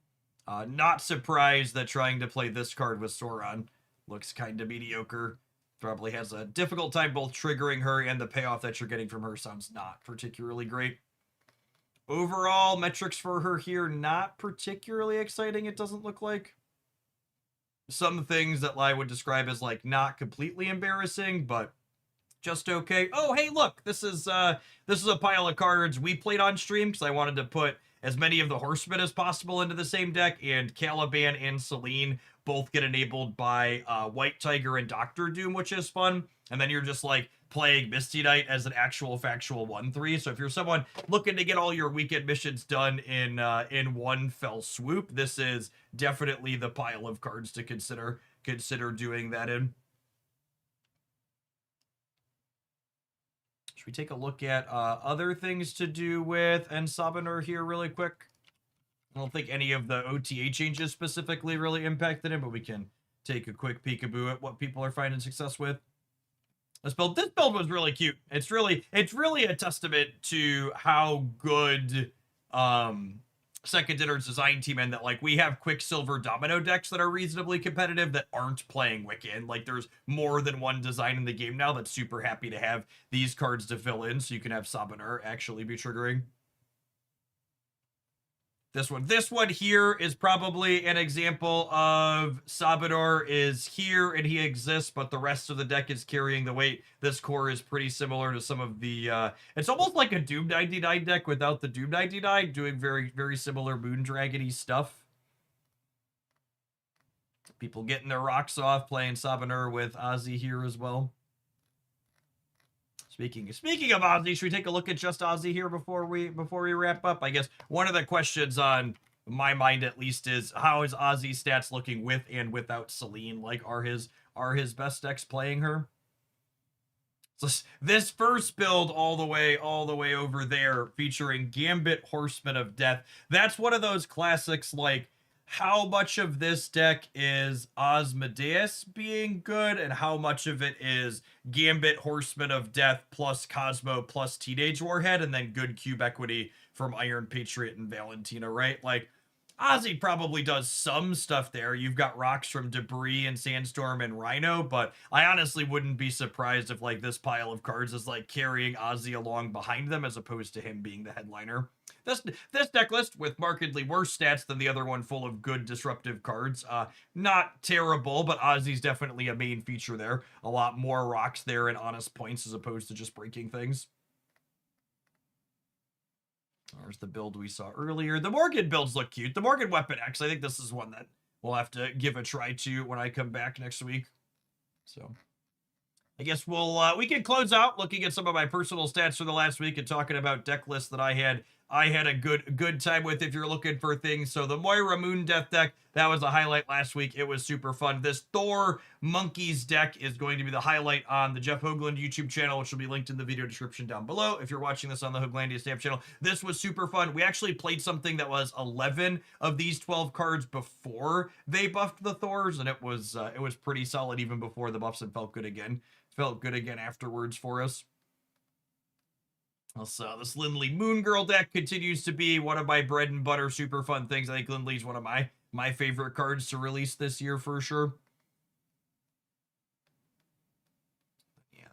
Not surprised that trying to play this card with Sauron looks kind of mediocre. Probably has a difficult time both triggering her, and the payoff that you're getting from her sounds not particularly great. Overall, metrics for her here, not particularly exciting, it doesn't look like. Some things that I would describe as, like, not completely embarrassing, but just okay. Oh, hey, look, this is a pile of cards we played on stream, because I wanted to put as many of the horsemen as possible into the same deck, and Caliban and Celine both get enabled by White Tiger and Doctor Doom, which is fun. And then you're just like playing Misty Knight as an actual factual 1/3. So if you're someone looking to get all your weekend missions done in one fell swoop, this is definitely the pile of cards to consider doing that in. Should we take a look at other things to do with Ensabanur here really quick? I don't think any of the OTA changes specifically really impacted him, but we can take a quick peekaboo at what people are finding success with. This build was really cute. It's really a testament to how good Second Dinner's design team, and that like we have Quicksilver Domino decks that are reasonably competitive that aren't playing Wiccan. Like there's more than one design in the game now that's super happy to have these cards to fill in, so you can have Sabanur actually be triggering. This one here is probably an example of Sabanur is here and he exists, but the rest of the deck is carrying the weight. This core is pretty similar to some of the, it's almost like a Doom 99 deck without the Doom 99, doing very, very similar Moondragon-y stuff. People getting their rocks off, playing Sabanur with Ozzy here as well. Speaking of Ozzy, should we take a look at just Ozzy here before we wrap up? I guess one of the questions on my mind at least is how is Ozzy's stats looking with and without Celine? Like are his best decks playing her? So this first build all the way over there featuring Gambit Horseman of Death. That's one of those classics, like how much of this deck is Asmodeus being good and how much of it is Gambit Horseman of Death plus Cosmo plus Teenage Warhead and then good cube equity from Iron Patriot and Valentina, right? Like Ozzy probably does some stuff there. You've got rocks from Debris and Sandstorm and Rhino, but I honestly wouldn't be surprised if like this pile of cards is like carrying Ozzy along behind them as opposed to him being the headliner. This deck list with markedly worse stats than the other one full of good disruptive cards. Not terrible, but Ozzy's definitely a main feature there. A lot more rocks there and honest points as opposed to just breaking things. There's the build we saw earlier. The Morgan builds look cute. The Morgan Weapon X, I think this is one that we'll have to give a try to when I come back next week. So I guess we can close out looking at some of my personal stats for the last week and talking about deck lists that I had a good time with if you're looking for things. So the Moira Moon Death deck, that was a highlight last week. It was super fun. This Thor Monkeys deck is going to be the highlight on the Jeff Hoagland YouTube channel, which will be linked in the video description down below if you're watching this on the Hoaglandia Stamp channel. This was super fun. We actually played something that was 11 of these 12 cards before they buffed the Thors, and it was pretty solid even before the buffs and felt good again afterwards for us. So this Lindley Moon Girl deck continues to be one of my bread and butter super fun things. I think Lindley's one of my favorite cards to release this year for sure. Yeah,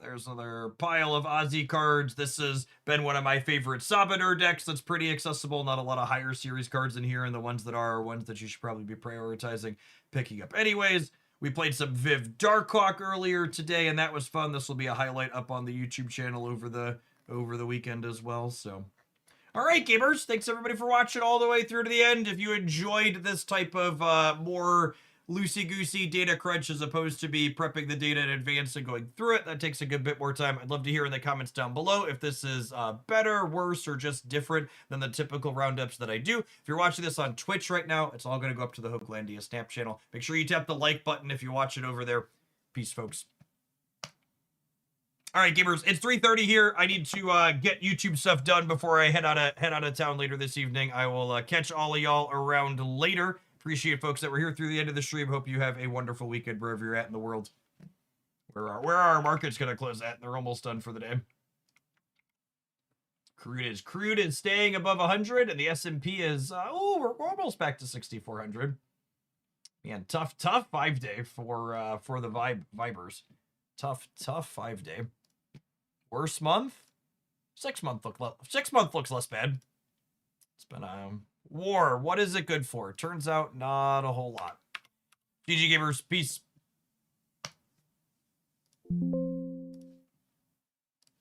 There's another pile of Aussie cards. This has been one of my favorite Saboteur decks that's pretty accessible. Not a lot of higher series cards in here, and the ones that are ones that you should probably be prioritizing picking up anyways. We played some Viv Darkhawk earlier today, and that was fun. This will be a highlight up on the YouTube channel over the weekend as well. So, all right, gamers, thanks everybody for watching all the way through to the end. If you enjoyed this type of more loosey-goosey data crunch as opposed to be prepping the data in advance and going through it, that takes a good bit more time. I'd love to hear in the comments down below if this is better, worse, or just different than the typical roundups that I do. If you're watching this on Twitch right now, it's all going to go up to the Hooklandia Snap channel. Make sure you tap the like button if you watch it over there. Peace, folks. All right, gamers, it's 3:30 here. I need to get YouTube stuff done before I head out of town later this evening. I will catch all of y'all around later. Appreciate folks that were here through the end of the stream. Hope you have a wonderful weekend wherever you're at in the world. Where are our markets going to close at? They're almost done for the day. Crude is staying above 100, and the S&P is we're almost back to 6,400. Man, tough 5 day for the vibers. Tough 5 day. Worst month? 6 month looks less bad. It's been war. What is it good for? Turns out not a whole lot. GG gamers, peace.